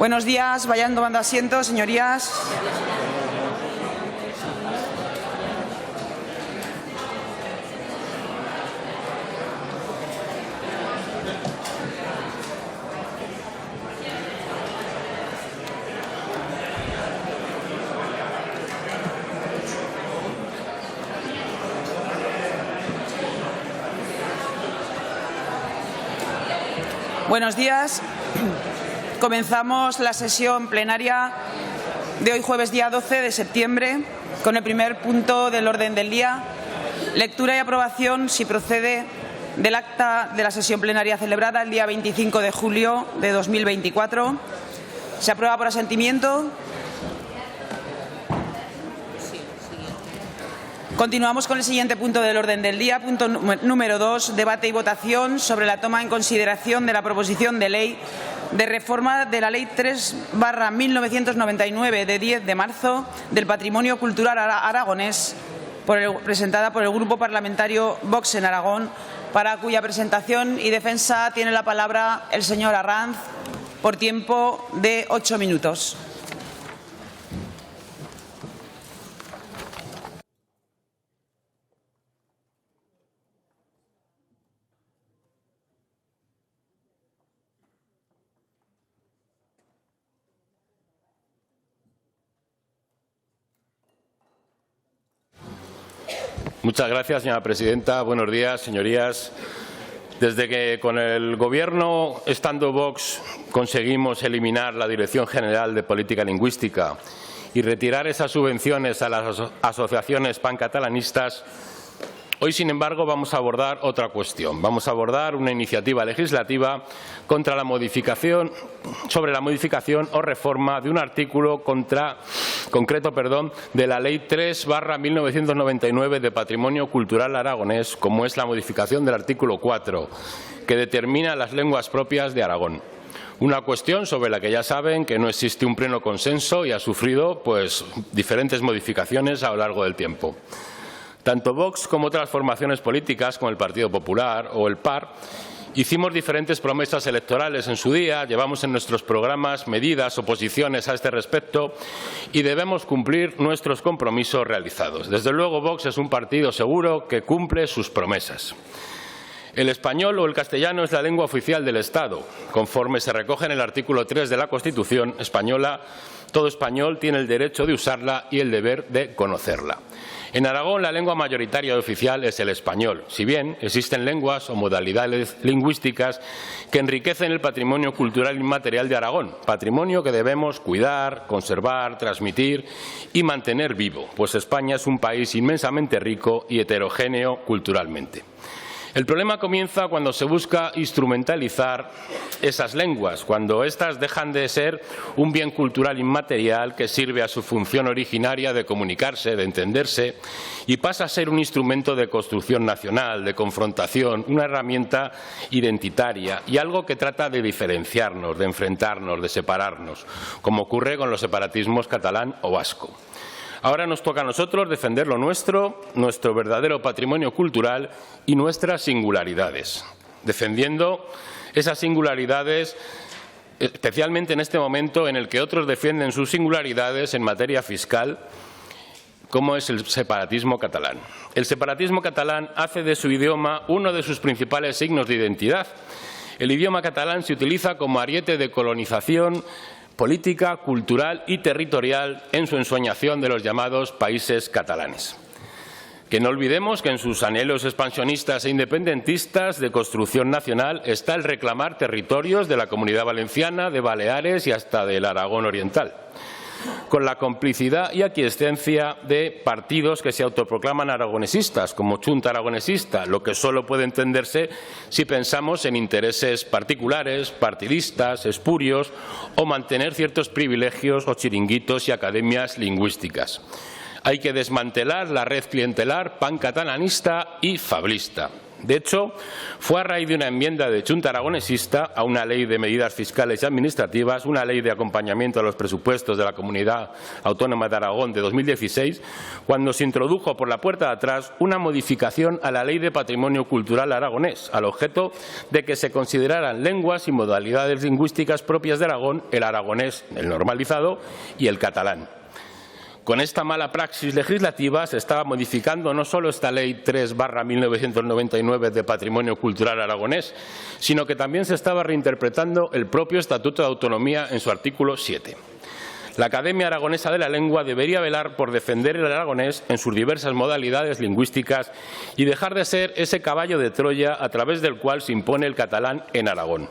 Buenos días, vayan tomando asiento, señorías. Buenos días. Comenzamos la sesión plenaria de hoy, jueves día 12 de septiembre, con el primer punto del orden del día, lectura y aprobación, si procede, del acta de la sesión plenaria celebrada el día 25 de julio de 2024. ¿Se aprueba por asentimiento? Continuamos con el siguiente punto del orden del día, punto número 2, debate y votación sobre la toma en consideración de la proposición de ley de reforma de la Ley 3/1999 de 10 de marzo del Patrimonio Cultural Aragonés, presentada por el Grupo Parlamentario Vox en Aragón, para cuya presentación y defensa tiene la palabra el señor Arranz por tiempo de 8 minutos. Muchas gracias, señora presidenta. Buenos días, señorías. Desde que con el Gobierno, estando Vox, conseguimos eliminar la Dirección General de Política Lingüística y retirar esas subvenciones a las asociaciones pancatalanistas, hoy, sin embargo, vamos a abordar otra cuestión. Vamos a abordar una iniciativa legislativa sobre la modificación o reforma de un artículo concreto de la Ley 3/1999 de Patrimonio Cultural Aragonés, como es la modificación del artículo 4, que determina las lenguas propias de Aragón. Una cuestión sobre la que ya saben que no existe un pleno consenso y ha sufrido diferentes modificaciones a lo largo del tiempo. Tanto Vox como otras formaciones políticas, como el Partido Popular o el PAR, hicimos diferentes promesas electorales en su día, llevamos en nuestros programas medidas o posiciones a este respecto y debemos cumplir nuestros compromisos realizados. Desde luego, Vox es un partido seguro que cumple sus promesas. El español o el castellano es la lengua oficial del Estado. Conforme se recoge en el artículo 3 de la Constitución española, todo español tiene el derecho de usarla y el deber de conocerla. En Aragón, la lengua mayoritaria y oficial es el español, si bien existen lenguas o modalidades lingüísticas que enriquecen el patrimonio cultural inmaterial de Aragón, patrimonio que debemos cuidar, conservar, transmitir y mantener vivo, pues España es un país inmensamente rico y heterogéneo culturalmente. El problema comienza cuando se busca instrumentalizar esas lenguas, cuando éstas dejan de ser un bien cultural inmaterial que sirve a su función originaria de comunicarse, de entenderse, y pasa a ser un instrumento de construcción nacional, de confrontación, una herramienta identitaria y algo que trata de diferenciarnos, de enfrentarnos, de separarnos, como ocurre con los separatismos catalán o vasco. Ahora nos toca a nosotros defender lo nuestro verdadero patrimonio cultural y nuestras singularidades. Defendiendo esas singularidades, especialmente en este momento en el que otros defienden sus singularidades en materia fiscal, como es el separatismo catalán. El separatismo catalán hace de su idioma uno de sus principales signos de identidad. El idioma catalán se utiliza como ariete de colonización política, cultural y territorial en su ensoñación de los llamados países catalanes. Que no olvidemos que en sus anhelos expansionistas e independentistas de construcción nacional está el reclamar territorios de la Comunidad Valenciana, de Baleares y hasta del Aragón Oriental, con la complicidad y aquiescencia de partidos que se autoproclaman aragonesistas, como Chunta Aragonesista, lo que solo puede entenderse si pensamos en intereses particulares, partidistas, espurios o mantener ciertos privilegios o chiringuitos y academias lingüísticas. Hay que desmantelar la red clientelar pancatalanista y fablista. De hecho, fue a raíz de una enmienda de Junta aragonesista a una ley de medidas fiscales y administrativas, una ley de acompañamiento a los presupuestos de la Comunidad Autónoma de Aragón de 2016, cuando se introdujo por la puerta de atrás una modificación a la Ley de Patrimonio Cultural aragonés, al objeto de que se consideraran lenguas y modalidades lingüísticas propias de Aragón el aragonés, el normalizado, y el catalán. Con esta mala praxis legislativa se estaba modificando no solo esta Ley 3/1999 de Patrimonio Cultural aragonés, sino que también se estaba reinterpretando el propio Estatuto de Autonomía en su artículo 7. La Academia Aragonesa de la Lengua debería velar por defender el aragonés en sus diversas modalidades lingüísticas y dejar de ser ese caballo de Troya a través del cual se impone el catalán en Aragón.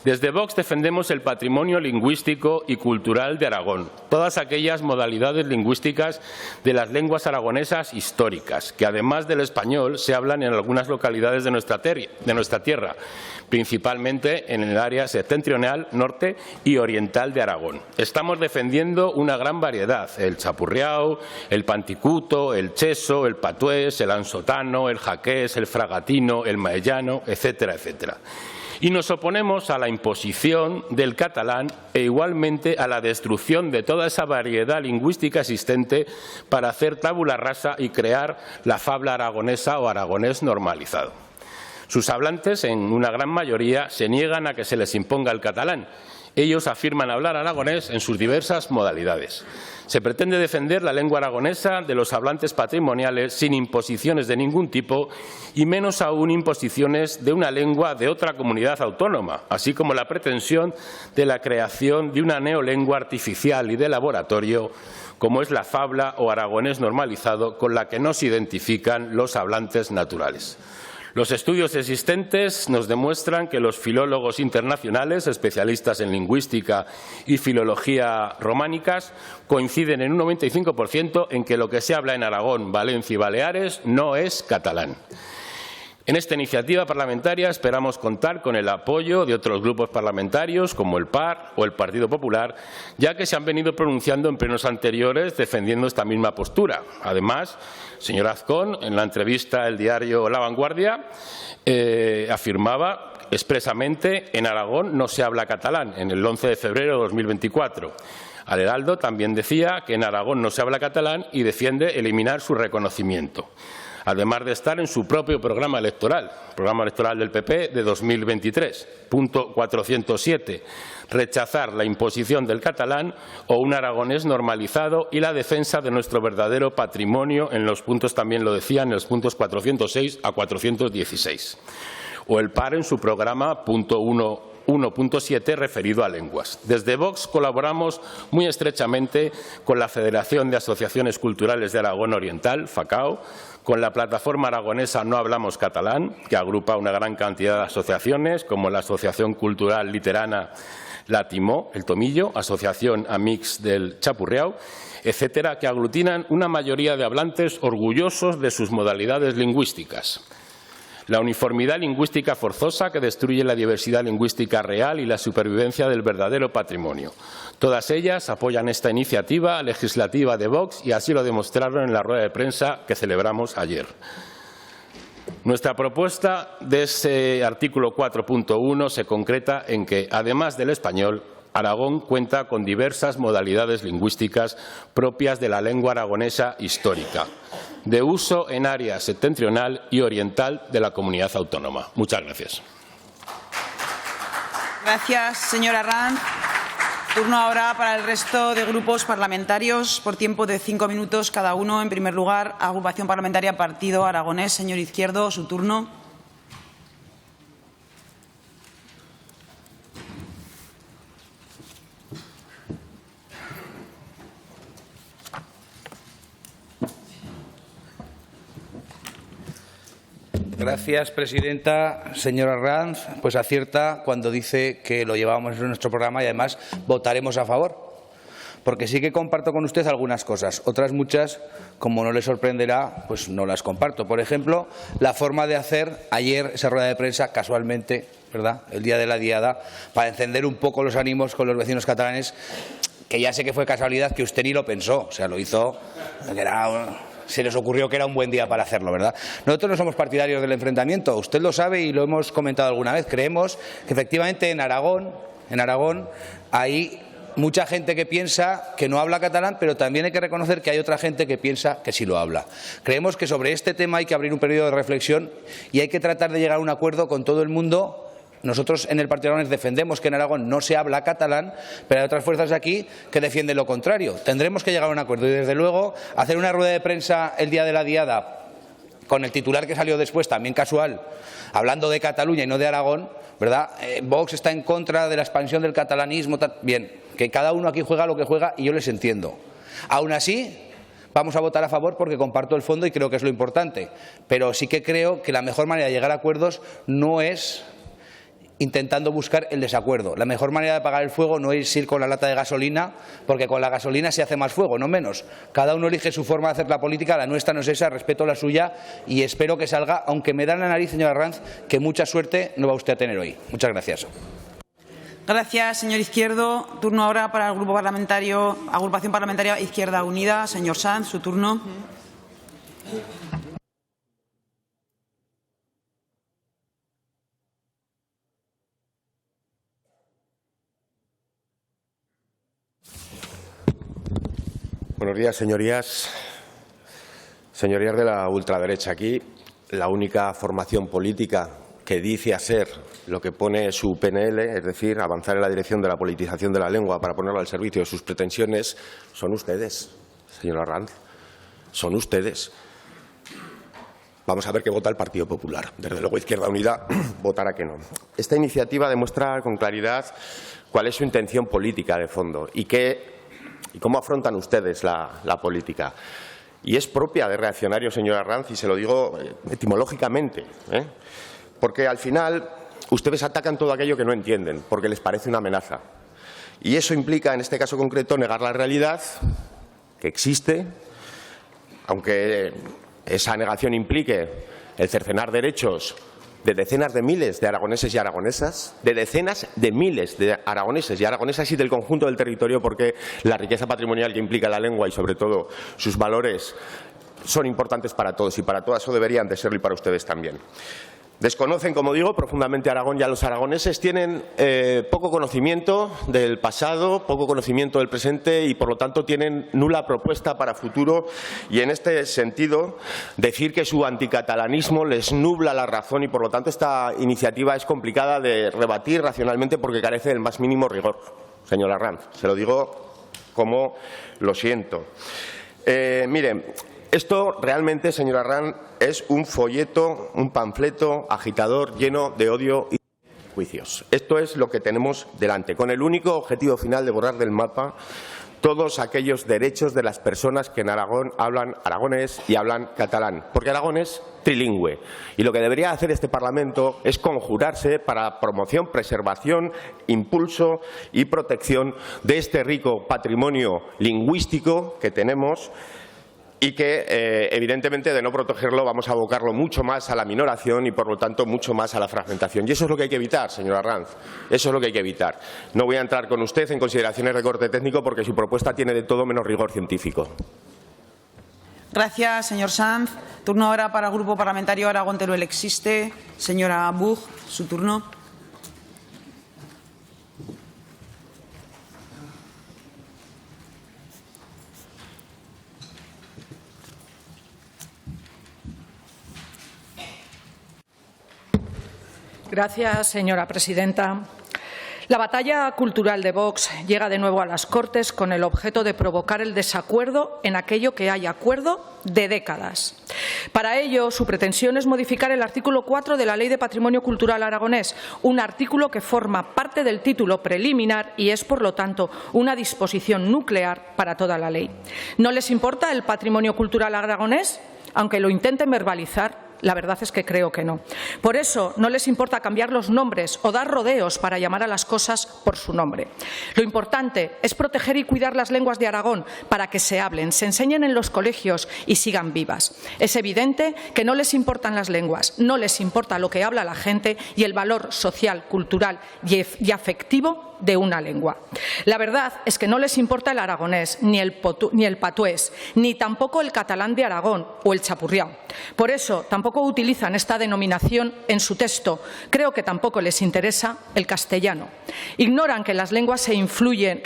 Desde Vox defendemos el patrimonio lingüístico y cultural de Aragón, todas aquellas modalidades lingüísticas de las lenguas aragonesas históricas, que además del español se hablan en algunas localidades de nuestra tierra, principalmente en el área septentrional, norte y oriental de Aragón. Estamos defendiendo una gran variedad: el chapurriao, el panticuto, el cheso, el patués, el ansotano, el jaqués, el fragatino, el maellano, etcétera, etcétera. Y nos oponemos a la imposición del catalán e igualmente a la destrucción de toda esa variedad lingüística existente para hacer tabula rasa y crear la fabla aragonesa o aragonés normalizado. Sus hablantes, en una gran mayoría, se niegan a que se les imponga el catalán. Ellos afirman hablar aragonés en sus diversas modalidades. Se pretende defender la lengua aragonesa de los hablantes patrimoniales sin imposiciones de ningún tipo y menos aún imposiciones de una lengua de otra comunidad autónoma, así como la pretensión de la creación de una neolengua artificial y de laboratorio, como es la fabla o aragonés normalizado, con la que no se identifican los hablantes naturales. Los estudios existentes nos demuestran que los filólogos internacionales, especialistas en lingüística y filología románicas, coinciden en un 95% en que lo que se habla en Aragón, Valencia y Baleares no es catalán. En esta iniciativa parlamentaria esperamos contar con el apoyo de otros grupos parlamentarios como el PAR o el Partido Popular, ya que se han venido pronunciando en plenos anteriores defendiendo esta misma postura. Además, señor Azcón, en la entrevista del diario La Vanguardia, afirmaba expresamente: en Aragón no se habla catalán, en el 11 de febrero de 2024. Al Heraldo también decía que en Aragón no se habla catalán y defiende eliminar su reconocimiento, además de estar en su propio programa electoral del PP de 2023, punto 407, rechazar la imposición del catalán o un aragonés normalizado y la defensa de nuestro verdadero patrimonio, en los puntos también lo decían, en los puntos 406 a 416. O el PAR en su programa punto 1.7 referido a lenguas. Desde Vox colaboramos muy estrechamente con la Federación de Asociaciones Culturales de Aragón Oriental, FACAO, con la plataforma aragonesa No Hablamos Catalán, que agrupa una gran cantidad de asociaciones, como la Asociación Cultural Literana La Timó, el Tomillo, Asociación Amics del Chapurriao, etcétera, que aglutinan una mayoría de hablantes orgullosos de sus modalidades lingüísticas. La uniformidad lingüística forzosa que destruye la diversidad lingüística real y la supervivencia del verdadero patrimonio. Todas ellas apoyan esta iniciativa legislativa de Vox y así lo demostraron en la rueda de prensa que celebramos ayer. Nuestra propuesta de ese artículo 4.1 se concreta en que, además del español, Aragón cuenta con diversas modalidades lingüísticas propias de la lengua aragonesa histórica, de uso en área septentrional y oriental de la comunidad autónoma. Muchas gracias. Gracias, señora Arranz. Turno ahora para el resto de grupos parlamentarios, por tiempo de 5 minutos cada uno. En primer lugar, Agrupación Parlamentaria Partido Aragonés. Señor Izquierdo, su turno. Gracias, presidenta. Señora Arranz, pues acierta cuando dice que lo llevamos en nuestro programa y además votaremos a favor. Porque sí que comparto con usted algunas cosas. Otras muchas, como no le sorprenderá, pues no las comparto. Por ejemplo, la forma de hacer ayer esa rueda de prensa, casualmente, ¿verdad?, el día de la diada, para encender un poco los ánimos con los vecinos catalanes, que ya sé que fue casualidad, que usted ni lo pensó. O sea, lo hizo, se les ocurrió que era un buen día para hacerlo, ¿verdad? Nosotros no somos partidarios del enfrentamiento, usted lo sabe y lo hemos comentado alguna vez. Creemos que efectivamente en Aragón hay mucha gente que piensa que no habla catalán, pero también hay que reconocer que hay otra gente que piensa que sí lo habla. Creemos que sobre este tema hay que abrir un periodo de reflexión y hay que tratar de llegar a un acuerdo con todo el mundo. Nosotros en el Partido Aragonés defendemos que en Aragón no se habla catalán, pero hay otras fuerzas aquí que defienden lo contrario. Tendremos que llegar a un acuerdo y, desde luego, hacer una rueda de prensa el día de la diada con el titular que salió después, también casual, hablando de Cataluña y no de Aragón, ¿verdad? Vox está en contra de la expansión del catalanismo. Bien, que cada uno aquí juega lo que juega y yo les entiendo. Aún así, vamos a votar a favor porque comparto el fondo y creo que es lo importante. Pero sí que creo que la mejor manera de llegar a acuerdos no es intentando buscar el desacuerdo. La mejor manera de apagar el fuego no es ir con la lata de gasolina, porque con la gasolina se hace más fuego, no menos. Cada uno elige su forma de hacer la política, la nuestra no es esa, respeto la suya y espero que salga, aunque me da en la nariz, señora Arranz, que mucha suerte no va usted a tener hoy. Muchas gracias. Gracias, señor Izquierdo. Turno ahora para el Grupo Parlamentario, Agrupación Parlamentaria Izquierda Unida. Señor Sanz, su turno. Buenos días, señorías. Señorías de la ultraderecha, aquí la única formación política que dice hacer lo que pone su PNL, es decir, avanzar en la dirección de la politización de la lengua para ponerla al servicio de sus pretensiones, son ustedes, señora Arranz, son ustedes. Vamos a ver qué vota el Partido Popular. Desde luego, Izquierda Unida votará que no. Esta iniciativa demuestra con claridad cuál es su intención política de fondo y cómo afrontan ustedes la política. Y es propia de reaccionarios, señora Arranz, y se lo digo etimológicamente, porque al final ustedes atacan todo aquello que no entienden, porque les parece una amenaza. Y eso implica, en este caso concreto, negar la realidad que existe, aunque esa negación implique el cercenar derechos de decenas de miles de aragoneses y aragonesas, de decenas de miles de aragoneses y aragonesas y del conjunto del territorio, porque la riqueza patrimonial que implica la lengua y, sobre todo, sus valores son importantes para todos y para todas, o deberían de serlo y para ustedes también. Desconocen, como digo, profundamente Aragón, y a los aragoneses tienen poco conocimiento del pasado, poco conocimiento del presente y, por lo tanto, tienen nula propuesta para futuro. Y, en este sentido, decir que su anticatalanismo les nubla la razón y, por lo tanto, esta iniciativa es complicada de rebatir racionalmente porque carece del más mínimo rigor. Señora Arranz, se lo digo como lo siento. Miren, esto realmente, señora Arranz, es un folleto, un panfleto agitador lleno de odio y juicios. Esto es lo que tenemos delante, con el único objetivo final de borrar del mapa todos aquellos derechos de las personas que en Aragón hablan aragonés y hablan catalán, porque Aragón es trilingüe. Y lo que debería hacer este Parlamento es conjurarse para promoción, preservación, impulso y protección de este rico patrimonio lingüístico que tenemos y que, evidentemente, de no protegerlo vamos a abocarlo mucho más a la minoración y, por lo tanto, mucho más a la fragmentación. Y eso es lo que hay que evitar, señora Arranz. Eso es lo que hay que evitar. No voy a entrar con usted en consideraciones de corte técnico porque su propuesta tiene de todo menos rigor científico. Gracias, señor Sanz. Turno ahora para el Grupo Parlamentario Aragón Teruel Existe. Señora Buch, su turno. Gracias, señora presidenta. La batalla cultural de Vox llega de nuevo a las Cortes con el objeto de provocar el desacuerdo en aquello que hay acuerdo de décadas. Para ello, su pretensión es modificar el artículo 4 de la Ley de Patrimonio Cultural Aragonés, un artículo que forma parte del título preliminar y es, por lo tanto, una disposición nuclear para toda la ley. ¿No les importa el patrimonio cultural aragonés? Aunque lo intenten verbalizar, la verdad es que creo que no. Por eso no les importa cambiar los nombres o dar rodeos para llamar a las cosas por su nombre. Lo importante es proteger y cuidar las lenguas de Aragón para que se hablen, se enseñen en los colegios y sigan vivas. Es evidente que no les importan las lenguas, no les importa lo que habla la gente y el valor social, cultural y afectivo de una lengua. La verdad es que no les importa el aragonés, ni el patués, ni tampoco el catalán de Aragón o el chapurriao. Por eso tampoco utilizan esta denominación en su texto. Creo que tampoco les interesa el castellano. Ignoran que las lenguas se influyen,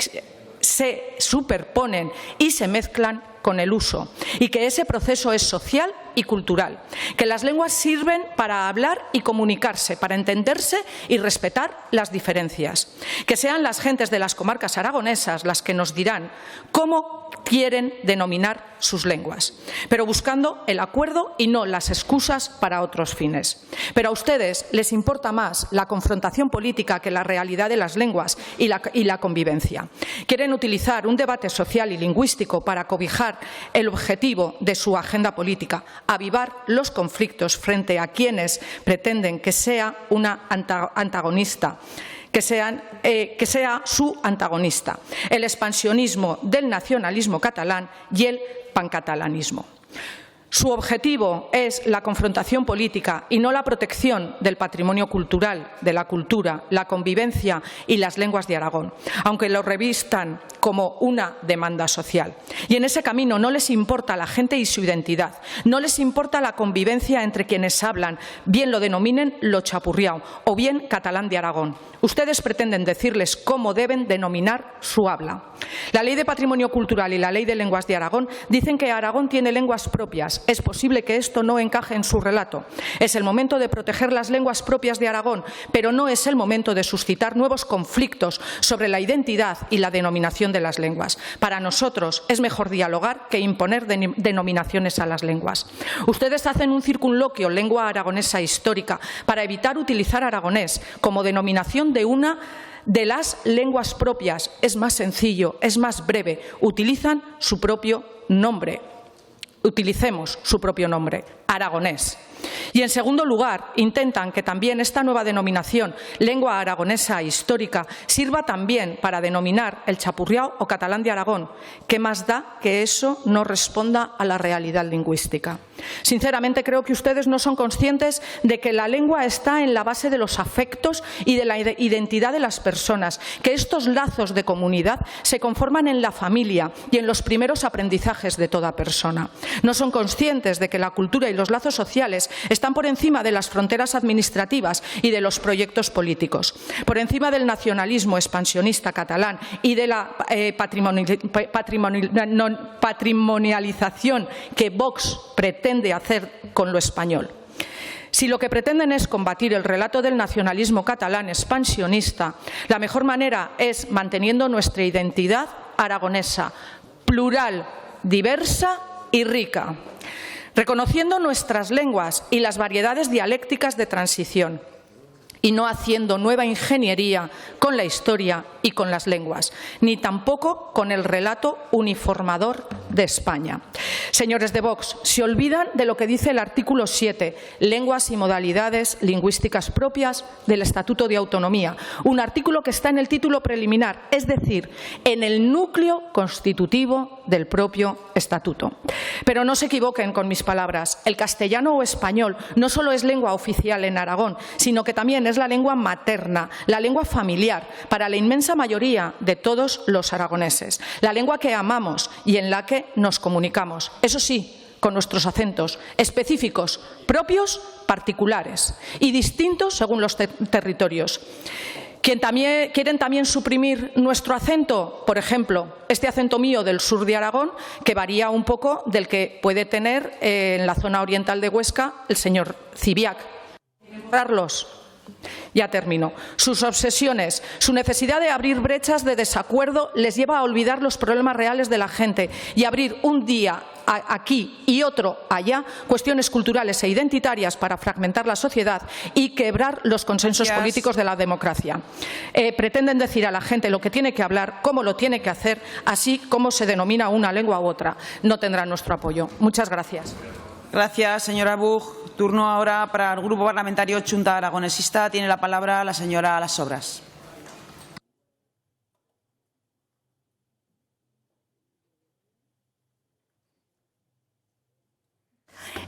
se superponen y se mezclan con el uso, y que ese proceso es social y cultural, que las lenguas sirven para hablar y comunicarse, para entenderse y respetar las diferencias, que sean las gentes de las comarcas aragonesas las que nos dirán cómo quieren denominar sus lenguas, pero buscando el acuerdo y no las excusas para otros fines. Pero a ustedes les importa más la confrontación política que la realidad de las lenguas y la convivencia. Quieren utilizar un debate social y lingüístico para cobijar el objetivo de su agenda política, avivar los conflictos frente a quienes pretenden que sea una antagonista, que sea su antagonista, el expansionismo del nacionalismo catalán y el pancatalanismo. Su objetivo es la confrontación política y no la protección del patrimonio cultural, de la cultura, la convivencia y las lenguas de Aragón, aunque lo revistan como una demanda social. Y en ese camino no les importa la gente y su identidad, no les importa la convivencia entre quienes hablan, bien lo denominen lo chapurriao o bien catalán de Aragón. Ustedes pretenden decirles cómo deben denominar su habla. La Ley de Patrimonio Cultural y la Ley de Lenguas de Aragón dicen que Aragón tiene lenguas propias. Es posible que esto no encaje en su relato. Es el momento de proteger las lenguas propias de Aragón, pero no es el momento de suscitar nuevos conflictos sobre la identidad y la denominación de las lenguas. Para nosotros es mejor dialogar que imponer denominaciones a las lenguas. Ustedes hacen un circunloquio lengua aragonesa histórica para evitar utilizar aragonés como denominación de una de las lenguas propias. Es más sencillo, es más breve. Utilizan su propio nombre. Utilicemos su propio nombre, aragonés. Y, en segundo lugar, intentan que también esta nueva denominación, lengua aragonesa histórica, sirva también para denominar el chapurriao o catalán de Aragón. ¿Qué más da que eso no responda a la realidad lingüística? Sinceramente, creo que ustedes no son conscientes de que la lengua está en la base de los afectos y de la identidad de las personas, que estos lazos de comunidad se conforman en la familia y en los primeros aprendizajes de toda persona. No son conscientes de que la cultura y los lazos sociales están por encima de las fronteras administrativas y de los proyectos políticos, por encima del nacionalismo expansionista catalán y de la patrimonialización que Vox pretende hacer con lo español. Si lo que pretenden es combatir el relato del nacionalismo catalán expansionista, la mejor manera es manteniendo nuestra identidad aragonesa, plural, diversa y rica, reconociendo nuestras lenguas y las variedades dialécticas de transición, y no haciendo nueva ingeniería con la historia y con las lenguas, ni tampoco con el relato uniformador de España. Señores de Vox, se olvidan de lo que dice el artículo 7, lenguas y modalidades lingüísticas propias del Estatuto de Autonomía, un artículo que está en el título preliminar, es decir, en el núcleo constitutivo del propio Estatuto. Pero no se equivoquen con mis palabras, el castellano o español no solo es lengua oficial en Aragón, sino que también es la lengua materna, la lengua familiar, para la inmensa mayoría de todos los aragoneses, la lengua que amamos y en la que nos comunicamos, eso sí, con nuestros acentos específicos, propios, particulares y distintos según los territorios. Quieren también suprimir nuestro acento, por ejemplo, este acento mío del sur de Aragón, que varía un poco del que puede tener en la zona oriental de Huesca el señor Zibiac. Ya termino. Sus obsesiones, su necesidad de abrir brechas de desacuerdo les lleva a olvidar los problemas reales de la gente y abrir un día aquí y otro allá cuestiones culturales e identitarias para fragmentar la sociedad y quebrar los consensos políticos de la democracia. Pretenden decir a la gente lo que tiene que hablar, cómo lo tiene que hacer, así como se denomina una lengua u otra. No tendrán nuestro apoyo. Muchas gracias. Gracias, señora Buch. Turno ahora para el Grupo Parlamentario Chunta Aragonesista. Tiene la palabra la señora Las Sobras.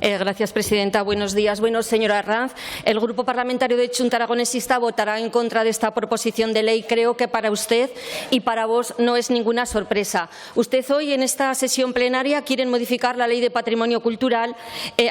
Gracias, presidenta. Buenos días. Bueno, señora Arranz, el Grupo Parlamentario de Chunta Aragonesista votará en contra de esta proposición de ley. Creo que para usted y para vos no es ninguna sorpresa. Usted hoy, en esta sesión plenaria, quiere modificar la Ley de Patrimonio Cultural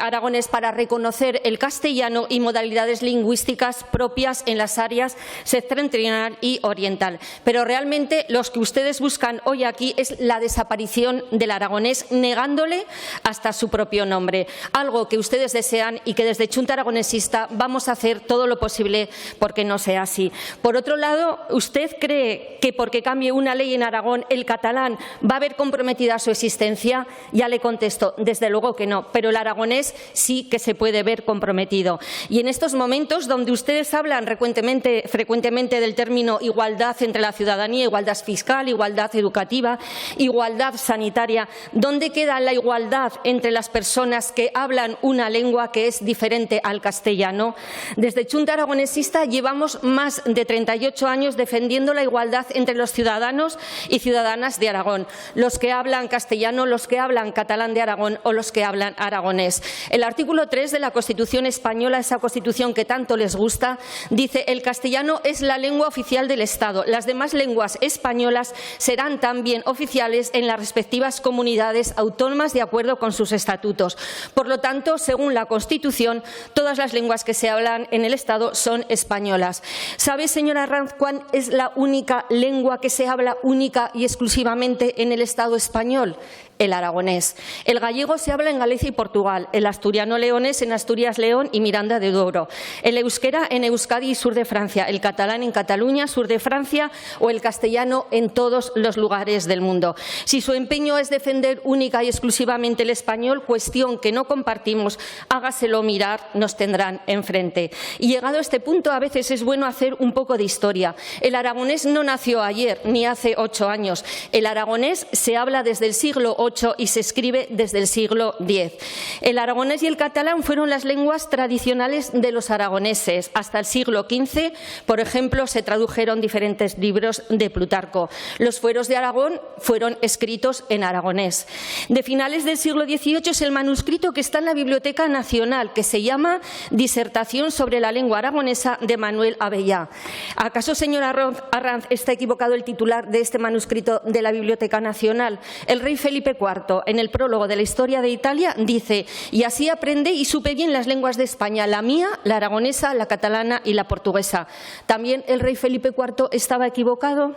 aragonés para reconocer el castellano y modalidades lingüísticas propias en las áreas septentrional y oriental. Pero realmente lo que ustedes buscan hoy aquí es la desaparición del aragonés, negándole hasta su propio nombre. Algo que ustedes desean y que desde Chunta Aragonesista vamos a hacer todo lo posible porque no sea así. Por otro lado, ¿usted cree que porque cambie una ley en Aragón el catalán va a ver comprometida su existencia? Ya le contesto, desde luego que no, pero el aragonés sí que se puede ver comprometido. Y en estos momentos donde ustedes hablan frecuentemente del término igualdad entre la ciudadanía, igualdad fiscal, igualdad educativa, igualdad sanitaria, ¿dónde queda la igualdad entre las personas que hablan una lengua que es diferente al castellano? Desde Chunta Aragonesista llevamos más de 38 años defendiendo la igualdad entre los ciudadanos y ciudadanas de Aragón, los que hablan castellano, los que hablan catalán de Aragón o los que hablan aragonés. El artículo 3 de la Constitución española, esa Constitución que tanto les gusta, dice: el castellano es la lengua oficial del Estado. Las demás lenguas españolas serán también oficiales en las respectivas comunidades autónomas de acuerdo con sus estatutos. Por lo tanto, según la Constitución, todas las lenguas que se hablan en el Estado son españolas. ¿Sabe, señora Arranz, cuál es la única lengua que se habla única y exclusivamente en el Estado español? El aragonés. El gallego se habla en Galicia y Portugal, el asturiano-leonés en Asturias, León y Miranda de Douro, el euskera en Euskadi y sur de Francia, el catalán en Cataluña, sur de Francia, o el castellano en todos los lugares del mundo. Si su empeño es defender única y exclusivamente el español, cuestión que no compartimos, hágaselo mirar, nos tendrán enfrente. Y llegado a este punto, a veces es bueno hacer un poco de historia. El aragonés no nació ayer ni hace 8 años. El aragonés se habla desde el siglo VIII y se escribe desde el siglo X. El aragonés y el catalán fueron las lenguas tradicionales de los aragoneses. Hasta el siglo XV, por ejemplo, se tradujeron diferentes libros de Plutarco. Los fueros de Aragón fueron escritos en aragonés. De finales del siglo XVIII es el manuscrito que está en la Biblioteca Nacional, que se llama Disertación sobre la lengua aragonesa de Manuel Abellá. ¿Acaso, señora Arranz, está equivocado el titular de este manuscrito de la Biblioteca Nacional? El rey Felipe IV, en el prólogo de la Historia de Italia, dice: y así aprendí y supe bien las lenguas de España, la mía, la aragonesa, la catalana y la portuguesa. ¿También el rey Felipe IV estaba equivocado?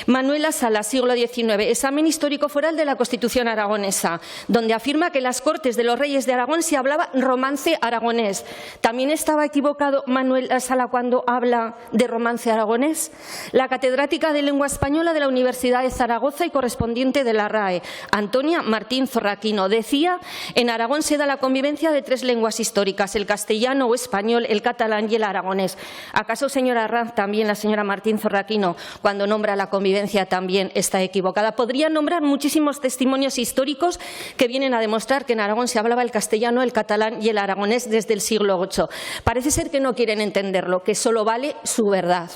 Manuela Salas, siglo XIX, examen histórico foral de la Constitución aragonesa, donde afirma que en las Cortes de los Reyes de Aragón se hablaba romance aragonés. ¿También estaba equivocado Manuel Sala cuando habla de romance aragonés? La catedrática de Lengua Española de la Universidad de Zaragoza y correspondiente de la RAE, Antonia Martín Zorraquino, decía: en Aragón se da la convivencia de 3 lenguas históricas, el castellano o español, el catalán y el aragonés. ¿Acaso, señora Arranz, también la señora Martín Zorraquino, cuando nombra la convivencia, también está equivocada? Podría nombrar muchísimos testimonios históricos que vienen a demostrar que en Aragón se hablaba el castellano, el catalán y el aragonés desde el siglo VIII. Parece ser que no quieren entenderlo, que solo vale su verdad.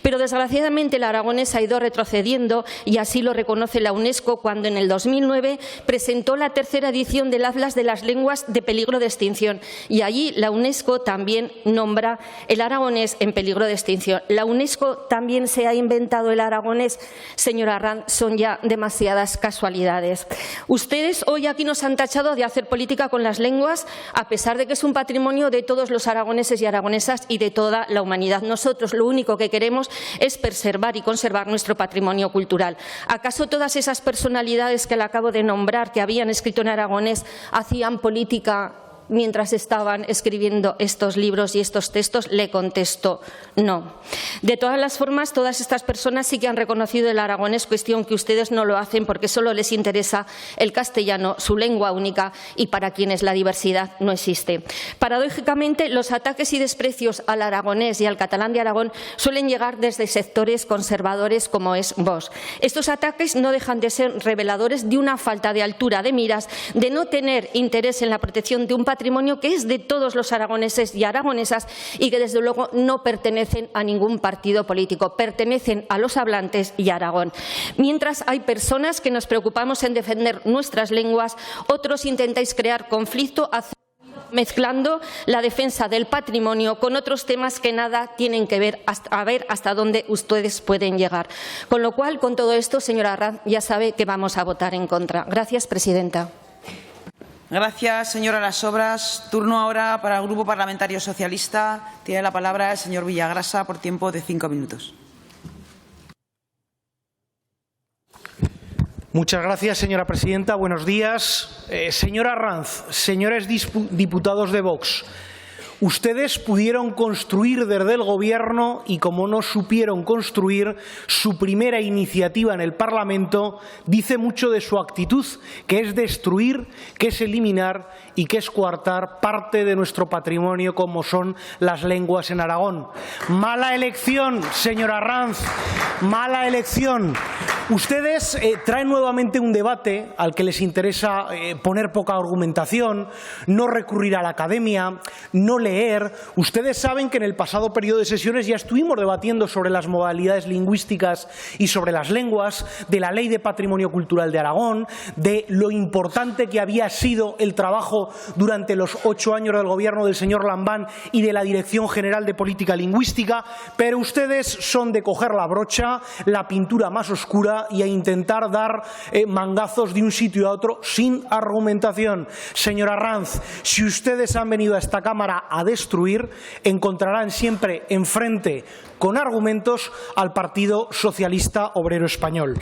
Pero desgraciadamente el aragonés ha ido retrocediendo y así lo reconoce la UNESCO cuando en el 2009 presentó la 3ª edición del Atlas de las lenguas de peligro de extinción y allí la UNESCO también nombra el aragonés en peligro de extinción. ¿La UNESCO también se ha inventado el aragonés? Señora Arranz, son ya demasiadas casualidades. Ustedes hoy aquí nos han tachado de hacer política con las lenguas, a pesar de que es un patrimonio de todos los aragoneses y aragonesas y de toda la humanidad. Nosotros lo único que queremos es preservar y conservar nuestro patrimonio cultural. ¿Acaso todas esas personalidades que le acabo de nombrar, que habían escrito en aragonés, hacían política mientras estaban escribiendo estos libros y estos textos? Le contesto no. De todas las formas, todas estas personas sí que han reconocido el aragonés, cuestión que ustedes no lo hacen porque solo les interesa el castellano, su lengua única, y para quienes la diversidad no existe. Paradójicamente, los ataques y desprecios al aragonés y al catalán de Aragón suelen llegar desde sectores conservadores como es Vox. Estos ataques no dejan de ser reveladores de una falta de altura de miras, de no tener interés en la protección de un patrimonio que es de todos los aragoneses y aragonesas y que desde luego no pertenecen a ningún partido político, pertenecen a los hablantes y a Aragón. Mientras hay personas que nos preocupamos en defender nuestras lenguas, otros intentáis crear conflicto hacia mezclando la defensa del patrimonio con otros temas que nada tienen que ver, a ver hasta dónde ustedes pueden llegar. Con lo cual, con todo esto, señora Arranz, ya sabe que vamos a votar en contra. Gracias, presidenta. Gracias, señora Las Obras. Turno ahora para el Grupo Parlamentario Socialista. Tiene la palabra el señor Villagrasa por tiempo de 5 minutos. Muchas gracias, señora presidenta. Buenos días. Señora Arranz, señores diputados de Vox, ustedes pudieron construir desde el Gobierno y, como no supieron construir, su primera iniciativa en el Parlamento dice mucho de su actitud, que es destruir, que es eliminar y que es coartar parte de nuestro patrimonio, como son las lenguas en Aragón. Mala elección, señora Arranz, mala elección. Ustedes traen nuevamente un debate al que les interesa poner poca argumentación, no recurrir a la academia, no leer. Ustedes saben que en el pasado periodo de sesiones ya estuvimos debatiendo sobre las modalidades lingüísticas y sobre las lenguas, de la Ley de Patrimonio Cultural de Aragón, de lo importante que había sido el trabajo durante los 8 años del Gobierno del señor Lambán y de la Dirección General de Política Lingüística, pero ustedes son de coger la brocha, la pintura más oscura y a intentar dar mangazos de un sitio a otro sin argumentación. Señora Arranz, si ustedes han venido a esta Cámara a destruir, encontrarán siempre enfrente, con argumentos, al Partido Socialista Obrero Español.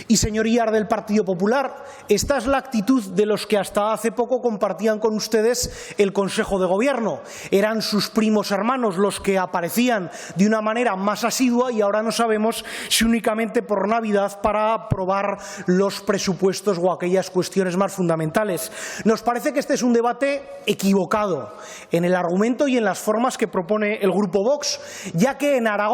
Y, señorías del Partido Popular, esta es la actitud de los que hasta hace poco compartían con ustedes el Consejo de Gobierno. Eran sus primos hermanos los que aparecían de una manera más asidua y ahora no sabemos si únicamente por Navidad para aprobar los presupuestos o aquellas cuestiones más fundamentales. Nos parece que este es un debate equivocado en el argumento y en las formas que propone el Grupo Vox, ya que en Aragón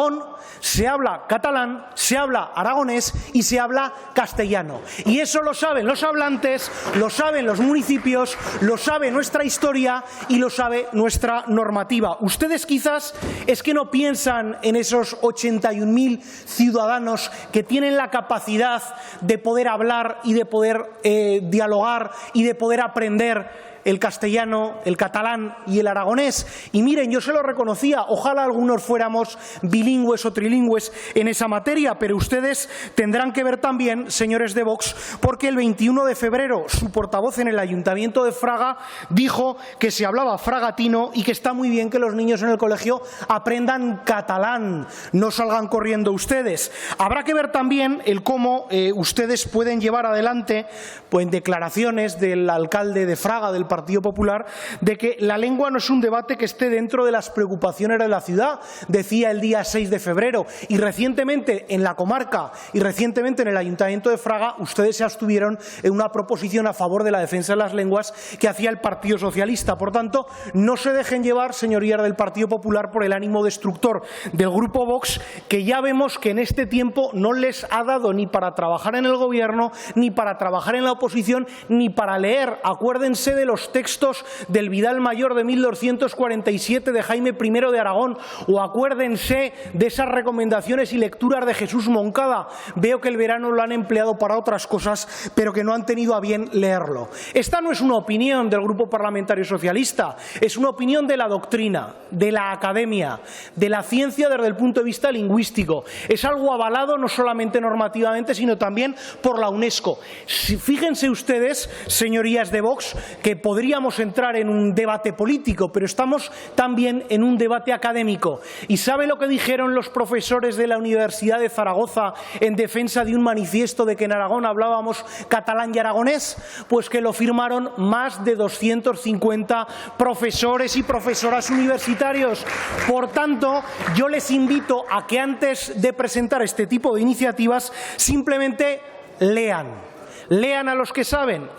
se habla catalán, se habla aragonés y se habla castellano. Y eso lo saben los hablantes, lo saben los municipios, lo sabe nuestra historia y lo sabe nuestra normativa. Ustedes quizás es que no piensan en esos 81.000 ciudadanos que tienen la capacidad de poder hablar y de poder dialogar y de poder aprender el castellano, el catalán y el aragonés. Y miren, yo se lo reconocía, ojalá algunos fuéramos bilingües o trilingües en esa materia, pero ustedes tendrán que ver también, señores de Vox, porque el 21 de febrero su portavoz en el Ayuntamiento de Fraga dijo que se hablaba fragatino y que está muy bien que los niños en el colegio aprendan catalán, no salgan corriendo ustedes. Habrá que ver también el cómo ustedes pueden llevar adelante pues, declaraciones del alcalde de Fraga, del Partido Popular, de que la lengua no es un debate que esté dentro de las preocupaciones de la ciudad, decía el día 6 de febrero. Y recientemente en la comarca y recientemente en el Ayuntamiento de Fraga ustedes se abstuvieron en una proposición a favor de la defensa de las lenguas que hacía el Partido Socialista. Por tanto, no se dejen llevar, señorías del Partido Popular, por el ánimo destructor del Grupo Vox, que ya vemos que en este tiempo no les ha dado ni para trabajar en el Gobierno, ni para trabajar en la oposición, ni para leer. Acuérdense de los textos del Vidal Mayor de 1247 de Jaime I de Aragón, o acuérdense de esas recomendaciones y lecturas de Jesús Moncada. Veo que el verano lo han empleado para otras cosas, pero que no han tenido a bien leerlo. Esta no es una opinión del Grupo Parlamentario Socialista, es una opinión de la doctrina, de la academia, de la ciencia desde el punto de vista lingüístico. Es algo avalado no solamente normativamente, sino también por la UNESCO. Fíjense ustedes, señorías de Vox, que podríamos entrar en un debate político, pero estamos también en un debate académico. ¿Y sabe lo que dijeron los profesores de la Universidad de Zaragoza en defensa de un manifiesto de que en Aragón hablábamos catalán y aragonés? Pues que lo firmaron más de 250 profesores y profesoras universitarios. Por tanto, yo les invito a que antes de presentar este tipo de iniciativas simplemente lean. Lean a los que saben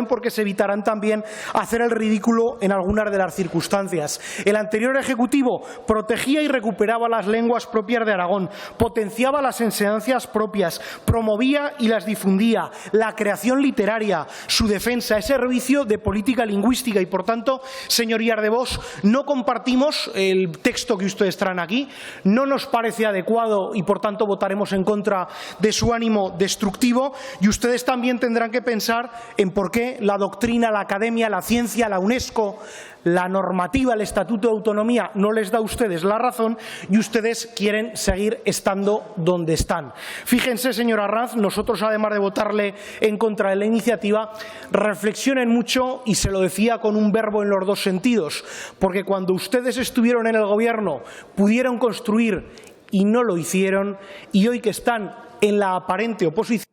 porque se evitarán también hacer el ridículo en algunas de las circunstancias. El anterior Ejecutivo protegía y recuperaba las lenguas propias de Aragón, potenciaba las enseñanzas propias, promovía y las difundía, la creación literaria, su defensa, ese servicio de política lingüística y, por tanto, señorías de Vox, no compartimos el texto que ustedes traen aquí, no nos parece adecuado y, por tanto, votaremos en contra de su ánimo destructivo y ustedes ustedes también tendrán que pensar en por qué la doctrina, la academia, la ciencia, la UNESCO, la normativa, el Estatuto de Autonomía no les da a ustedes la razón y ustedes quieren seguir estando donde están. Fíjense, señora Arranz, nosotros además de votarle en contra de la iniciativa, reflexionen mucho, y se lo decía con un verbo en los dos sentidos, porque cuando ustedes estuvieron en el Gobierno pudieron construir y no lo hicieron, y hoy que están en la aparente oposición,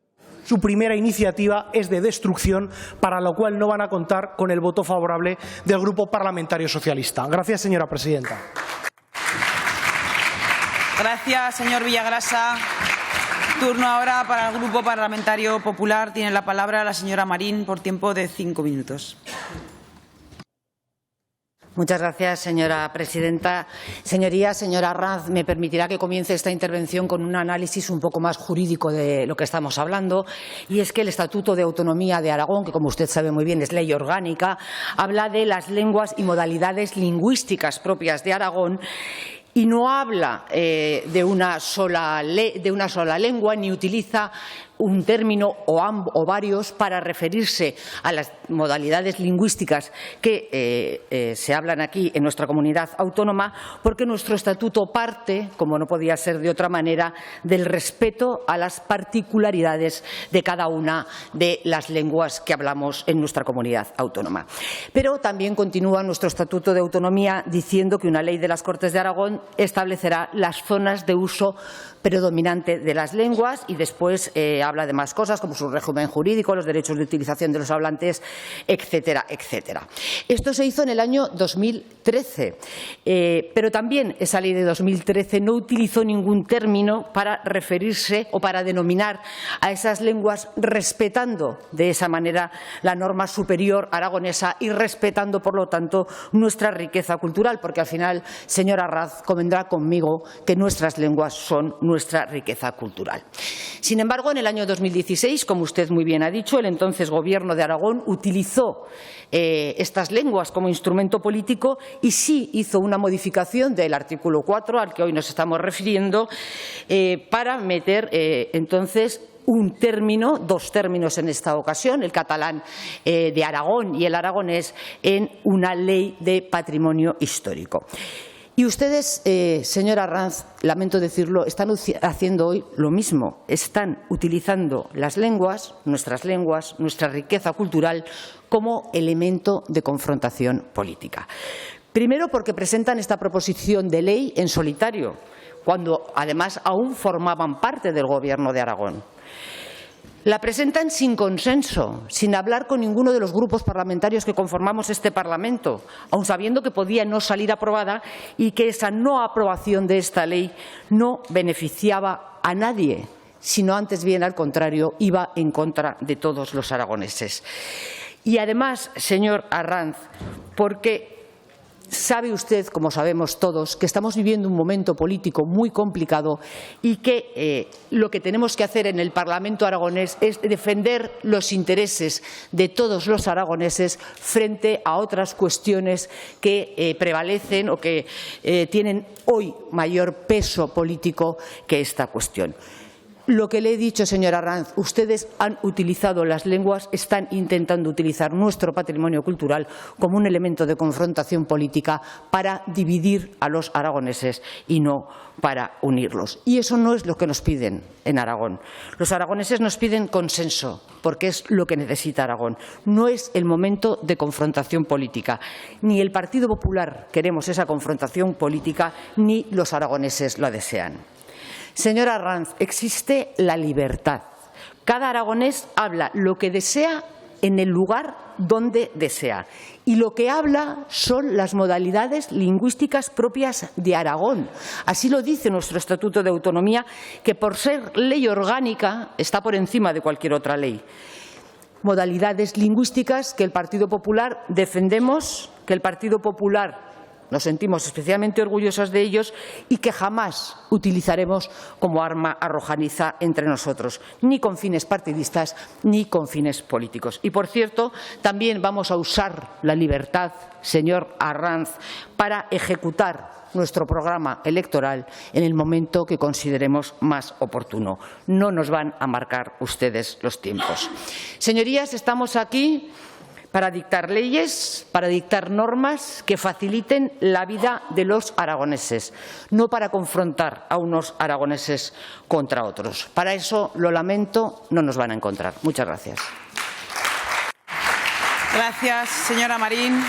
su primera iniciativa es de destrucción, para lo cual no van a contar con el voto favorable del Grupo Parlamentario Socialista. Gracias, señora presidenta. Gracias, señor Villagrasa. Turno ahora para el Grupo Parlamentario Popular. Tiene la palabra la señora Marín por tiempo de 5 minutos. Muchas gracias, señora presidenta. Señorías, señora Arranz, me permitirá que comience esta intervención con un análisis un poco más jurídico de lo que estamos hablando, y es que el Estatuto de Autonomía de Aragón, que como usted sabe muy bien es ley orgánica, habla de las lenguas y modalidades lingüísticas propias de Aragón, y no habla de una sola lengua, ni utiliza un término o varios para referirse a las modalidades lingüísticas que se hablan aquí en nuestra comunidad autónoma, porque nuestro estatuto parte, como no podía ser de otra manera, del respeto a las particularidades de cada una de las lenguas que hablamos en nuestra comunidad autónoma. Pero también continúa nuestro estatuto de autonomía diciendo que una ley de las Cortes de Aragón establecerá las zonas de uso predominante de las lenguas, y después habla de más cosas como su régimen jurídico, los derechos de utilización de los hablantes, etcétera, etcétera. Esto se hizo en el año 2013, pero también esa ley de 2013 no utilizó ningún término para referirse o para denominar a esas lenguas, respetando de esa manera la norma superior aragonesa y respetando, por lo tanto, nuestra riqueza cultural, porque al final, señora Arranz, convendrá conmigo que nuestras lenguas son nuestra riqueza cultural. Sin embargo, en el año 2016, como usted muy bien ha dicho, el entonces Gobierno de Aragón utilizó estas lenguas como instrumento político y sí hizo una modificación del artículo 4, al que hoy nos estamos refiriendo, para meter entonces un término, dos términos en esta ocasión, el catalán de Aragón y el aragonés, en una ley de patrimonio histórico. Y ustedes, señora Arranz, lamento decirlo, están haciendo hoy lo mismo. Están utilizando las lenguas, nuestra riqueza cultural, como elemento de confrontación política. Primero, porque presentan esta proposición de ley en solitario, cuando además aún formaban parte del Gobierno de Aragón. La presentan sin consenso, sin hablar con ninguno de los grupos parlamentarios que conformamos este Parlamento, aun sabiendo que podía no salir aprobada y que esa no aprobación de esta ley no beneficiaba a nadie, sino antes bien al contrario, iba en contra de todos los aragoneses. Y además, señor Arranz, porque sabe usted, como sabemos todos, que estamos viviendo un momento político muy complicado y que lo que tenemos que hacer en el Parlamento aragonés es defender los intereses de todos los aragoneses frente a otras cuestiones que prevalecen o que tienen hoy mayor peso político que esta cuestión. Lo que le he dicho, señora Arranz, ustedes han utilizado las lenguas, están intentando utilizar nuestro patrimonio cultural como un elemento de confrontación política para dividir a los aragoneses y no para unirlos. Y eso no es lo que nos piden en Aragón. Los aragoneses nos piden consenso, porque es lo que necesita Aragón. No es el momento de confrontación política. Ni el Partido Popular queremos esa confrontación política, ni los aragoneses lo desean. Señora Arranz, existe la libertad. Cada aragonés habla lo que desea en el lugar donde desea. Y lo que habla son las modalidades lingüísticas propias de Aragón. Así lo dice nuestro Estatuto de Autonomía, que por ser ley orgánica está por encima de cualquier otra ley. Modalidades lingüísticas que el Partido Popular defendemos, que el Partido Popular nos sentimos especialmente orgullosas de ellos y que jamás utilizaremos como arma arrojadiza entre nosotros, ni con fines partidistas ni con fines políticos. Y, por cierto, también vamos a usar la libertad, señor Arranz, para ejecutar nuestro programa electoral en el momento que consideremos más oportuno. No nos van a marcar ustedes los tiempos. Señorías, estamos aquí para dictar leyes, para dictar normas que faciliten la vida de los aragoneses, no para confrontar a unos aragoneses contra otros. Para eso, lo lamento, no nos van a encontrar. Muchas gracias. Gracias, señora Marín.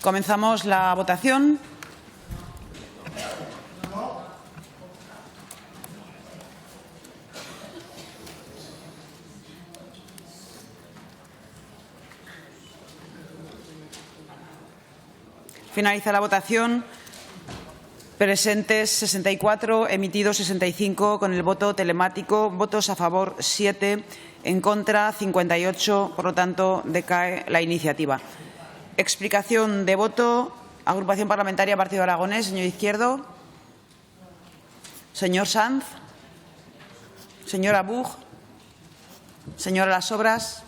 Comenzamos la votación. Finaliza la votación. Presentes 64, emitidos 65 con el voto telemático. Votos a favor 7, en contra 58. Por lo tanto, decae la iniciativa. Explicación de voto. Agrupación Parlamentaria Partido Aragonés. Señor Izquierdo. Señor Sanz. Señora Buch. Señora Las Obras.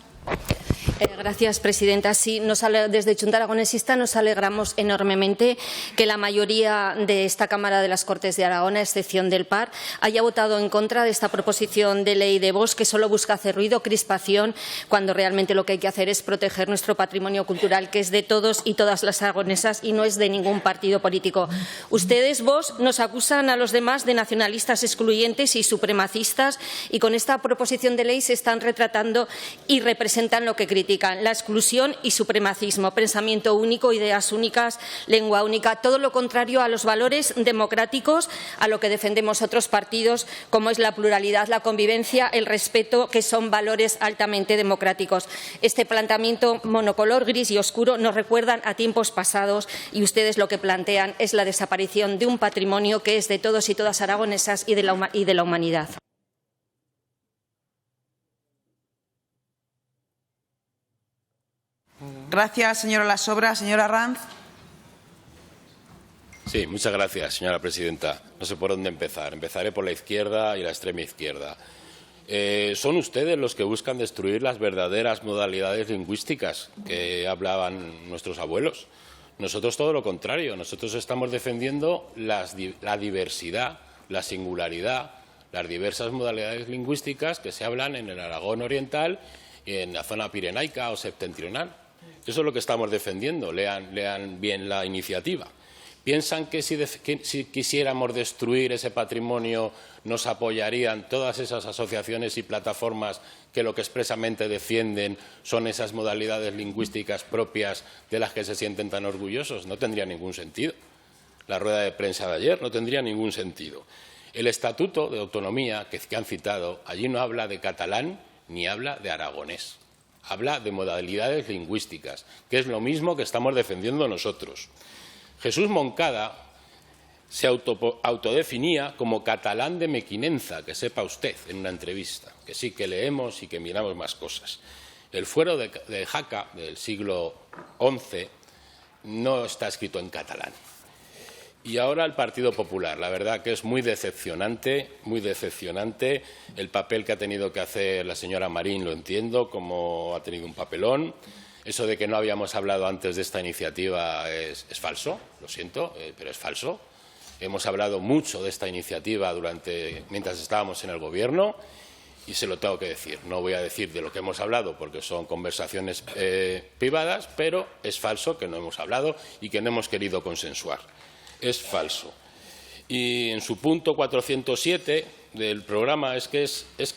Gracias, presidenta. Sí, desde Chunta Aragonesista nos alegramos enormemente que la mayoría de esta Cámara de las Cortes de Aragón, a excepción del PAR, haya votado en contra de esta proposición de ley de Vox que solo busca hacer ruido, crispación, cuando realmente lo que hay que hacer es proteger nuestro patrimonio cultural, que es de todos y todas las aragonesas y no es de ningún partido político. Ustedes, Vox, nos acusan a los demás de nacionalistas excluyentes y supremacistas y con esta proposición de ley se están retratando y representan lo que critican. La exclusión y supremacismo, pensamiento único, ideas únicas, lengua única, todo lo contrario a los valores democráticos, a lo que defendemos otros partidos, como es la pluralidad, la convivencia, el respeto, que son valores altamente democráticos. Este planteamiento monocolor, gris y oscuro nos recuerdan a tiempos pasados y ustedes lo que plantean es la desaparición de un patrimonio que es de todos y todas aragonesas y de la humanidad. Gracias, señora Las Obras. Señora Arranz. Sí, muchas gracias, señora presidenta. No sé por dónde empezar. Empezaré por la izquierda y la extrema izquierda. ¿Son ustedes los que buscan destruir las verdaderas modalidades lingüísticas que hablaban nuestros abuelos? Nosotros todo lo contrario. Nosotros estamos defendiendo la diversidad, la singularidad, las diversas modalidades lingüísticas que se hablan en el Aragón Oriental y en la zona pirenaica o septentrional. Eso es lo que estamos defendiendo. Lean bien la iniciativa. ¿Piensan que si quisiéramos destruir ese patrimonio nos apoyarían todas esas asociaciones y plataformas que lo que expresamente defienden son esas modalidades lingüísticas propias de las que se sienten tan orgullosos? No tendría ningún sentido. La rueda de prensa de ayer no tendría ningún sentido. El Estatuto de Autonomía que han citado, allí no habla de catalán ni habla de aragonés. Habla de modalidades lingüísticas, que es lo mismo que estamos defendiendo nosotros. Jesús Moncada se autodefinía como catalán de Mequinenza, que sepa usted, en una entrevista, que sí que leemos y que miramos más cosas. El fuero de Jaca del siglo XI no está escrito en catalán. Y ahora el Partido Popular. La verdad que es muy decepcionante el papel que ha tenido que hacer la señora Marín, lo entiendo, como ha tenido un papelón. Eso de que no habíamos hablado antes de esta iniciativa es falso, lo siento, pero es falso. Hemos hablado mucho de esta iniciativa mientras estábamos en el Gobierno y se lo tengo que decir. No voy a decir de lo que hemos hablado porque son conversaciones privadas, pero es falso que no hemos hablado y que no hemos querido consensuar. Es falso. Y en su punto 407 del programa es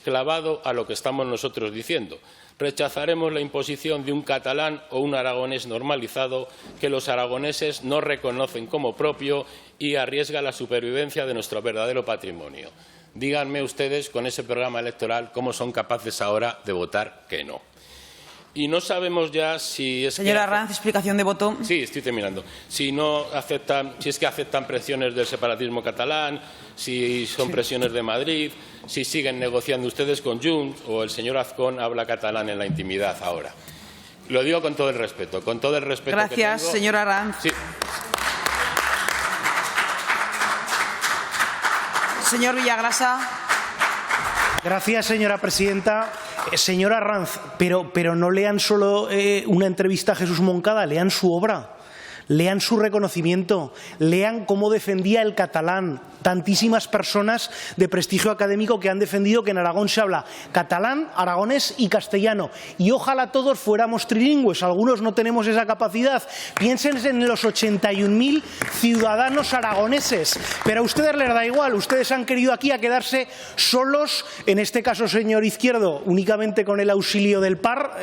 clavado a lo que estamos nosotros diciendo. Rechazaremos la imposición de un catalán o un aragonés normalizado que los aragoneses no reconocen como propio y arriesga la supervivencia de nuestro verdadero patrimonio. Díganme ustedes, con ese programa electoral, cómo son capaces ahora de votar que no. Y no sabemos ya si es Señora Arranz, explicación de voto. Sí, estoy terminando. Si es que aceptan presiones del separatismo catalán, si son presiones de Madrid, si siguen negociando ustedes con Junts o el señor Azcón habla catalán en la intimidad ahora. Lo digo con todo el respeto, Gracias, que tengo. señora Arranz. Sí. Señor Villagrasa. Gracias, señora presidenta. Señora Arranz, pero no lean solo una entrevista a Jesús Moncada, lean su obra, lean su reconocimiento, lean cómo defendía el catalán. Tantísimas personas de prestigio académico que han defendido que en Aragón se habla catalán, aragonés y castellano. Y ojalá todos fuéramos trilingües. Algunos no tenemos esa capacidad. Piensen en los 81.000 ciudadanos aragoneses. Pero a ustedes les da igual. Ustedes han querido aquí a quedarse solos, en este caso, señor Izquierdo, únicamente con el auxilio del PAR.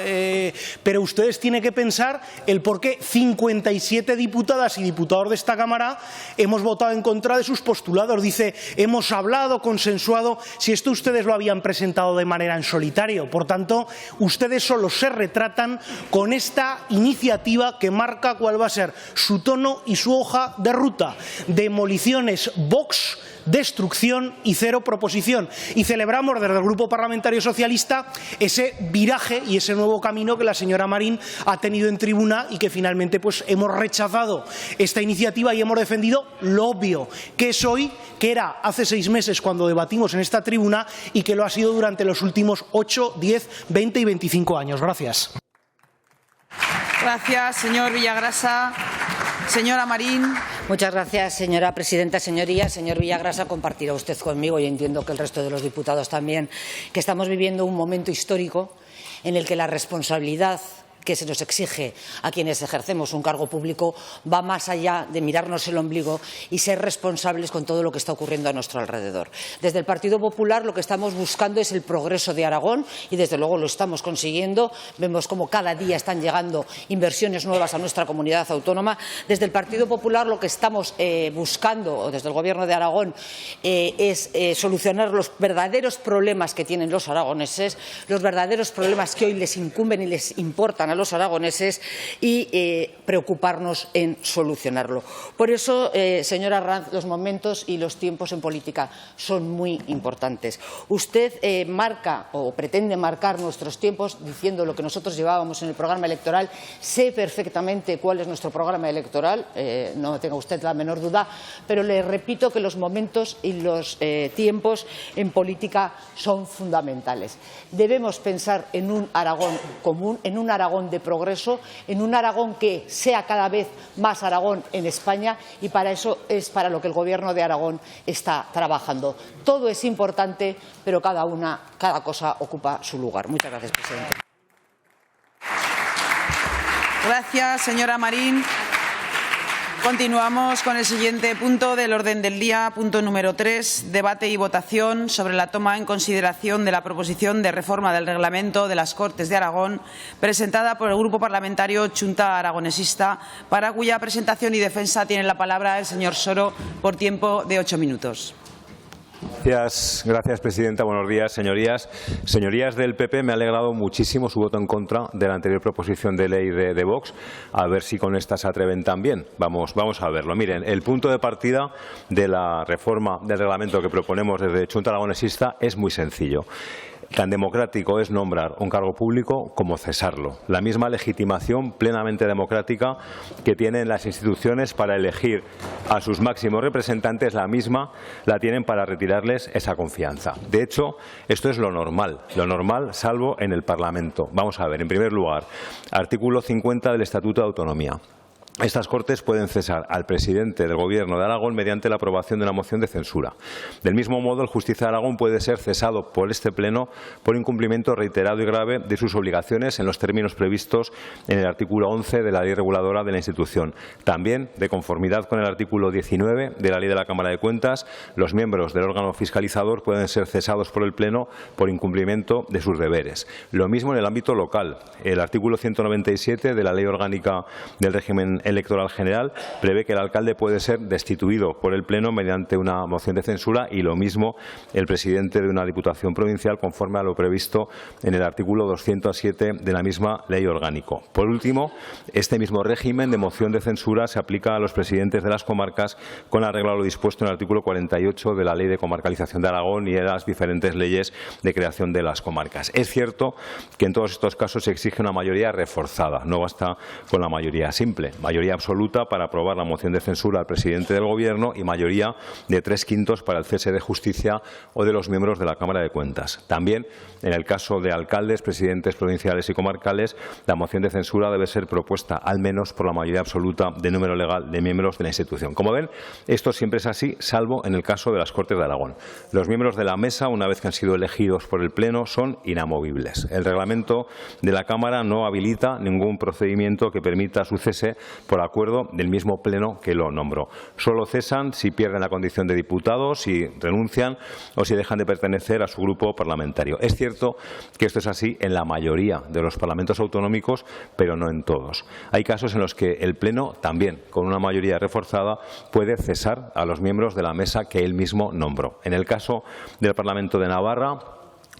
Pero ustedes tienen que pensar el por qué 57 diputadas y diputados de esta Cámara hemos votado en contra de sus postulados. Dice, hemos hablado, consensuado. Si esto ustedes lo habían presentado de manera en solitario. Por tanto, ustedes solo se retratan con esta iniciativa que marca cuál va a ser su tono y su hoja de ruta. Demoliciones Vox, destrucción y cero proposición. Y celebramos desde el Grupo Parlamentario Socialista ese viraje y ese nuevo camino que la señora Marín ha tenido en tribuna y que finalmente pues hemos rechazado esta iniciativa y hemos defendido lo obvio, que es hoy, que era hace 6 meses cuando debatimos en esta tribuna y que lo ha sido durante los últimos 8, 10, 20 y 25 años. Gracias. Gracias, señor Villagrasa. Señora Marín. Muchas gracias, señora presidenta. Señorías, señor Villagrasa, compartirá usted conmigo, y entiendo que el resto de los diputados también, que estamos viviendo un momento histórico en el que la responsabilidad que se nos exige a quienes ejercemos un cargo público va más allá de mirarnos el ombligo y ser responsables con todo lo que está ocurriendo a nuestro alrededor. Desde el Partido Popular lo que estamos buscando es el progreso de Aragón y desde luego lo estamos consiguiendo. Vemos cómo cada día están llegando inversiones nuevas a nuestra comunidad autónoma. Desde el Partido Popular lo que estamos buscando, o desde el Gobierno de Aragón, es solucionar los verdaderos problemas que tienen los aragoneses, los verdaderos problemas que hoy les incumben y les importan a los aragoneses y preocuparnos en solucionarlo. Por eso, señora Arranz, los momentos y los tiempos en política son muy importantes. Usted marca o pretende marcar nuestros tiempos diciendo lo que nosotros llevábamos en el programa electoral. Sé perfectamente cuál es nuestro programa electoral, no tenga usted la menor duda, pero le repito que los momentos y los tiempos en política son fundamentales. Debemos pensar en un Aragón común, en un Aragón de progreso, en un Aragón que sea cada vez más Aragón en España, y para eso es para lo que el Gobierno de Aragón está trabajando. Todo es importante, pero cada cosa ocupa su lugar. Muchas gracias, presidente. Gracias, señora Marín. Continuamos con el siguiente punto del orden del día, punto número 3, debate y votación sobre la toma en consideración de la proposición de reforma del reglamento de las Cortes de Aragón presentada por el Grupo Parlamentario Chunta Aragonesista, para cuya presentación y defensa tiene la palabra el señor Soro por tiempo de 8 minutos. Gracias, presidenta. Buenos días, señorías. Señorías del PP, me ha alegrado muchísimo su voto en contra de la anterior proposición de ley de Vox. A ver si con esta se atreven también. Vamos a verlo. Miren, el punto de partida de la reforma del reglamento que proponemos desde Chunta Aragonesista es muy sencillo. Tan democrático es nombrar un cargo público como cesarlo. La misma legitimación plenamente democrática que tienen las instituciones para elegir a sus máximos representantes, la misma la tienen para retirarles esa confianza. De hecho, esto es lo normal salvo en el Parlamento. Vamos a ver, en primer lugar, artículo 50 del Estatuto de Autonomía. Estas Cortes pueden cesar al presidente del Gobierno de Aragón mediante la aprobación de una moción de censura. Del mismo modo, el Justicia de Aragón puede ser cesado por este Pleno por incumplimiento reiterado y grave de sus obligaciones en los términos previstos en el artículo 11 de la Ley Reguladora de la institución. También, de conformidad con el artículo 19 de la Ley de la Cámara de Cuentas, los miembros del órgano fiscalizador pueden ser cesados por el Pleno por incumplimiento de sus deberes. Lo mismo en el ámbito local. El artículo 197 de la Ley Orgánica del Régimen régimen electoral general prevé que el alcalde puede ser destituido por el Pleno mediante una moción de censura y lo mismo el presidente de una diputación provincial conforme a lo previsto en el artículo 207 de la misma ley orgánico. Por último, este mismo régimen de moción de censura se aplica a los presidentes de las comarcas con arreglo a lo dispuesto en el artículo 48 de la Ley de Comarcalización de Aragón y de las diferentes leyes de creación de las comarcas. Es cierto que en todos estos casos se exige una mayoría reforzada, no basta con la mayoría simple, mayoría absoluta para aprobar la moción de censura al presidente del Gobierno y mayoría de 3/5 para el cese de justicia o de los miembros de la Cámara de Cuentas. También, en el caso de alcaldes, presidentes provinciales y comarcales, la moción de censura debe ser propuesta al menos por la mayoría absoluta de número legal de miembros de la institución. Como ven, esto siempre es así, salvo en el caso de las Cortes de Aragón. Los miembros de la mesa, una vez que han sido elegidos por el Pleno, son inamovibles. El reglamento de la Cámara no habilita ningún procedimiento que permita su cese por acuerdo del mismo Pleno que lo nombró. Solo cesan si pierden la condición de diputados, si renuncian o si dejan de pertenecer a su grupo parlamentario. Es cierto que esto es así en la mayoría de los parlamentos autonómicos, pero no en todos. Hay casos en los que el Pleno, también con una mayoría reforzada, puede cesar a los miembros de la mesa que él mismo nombró. En el caso del Parlamento de Navarra,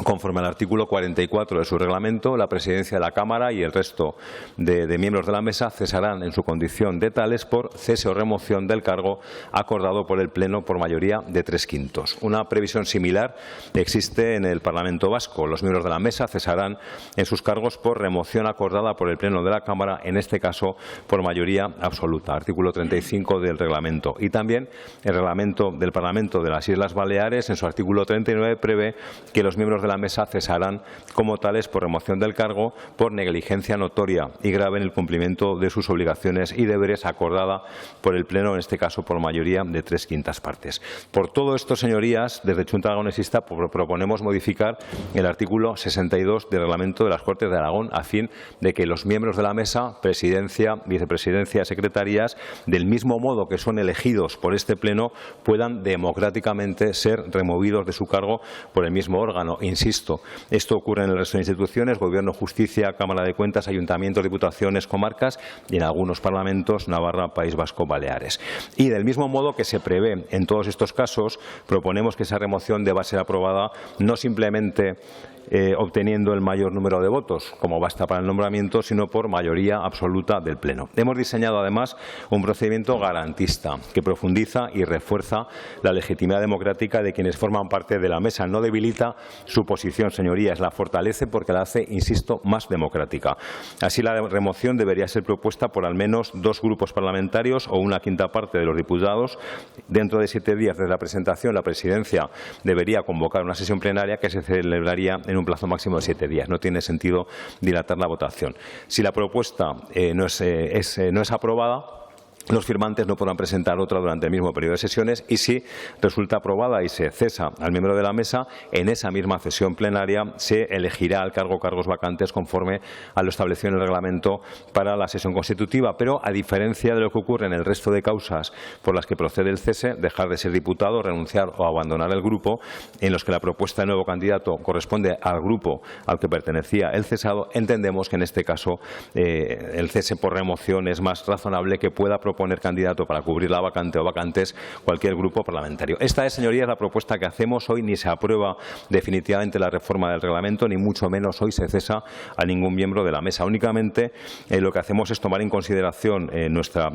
conforme al artículo 44 de su reglamento, la presidencia de la Cámara y el resto de miembros de la mesa cesarán en su condición de tales por cese o remoción del cargo acordado por el Pleno por mayoría de 3/5. Una previsión similar existe en el Parlamento vasco. Los miembros de la mesa cesarán en sus cargos por remoción acordada por el Pleno de la Cámara, en este caso por mayoría absoluta. Artículo 35 del reglamento. Y también el reglamento del Parlamento de las Islas Baleares, en su artículo 39, prevé que los miembros de la mesa cesarán como tales por remoción del cargo por negligencia notoria y grave en el cumplimiento de sus obligaciones y deberes acordada por el Pleno, en este caso por mayoría de 3/5 partes. Por todo esto, señorías, desde Chunta Aragonesista proponemos modificar el artículo 62 del reglamento de las Cortes de Aragón a fin de que los miembros de la mesa, presidencia, vicepresidencia, secretarías, del mismo modo que son elegidos por este Pleno, puedan democráticamente ser removidos de su cargo por el mismo órgano. Insisto, esto ocurre en el resto de instituciones, Gobierno, Justicia, Cámara de Cuentas, Ayuntamientos, Diputaciones, comarcas y en algunos parlamentos, Navarra, País Vasco, Baleares. Y del mismo modo que se prevé en todos estos casos, proponemos que esa remoción deba ser aprobada no simplemente obteniendo el mayor número de votos, como basta para el nombramiento, sino por mayoría absoluta del Pleno. Hemos diseñado, además, un procedimiento garantista que profundiza y refuerza la legitimidad democrática de quienes forman parte de la mesa. No debilita su posición, señorías, la fortalece porque la hace, insisto, más democrática. Así, la remoción debería ser propuesta por al menos 2 grupos parlamentarios o una quinta parte de los diputados. Dentro de 7 días desde la presentación, la Presidencia debería convocar una sesión plenaria que se celebraría en un plazo máximo de 7 días. No tiene sentido dilatar la votación. Si la propuesta no es aprobada, los firmantes no podrán presentar otra durante el mismo periodo de sesiones y si resulta aprobada y se cesa al miembro de la mesa, en esa misma sesión plenaria se elegirá al cargo cargos vacantes conforme a lo establecido en el reglamento para la sesión constitutiva. Pero, a diferencia de lo que ocurre en el resto de causas por las que procede el cese, dejar de ser diputado, renunciar o abandonar el grupo, en los que la propuesta de nuevo candidato corresponde al grupo al que pertenecía el cesado, entendemos que en este caso el cese por remoción es más razonable que pueda proponer candidato para cubrir la vacante o vacantes cualquier grupo parlamentario. Esta es, señorías, la propuesta que hacemos hoy. Ni se aprueba definitivamente la reforma del reglamento, ni mucho menos hoy se cesa a ningún miembro de la mesa. Únicamente lo que hacemos es tomar en consideración nuestra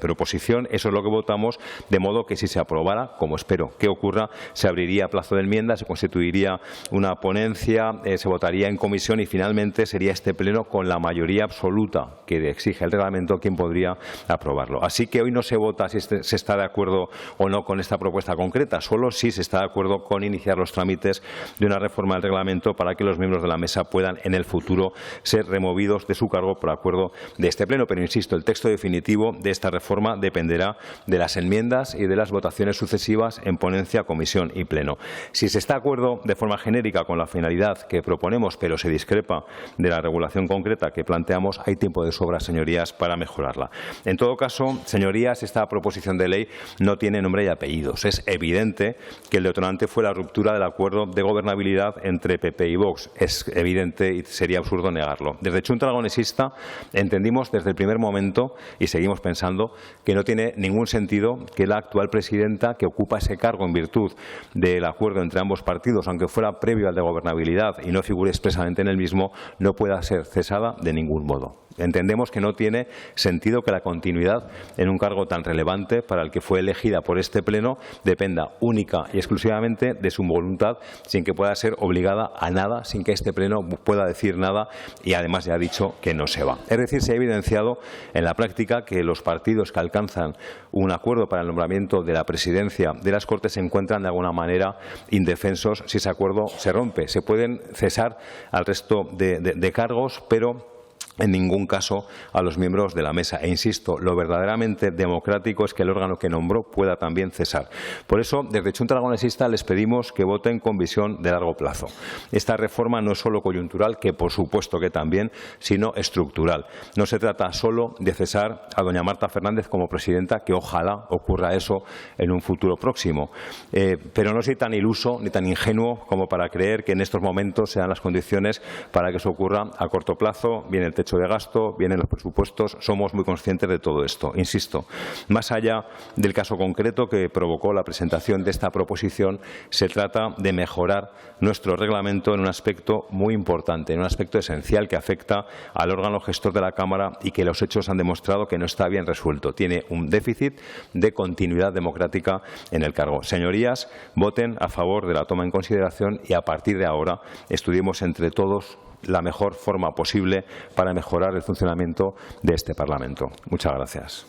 proposición. Eso es lo que votamos, de modo que si se aprobara, como espero que ocurra, se abriría plazo de enmienda, se constituiría una ponencia, se votaría en comisión y finalmente sería este Pleno con la mayoría absoluta que exige el reglamento quien podría aprobar. Así que hoy no se vota si se está de acuerdo o no con esta propuesta concreta, solo si se está de acuerdo con iniciar los trámites de una reforma del reglamento para que los miembros de la mesa puedan en el futuro ser removidos de su cargo por acuerdo de este Pleno. Pero insisto, el texto definitivo de esta reforma dependerá de las enmiendas y de las votaciones sucesivas en ponencia, comisión y Pleno. Si se está de acuerdo de forma genérica con la finalidad que proponemos, pero se discrepa de la regulación concreta que planteamos, hay tiempo de sobra, señorías, para mejorarla. En todo caso, caso, señorías, esta proposición de ley no tiene nombre y apellidos. Es evidente que el detonante fue la ruptura del acuerdo de gobernabilidad entre PP y Vox. Es evidente y sería absurdo negarlo. Desde Chunta Aragonesista entendimos desde el primer momento, y seguimos pensando, que no tiene ningún sentido que la actual presidenta, que ocupa ese cargo en virtud del acuerdo entre ambos partidos, aunque fuera previo al de gobernabilidad y no figure expresamente en el mismo, no pueda ser cesada de ningún modo. Entendemos que no tiene sentido que la continuidad en un cargo tan relevante para el que fue elegida por este Pleno dependa única y exclusivamente de su voluntad, sin que pueda ser obligada a nada, sin que este Pleno pueda decir nada y además ya ha dicho que no se va. Es decir, se ha evidenciado en la práctica que los partidos que alcanzan un acuerdo para el nombramiento de la presidencia de las Cortes se encuentran de alguna manera indefensos si ese acuerdo se rompe. Se pueden cesar al resto de cargos, pero en ningún caso a los miembros de la mesa. E insisto, lo verdaderamente democrático es que el órgano que nombró pueda también cesar. Por eso, desde Chunta Aragonesista les pedimos que voten con visión de largo plazo. Esta reforma no es solo coyuntural, que por supuesto que también, sino estructural. No se trata solo de cesar a doña Marta Fernández como presidenta, que ojalá ocurra eso en un futuro próximo. Pero no soy tan iluso ni tan ingenuo como para creer que en estos momentos sean las condiciones para que eso ocurra a corto plazo. Viene el techo de gasto, vienen los presupuestos, somos muy conscientes de todo esto. Insisto, más allá del caso concreto que provocó la presentación de esta proposición, se trata de mejorar nuestro reglamento en un aspecto muy importante, en un aspecto esencial que afecta al órgano gestor de la Cámara y que los hechos han demostrado que no está bien resuelto. Tiene un déficit de continuidad democrática en el cargo. Señorías, voten a favor de la toma en consideración y a partir de ahora estudiemos entre todos la mejor forma posible para mejorar el funcionamiento de este Parlamento. Muchas gracias.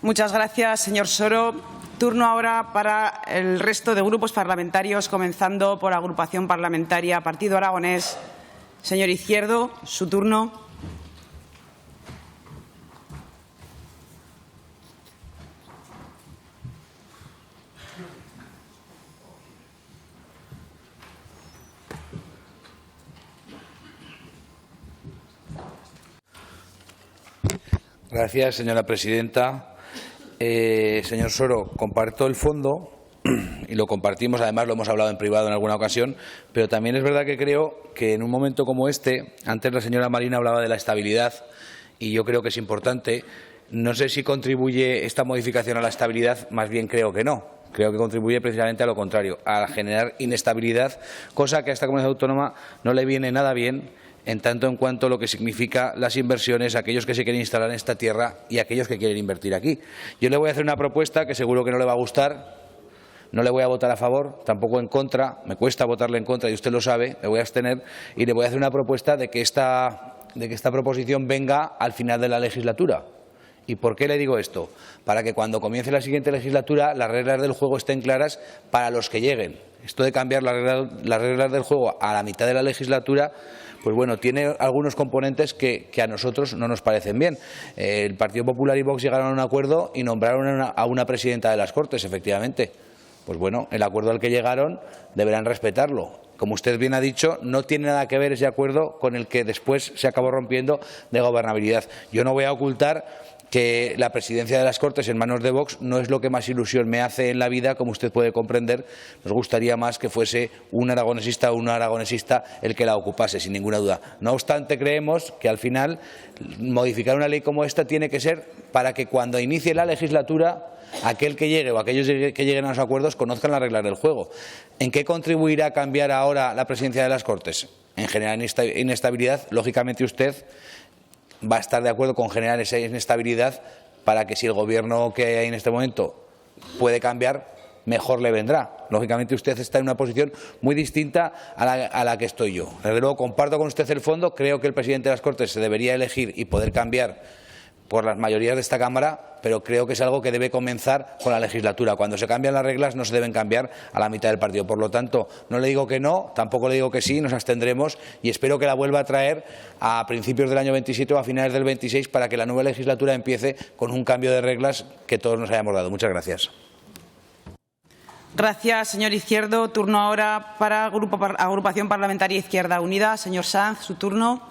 Muchas gracias, señor Soro. Turno ahora para el resto de grupos parlamentarios, comenzando por Agrupación Parlamentaria Partido Aragonés. Señor Izquierdo, su turno. Gracias, señora presidenta. Señor Soro, comparto el fondo y lo compartimos, además lo hemos hablado en privado en alguna ocasión, pero también es verdad que creo que en un momento como este, antes la señora Marina hablaba de la estabilidad y yo creo que es importante. No sé si contribuye esta modificación a la estabilidad, más bien creo que no. Creo que contribuye precisamente a lo contrario, a generar inestabilidad, cosa que a esta comunidad autónoma no le viene nada bien, en tanto en cuanto a lo que significa las inversiones, aquellos que se quieren instalar en esta tierra y aquellos que quieren invertir aquí. Yo le voy a hacer una propuesta que seguro que no le va a gustar, no le voy a votar a favor, tampoco en contra, me cuesta votarle en contra y usted lo sabe, me voy a abstener y le voy a hacer una propuesta de que esta proposición venga al final de la legislatura. ¿Y por qué le digo esto? Para que cuando comience la siguiente legislatura las reglas del juego estén claras para los que lleguen. Esto de cambiar las reglas del juego a la mitad de la legislatura, pues bueno, tiene algunos componentes que a nosotros no nos parecen bien. El Partido Popular y Vox llegaron a un acuerdo y nombraron a una presidenta de las Cortes, efectivamente. Pues bueno, el acuerdo al que llegaron deberán respetarlo. Como usted bien ha dicho, no tiene nada que ver ese acuerdo con el que después se acabó rompiendo de gobernabilidad. Yo no voy a ocultar que la presidencia de las Cortes en manos de Vox no es lo que más ilusión me hace en la vida, como usted puede comprender. Nos gustaría más que fuese un aragonesista o una aragonesista el que la ocupase, sin ninguna duda. No obstante, creemos que al final modificar una ley como esta tiene que ser para que cuando inicie la legislatura aquel que llegue o aquellos que lleguen a los acuerdos conozcan las reglas del juego. ¿En qué contribuirá a cambiar ahora la presidencia de las Cortes? En generar inestabilidad. Lógicamente usted va a estar de acuerdo con generar esa inestabilidad para que si el gobierno que hay en este momento puede cambiar, mejor le vendrá. Lógicamente usted está en una posición muy distinta a la que estoy yo. Desde luego comparto con usted el fondo, creo que el presidente de las Cortes se debería elegir y poder cambiar por las mayorías de esta Cámara, pero creo que es algo que debe comenzar con la legislatura. Cuando se cambian las reglas no se deben cambiar a la mitad del partido. Por lo tanto, no le digo que no, tampoco le digo que sí, nos abstendremos y espero que la vuelva a traer a principios del año 27 o a finales del 26 para que la nueva legislatura empiece con un cambio de reglas que todos nos hayamos dado. Muchas gracias. Gracias, señor Izquierdo. Turno ahora para Agrupación Parlamentaria Izquierda Unida. Señor Sanz, su turno.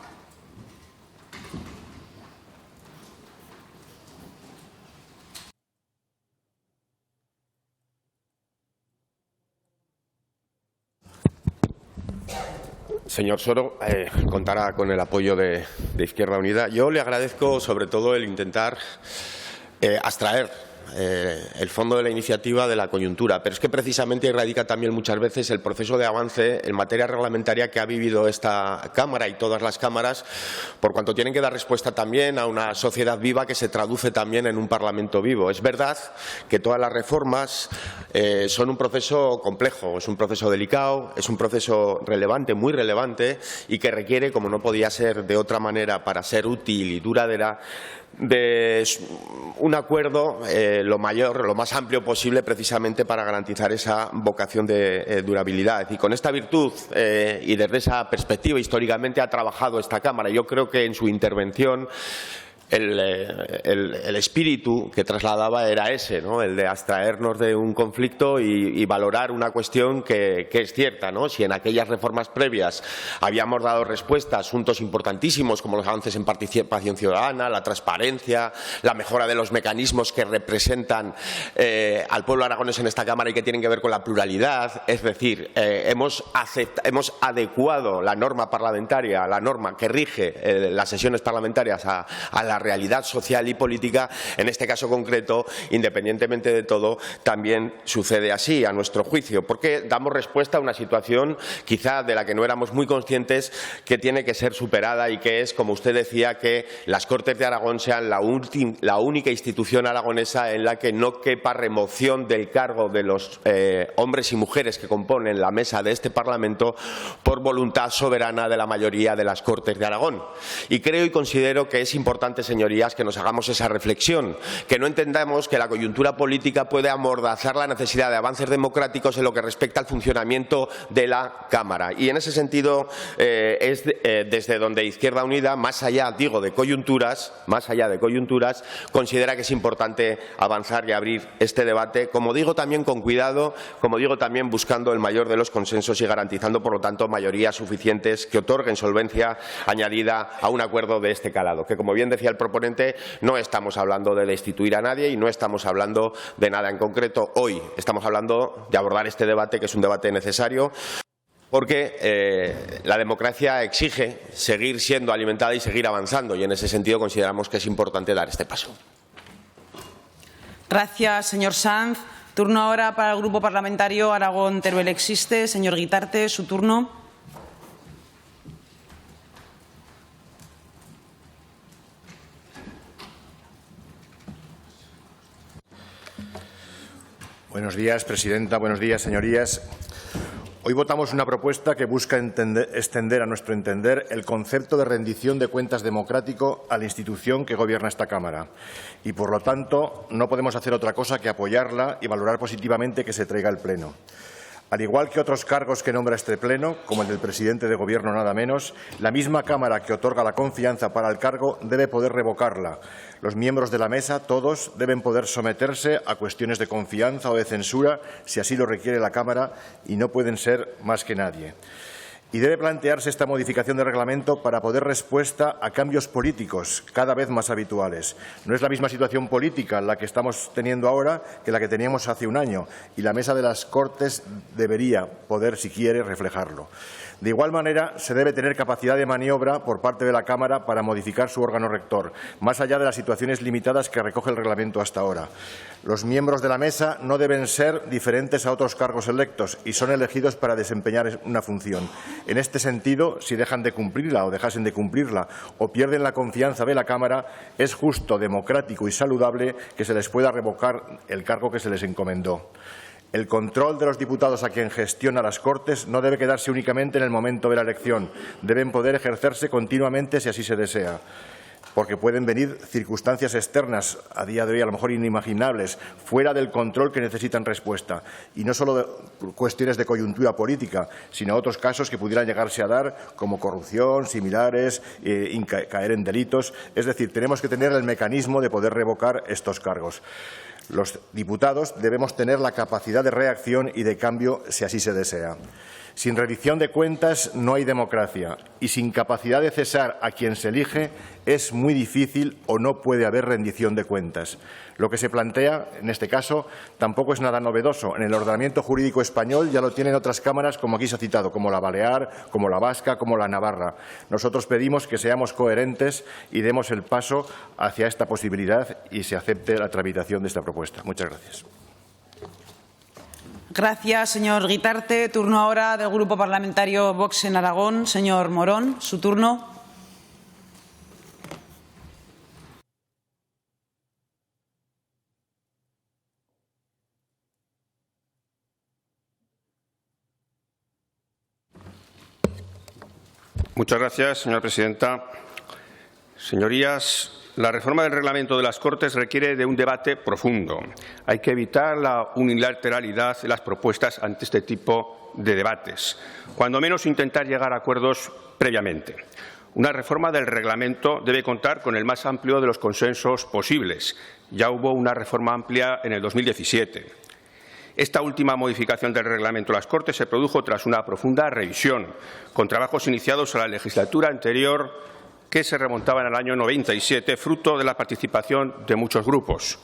Señor Soro, contará con el apoyo de Izquierda Unida. Yo le agradezco sobre todo el intentar abstraer el fondo de la iniciativa de la coyuntura, pero es que precisamente radica también muchas veces el proceso de avance en materia reglamentaria que ha vivido esta Cámara y todas las cámaras, por cuanto tienen que dar respuesta también a una sociedad viva que se traduce también en un Parlamento vivo. Es verdad que todas las reformas son un proceso complejo, es un proceso delicado, es un proceso relevante, muy relevante, y que requiere, como no podía ser de otra manera para ser útil y duradera, de un acuerdo lo más amplio posible, precisamente para garantizar esa vocación de durabilidad. Y con esta virtud y desde esa perspectiva históricamente ha trabajado esta Cámara. Yo creo que en su intervención el espíritu que trasladaba era ese, ¿no? El de abstraernos de un conflicto y valorar una cuestión que es cierta, ¿no? Si en aquellas reformas previas habíamos dado respuesta a asuntos importantísimos como los avances en participación ciudadana, la transparencia, la mejora de los mecanismos que representan al pueblo aragonés en esta Cámara y que tienen que ver con la pluralidad, es decir, hemos adecuado la norma parlamentaria, la norma que rige las sesiones parlamentarias a la realidad social y política. En este caso concreto, independientemente de todo, también sucede así, a nuestro juicio, porque damos respuesta a una situación quizá de la que no éramos muy conscientes, que tiene que ser superada, y que es, como usted decía, que las Cortes de Aragón sean la única institución aragonesa en la que no quepa remoción del cargo de los hombres y mujeres que componen la mesa de este Parlamento por voluntad soberana de la mayoría de las Cortes de Aragón. Y creo y considero que es importante, señorías, que nos hagamos esa reflexión, que no entendamos que la coyuntura política puede amordazar la necesidad de avances democráticos en lo que respecta al funcionamiento de la Cámara. Y en ese sentido es desde donde Izquierda Unida, más allá, digo, de coyunturas, considera que es importante avanzar y abrir este debate, como digo, también con cuidado, como digo, también buscando el mayor de los consensos y garantizando, por lo tanto, mayorías suficientes que otorguen solvencia añadida a un acuerdo de este calado, que, como bien decía el proponente, no estamos hablando de destituir a nadie y no estamos hablando de nada en concreto. Hoy estamos hablando de abordar este debate, que es un debate necesario, porque la democracia exige seguir siendo alimentada y seguir avanzando, y en ese sentido consideramos que es importante dar este paso. Gracias, señor Sanz. Turno ahora para el Grupo Parlamentario Aragón-Teruel Existe. Señor Guitarte, su turno. Buenos días, presidenta. Buenos días, señorías. Hoy votamos una propuesta que busca extender, a nuestro entender, el concepto de rendición de cuentas democrático a la institución que gobierna esta Cámara. Y, por lo tanto, no podemos hacer otra cosa que apoyarla y valorar positivamente que se traiga al Pleno. Al igual que otros cargos que nombra este Pleno, como el del presidente de Gobierno nada menos, la misma Cámara que otorga la confianza para el cargo debe poder revocarla. Los miembros de la mesa, todos, deben poder someterse a cuestiones de confianza o de censura, si así lo requiere la Cámara, y no pueden ser más que nadie. Y debe plantearse esta modificación del reglamento para poder respuesta a cambios políticos cada vez más habituales. No es la misma situación política la que estamos teniendo ahora que la que teníamos hace un año, y la mesa de las Cortes debería poder, si quiere, reflejarlo. De igual manera, se debe tener capacidad de maniobra por parte de la Cámara para modificar su órgano rector, más allá de las situaciones limitadas que recoge el reglamento hasta ahora. Los miembros de la mesa no deben ser diferentes a otros cargos electos y son elegidos para desempeñar una función. En este sentido, si dejan de cumplirla o dejasen de cumplirla o pierden la confianza de la Cámara, es justo, democrático y saludable que se les pueda revocar el cargo que se les encomendó. El control de los diputados a quien gestiona las Cortes no debe quedarse únicamente en el momento de la elección. Deben poder ejercerse continuamente si así se desea, porque pueden venir circunstancias externas, a día de hoy a lo mejor inimaginables, fuera del control, que necesitan respuesta. Y no solo cuestiones de coyuntura política, sino otros casos que pudieran llegarse a dar, como corrupción, similares, caer en delitos. Es decir, tenemos que tener el mecanismo de poder revocar estos cargos. Los diputados debemos tener la capacidad de reacción y de cambio si así se desea. Sin rendición de cuentas no hay democracia y sin capacidad de cesar a quien se elige es muy difícil o no puede haber rendición de cuentas. Lo que se plantea, en este caso, tampoco es nada novedoso. En el ordenamiento jurídico español ya lo tienen otras cámaras, como aquí se ha citado, como la balear, como la vasca, como la navarra. Nosotros pedimos que seamos coherentes y demos el paso hacia esta posibilidad y se acepte la tramitación de esta propuesta. Muchas gracias. Gracias, señor Guitarte. Turno ahora del Grupo Parlamentario Vox en Aragón. Señor Morón, su turno. Muchas gracias, señora presidenta. Señorías, la reforma del reglamento de las Cortes requiere de un debate profundo. Hay que evitar la unilateralidad de las propuestas ante este tipo de debates, cuando menos intentar llegar a acuerdos previamente. Una reforma del reglamento debe contar con el más amplio de los consensos posibles. Ya hubo una reforma amplia en el 2017. Esta última modificación del reglamento de las Cortes se produjo tras una profunda revisión, con trabajos iniciados a la legislatura anterior que se remontaban al año 97, fruto de la participación de muchos grupos.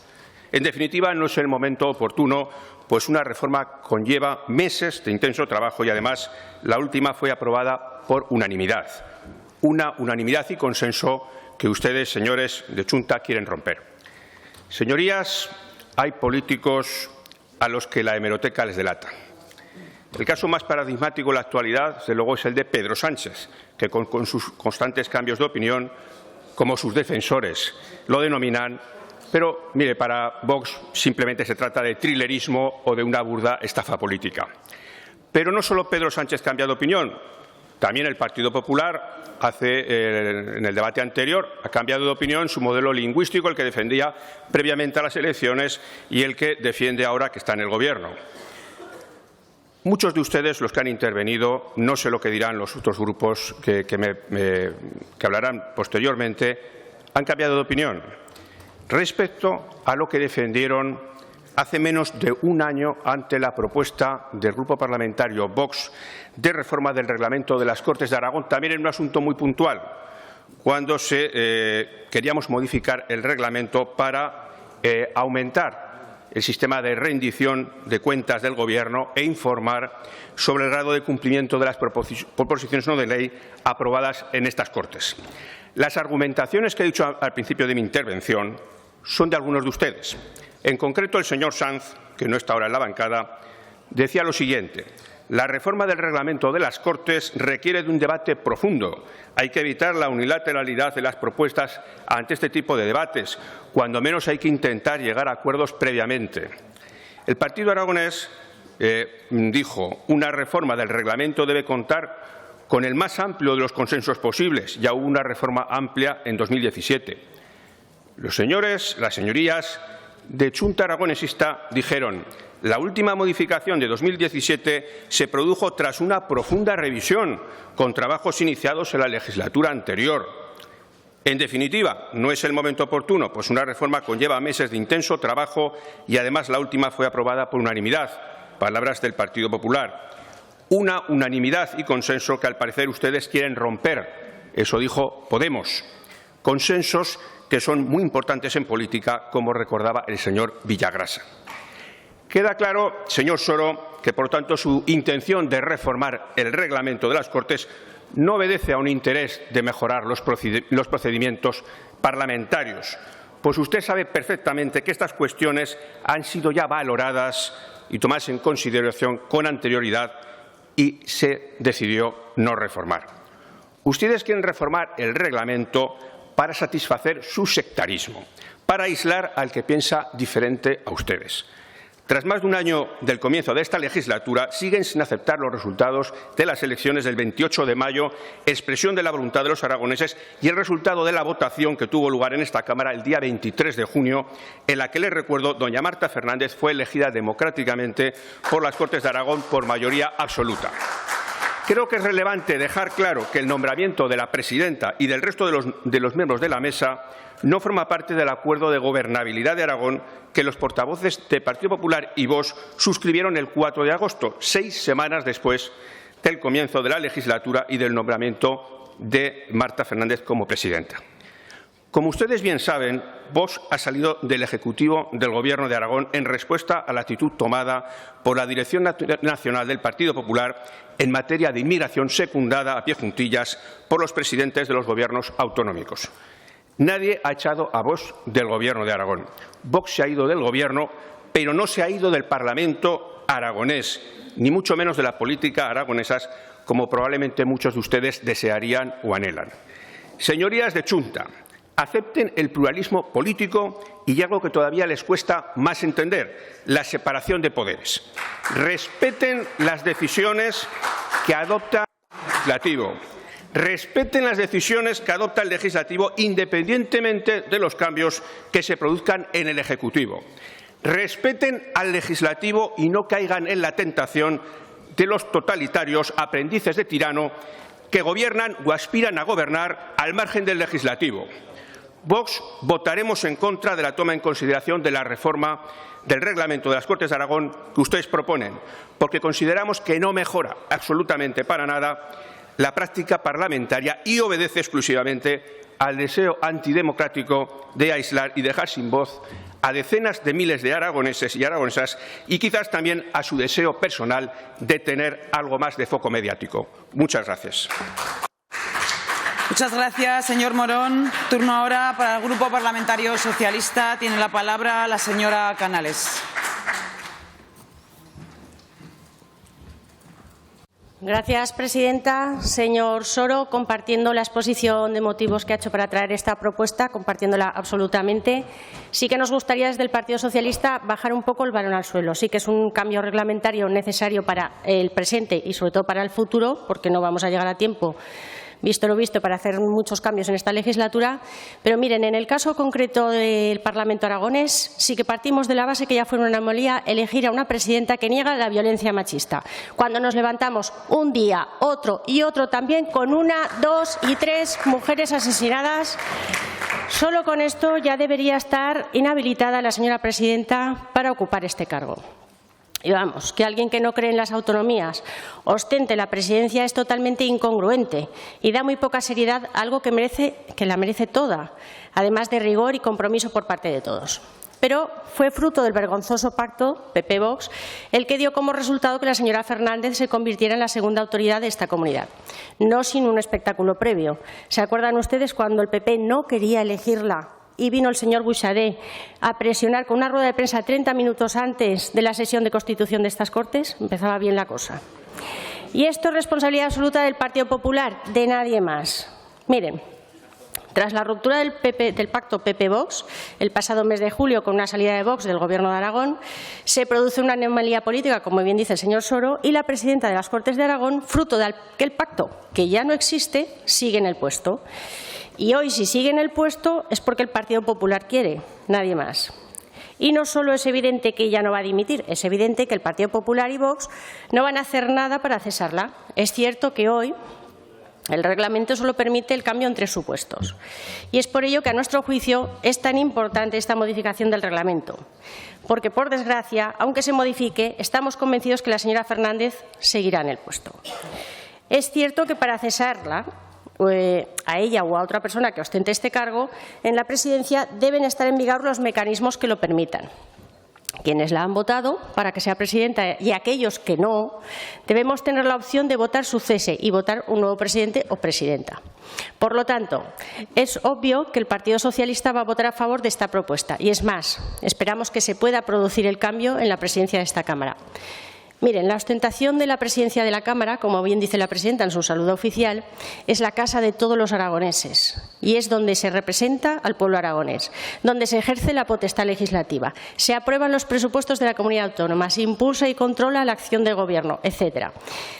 En definitiva, no es el momento oportuno, pues una reforma conlleva meses de intenso trabajo y, además, la última fue aprobada por unanimidad. Una unanimidad y consenso que ustedes, señores de Junta, quieren romper. Señorías, hay políticos a los que la hemeroteca les delata. El caso más paradigmático en la actualidad, desde luego, es el de Pedro Sánchez, que con sus constantes cambios de opinión, como sus defensores lo denominan, pero, mire, para Vox simplemente se trata de trilerismo o de una burda estafa política. Pero no solo Pedro Sánchez cambia de opinión, también el Partido Popular en el debate anterior ha cambiado de opinión su modelo lingüístico, el que defendía previamente a las elecciones y el que defiende ahora que está en el Gobierno. Muchos de ustedes, los que han intervenido, no sé lo que dirán los otros grupos que hablarán posteriormente, han cambiado de opinión respecto a lo que defendieron hace menos de un año ante la propuesta del Grupo Parlamentario Vox de reforma del reglamento de las Cortes de Aragón, también en un asunto muy puntual, cuando queríamos modificar el reglamento para aumentar el sistema de rendición de cuentas del Gobierno e informar sobre el grado de cumplimiento de las proposiciones no de ley aprobadas en estas Cortes. Las argumentaciones que he dicho al principio de mi intervención son de algunos de ustedes. En concreto, el señor Sanz, que no está ahora en la bancada, decía lo siguiente: la reforma del reglamento de las Cortes requiere de un debate profundo. Hay que evitar la unilateralidad de las propuestas ante este tipo de debates. Cuando menos hay que intentar llegar a acuerdos previamente. El partido aragonés dijo: una reforma del reglamento debe contar con el más amplio de los consensos posibles. Ya hubo una reforma amplia en 2017. Las señorías de Junta Aragonesista dijeron: la última modificación de 2017 se produjo tras una profunda revisión, con trabajos iniciados en la legislatura anterior. En definitiva, no es el momento oportuno, pues una reforma conlleva meses de intenso trabajo y, además, la última fue aprobada por unanimidad. Palabras del Partido Popular. Una unanimidad y consenso que, al parecer, ustedes quieren romper. Eso dijo Podemos. Consensos que son muy importantes en política, como recordaba el señor Villagrasa. Queda claro, señor Soro, que, por tanto, su intención de reformar el reglamento de las Cortes no obedece a un interés de mejorar los procedimientos parlamentarios, pues usted sabe perfectamente que estas cuestiones han sido ya valoradas y tomadas en consideración con anterioridad y se decidió no reformar. Ustedes quieren reformar el reglamento para satisfacer su sectarismo, para aislar al que piensa diferente a ustedes. Tras más de un año del comienzo de esta legislatura, siguen sin aceptar los resultados de las elecciones del 28 de mayo, expresión de la voluntad de los aragoneses, y el resultado de la votación que tuvo lugar en esta Cámara el día 23 de junio, en la que, les recuerdo, doña Marta Fernández fue elegida democráticamente por las Cortes de Aragón por mayoría absoluta. Creo que es relevante dejar claro que el nombramiento de la presidenta y del resto de los miembros de la mesa no forma parte del acuerdo de gobernabilidad de Aragón que los portavoces del Partido Popular y Vox suscribieron el 4 de agosto, 6 semanas después del comienzo de la legislatura y del nombramiento de Marta Fernández como presidenta. Como ustedes bien saben, Vox ha salido del Ejecutivo del Gobierno de Aragón en respuesta a la actitud tomada por la Dirección Nacional del Partido Popular en materia de inmigración secundada a pie juntillas por los presidentes de los gobiernos autonómicos. Nadie ha echado a Vox del Gobierno de Aragón. Vox se ha ido del Gobierno, pero no se ha ido del Parlamento aragonés, ni mucho menos de la política aragonesas, como probablemente muchos de ustedes desearían o anhelan. Señorías de Chunta, acepten el pluralismo político y algo que todavía les cuesta más entender, la separación de poderes. Respeten las decisiones que adopta el Legislativo. Respeten las decisiones que adopta el Legislativo independientemente de los cambios que se produzcan en el Ejecutivo. Respeten al Legislativo y no caigan en la tentación de los totalitarios aprendices de tirano que gobiernan o aspiran a gobernar al margen del Legislativo. Vox votaremos en contra de la toma en consideración de la reforma del reglamento de las Cortes de Aragón que ustedes proponen, porque consideramos que no mejora absolutamente para nada la práctica parlamentaria y obedece exclusivamente al deseo antidemocrático de aislar y dejar sin voz a decenas de miles de aragoneses y aragonesas y quizás también a su deseo personal de tener algo más de foco mediático. Muchas gracias. Muchas gracias, señor Morón. Turno ahora para el Grupo Parlamentario Socialista. Tiene la palabra la señora Canales. Gracias, presidenta. Señor Soro, compartiendo la exposición de motivos que ha hecho para traer esta propuesta, compartiéndola absolutamente, sí que nos gustaría desde el Partido Socialista bajar un poco el balón al suelo. Sí que es un cambio reglamentario necesario para el presente y sobre todo para el futuro, porque no vamos a llegar a tiempo, visto lo visto, para hacer muchos cambios en esta legislatura. Pero miren, en el caso concreto del Parlamento aragonés, sí que partimos de la base que ya fue una anomalía elegir a una presidenta que niega la violencia machista. Cuando nos levantamos un día, otro y otro también, con 1, 2 y 3 mujeres asesinadas, solo con esto ya debería estar inhabilitada la señora presidenta para ocupar este cargo. Y vamos, que alguien que no cree en las autonomías ostente la presidencia es totalmente incongruente y da muy poca seriedad a algo que la merece toda, además de rigor y compromiso por parte de todos. Pero fue fruto del vergonzoso pacto PP-Vox el que dio como resultado que la señora Fernández se convirtiera en la segunda autoridad de esta comunidad, no sin un espectáculo previo. ¿Se acuerdan ustedes cuando el PP no quería elegirla y vino el señor Buxadé a presionar con una rueda de prensa 30 minutos antes de la sesión de constitución de estas Cortes? Empezaba bien la cosa. Y esto es responsabilidad absoluta del Partido Popular, de nadie más. Miren, tras la ruptura del pacto PP-Vox, el pasado mes de julio, con una salida de Vox del Gobierno de Aragón, se produce una anomalía política, como bien dice el señor Soro, y la presidenta de las Cortes de Aragón, fruto de aquel pacto que ya no existe, sigue en el puesto. Y hoy, si sigue en el puesto, es porque el Partido Popular quiere, nadie más. Y no solo es evidente que ella no va a dimitir, es evidente que el Partido Popular y Vox no van a hacer nada para cesarla. Es cierto que hoy el reglamento solo permite el cambio en 3 supuestos. Y es por ello que, a nuestro juicio, es tan importante esta modificación del reglamento. Porque, por desgracia, aunque se modifique, estamos convencidos que la señora Fernández seguirá en el puesto. Es cierto que para cesarla, a ella o a otra persona que ostente este cargo, en la presidencia deben estar en vigor los mecanismos que lo permitan. Quienes la han votado para que sea presidenta y aquellos que no, debemos tener la opción de votar su cese y votar un nuevo presidente o presidenta. Por lo tanto, es obvio que el Partido Socialista va a votar a favor de esta propuesta. Y es más, esperamos que se pueda producir el cambio en la presidencia de esta Cámara. Miren, la ostentación de la presidencia de la Cámara, como bien dice la presidenta en su saludo oficial, es la casa de todos los aragoneses y es donde se representa al pueblo aragonés, donde se ejerce la potestad legislativa, se aprueban los presupuestos de la comunidad autónoma, se impulsa y controla la acción del Gobierno, etc.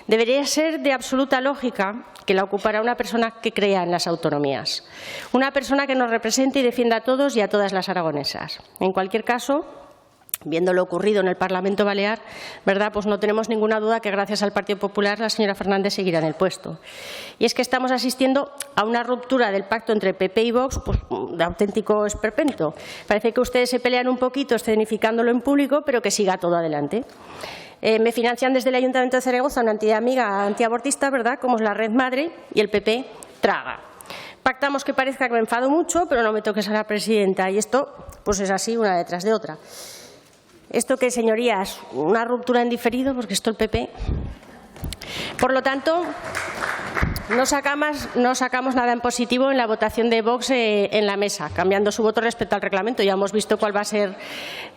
Debería ser de absoluta lógica que la ocupara una persona que crea en las autonomías, una persona que nos represente y defienda a todos y a todas las aragonesas. En cualquier caso, viendo lo ocurrido en el Parlamento Balear, ¿verdad?, pues no tenemos ninguna duda que gracias al Partido Popular la señora Fernández seguirá en el puesto. Y es que estamos asistiendo a una ruptura del pacto entre PP y Vox, pues, de auténtico esperpento. Parece que ustedes se pelean un poquito escenificándolo en público, pero que siga todo adelante. me financian desde el Ayuntamiento de Zaragoza una entidad amiga antiabortista, ¿verdad?, como es la Red Madre, y el PP traga. Pactamos que parezca que me enfado mucho, pero no me toques a la presidenta. Y esto pues es así, una detrás de otra. Esto que, señorías, una ruptura en diferido, porque esto el PP. Por lo tanto, no sacamos nada en positivo en la votación de Vox en la mesa, cambiando su voto respecto al reglamento. Ya hemos visto cuál va a ser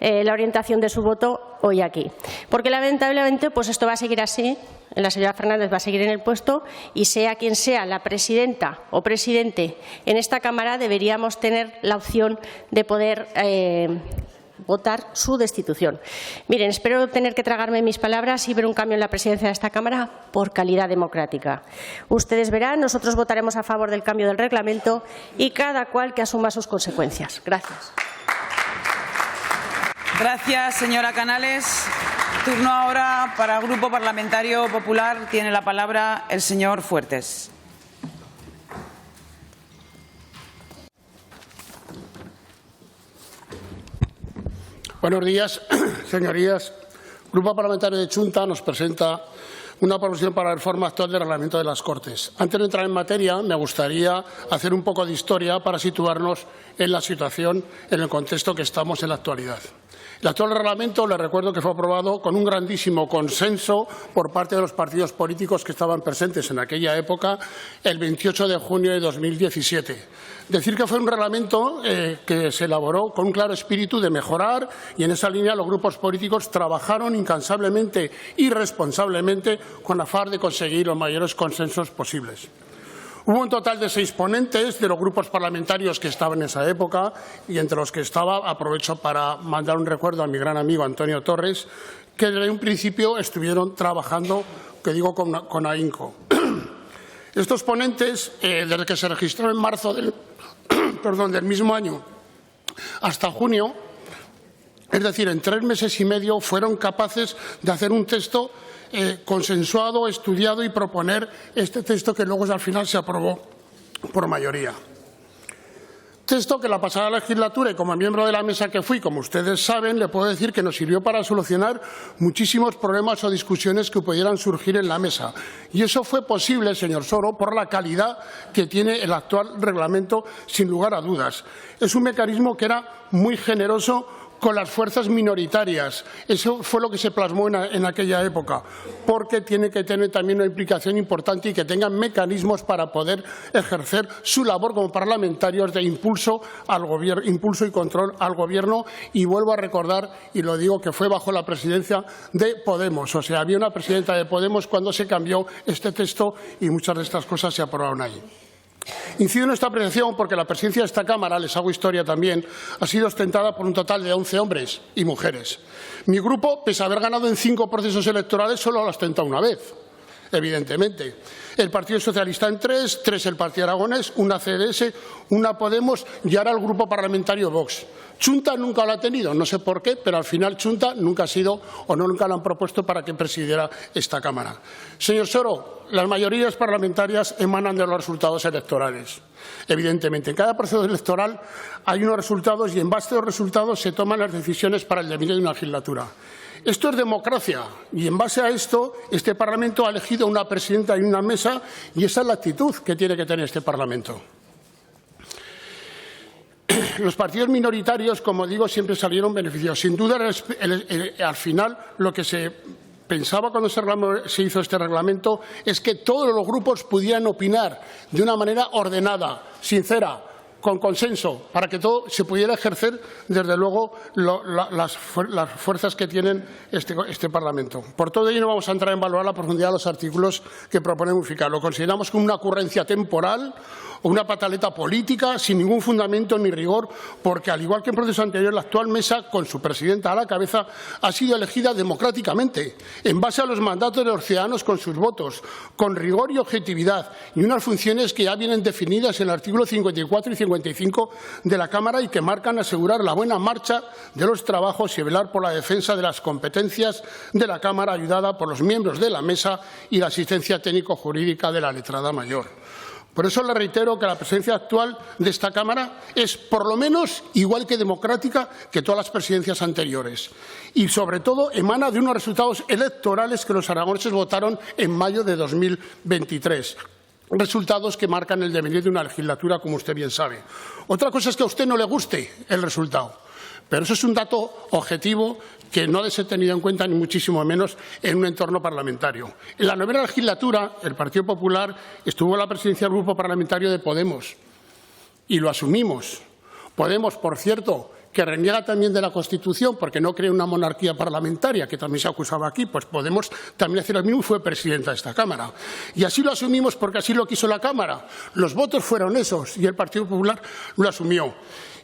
la orientación de su voto hoy aquí. Porque lamentablemente pues esto va a seguir así. La señora Fernández va a seguir en el puesto y sea quien sea la presidenta o presidente en esta Cámara, deberíamos tener la opción de poder votar su destitución. Miren, espero tener que tragarme mis palabras y ver un cambio en la presidencia de esta Cámara por calidad democrática. Ustedes verán, nosotros votaremos a favor del cambio del reglamento y cada cual que asuma sus consecuencias. Gracias. Gracias, señora Canales. Turno ahora para el Grupo Parlamentario Popular. Tiene la palabra el señor Fuertes. Buenos días, señorías. El Grupo Parlamentario de Chunta nos presenta una proposición para la reforma actual del reglamento de las Cortes. Antes de entrar en materia, me gustaría hacer un poco de historia para situarnos en la situación, en el contexto que estamos en la actualidad. El actual reglamento, les recuerdo que fue aprobado con un grandísimo consenso por parte de los partidos políticos que estaban presentes en aquella época, el 28 de junio de 2017. Decir que fue un reglamento que se elaboró con un claro espíritu de mejorar, y en esa línea los grupos políticos trabajaron incansablemente y responsablemente con afán de conseguir los mayores consensos posibles. Hubo un total de 6 ponentes de los grupos parlamentarios que estaban en esa época, y entre los que estaba, aprovecho para mandar un recuerdo a mi gran amigo Antonio Torres, que desde un principio estuvieron trabajando, que digo, con ahínco. Estos ponentes, desde que se registró en marzo del mismo año hasta junio, es decir, en 3 meses y medio, fueron capaces de hacer un texto consensuado, estudiado y proponer este texto que luego al final se aprobó por mayoría. Texto que la pasada legislatura, y como miembro de la mesa que fui, como ustedes saben, le puedo decir que nos sirvió para solucionar muchísimos problemas o discusiones que pudieran surgir en la mesa. Y eso fue posible, señor Soro, por la calidad que tiene el actual reglamento, sin lugar a dudas. Es un mecanismo que era muy generoso con las fuerzas minoritarias. Eso fue lo que se plasmó en aquella época, porque tiene que tener también una implicación importante y que tengan mecanismos para poder ejercer su labor como parlamentarios de impulso al gobierno, impulso y control al Gobierno. Y vuelvo a recordar, y lo digo, que fue bajo la presidencia de Podemos. O sea, había una presidenta de Podemos cuando se cambió este texto y muchas de estas cosas se aprobaron allí. Incido en esta apreciación porque la presidencia de esta Cámara, les hago historia también, ha sido ostentada por un total de 11 hombres y mujeres. Mi grupo, pese a haber ganado en 5 procesos electorales, solo lo ha ostentado una vez, evidentemente. El Partido Socialista en 3, 3 el Partido Aragonés, una CDS, una Podemos y ahora el Grupo Parlamentario Vox. Chunta nunca lo ha tenido, no sé por qué, pero al final Chunta nunca ha sido o nunca lo han propuesto para que presidiera esta Cámara. Señor Soro, las mayorías parlamentarias emanan de los resultados electorales. Evidentemente, en cada proceso electoral hay unos resultados y en base a los resultados se toman las decisiones para el devenir de una legislatura. Esto es democracia y en base a esto este Parlamento ha elegido una presidenta y una mesa, y esa es la actitud que tiene que tener este Parlamento. Los partidos minoritarios, como digo, siempre salieron beneficiados. Sin duda, al final, lo que se pensaba cuando se hizo este reglamento es que todos los grupos pudieran opinar de una manera ordenada, sincera, con consenso, para que todo se pudiera ejercer, desde luego, las fuerzas que tienen este Parlamento. Por todo ello, no vamos a entrar en valorar la profundidad de los artículos que proponen modificar. Lo consideramos como una ocurrencia temporal o una pataleta política sin ningún fundamento ni rigor, porque, al igual que en procesos anteriores, la actual mesa, con su presidenta a la cabeza, ha sido elegida democráticamente, en base a los mandatos de los ciudadanos con sus votos, con rigor y objetividad, y unas funciones que ya vienen definidas en el artículo 54 y 55 de la Cámara y que marcan asegurar la buena marcha de los trabajos y velar por la defensa de las competencias de la Cámara, ayudada por los miembros de la mesa y la asistencia técnico-jurídica de la letrada mayor. Por eso le reitero que la presidencia actual de esta Cámara es, por lo menos, igual que democrática que todas las presidencias anteriores. Y, sobre todo, emana de unos resultados electorales que los aragoneses votaron en mayo de 2023. Resultados que marcan el devenir de una legislatura, como usted bien sabe. Otra cosa es que a usted no le guste el resultado, pero eso es un dato objetivo que no debe ser tenido en cuenta, ni muchísimo menos en un entorno parlamentario. En la novena legislatura, el Partido Popular estuvo en la presidencia del Grupo Parlamentario de Podemos y lo asumimos. Podemos, por cierto, que reniega también de la Constitución porque no cree una monarquía parlamentaria, que también se acusaba aquí, pues Podemos también hace lo mismo y fue presidenta de esta Cámara. Y así lo asumimos porque así lo quiso la Cámara. Los votos fueron esos y el Partido Popular lo asumió.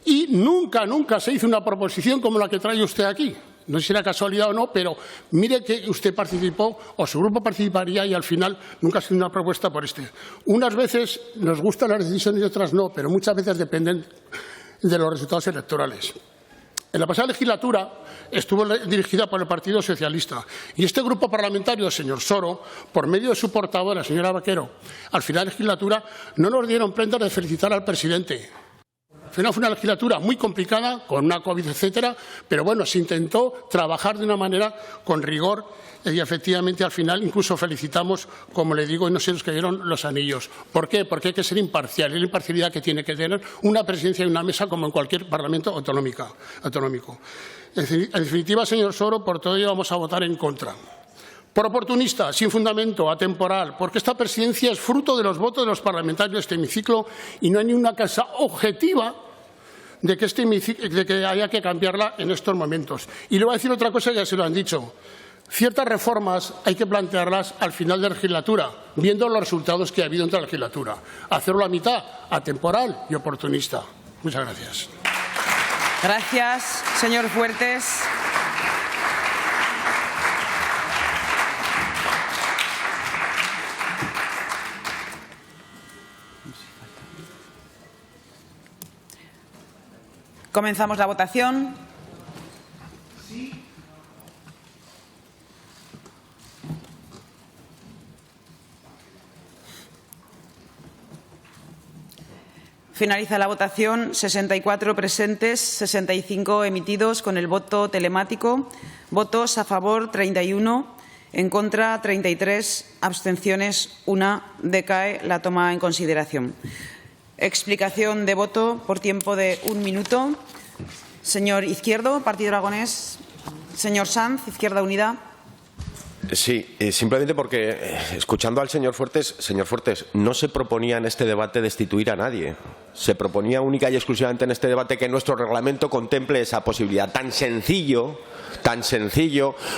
Y nunca se hizo una proposición como la que trae usted aquí. No sé si era casualidad o no, pero mire que usted participó o su grupo participaría y al final nunca ha sido una propuesta por este. Unas veces nos gustan las decisiones y otras no, pero muchas veces dependen de los resultados electorales. En la pasada legislatura estuvo dirigida por el Partido Socialista y este grupo parlamentario, señor Soro, por medio de su portavoz, la señora Vaquero, al final de la legislatura no nos dieron prenda de felicitar al presidente. Al final fue una legislatura muy complicada, con una COVID, etcétera, pero bueno, se intentó trabajar de una manera con rigor y efectivamente al final incluso felicitamos, como le digo, y no se nos cayeron los anillos. ¿Por qué? Porque hay que ser imparcial, y la imparcialidad que tiene que tener una presidencia y una mesa como en cualquier parlamento autonómico. En definitiva, señor Soro, por todo ello vamos a votar en contra. Por oportunista, sin fundamento, atemporal, porque esta presidencia es fruto de los votos de los parlamentarios de este hemiciclo y no hay ninguna causa objetiva de que haya que cambiarla en estos momentos. Y le voy a decir otra cosa, ya se lo han dicho. Ciertas reformas hay que plantearlas al final de la legislatura, viendo los resultados que ha habido entre la legislatura. Hacerlo a mitad, atemporal y oportunista. Muchas gracias. Gracias, señor Fuertes. Comenzamos la votación. Finaliza la votación. 64 presentes, 65 emitidos con el voto telemático. Votos a favor 31, en contra 33, abstenciones 1. Decae la toma en consideración. Explicación de voto por tiempo de 1 minuto. Señor Izquierdo, Partido Aragonés. Señor Sanz, Izquierda Unida. Sí, simplemente porque, escuchando al señor Fuertes, no se proponía en este debate destituir a nadie. Se proponía única y exclusivamente en este debate que nuestro reglamento contemple esa posibilidad. Tan sencillo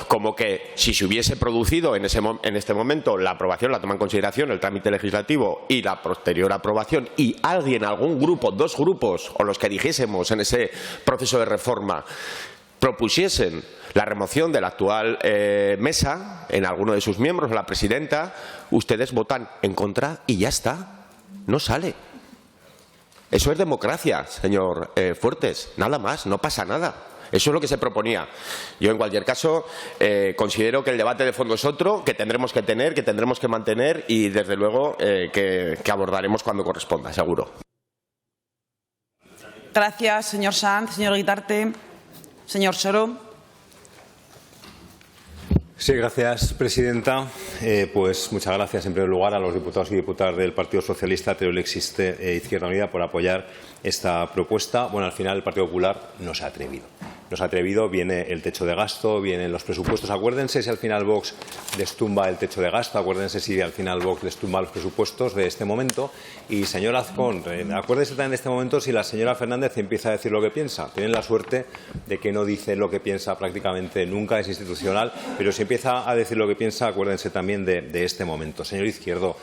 como que si se hubiese producido en este momento la aprobación, la toma en consideración, el trámite legislativo y la posterior aprobación y algún grupo, 2 grupos o los que dijésemos en ese proceso de reforma propusiesen la remoción de la actual mesa en alguno de sus miembros, la presidenta, ustedes votan en contra y ya está. No sale. Eso es democracia, señor Fuertes. Nada más, no pasa nada. Eso es lo que se proponía. Yo, en cualquier caso, considero que el debate de fondo es otro, que tendremos que tener, que tendremos que mantener y, desde luego, que abordaremos cuando corresponda, seguro. Gracias, señor Sanz. Señor Guitarte. Señor Soro. Sí, gracias, presidenta. Pues muchas gracias, en primer lugar, a los diputados y diputadas del Partido Socialista, Teolexis Izquierda Unida, por apoyar esta propuesta. Bueno, al final el Partido Popular no se ha atrevido. No se ha atrevido, viene el techo de gasto, vienen los presupuestos. Acuérdense si al final Vox destumba el techo de gasto, acuérdense si al final Vox destumba los presupuestos de este momento. Y, señor Azcón, acuérdese también de este momento si la señora Fernández empieza a decir lo que piensa. Tienen la suerte de que no dice lo que piensa prácticamente nunca, es institucional, pero si empieza a decir lo que piensa, acuérdense también de este momento. Señor Izquierdo,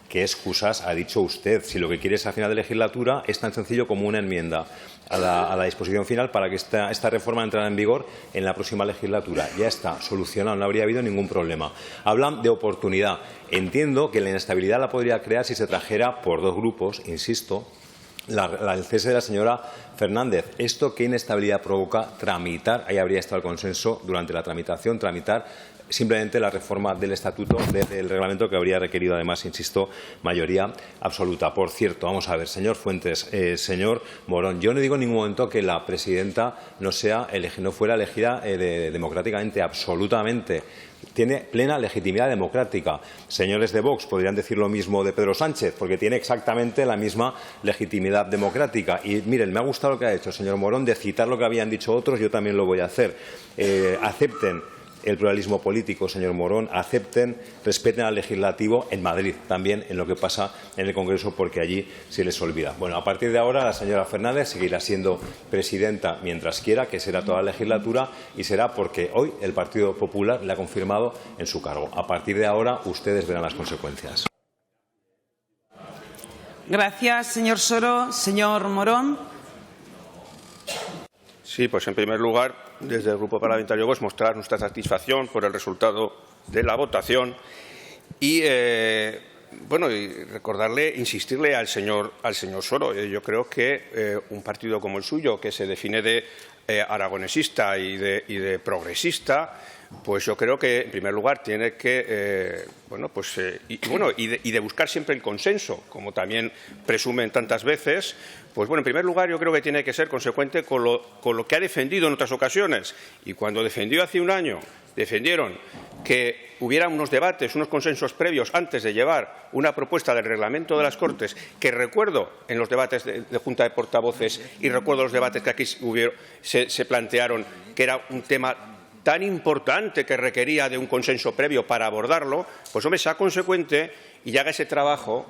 ¿qué excusas ha dicho usted? Si lo que quiere es a final de legislatura, es tan sencillo como una enmienda a la disposición final para que esta reforma entrara en vigor en la próxima legislatura. Ya está solucionado, no habría habido ningún problema. Hablan de oportunidad. Entiendo que la inestabilidad la podría crear si se trajera por 2 grupos, insisto, el cese de la señora Fernández. ¿Esto qué inestabilidad provoca? Tramitar, ahí habría estado el consenso durante la tramitación, tramitar simplemente la reforma del estatuto, del reglamento, que habría requerido, además, insisto, mayoría absoluta. Por cierto, vamos a ver, señor Fuentes, señor Morón, yo no digo en ningún momento que la presidenta no fuera elegida democráticamente, absolutamente. Tiene plena legitimidad democrática. Señores de Vox podrían decir lo mismo de Pedro Sánchez, porque tiene exactamente la misma legitimidad democrática. Y miren, me ha gustado lo que ha hecho, señor Morón, de citar lo que habían dicho otros. Yo también lo voy a hacer. Acepten el pluralismo político, señor Morón, respeten al legislativo en Madrid, también en lo que pasa en el Congreso, porque allí se les olvida. Bueno, a partir de ahora la señora Fernández seguirá siendo presidenta mientras quiera, que será toda la legislatura, y será porque hoy el Partido Popular le ha confirmado en su cargo. A partir de ahora ustedes verán las consecuencias. Gracias, señor Soro. Señor Morón. Sí, pues en primer lugar, desde el Grupo Parlamentario Vox, mostrar nuestra satisfacción por el resultado de la votación y, y recordarle, insistirle al señor Soro. Yo creo que un partido como el suyo, que se define de aragonesista y de progresista, pues yo creo que, en primer lugar, tiene que, y de buscar siempre el consenso, como también presumen tantas veces. Pues bueno, en primer lugar, yo creo que tiene que ser consecuente con lo que ha defendido en otras ocasiones. Y cuando defendió hace un año, defendieron que hubiera unos debates, unos consensos previos antes de llevar una propuesta del reglamento de las Cortes, que recuerdo en los debates de Junta de Portavoces y recuerdo los debates que aquí se plantearon, que era un tema tan importante que requería de un consenso previo para abordarlo, pues hombre, sea consecuente y haga ese trabajo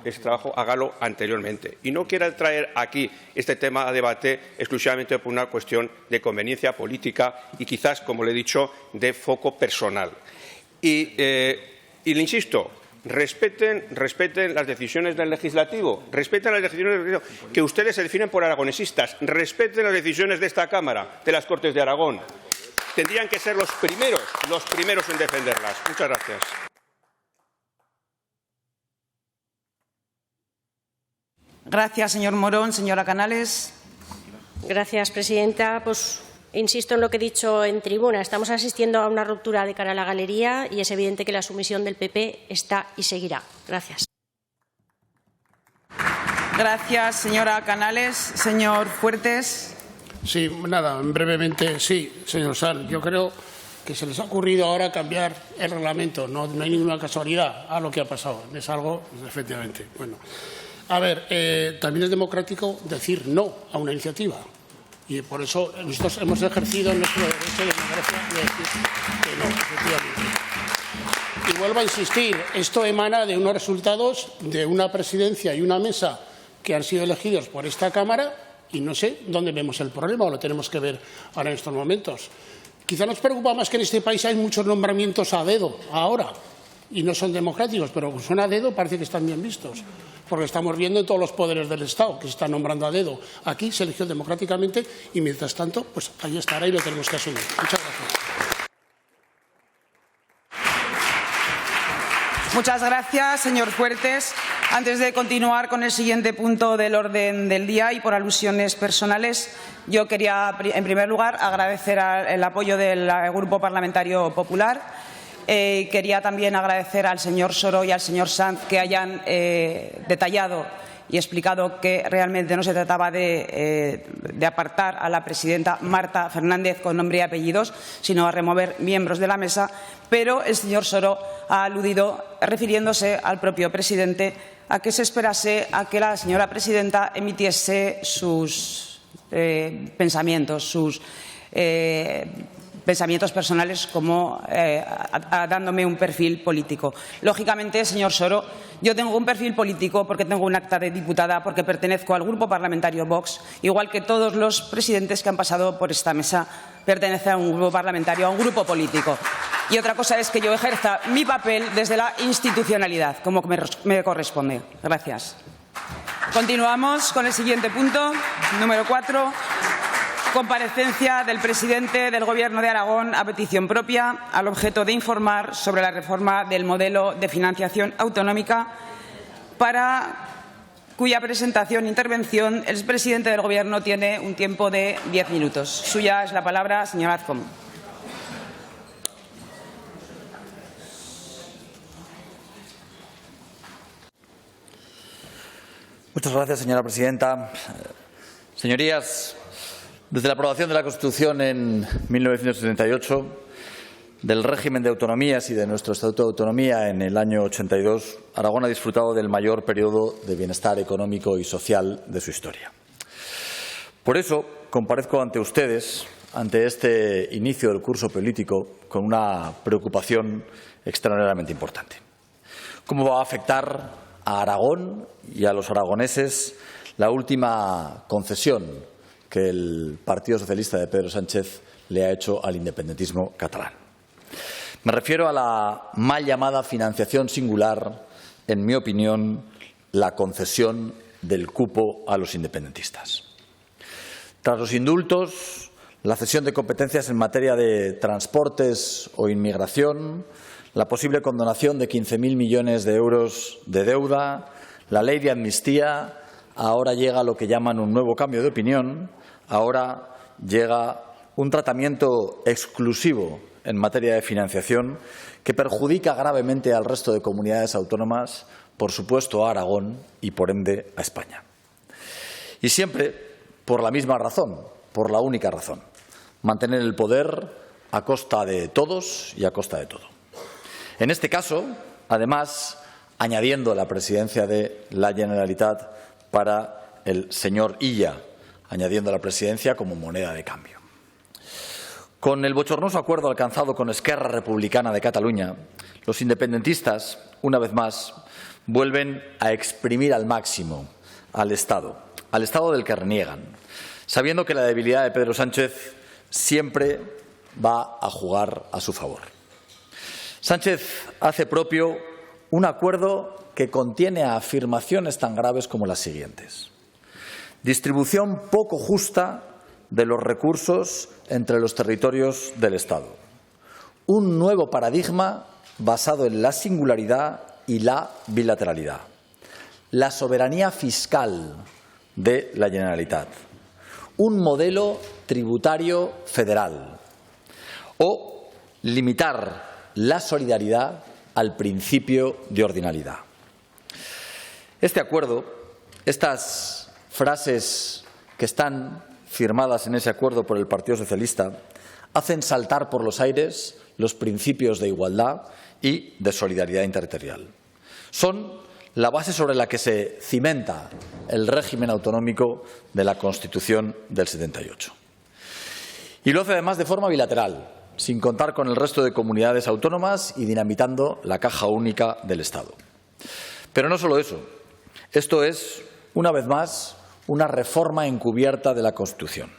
hágalo anteriormente. Y no quiera traer aquí este tema a debate exclusivamente por una cuestión de conveniencia política y quizás, como le he dicho, de foco personal. Y le insisto, respeten las decisiones del legislativo, respeten las decisiones del legislativo, que ustedes se definen por aragonesistas, respeten las decisiones de esta Cámara, de las Cortes de Aragón. Tendrían que ser los primeros en defenderlas. Muchas gracias. Gracias, señor Morón. Señora Canales. Gracias, presidenta. Pues insisto en lo que he dicho en tribuna. Estamos asistiendo a una ruptura de cara a la galería y es evidente que la sumisión del PP está y seguirá. Gracias. Gracias, señora Canales. Señor Fuertes. Sí, nada, brevemente, sí, señor Sanz. Yo creo que se les ha ocurrido ahora cambiar el reglamento. No hay ninguna casualidad a lo que ha pasado. Es algo, efectivamente. Bueno, a ver, también es democrático decir no a una iniciativa. Y por eso nosotros hemos ejercido nuestro derecho de democracia de decir que no, efectivamente. Y vuelvo a insistir, esto emana de unos resultados de una presidencia y una mesa que han sido elegidos por esta Cámara. Y no sé dónde vemos el problema o lo tenemos que ver ahora en estos momentos. Quizá nos preocupa más que en este país hay muchos nombramientos a dedo ahora y no son democráticos, pero son a dedo, parece que están bien vistos, porque estamos viendo en todos los poderes del Estado que se están nombrando a dedo. Aquí se eligió democráticamente y, mientras tanto, pues ahí estará y lo tenemos que asumir. Muchas gracias. Muchas gracias, señor Fuertes. Antes de continuar con el siguiente punto del orden del día y por alusiones personales, yo quería, en primer lugar, agradecer el apoyo del Grupo Parlamentario Popular. Quería también agradecer al señor Soro y al señor Sanz que hayan detallado y explicado que realmente no se trataba de apartar a la presidenta Marta Fernández con nombre y apellidos, sino a remover miembros de la mesa, pero el señor Soro ha aludido, refiriéndose al propio presidente, a que se esperase a que la señora presidenta emitiese sus pensamientos, sus pensamientos personales, como dándome un perfil político. Lógicamente, señor Soro, yo tengo un perfil político porque tengo un acta de diputada, porque pertenezco al Grupo Parlamentario Vox, igual que todos los presidentes que han pasado por esta mesa pertenecen a un grupo parlamentario, a un grupo político. Y otra cosa es que yo ejerza mi papel desde la institucionalidad, como me corresponde. Gracias. Continuamos con el siguiente punto, número 4. Comparecencia del presidente del Gobierno de Aragón a petición propia, al objeto de informar sobre la reforma del modelo de financiación autonómica para cuya presentación e intervención el presidente del Gobierno tiene un tiempo de 10 minutos. Suya es la palabra, señora Azcón. Muchas gracias, señora presidenta. Señorías, desde la aprobación de la Constitución en 1978, del régimen de autonomías y de nuestro Estatuto de Autonomía en el año 82, Aragón ha disfrutado del mayor periodo de bienestar económico y social de su historia. Por eso, comparezco ante ustedes, ante este inicio del curso político, con una preocupación extraordinariamente importante. ¿Cómo va a afectar a Aragón y a los aragoneses la última concesión que el Partido Socialista de Pedro Sánchez le ha hecho al independentismo catalán? Me refiero a la mal llamada financiación singular, en mi opinión, la concesión del cupo a los independentistas. Tras los indultos, la cesión de competencias en materia de transportes o inmigración, la posible condonación de 15.000 millones de euros de deuda, la ley de amnistía, ahora llega lo que llaman un nuevo cambio de opinión, ahora llega un tratamiento exclusivo en materia de financiación que perjudica gravemente al resto de comunidades autónomas, por supuesto a Aragón y, por ende, a España. Y siempre por la misma razón, por la única razón: mantener el poder a costa de todos y a costa de todo. En este caso, además, añadiendo la presidencia de la Generalitat para el señor Illa, añadiendo la presidencia como moneda de cambio. Con el bochornoso acuerdo alcanzado con Esquerra Republicana de Cataluña, los independentistas, una vez más, vuelven a exprimir al máximo al Estado del que reniegan, sabiendo que la debilidad de Pedro Sánchez siempre va a jugar a su favor. Sánchez hace propio un acuerdo que contiene afirmaciones tan graves como las siguientes: distribución poco justa de los recursos entre los territorios del Estado, un nuevo paradigma basado en la singularidad y la bilateralidad, la soberanía fiscal de la Generalitat, un modelo tributario federal o limitar la solidaridad al principio de ordinalidad. Este acuerdo, estas frases que están firmadas en ese acuerdo por el Partido Socialista, hacen saltar por los aires los principios de igualdad y de solidaridad interterritorial. Son la base sobre la que se cimenta el régimen autonómico de la Constitución del 78. Y lo hace además de forma bilateral, sin contar con el resto de comunidades autónomas y dinamitando la caja única del Estado. Pero no solo eso. Esto es, una vez más, una reforma encubierta de la Constitución.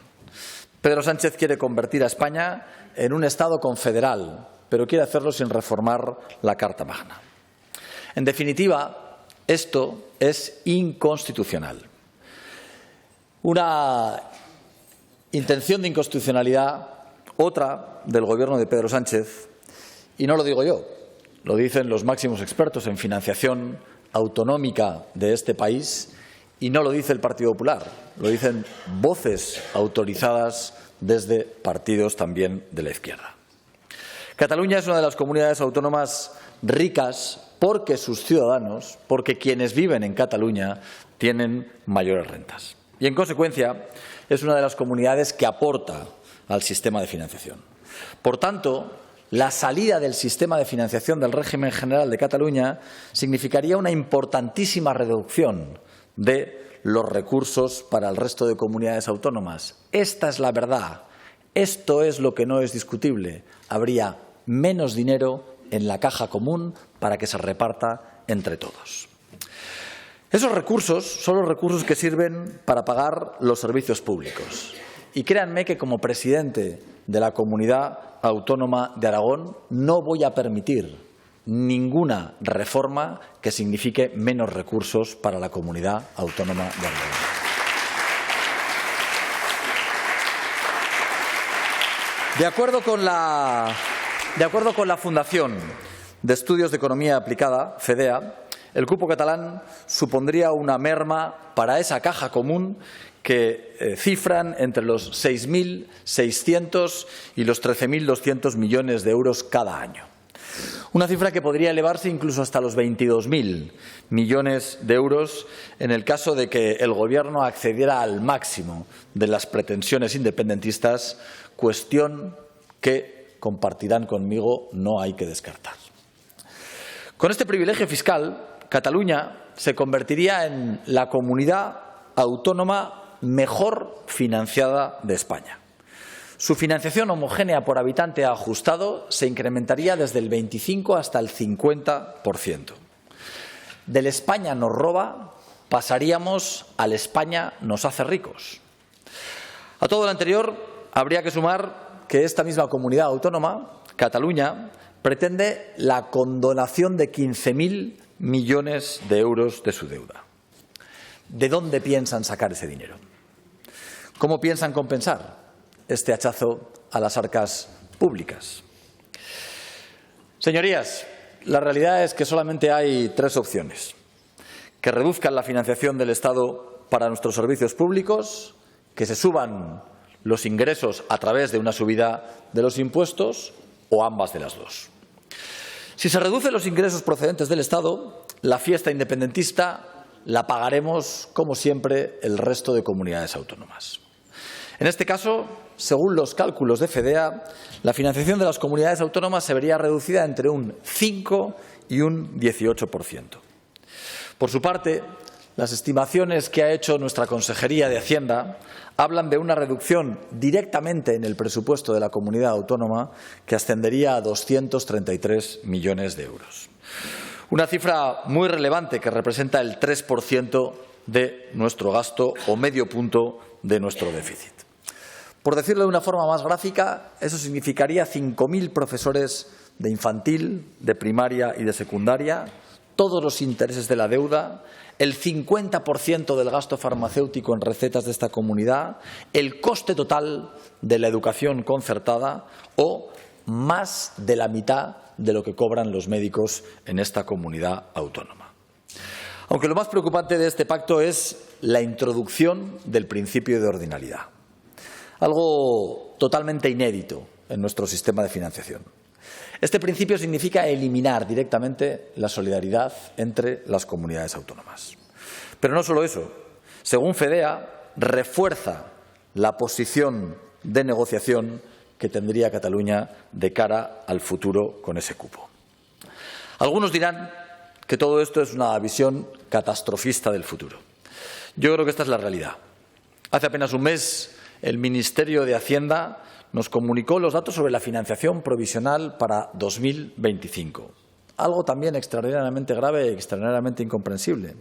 Pedro Sánchez quiere convertir a España en un Estado confederal, pero quiere hacerlo sin reformar la Carta Magna. En definitiva, esto es inconstitucional. Una intención de inconstitucionalidad, otra del Gobierno de Pedro Sánchez, y no lo digo yo, lo dicen los máximos expertos en financiación autonómica de este país. Y no lo dice el Partido Popular, lo dicen voces autorizadas desde partidos también de la izquierda. Cataluña es una de las comunidades autónomas ricas porque sus ciudadanos, porque quienes viven en Cataluña, tienen mayores rentas. Y, en consecuencia, es una de las comunidades que aporta al sistema de financiación. Por tanto, la salida del sistema de financiación del régimen general de Cataluña significaría una importantísima reducción de los recursos para el resto de comunidades autónomas. Esta es la verdad. Esto es lo que no es discutible. Habría menos dinero en la caja común para que se reparta entre todos. Esos recursos son los recursos que sirven para pagar los servicios públicos. Y créanme que, como presidente de la Comunidad Autónoma de Aragón, no voy a permitir ninguna reforma que signifique menos recursos para la Comunidad Autónoma de Aragón. De acuerdo con la Fundación de Estudios de Economía Aplicada, FEDEA, el cupo catalán supondría una merma para esa caja común que cifran entre los 6.600 y los 13.200 millones de euros cada año. Una cifra que podría elevarse incluso hasta los 22.000 millones de euros en el caso de que el Gobierno accediera al máximo de las pretensiones independentistas, cuestión que, compartirán conmigo, no hay que descartar. Con este privilegio fiscal, Cataluña se convertiría en la comunidad autónoma mejor financiada de España. Su financiación homogénea por habitante ajustado se incrementaría desde el 25 hasta el 50%. Del España nos roba pasaríamos al España nos hace ricos. A todo lo anterior habría que sumar que esta misma comunidad autónoma, Cataluña, pretende la condonación de 15.000 millones de euros de su deuda. ¿De dónde piensan sacar ese dinero? ¿Cómo piensan compensar este hachazo a las arcas públicas? Señorías, la realidad es que solamente hay tres opciones: que reduzcan la financiación del Estado para nuestros servicios públicos, que se suban los ingresos a través de una subida de los impuestos o ambas de las dos. Si se reducen los ingresos procedentes del Estado, la fiesta independentista la pagaremos, como siempre, el resto de comunidades autónomas. En este caso, según los cálculos de FEDEA, la financiación de las comunidades autónomas se vería reducida entre un 5 y un 18%. Por su parte, las estimaciones que ha hecho nuestra Consejería de Hacienda hablan de una reducción directamente en el presupuesto de la comunidad autónoma que ascendería a 233 millones de euros. Una cifra muy relevante que representa el 3% de nuestro gasto o medio punto de nuestro déficit. Por decirlo de una forma más gráfica, eso significaría 5.000 profesores de infantil, de primaria y de secundaria, todos los intereses de la deuda, el 50% del gasto farmacéutico en recetas de esta comunidad, el coste total de la educación concertada o más de la mitad de lo que cobran los médicos en esta comunidad autónoma. Aunque lo más preocupante de este pacto es la introducción del principio de ordinalidad, algo totalmente inédito en nuestro sistema de financiación. Este principio significa eliminar directamente la solidaridad entre las comunidades autónomas. Pero no solo eso. Según FEDEA, refuerza la posición de negociación que tendría Cataluña de cara al futuro con ese cupo. Algunos dirán que todo esto es una visión catastrofista del futuro. Yo creo que esta es la realidad. Hace apenas un mes, el Ministerio de Hacienda nos comunicó los datos sobre la financiación provisional para 2025. Algo también extraordinariamente grave y extraordinariamente incomprensible.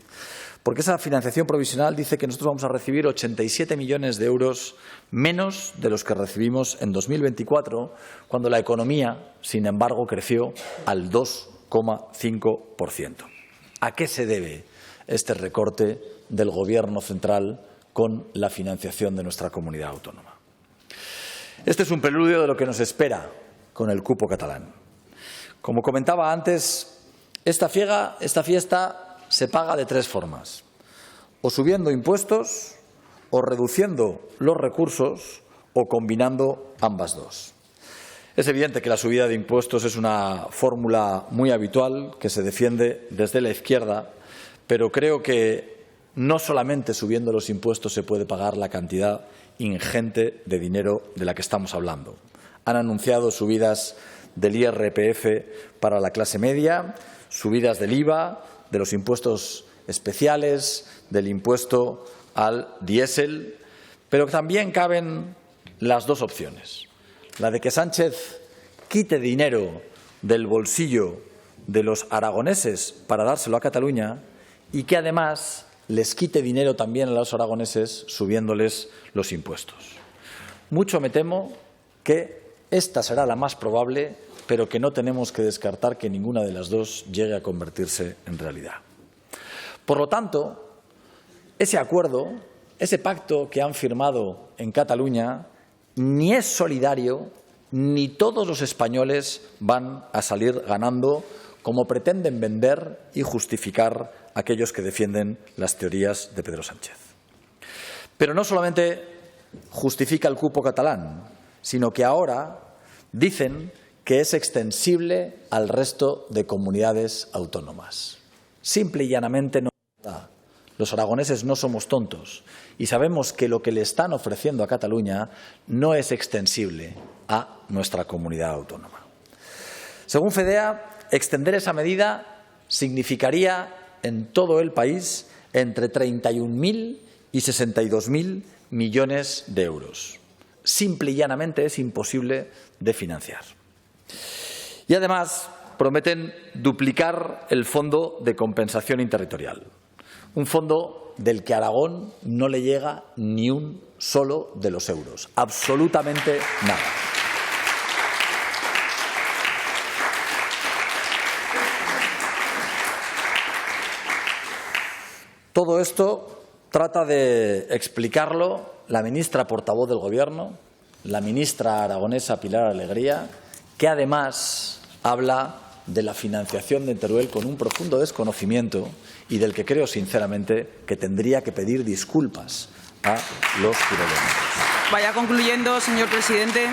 Porque esa financiación provisional dice que nosotros vamos a recibir 87 millones de euros menos de los que recibimos en 2024, cuando la economía, sin embargo, creció al 2,5%. ¿A qué se debe este recorte del Gobierno central con la financiación de nuestra comunidad autónoma? Este es un preludio de lo que nos espera con el cupo catalán. Como comentaba antes, esta fiesta se paga de tres formas: o subiendo impuestos, o reduciendo los recursos, o combinando ambas dos. Es evidente que la subida de impuestos es una fórmula muy habitual que se defiende desde la izquierda, pero creo que no solamente subiendo los impuestos se puede pagar la cantidad ingente de dinero de la que estamos hablando. Han anunciado subidas del IRPF para la clase media, subidas del IVA, de los impuestos especiales, del impuesto al diésel, pero también caben las dos opciones. La de que Sánchez quite dinero del bolsillo de los aragoneses para dárselo a Cataluña y que además les quite dinero también a los aragoneses subiéndoles los impuestos. Mucho me temo que esta será la más probable, pero que no tenemos que descartar que ninguna de las dos llegue a convertirse en realidad. Por lo tanto, ese acuerdo, ese pacto que han firmado en Cataluña, ni es solidario, ni todos los españoles van a salir ganando, como pretenden vender y justificar aquellos que defienden las teorías de Pedro Sánchez. Pero no solamente justifica el cupo catalán, sino que ahora dicen que es extensible al resto de comunidades autónomas. Simple y llanamente no está. Los aragoneses no somos tontos y sabemos que lo que le están ofreciendo a Cataluña no es extensible a nuestra comunidad autónoma. Según FEDEA, extender esa medida significaría en todo el país entre 31.000 y 62.000 millones de euros. Simple y llanamente es imposible de financiar. Y además prometen duplicar el Fondo de Compensación Interterritorial, un fondo del que a Aragón no le llega ni un solo de los euros, absolutamente nada. Todo esto trata de explicarlo la ministra portavoz del Gobierno, la ministra aragonesa Pilar Alegría, que además habla de la financiación de Teruel con un profundo desconocimiento y del que creo sinceramente que tendría que pedir disculpas a los tiroleños. Vaya concluyendo, señor presidente.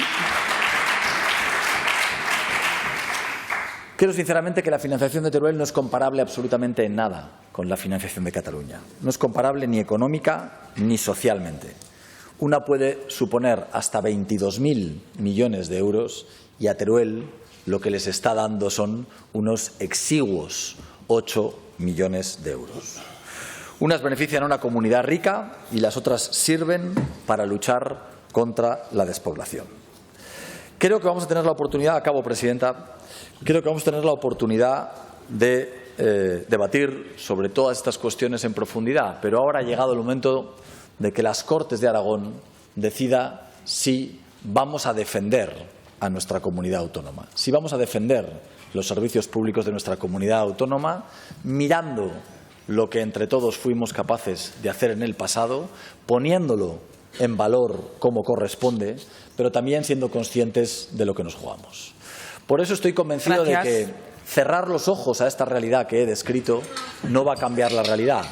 Creo sinceramente que la financiación de Teruel no es comparable absolutamente en nada con la financiación de Cataluña. No es comparable ni económica ni socialmente. Una puede suponer hasta 22.000 millones de euros y a Teruel lo que les está dando son unos exiguos 8 millones de euros. Unas benefician a una comunidad rica y las otras sirven para luchar contra la despoblación. Creo que vamos a tener la oportunidad, acabo, presidenta, creo que vamos a tener la oportunidad de debatir sobre todas estas cuestiones en profundidad, pero ahora ha llegado el momento de que las Cortes de Aragón decida si vamos a defender a nuestra comunidad autónoma, si vamos a defender los servicios públicos de nuestra comunidad autónoma, mirando lo que entre todos fuimos capaces de hacer en el pasado, poniéndolo en valor como corresponde, pero también siendo conscientes de lo que nos jugamos. Por eso estoy convencido de que cerrar los ojos a esta realidad que he descrito no va a cambiar la realidad,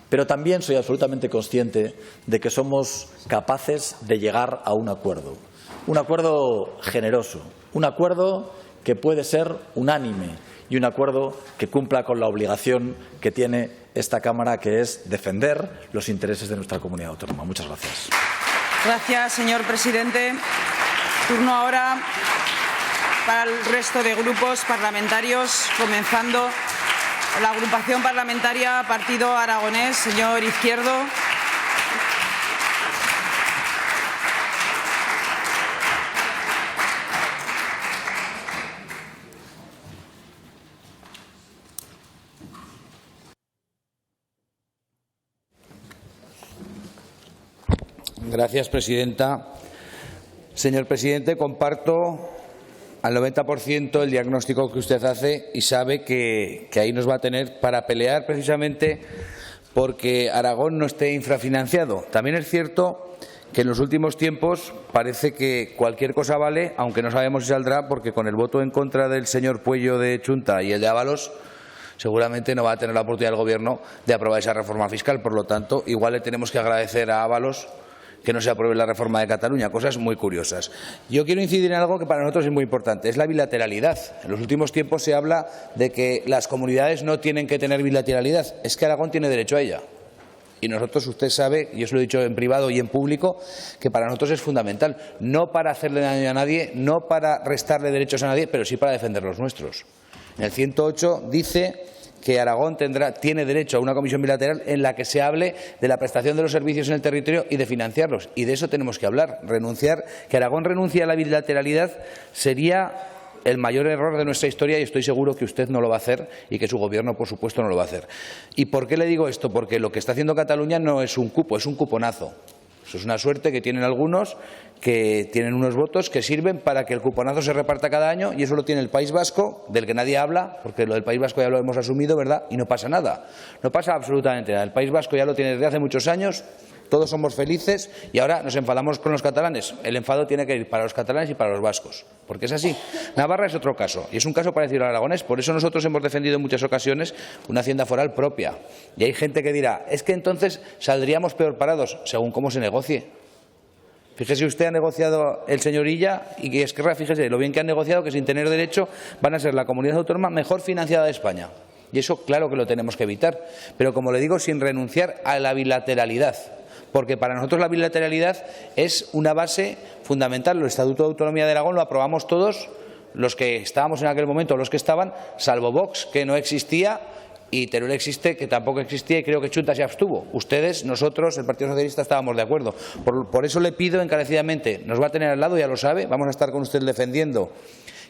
pero también soy absolutamente consciente de que somos capaces de llegar a un acuerdo generoso, un acuerdo que puede ser unánime y un acuerdo que cumpla con la obligación que tiene esta Cámara, que es defender los intereses de nuestra comunidad autónoma. Muchas gracias. Gracias, señor presidente. Turno ahora para el resto de grupos parlamentarios, comenzando la agrupación parlamentaria Partido Aragonés. Señor Izquierdo. Gracias, presidenta. Señor presidente, comparto al 90% el diagnóstico que usted hace y sabe que ahí nos va a tener para pelear precisamente porque Aragón no esté infrafinanciado. También es cierto que en los últimos tiempos parece que cualquier cosa vale, aunque no sabemos si saldrá, porque con el voto en contra del señor Puello de Chunta y el de Ábalos, seguramente no va a tener la oportunidad el Gobierno de aprobar esa reforma fiscal. Por lo tanto, igual le tenemos que agradecer a Ábalos que no se apruebe la reforma de Cataluña, cosas muy curiosas. Yo quiero incidir en algo que para nosotros es muy importante, es la bilateralidad. En los últimos tiempos se habla de que las comunidades no tienen que tener bilateralidad, es que Aragón tiene derecho a ella. Y nosotros, usted sabe, y yo se lo he dicho en privado y en público, que para nosotros es fundamental, no para hacerle daño a nadie, no para restarle derechos a nadie, pero sí para defender los nuestros. En el 108 dice que Aragón tiene derecho a una comisión bilateral en la que se hable de la prestación de los servicios en el territorio y de financiarlos. Y de eso tenemos que hablar. Que Aragón renuncie a la bilateralidad sería el mayor error de nuestra historia y estoy seguro que usted no lo va a hacer y que su Gobierno, por supuesto, no lo va a hacer. ¿Y por qué le digo esto? Porque lo que está haciendo Cataluña no es un cupo, es un cuponazo. Eso es una suerte que tienen algunos, que tienen unos votos que sirven para que el cuponazo se reparta cada año, y eso lo tiene el País Vasco, del que nadie habla, porque lo del País Vasco ya lo hemos asumido, ¿verdad? Y no pasa nada. No pasa absolutamente nada. El País Vasco ya lo tiene desde hace muchos años Todos somos felices y ahora nos enfadamos con los catalanes. El enfado tiene que ir para los catalanes y para los vascos, porque es así. Navarra es otro caso, y es un caso parecido al aragonés. Por eso nosotros hemos defendido en muchas ocasiones una hacienda foral propia. Y hay gente que dirá, es que entonces saldríamos peor parados, según cómo se negocie. Fíjese, usted ha negociado el señor Illa y que Esquerra, fíjese lo bien que han negociado, que sin tener derecho van a ser la comunidad autónoma mejor financiada de España. Y eso claro que lo tenemos que evitar, pero como le digo, sin renunciar a la bilateralidad. Porque para nosotros la bilateralidad es una base fundamental. El Estatuto de Autonomía de Aragón lo aprobamos todos, los que estábamos en aquel momento, los que estaban, salvo Vox, que no existía, y Teruel existe, que tampoco existía, y creo que Chunta se abstuvo. Ustedes, nosotros, el Partido Socialista, estábamos de acuerdo. Por eso le pido encarecidamente, nos va a tener al lado, ya lo sabe, vamos a estar con usted defendiendo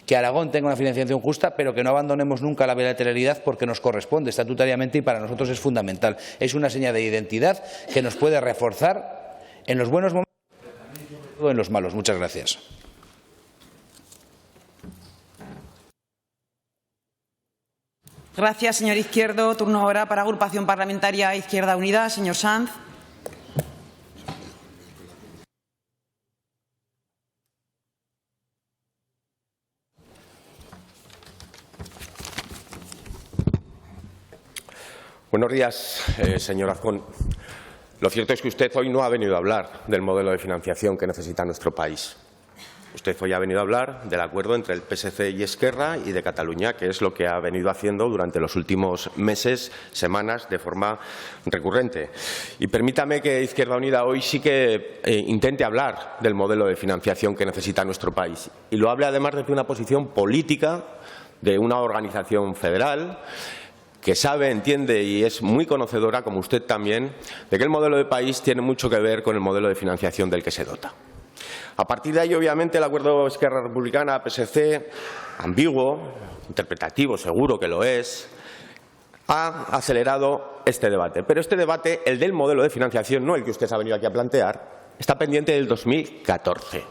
que Aragón tenga una financiación justa, pero que no abandonemos nunca la bilateralidad porque nos corresponde estatutariamente y para nosotros es fundamental. Es una señal de identidad que nos puede reforzar en los buenos momentos y en los malos. Muchas gracias. Gracias, señor Izquierdo. Turno ahora para Agrupación Parlamentaria Izquierda Unida. Señor Sanz. Buenos días, señor Azcón. Lo cierto es que usted hoy no ha venido a hablar del modelo de financiación que necesita nuestro país. Usted hoy ha venido a hablar del acuerdo entre el PSC y Esquerra y de Cataluña, que es lo que ha venido haciendo durante los últimos meses, semanas, de forma recurrente. Y permítame que Izquierda Unida hoy sí que intente hablar del modelo de financiación que necesita nuestro país. Y lo hable además desde una posición política de una organización federal que sabe, entiende y es muy conocedora, como usted también, de que el modelo de país tiene mucho que ver con el modelo de financiación del que se dota. A partir de ahí, obviamente, el acuerdo Esquerra Republicana-PSC, ambiguo, interpretativo, seguro que lo es, ha acelerado este debate. Pero este debate, el del modelo de financiación, no el que usted ha venido aquí a plantear, está pendiente del 2014.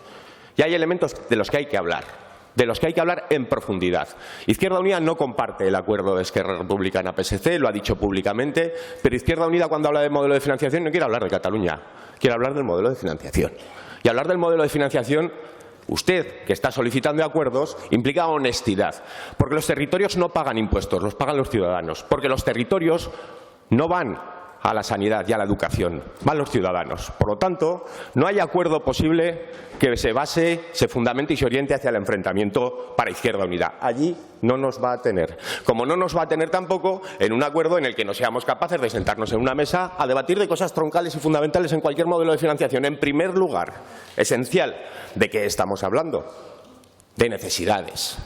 Y hay elementos de los que hay que hablar. De los que hay que hablar en profundidad. Izquierda Unida no comparte el acuerdo de Esquerra Republicana-PSC, lo ha dicho públicamente, pero Izquierda Unida cuando habla de modelo de financiación no quiere hablar de Cataluña, quiere hablar del modelo de financiación. Y hablar del modelo de financiación, usted, que está solicitando acuerdos, implica honestidad, porque los territorios no pagan impuestos, los pagan los ciudadanos, porque los territorios no van a la sanidad y a la educación, van los ciudadanos. Por lo tanto, no hay acuerdo posible que se base, se fundamente y se oriente hacia el enfrentamiento para Izquierda Unida. Allí no nos va a tener. Como no nos va a tener tampoco en un acuerdo en el que no seamos capaces de sentarnos en una mesa a debatir de cosas troncales y fundamentales en cualquier modelo de financiación. En primer lugar, esencial, ¿de qué estamos hablando? De necesidades.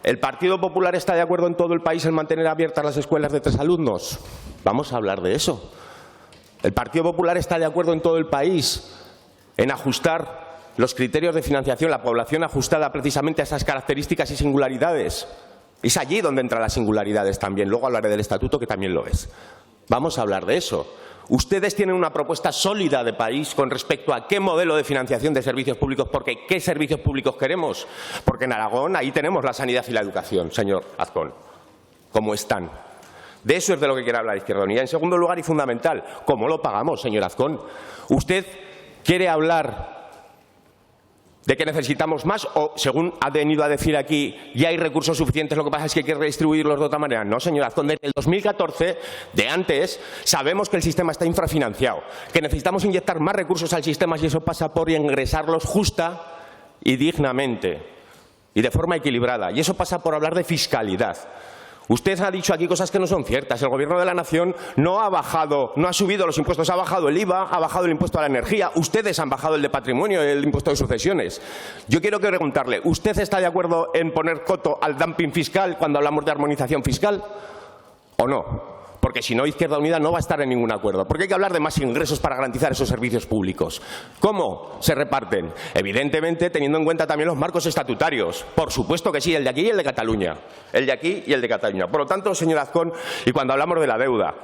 ¿El Partido Popular está de acuerdo en todo el país en mantener abiertas las escuelas de 3 alumnos? Vamos a hablar de eso. ¿El Partido Popular está de acuerdo en todo el país en ajustar los criterios de financiación, la población ajustada precisamente a esas características y singularidades? Es allí donde entran las singularidades también. Luego hablaré del estatuto, que también lo es. Vamos a hablar de eso. Ustedes tienen una propuesta sólida de país con respecto a qué modelo de financiación de servicios públicos, porque ¿qué servicios públicos queremos? Porque en Aragón ahí tenemos la sanidad y la educación, señor Azcón, ¿cómo están? De eso es de lo que quiere hablar Izquierda Unida. En segundo lugar y fundamental, ¿cómo lo pagamos, señor Azcón? ¿Usted quiere hablar de que necesitamos más o, según ha venido a decir aquí, ya hay recursos suficientes, lo que pasa es que hay que redistribuirlos de otra manera? No, señor Azcón, desde el 2014, de antes, sabemos que el sistema está infrafinanciado, que necesitamos inyectar más recursos al sistema y eso pasa por ingresarlos justa y dignamente y de forma equilibrada. Y eso pasa por hablar de fiscalidad. Usted ha dicho aquí cosas que no son ciertas. El Gobierno de la Nación no ha subido los impuestos, ha bajado el IVA, ha bajado el impuesto a la energía. Ustedes han bajado el de patrimonio, el impuesto de sucesiones. Yo quiero preguntarle, ¿usted está de acuerdo en poner coto al dumping fiscal cuando hablamos de armonización fiscal o no? Porque si no, Izquierda Unida no va a estar en ningún acuerdo. Porque hay que hablar de más ingresos para garantizar esos servicios públicos. ¿Cómo se reparten? Evidentemente, teniendo en cuenta también los marcos estatutarios. Por supuesto que sí, el de aquí y el de Cataluña. El de aquí y el de Cataluña. Por lo tanto, señor Azcón, y cuando hablamos de la deuda,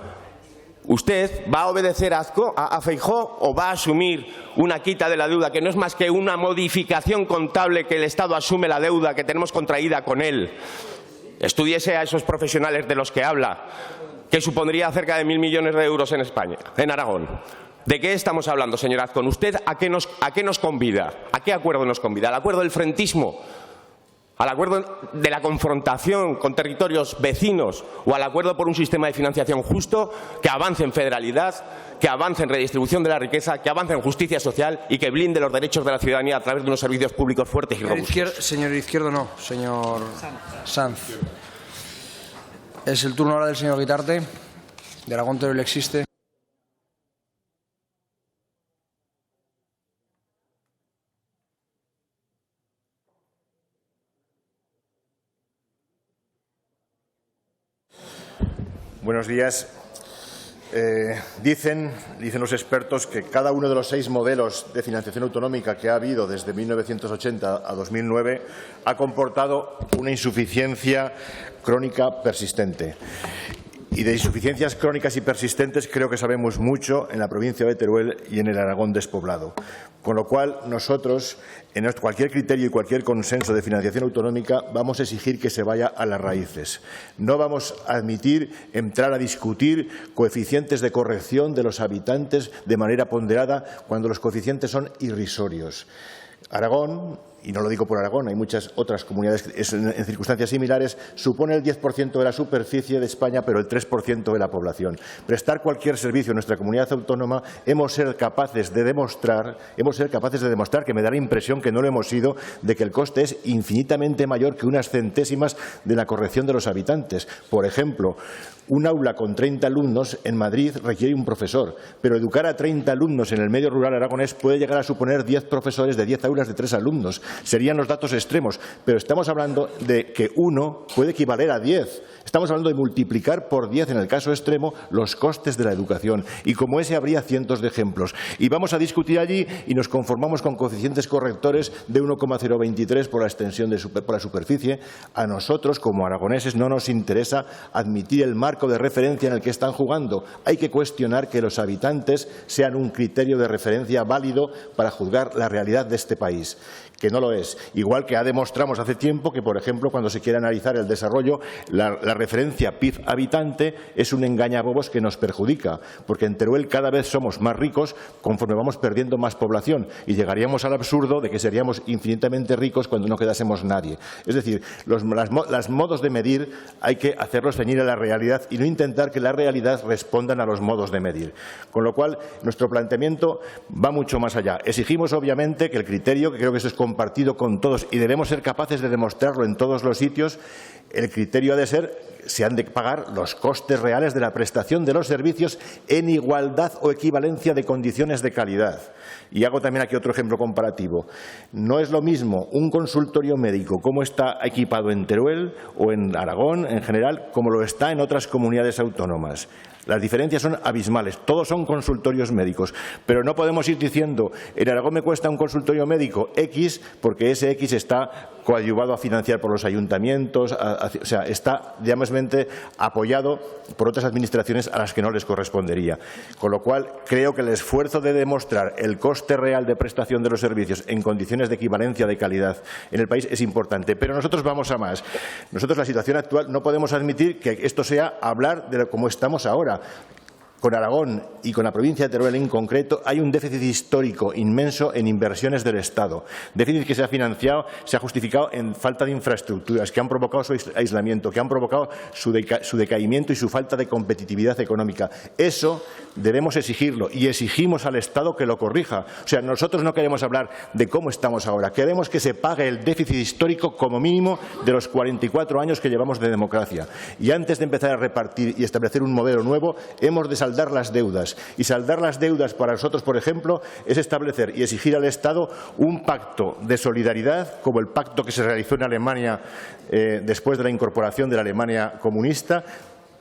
¿usted va a obedecer a Feijóo o va a asumir una quita de la deuda que no es más que una modificación contable que el Estado asume la deuda que tenemos contraída con él? Estúdiese a esos profesionales de los que habla, que supondría cerca de 1.000 millones de euros en España, en Aragón. ¿De qué estamos hablando, señor Azcón? ¿Usted a qué nos convida? ¿A qué acuerdo nos convida? ¿Al acuerdo del frentismo? ¿Al acuerdo de la confrontación con territorios vecinos o al acuerdo por un sistema de financiación justo que avance en federalidad, que avance en redistribución de la riqueza, que avance en justicia social y que blinde los derechos de la ciudadanía a través de unos servicios públicos fuertes y robustos? Señor Izquierdo, no. Señor Sanz. Es el turno ahora del señor Guitarte. De Aragón Teruel existe. Buenos días. Dicen los expertos que cada uno de los 6 modelos de financiación autonómica que ha habido desde 1980 a 2009 ha comportado una insuficiencia crónica persistente. Y de insuficiencias crónicas y persistentes creo que sabemos mucho en la provincia de Teruel y en el Aragón despoblado. Con lo cual, nosotros, en cualquier criterio y cualquier consenso de financiación autonómica, vamos a exigir que se vaya a las raíces. No vamos a admitir entrar a discutir coeficientes de corrección de los habitantes de manera ponderada cuando los coeficientes son irrisorios. Aragón, y no lo digo por Aragón, hay muchas otras comunidades en circunstancias similares, supone el 10% de la superficie de España, pero el 3% de la población. Prestar cualquier servicio en nuestra comunidad autónoma hemos de ser capaces de demostrar, que me da la impresión que no lo hemos sido, de que el coste es infinitamente mayor que unas centésimas de la corrección de los habitantes. Por ejemplo, un aula con 30 alumnos en Madrid requiere un profesor, pero educar a 30 alumnos en el medio rural aragonés puede llegar a suponer 10 profesores de 10 aulas de 3 alumnos. Serían los datos extremos, pero estamos hablando de que 1 puede equivaler a 10. Estamos hablando de multiplicar por 10, en el caso extremo, los costes de la educación. Y como ese habría cientos de ejemplos. Y vamos a discutir allí y nos conformamos con coeficientes correctores de 1,023 por la extensión por la superficie. A nosotros, como aragoneses, no nos interesa admitir el marco de referencia en el que están jugando. Hay que cuestionar que los habitantes sean un criterio de referencia válido para juzgar la realidad de este país, que no lo es. Igual que demostramos hace tiempo que, por ejemplo, cuando se quiere analizar el desarrollo, la referencia PIB habitante es un engañabobos que nos perjudica, porque en Teruel cada vez somos más ricos conforme vamos perdiendo más población y llegaríamos al absurdo de que seríamos infinitamente ricos cuando no quedásemos nadie. Es decir, los modos de medir hay que hacerlos ceñir a la realidad y no intentar que la realidad respondan a los modos de medir. Con lo cual, nuestro planteamiento va mucho más allá. Exigimos, obviamente, que el criterio, que creo que eso es compartido con todos y debemos ser capaces de demostrarlo en todos los sitios, el criterio ha de ser se han de pagar los costes reales de la prestación de los servicios en igualdad o equivalencia de condiciones de calidad. Y hago también aquí otro ejemplo comparativo. No es lo mismo un consultorio médico como está equipado en Teruel o en Aragón en general como lo está en otras comunidades autónomas. Las diferencias son abismales, todos son consultorios médicos, pero no podemos ir diciendo en Aragón me cuesta un consultorio médico X porque ese X está coadyuvado a financiar por los ayuntamientos, o sea, está diametralmente apoyado por otras administraciones a las que no les correspondería. Con lo cual, creo que el esfuerzo de demostrar el coste real de prestación de los servicios en condiciones de equivalencia de calidad en el país es importante. Pero nosotros vamos a más. Nosotros, la situación actual, no podemos admitir que esto sea hablar de cómo estamos ahora. Con Aragón y con la provincia de Teruel en concreto hay un déficit histórico inmenso en inversiones del Estado. Déficit que se ha financiado, se ha justificado en falta de infraestructuras, que han provocado su aislamiento, que han provocado su decaimiento y su falta de competitividad económica. Eso debemos exigirlo y exigimos al Estado que lo corrija. O sea, nosotros no queremos hablar de cómo estamos ahora. Queremos que se pague el déficit histórico como mínimo de los 44 años que llevamos de democracia. Y antes de empezar a repartir y establecer un modelo nuevo, hemos de saldar las deudas. Y saldar las deudas para nosotros, por ejemplo, es establecer y exigir al Estado un pacto de solidaridad, como el pacto que se realizó en Alemania después de la incorporación de la Alemania comunista,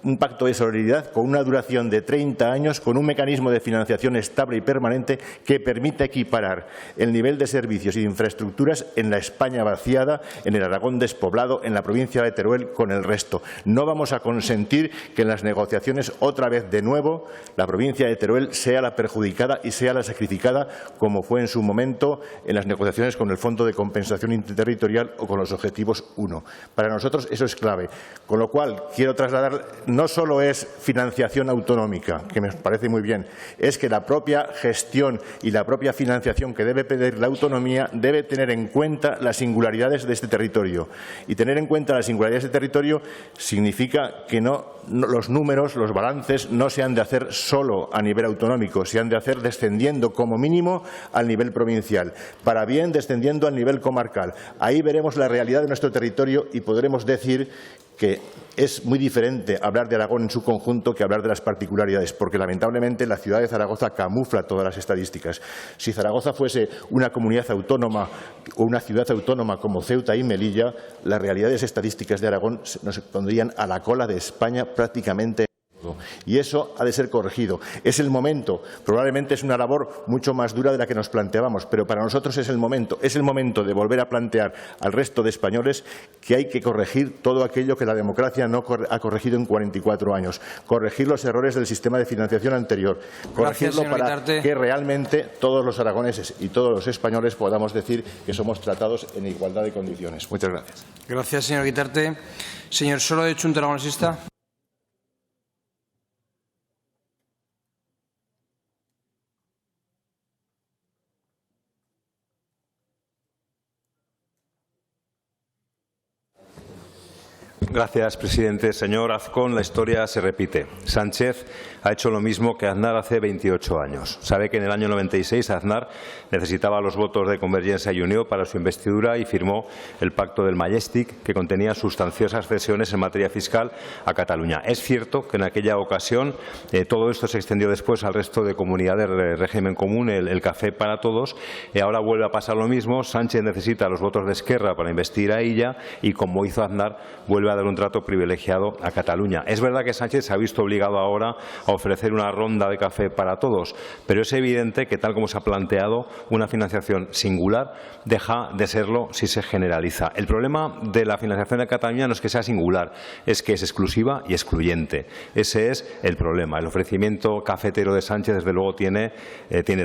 un pacto de solidaridad con una duración de 30 años, con un mecanismo de financiación estable y permanente que permita equiparar el nivel de servicios y de infraestructuras en la España vaciada, en el Aragón despoblado, en la provincia de Teruel con el resto. No vamos a consentir que en las negociaciones, otra vez de nuevo, la provincia de Teruel sea la perjudicada y sea la sacrificada, como fue en su momento en las negociaciones con el Fondo de Compensación Interterritorial o con los Objetivos 1. Para nosotros eso es clave. Con lo cual, quiero trasladar no solo es financiación autonómica, que me parece muy bien, es que la propia gestión y la propia financiación que debe pedir la autonomía debe tener en cuenta las singularidades de este territorio. Y tener en cuenta las singularidades de este territorio significa que los números, los balances, no se han de hacer solo a nivel autonómico, se han de hacer descendiendo como mínimo al nivel provincial, para bien descendiendo al nivel comarcal. Ahí veremos la realidad de nuestro territorio y podremos decir que es muy diferente hablar de Aragón en su conjunto que hablar de las particularidades, porque lamentablemente la ciudad de Zaragoza camufla todas las estadísticas. Si Zaragoza fuese una comunidad autónoma o una ciudad autónoma como Ceuta y Melilla, las realidades estadísticas de Aragón nos pondrían a la cola de España prácticamente. Y eso ha de ser corregido. Es el momento. Probablemente es una labor mucho más dura de la que nos planteábamos, pero para nosotros es el momento. Es el momento de volver a plantear al resto de españoles que hay que corregir todo aquello que la democracia no ha corregido en 44 años. Corregir los errores del sistema de financiación anterior. Corregirlo para que realmente todos los aragoneses y todos los españoles podamos decir que somos tratados en igualdad de condiciones. Muchas gracias. Gracias, señor Guitarte. Señor Soro, de Chunta Aragonesista. Gracias, presidente. Señor Azcón, la historia se repite. Sánchez ha hecho lo mismo que Aznar hace 28 años. Sabe que en el año 96 Aznar necesitaba los votos de Convergencia y Unió para su investidura y firmó el pacto del Majestic, que contenía sustanciosas cesiones en materia fiscal a Cataluña. Es cierto que en aquella ocasión todo esto se extendió después al resto de comunidades de régimen común, el café para todos. Ahora vuelve a pasar lo mismo. Sánchez necesita los votos de Esquerra para investir a Illa y, como hizo Aznar, vuelve a dar un trato privilegiado a Cataluña. Es verdad que Sánchez se ha visto obligado ahora a ofrecer una ronda de café para todos, pero es evidente que, tal como se ha planteado, una financiación singular deja de serlo si se generaliza. El problema de la financiación de Cataluña no es que sea singular, es que es exclusiva y excluyente. Ese es el problema. El ofrecimiento cafetero de Sánchez, desde luego, tiene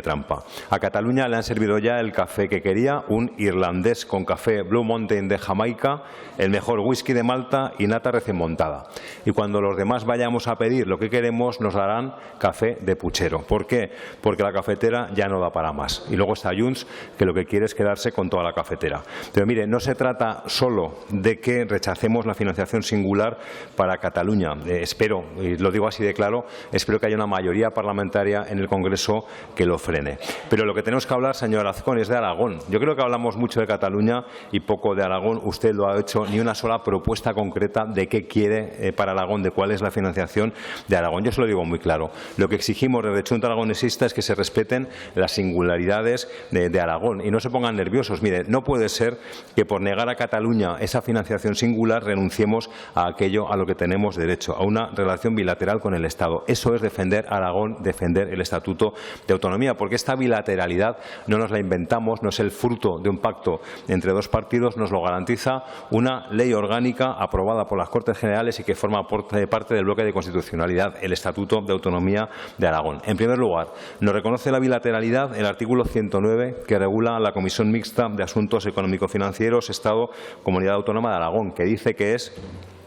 trampa. A Cataluña le han servido ya el café que quería, un irlandés con café Blue Mountain de Jamaica, el mejor whisky de Malta y nata recién montada. Y cuando los demás vayamos a pedir lo que queremos, nos darán café de puchero. ¿Por qué? Porque la cafetera ya no da para más. Y luego está Junts, que lo que quiere es quedarse con toda la cafetera. Pero mire, no se trata solo de que rechacemos la financiación singular para Cataluña. Espero, y lo digo así de claro, espero que haya una mayoría parlamentaria en el Congreso que lo frene. Pero lo que tenemos que hablar, señor Azcón, es de Aragón. Yo creo que hablamos mucho de Cataluña y poco de Aragón. Usted lo ha hecho, ni una sola propuesta concreta de qué quiere para Aragón, de cuál es la financiación de Aragón. Yo se lo digo muy claro. Lo que exigimos desde Chunta Aragonesista es que se respeten las singularidades de Aragón y no se pongan nerviosos. Mire, no puede ser que por negar a Cataluña esa financiación singular renunciemos a aquello a lo que tenemos derecho, a una relación bilateral con el Estado. Eso es defender Aragón, defender el Estatuto de Autonomía, porque esta bilateralidad no nos la inventamos, no es el fruto de un pacto entre dos partidos, nos lo garantiza una ley orgánica aprobada por las Cortes Generales y que forma parte del bloque de constitucionalidad, el Estatuto de Autonomía de Aragón. En primer lugar, nos reconoce la bilateralidad el artículo 109, que regula la Comisión Mixta de Asuntos Económico-Financieros Estado-Comunidad Autónoma de Aragón, que dice que es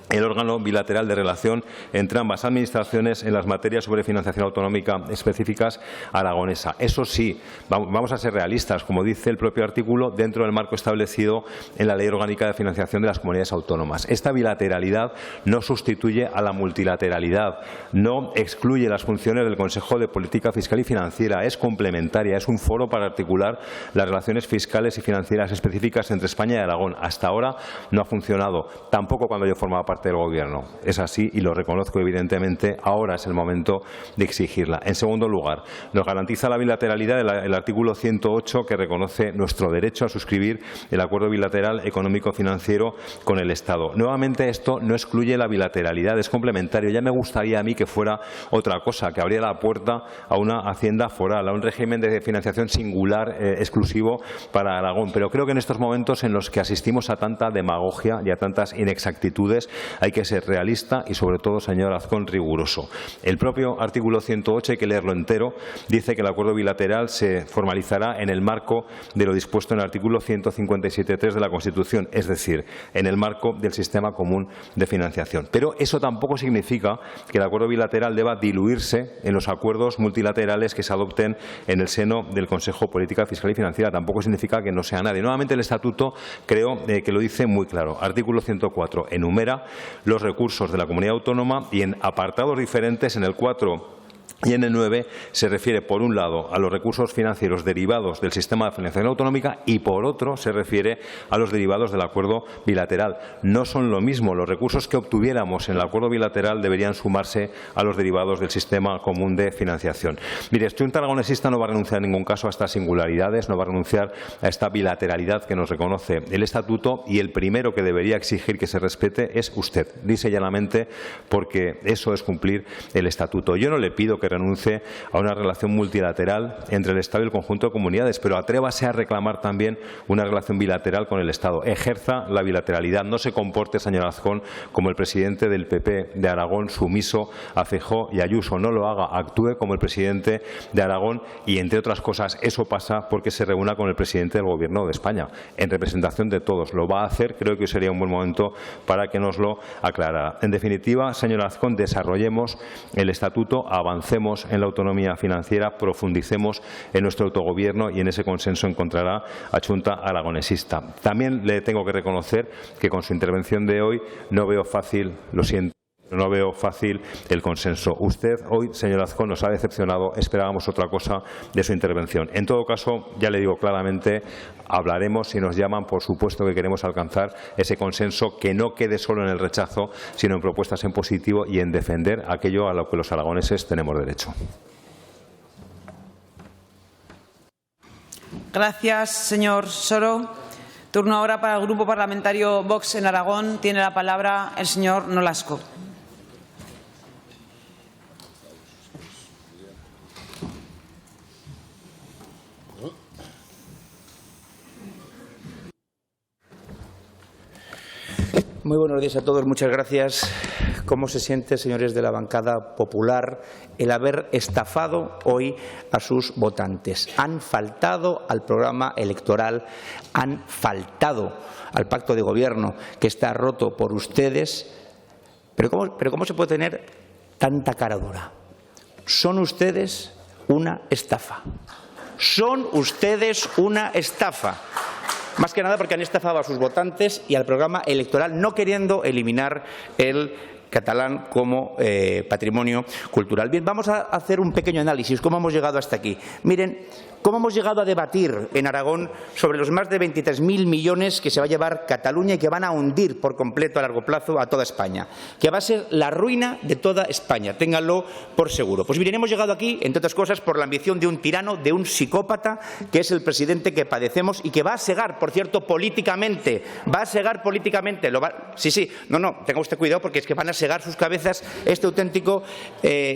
el órgano bilateral de relación entre ambas administraciones en las materias sobre financiación autonómica específicas aragonesa. Eso sí, vamos a ser realistas, como dice el propio artículo, dentro del marco establecido en la Ley Orgánica de Financiación de las Comunidades Autónomas. Esta bilateralidad no sustituye a la multilateralidad, no excluye las funciones del Consejo de Política Fiscal y Financiera, es complementaria, es un foro para articular las relaciones fiscales y financieras específicas entre España y Aragón. Hasta ahora no ha funcionado, tampoco cuando yo formaba parte del Gobierno. Es así y lo reconozco evidentemente. Ahora es el momento de exigirla. En segundo lugar, nos garantiza la bilateralidad el artículo 108, que reconoce nuestro derecho a suscribir el acuerdo bilateral económico-financiero con el Estado. Nuevamente, esto no excluye la bilateralidad, es complementario. Ya me gustaría a mí que fuera otra cosa, que abriera la puerta a una hacienda foral, a un régimen de financiación singular exclusivo para Aragón. Pero creo que en estos momentos en los que asistimos a tanta demagogia y a tantas inexactitudes, Hay que ser realista y, sobre todo, señor Azcón, riguroso. El propio artículo 108, hay que leerlo entero, dice que el acuerdo bilateral se formalizará en el marco de lo dispuesto en el artículo 157.3 de la Constitución, es decir, en el marco del sistema común de financiación. Pero eso tampoco significa que el acuerdo bilateral deba diluirse en los acuerdos multilaterales que se adopten en el seno del Consejo de Política Fiscal y Financiera. Tampoco significa que no sea nadie. Nuevamente, el Estatuto creo que lo dice muy claro. Artículo 104 enumera los recursos de la comunidad autónoma y en apartados diferentes, en el 4 y en el 9 se refiere, por un lado, a los recursos financieros derivados del sistema de financiación autonómica y, por otro, se refiere a los derivados del acuerdo bilateral. No son lo mismo. Los recursos que obtuviéramos en el acuerdo bilateral deberían sumarse a los derivados del sistema común de financiación. Mire, Junta Aragonesista no va a renunciar en ningún caso a estas singularidades, no va a renunciar a esta bilateralidad que nos reconoce el Estatuto, y el primero que debería exigir que se respete es usted, lisa y llanamente, porque eso es cumplir el Estatuto. Yo no le pido que renuncie a una relación multilateral entre el Estado y el conjunto de comunidades, pero atrévase a reclamar también una relación bilateral con el Estado. Ejerza la bilateralidad. No se comporte, señor Azcón, como el presidente del PP de Aragón, sumiso a Feijóo y Ayuso. No lo haga. Actúe como el presidente de Aragón y, entre otras cosas, eso pasa porque se reúna con el presidente del Gobierno de España, en representación de todos. Lo va a hacer. Creo que hoy sería un buen momento para que nos lo aclarara. En definitiva, señor Azcón, desarrollemos el Estatuto, avancemos en la autonomía financiera, profundicemos en nuestro autogobierno y en ese consenso encontrará a Junta Aragonesista. También le tengo que reconocer que con su intervención de hoy no veo fácil, lo siento, no veo fácil el consenso. Usted hoy, señor Azcón, nos ha decepcionado. Esperábamos otra cosa de su intervención. En todo caso, ya le digo claramente, hablaremos si nos llaman. Por supuesto que queremos alcanzar ese consenso, que no quede solo en el rechazo, sino en propuestas en positivo y en defender aquello a lo que los aragoneses tenemos derecho. Gracias, señor Soro. Turno ahora para el Grupo Parlamentario Vox en Aragón. Tiene la palabra el señor Nolasco. Muy buenos días a todos. Muchas gracias. ¿Cómo se siente, señores de la bancada popular, el haber estafado hoy a sus votantes? Han faltado al programa electoral, han faltado al pacto de gobierno que está roto por ustedes. Pero ¿cómo se puede tener tanta cara dura? Son ustedes una estafa. Son ustedes una estafa. Más que nada porque han estafado a sus votantes y al programa electoral, no queriendo eliminar el catalán como patrimonio cultural. Bien, vamos a hacer un pequeño análisis. ¿Cómo hemos llegado hasta aquí? Miren, cómo hemos llegado a debatir en Aragón sobre los más de 23.000 millones que se va a llevar Cataluña y que van a hundir por completo a largo plazo a toda España, que va a ser la ruina de toda España, ténganlo por seguro. Pues miren, hemos llegado aquí, entre otras cosas, por la ambición de un tirano, de un psicópata, que es el presidente que padecemos y que va a segar, por cierto, políticamente. Va a segar políticamente. Sí, no, tenga usted cuidado porque es que van a segar sus cabezas este auténtico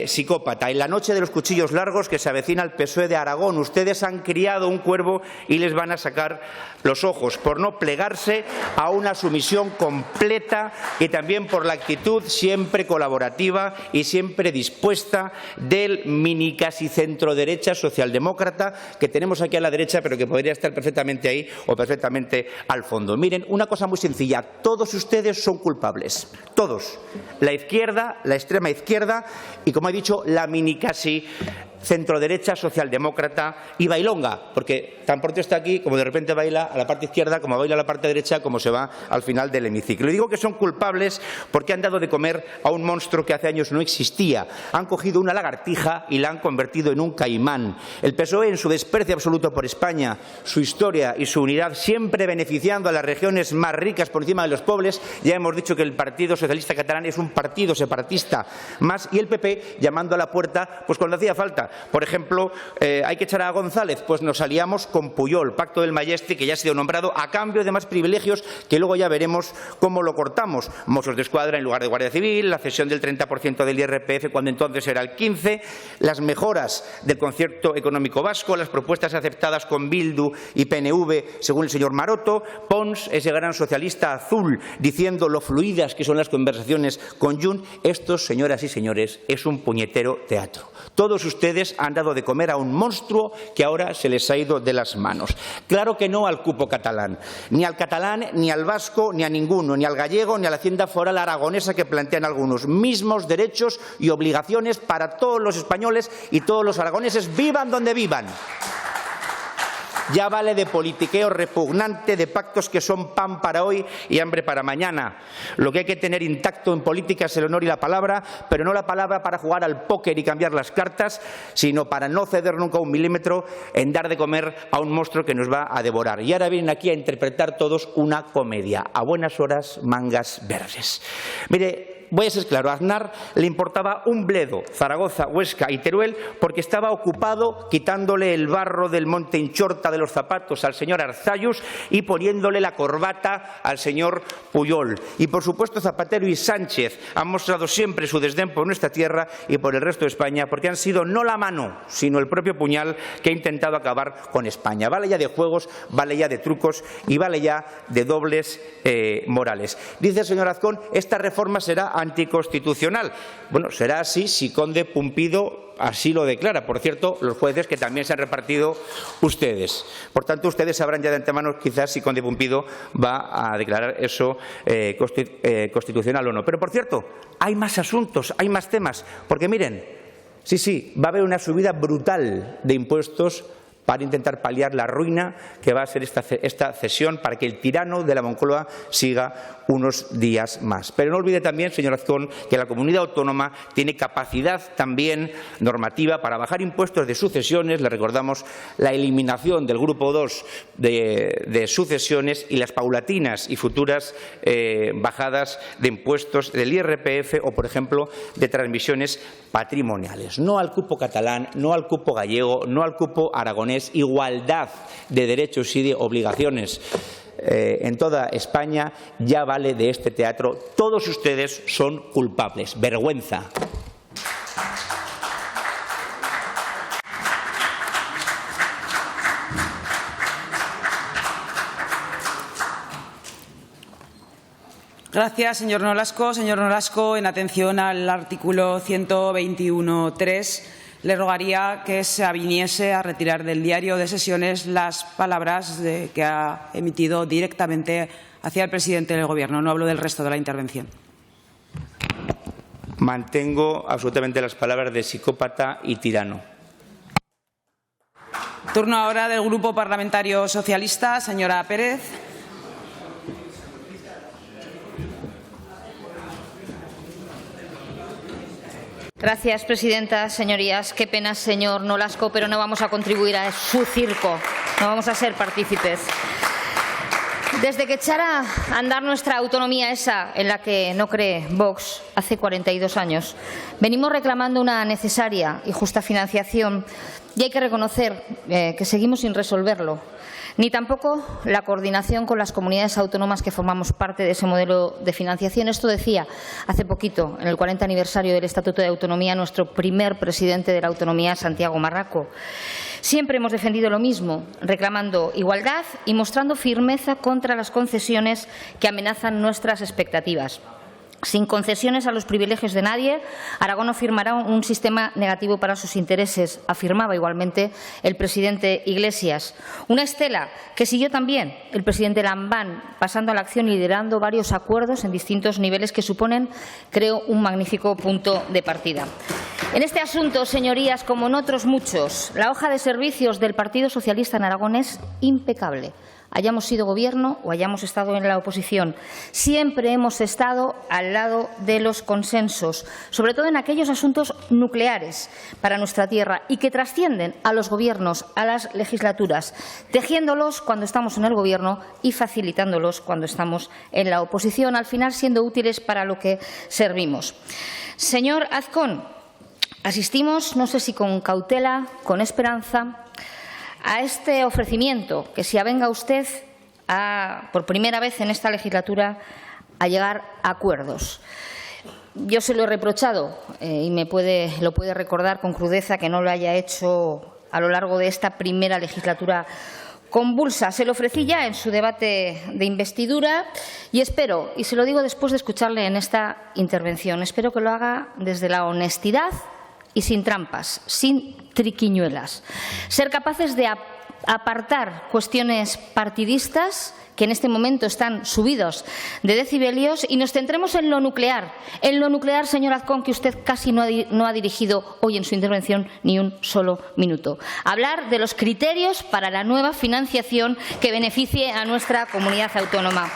psicópata. En la noche de los cuchillos largos que se avecina al PSOE de Aragón, ustedes han criado un cuervo y les van a sacar los ojos por no plegarse a una sumisión completa y también por la actitud siempre colaborativa y siempre dispuesta del mini casi centro derecha socialdemócrata que tenemos aquí a la derecha, pero que podría estar perfectamente ahí o perfectamente al fondo. Miren, una cosa muy sencilla, todos ustedes son culpables, todos. La izquierda, la extrema izquierda y, como he dicho, la mini casi centroderecha socialdemócrata y bailonga, porque tan pronto está aquí como de repente baila a la parte izquierda, como baila a la parte derecha, como se va al final del hemiciclo. Y digo que son culpables porque han dado de comer a un monstruo que hace años no existía. Han cogido una lagartija y la han convertido en un caimán. El PSOE, en su desprecio absoluto por España, su historia y su unidad, siempre beneficiando a las regiones más ricas por encima de los pobres. Ya hemos dicho que el Partido Socialista Catalán es un partido separatista más, y el PP llamando a la puerta pues cuando hacía falta, Por ejemplo, hay que echar a González, pues nos aliamos con Pujol, Pacto del Majestic, que ya ha sido nombrado, a cambio de más privilegios que luego ya veremos cómo lo cortamos. Mossos de Escuadra en lugar de Guardia Civil, la cesión del 30% del IRPF cuando entonces era el 15%, las mejoras del concierto económico vasco, las propuestas aceptadas con Bildu y PNV, según el señor Maroto, Pons, ese gran socialista azul, diciendo lo fluidas que son las conversaciones con Junts. Estos, señoras y señores, es un puñetero teatro. Todos ustedes han dado de comer a un monstruo que ahora se les ha ido de las manos. Claro que no al cupo catalán, ni al catalán, ni al vasco, ni a ninguno, ni al gallego, ni a la hacienda foral aragonesa que plantean algunos. Mismos derechos y obligaciones para todos los españoles y todos los aragoneses, vivan donde vivan. Ya vale de politiqueo repugnante, de pactos que son pan para hoy y hambre para mañana. Lo que hay que tener intacto en política es el honor y la palabra, pero no la palabra para jugar al póker y cambiar las cartas, sino para no ceder nunca un milímetro en dar de comer a un monstruo que nos va a devorar. Y ahora vienen aquí a interpretar todos una comedia. A buenas horas, mangas verdes. Mire, voy a ser claro, a Aznar le importaba un bledo Zaragoza, Huesca y Teruel porque estaba ocupado quitándole el barro del monte Inchorta de los zapatos al señor Arzallus y poniéndole la corbata al señor Pujol. Y por supuesto Zapatero y Sánchez han mostrado siempre su desdén por nuestra tierra y por el resto de España porque han sido no la mano, sino el propio puñal que ha intentado acabar con España. Vale ya de juegos, vale ya de trucos y vale ya de dobles morales. Dice el señor Azcón, esta reforma será anticonstitucional. Bueno, será así si Conde Pumpido así lo declara. Por cierto, los jueces que también se han repartido ustedes. Por tanto, ustedes sabrán ya de antemano quizás si Conde Pumpido va a declarar eso constitucional o no. Pero, por cierto, hay más asuntos, hay más temas. Porque, miren, sí, va a haber una subida brutal de impuestos para intentar paliar la ruina que va a ser esta cesión para que el tirano de la Moncloa siga unos días más. Pero no olvide también, señor Azcón, que la comunidad autónoma tiene capacidad también normativa para bajar impuestos de sucesiones. Le recordamos la eliminación del grupo 2 de sucesiones y las paulatinas y futuras bajadas de impuestos del IRPF o, por ejemplo, de transmisiones patrimoniales. No al cupo catalán, no al cupo gallego, no al cupo aragonés. Igualdad de derechos y de obligaciones en toda España. Ya vale de este teatro. Todos ustedes son culpables. Vergüenza. Gracias, señor Nolasco. Señor Nolasco, en atención al artículo 121.3, le rogaría que se aviniese a retirar del diario de sesiones las palabras que ha emitido directamente hacia el presidente del Gobierno. No hablo del resto de la intervención. Mantengo absolutamente las palabras de psicópata y tirano. Turno ahora del Grupo Parlamentario Socialista. Señora Pérez. Gracias, presidenta. Señorías, qué pena, señor Nolasco, pero no vamos a contribuir a su circo. No vamos a ser partícipes. Desde que echara a andar nuestra autonomía, esa en la que no cree Vox, hace 42 años, venimos reclamando una necesaria y justa financiación y hay que reconocer que seguimos sin resolverlo. Ni tampoco la coordinación con las comunidades autónomas que formamos parte de ese modelo de financiación. Esto decía hace poquito, en el 40 aniversario del Estatuto de Autonomía, nuestro primer presidente de la autonomía, Santiago Marraco. Siempre hemos defendido lo mismo, reclamando igualdad y mostrando firmeza contra las concesiones que amenazan nuestras expectativas. Sin concesiones a los privilegios de nadie, Aragón no firmará un sistema negativo para sus intereses, afirmaba igualmente el presidente Iglesias. Una estela que siguió también el presidente Lambán, pasando a la acción y liderando varios acuerdos en distintos niveles que suponen, creo, un magnífico punto de partida. En este asunto, señorías, como en otros muchos, la hoja de servicios del Partido Socialista en Aragón es impecable. Hayamos sido gobierno o hayamos estado en la oposición. Siempre hemos estado al lado de los consensos, sobre todo en aquellos asuntos nucleares para nuestra tierra y que trascienden a los gobiernos, a las legislaturas, tejiéndolos cuando estamos en el gobierno y facilitándolos cuando estamos en la oposición, al final siendo útiles para lo que servimos. Señor Azcón, Asistimos, no sé si con cautela, con esperanza, a este ofrecimiento que se avenga usted por primera vez en esta legislatura a llegar a acuerdos. Yo se lo he reprochado y lo puede recordar con crudeza que no lo haya hecho a lo largo de esta primera legislatura convulsa. Se lo ofrecí ya en su debate de investidura y espero, y se lo digo después de escucharle en esta intervención, espero que lo haga desde la honestidad y sin trampas, sin triquiñuelas. Ser capaces de apartar cuestiones partidistas que en este momento están subidos de decibelios y nos centremos en lo nuclear, señor Azcón, que usted casi no ha dirigido hoy en su intervención ni un solo minuto. Hablar de los criterios para la nueva financiación que beneficie a nuestra comunidad autónoma.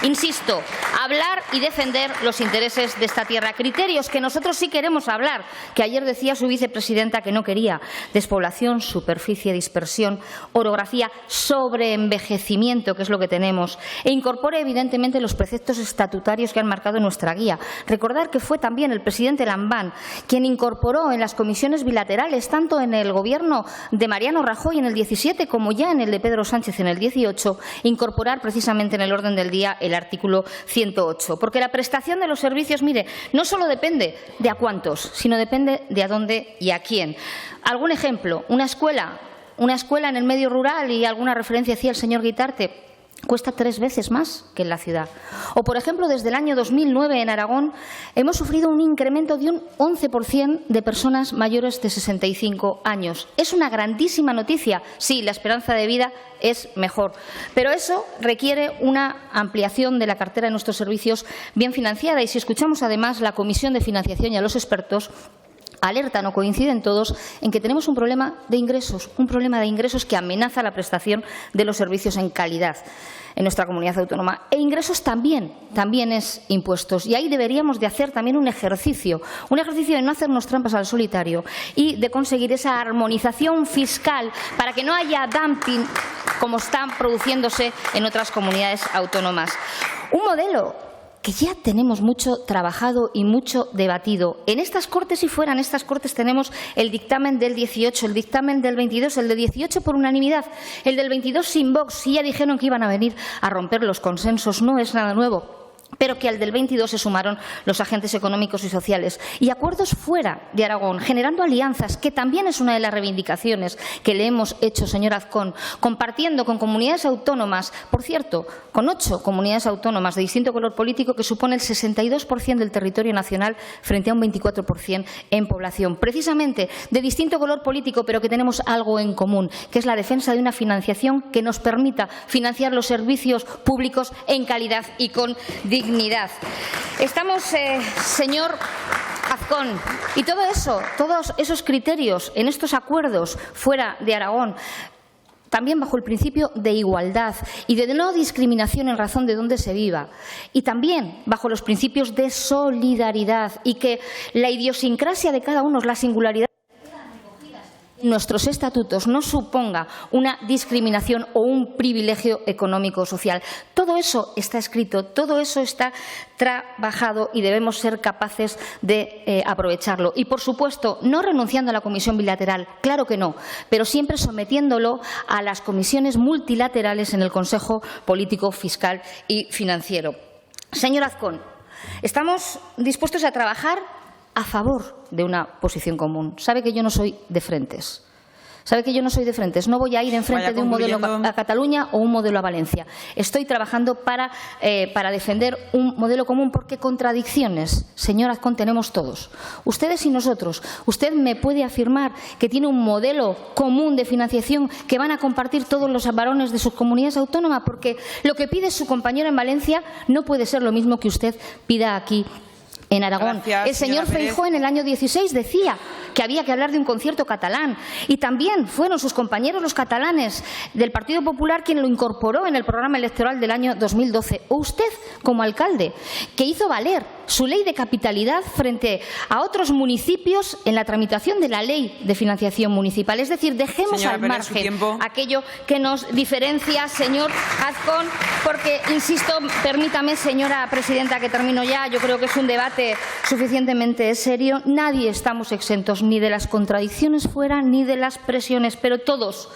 Insisto, hablar y defender los intereses de esta tierra. Criterios que nosotros sí queremos hablar, que ayer decía su vicepresidenta que no quería. Despoblación, superficie, dispersión, orografía, sobreenvejecimiento, que es lo que tenemos. E incorpore, evidentemente, los preceptos estatutarios que han marcado nuestra guía. Recordar que fue también el presidente Lambán quien incorporó en las comisiones bilaterales, tanto en el Gobierno de Mariano Rajoy en el 17 como ya en el de Pedro Sánchez en el 18, incorporar precisamente en el orden del día el artículo 108. Porque la prestación de los servicios, mire, no solo depende de a cuántos, sino depende de a dónde y a quién. Algún ejemplo, una escuela en el medio rural, y alguna referencia hacía el señor Guitarte, cuesta 3 veces más que en la ciudad. O, por ejemplo, desde el año 2009 en Aragón hemos sufrido un incremento de un 11% de personas mayores de 65 años. Es una grandísima noticia. Sí, la esperanza de vida es mejor, pero eso requiere una ampliación de la cartera de nuestros servicios bien financiada. Y si escuchamos además la Comisión de Financiación y a los expertos, alertan o coinciden todos en que tenemos un problema de ingresos que amenaza la prestación de los servicios en calidad en nuestra comunidad autónoma. E ingresos también es impuestos. Y ahí deberíamos de hacer también un ejercicio de no hacernos trampas al solitario y de conseguir esa armonización fiscal para que no haya dumping como están produciéndose en otras comunidades autónomas. Un modelo que ya tenemos mucho trabajado y mucho debatido. En estas Cortes y fuera de estas Cortes tenemos el dictamen del 18, el dictamen del 22, el de 18 por unanimidad, el del 22 sin Vox, y ya dijeron que iban a venir a romper los consensos. No es nada nuevo, pero que al del 22 se sumaron los agentes económicos y sociales. Y acuerdos fuera de Aragón, generando alianzas, que también es una de las reivindicaciones que le hemos hecho, señor Azcón, compartiendo con comunidades autónomas, por cierto, con 8 comunidades autónomas de distinto color político, que supone el 62% del territorio nacional frente a un 24% en población. Precisamente de distinto color político, pero que tenemos algo en común, que es la defensa de una financiación que nos permita financiar los servicios públicos en calidad y con dignidad. Estamos, señor Azcón, y todos esos criterios en estos acuerdos fuera de Aragón, también bajo el principio de igualdad y de no discriminación en razón de dónde se viva, y también bajo los principios de solidaridad, y que la idiosincrasia de cada uno, la singularidad nuestros estatutos no suponga una discriminación o un privilegio económico o social. Todo eso está escrito, todo eso está trabajado y debemos ser capaces de aprovecharlo. Y, por supuesto, no renunciando a la comisión bilateral, claro que no, pero siempre sometiéndolo a las comisiones multilaterales en el Consejo Político, Fiscal y Financiero. Señor Azcón, estamos dispuestos a trabajar a favor de una posición común. Sabe que yo no soy de frentes. No voy a ir enfrente de un modelo a Cataluña o un modelo a Valencia. Estoy trabajando para defender un modelo común, porque contradicciones, señor Azcón, tenemos todos. Ustedes y nosotros. Usted me puede afirmar que tiene un modelo común de financiación que van a compartir todos los varones de sus comunidades autónomas, porque lo que pide su compañero en Valencia no puede ser lo mismo que usted pida aquí en Aragón. Gracias, el señor Feijóo en el año 16 decía que había que hablar de un concierto catalán, y también fueron sus compañeros los catalanes del Partido Popular quien lo incorporó en el programa electoral del año 2012. O usted, como alcalde, que hizo valer su ley de capitalidad frente a otros municipios en la tramitación de la ley de financiación municipal. Es decir, dejemos al margen aquello que nos diferencia, señor Azcón, porque, insisto, permítame, señora presidenta, que termino ya. Yo creo que es un debate suficientemente serio. Nadie estamos exentos ni de las contradicciones fuera ni de las presiones, pero todos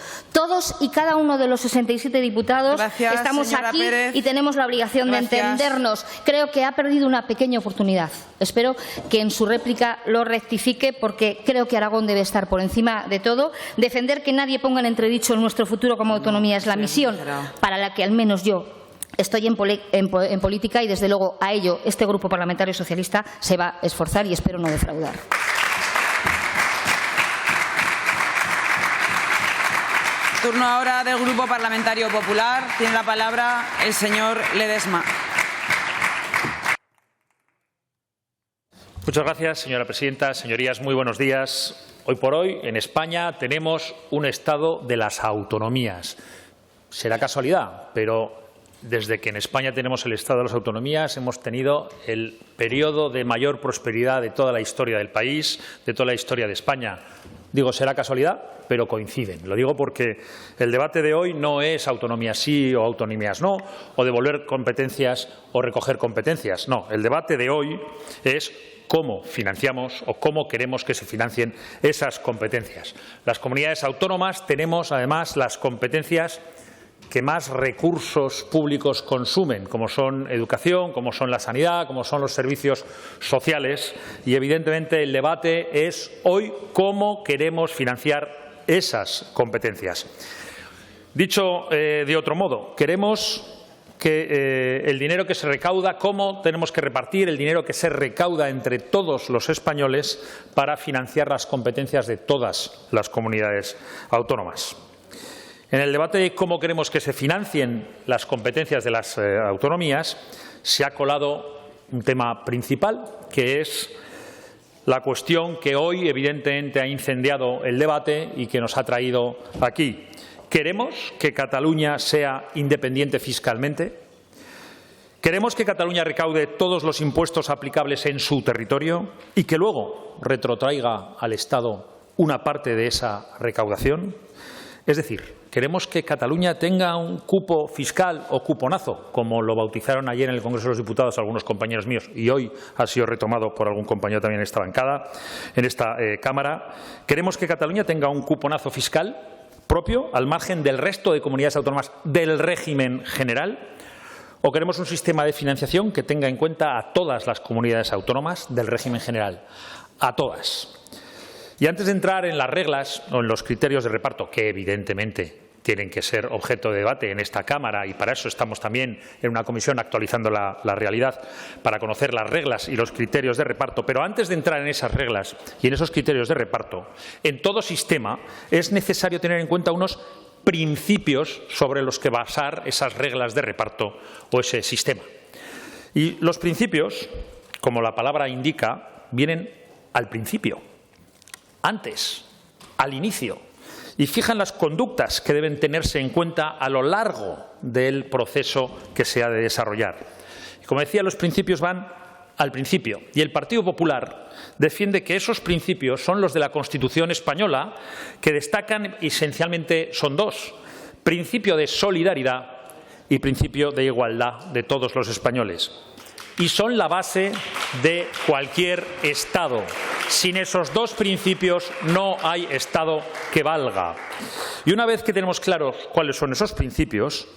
y cada uno de los 67 diputados estamos aquí Pérez. Y tenemos la obligación de entendernos. Creo que ha perdido una pequeña oportunidad. Espero que en su réplica lo rectifique, porque creo que Aragón debe estar por encima de todo. Defender que nadie ponga en entredicho nuestro futuro como autonomía es la misión para la que al menos yo estoy en política, y desde luego a ello este Grupo Parlamentario Socialista se va a esforzar y espero no defraudar. Turno ahora del Grupo Parlamentario Popular. Tiene la palabra el señor Ledesma. Muchas gracias, señora presidenta. Señorías, muy buenos días. Hoy por hoy, en España, tenemos un estado de las autonomías. Será casualidad, pero desde que en España tenemos el estado de las autonomías hemos tenido el periodo de mayor prosperidad de toda la historia del país, de toda la historia de España. Digo, será casualidad, pero coinciden. Lo digo porque el debate de hoy no es autonomías sí o autonomías no, o devolver competencias o recoger competencias. No, el debate de hoy es cómo financiamos o cómo queremos que se financien esas competencias. Las comunidades autónomas tenemos, además, las competencias que más recursos públicos consumen, como son educación, como son la sanidad, como son los servicios sociales. Y, evidentemente, el debate es hoy cómo queremos financiar esas competencias. Dicho de otro modo, queremos que el dinero que se recauda, cómo tenemos que repartir el dinero que se recauda entre todos los españoles para financiar las competencias de todas las comunidades autónomas. En el debate de cómo queremos que se financien las competencias de las autonomías se ha colado un tema principal, que es la cuestión que hoy evidentemente ha incendiado el debate y que nos ha traído aquí. ¿Queremos que Cataluña sea independiente fiscalmente? ¿Queremos que Cataluña recaude todos los impuestos aplicables en su territorio y que luego retrotraiga al Estado una parte de esa recaudación? Es decir, queremos que Cataluña tenga un cupo fiscal o cuponazo, como lo bautizaron ayer en el Congreso de los Diputados algunos compañeros míos, y hoy ha sido retomado por algún compañero también en esta bancada, en esta Cámara. Queremos que Cataluña tenga un cuponazo fiscal propio, al margen del resto de comunidades autónomas del régimen general. ¿O queremos un sistema de financiación que tenga en cuenta a todas las comunidades autónomas del régimen general? A todas. Y antes de entrar en las reglas o en los criterios de reparto, que evidentemente tienen que ser objeto de debate en esta Cámara, y para eso estamos también en una comisión actualizando la realidad para conocer las reglas y los criterios de reparto, pero antes de entrar en esas reglas y en esos criterios de reparto, en todo sistema es necesario tener en cuenta unos principios sobre los que basar esas reglas de reparto o ese sistema. Y los principios, como la palabra indica, vienen al principio, antes, al inicio, y fijan las conductas que deben tenerse en cuenta a lo largo del proceso que se ha de desarrollar. Y como decía, los principios van al principio, y el Partido Popular defiende que esos principios son los de la Constitución española, que destacan esencialmente son dos: principio de solidaridad y principio de igualdad de todos los españoles. Y son la base de cualquier Estado. Sin esos dos principios no hay Estado que valga. Y una vez que tenemos claros cuáles son esos principios,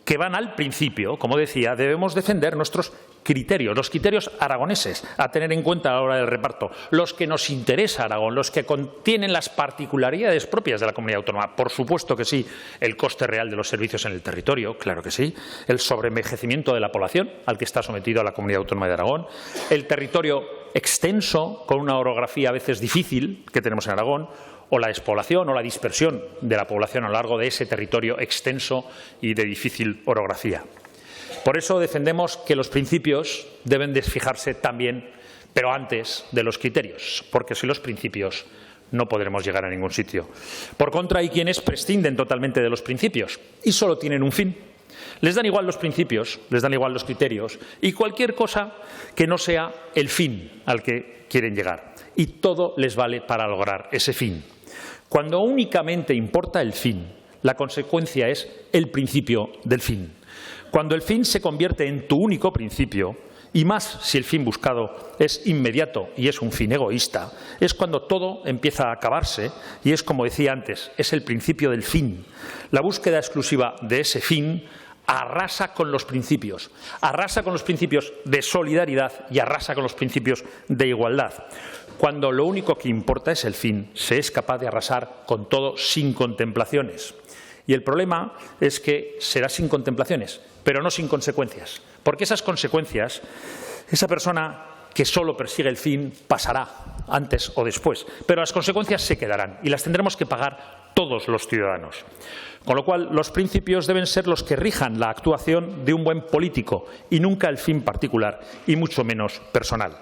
que van al principio, como decía, debemos defender nuestros criterios, los criterios aragoneses a tener en cuenta a la hora del reparto, los que nos interesa Aragón, los que contienen las particularidades propias de la comunidad autónoma. Por supuesto que sí, el coste real de los servicios en el territorio, claro que sí, el sobreenvejecimiento de la población al que está sometido la comunidad autónoma de Aragón, el territorio extenso con una orografía a veces difícil que tenemos en Aragón, o la despoblación o la dispersión de la población a lo largo de ese territorio extenso y de difícil orografía. Por eso defendemos que los principios deben de fijarse también, pero antes de los criterios, porque sin los principios no podremos llegar a ningún sitio. Por contra, hay quienes prescinden totalmente de los principios y solo tienen un fin: Les dan igual los principios, les dan igual los criterios y cualquier cosa que no sea el fin al que quieren llegar. Y todo les vale para lograr ese fin. Cuando únicamente importa el fin, la consecuencia es el principio del fin. Cuando el fin se convierte en tu único principio, y más si el fin buscado es inmediato y es un fin egoísta, es cuando todo empieza a acabarse y es, como decía antes, es el principio del fin. La búsqueda exclusiva de ese fin arrasa con los principios de solidaridad y arrasa con los principios de igualdad. Cuando lo único que importa es el fin, se es capaz de arrasar con todo sin contemplaciones. Y el problema es que será sin contemplaciones, pero no sin consecuencias. Porque esas consecuencias, esa persona que solo persigue el fin pasará antes o después, pero las consecuencias se quedarán y las tendremos que pagar todos los ciudadanos. Con lo cual, los principios deben ser los que rijan la actuación de un buen político y nunca el fin particular y mucho menos personal.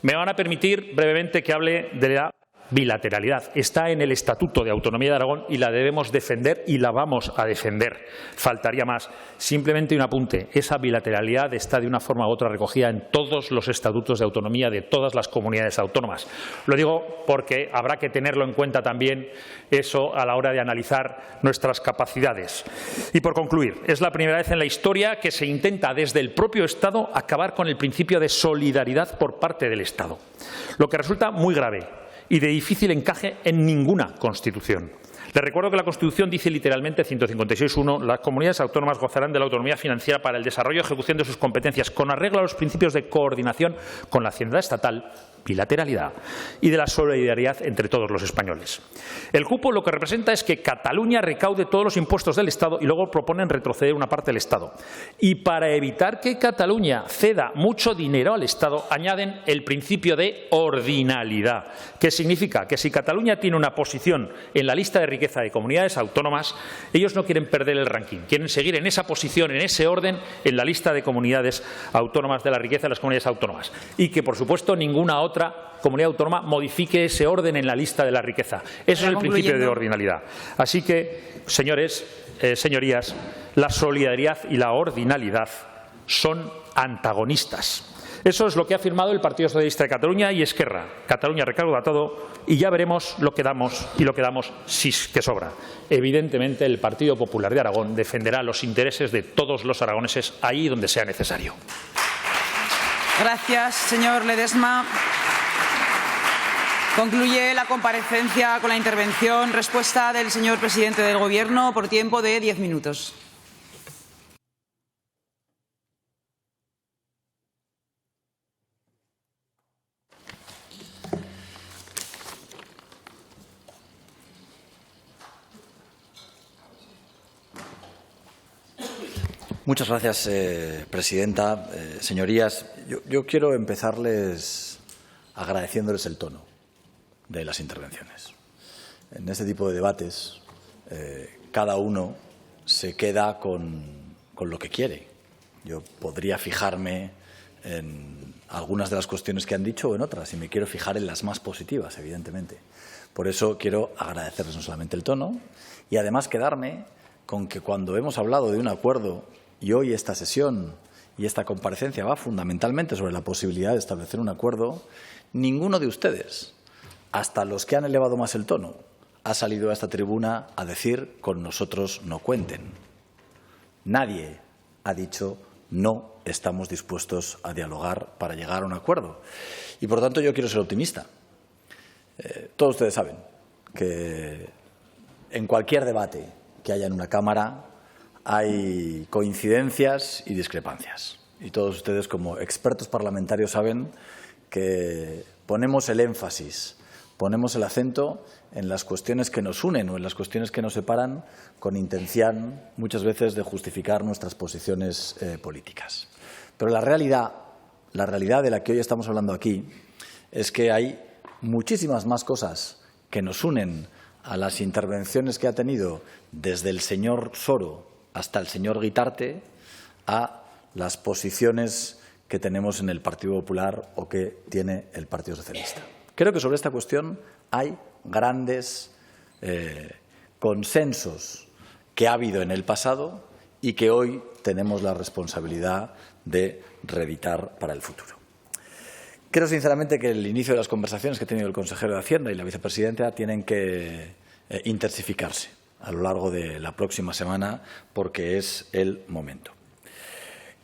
Me van a permitir brevemente que hable de la bilateralidad. Está en el Estatuto de Autonomía de Aragón y la debemos defender y la vamos a defender. Faltaría más. Simplemente un apunte. Esa bilateralidad está de una forma u otra recogida en todos los estatutos de autonomía de todas las comunidades autónomas. Lo digo porque habrá que tenerlo en cuenta también eso a la hora de analizar nuestras capacidades. Y por concluir, es la primera vez en la historia que se intenta desde el propio Estado acabar con el principio de solidaridad por parte del Estado, lo que resulta muy grave y de difícil encaje en ninguna Constitución. Les recuerdo que la Constitución dice literalmente, 156.1, las comunidades autónomas gozarán de la autonomía financiera para el desarrollo y ejecución de sus competencias, con arreglo a los principios de coordinación con la Hacienda estatal, bilateralidad y de la solidaridad entre todos los españoles. El cupo lo que representa es que Cataluña recaude todos los impuestos del Estado y luego proponen retroceder una parte del Estado. Y para evitar que Cataluña ceda mucho dinero al Estado, añaden el principio de ordinalidad, que significa que si Cataluña tiene una posición en la lista de riqueza de comunidades autónomas, ellos no quieren perder el ranking, quieren seguir en esa posición, en ese orden, en la lista de comunidades autónomas de la riqueza de las comunidades autónomas. Y que, por supuesto, ninguna otra comunidad autónoma modifique ese orden en la lista de la riqueza. Eso es el principio de ordinalidad. Así que, señores, señorías, la solidaridad y la ordinalidad son antagonistas. Eso es lo que ha firmado el Partido Socialista de Cataluña y Esquerra. Cataluña recauda todo y ya veremos lo que damos y lo que damos si es que sobra. Evidentemente, el Partido Popular de Aragón defenderá los intereses de todos los aragoneses ahí donde sea necesario. Gracias, señor Ledesma. Concluye la comparecencia con la intervención. Respuesta del señor presidente del Gobierno por tiempo de 10 minutos. Muchas gracias, presidenta. Señorías, yo quiero empezarles agradeciéndoles el tono de las intervenciones. En este tipo de debates, cada uno se queda con lo que quiere. Yo podría fijarme en algunas de las cuestiones que han dicho o en otras, y me quiero fijar en las más positivas, evidentemente. Por eso quiero agradecerles no solamente el tono, y además quedarme con que cuando hemos hablado de un acuerdo, y hoy esta sesión y esta comparecencia va fundamentalmente sobre la posibilidad de establecer un acuerdo, ninguno de ustedes, hasta los que han elevado más el tono, ha salido a esta tribuna a decir con nosotros no cuenten. Nadie ha dicho no estamos dispuestos a dialogar para llegar a un acuerdo. Y por lo tanto yo quiero ser optimista. Todos ustedes saben que en cualquier debate que haya en una Cámara hay coincidencias y discrepancias. Y todos ustedes, como expertos parlamentarios, saben que ponemos el énfasis, ponemos el acento en las cuestiones que nos unen o en las cuestiones que nos separan con intención, muchas veces, de justificar nuestras posiciones políticas. Pero la realidad de la que hoy estamos hablando aquí es que hay muchísimas más cosas que nos unen a las intervenciones que ha tenido desde el señor Soro hasta el señor Guitarte a las posiciones que tenemos en el Partido Popular o que tiene el Partido Socialista. Creo que sobre esta cuestión hay grandes consensos que ha habido en el pasado y que hoy tenemos la responsabilidad de reeditar para el futuro. Creo sinceramente que el inicio de las conversaciones que ha tenido el consejero de Hacienda y la vicepresidenta tienen que intensificarse a lo largo de la próxima semana porque es el momento.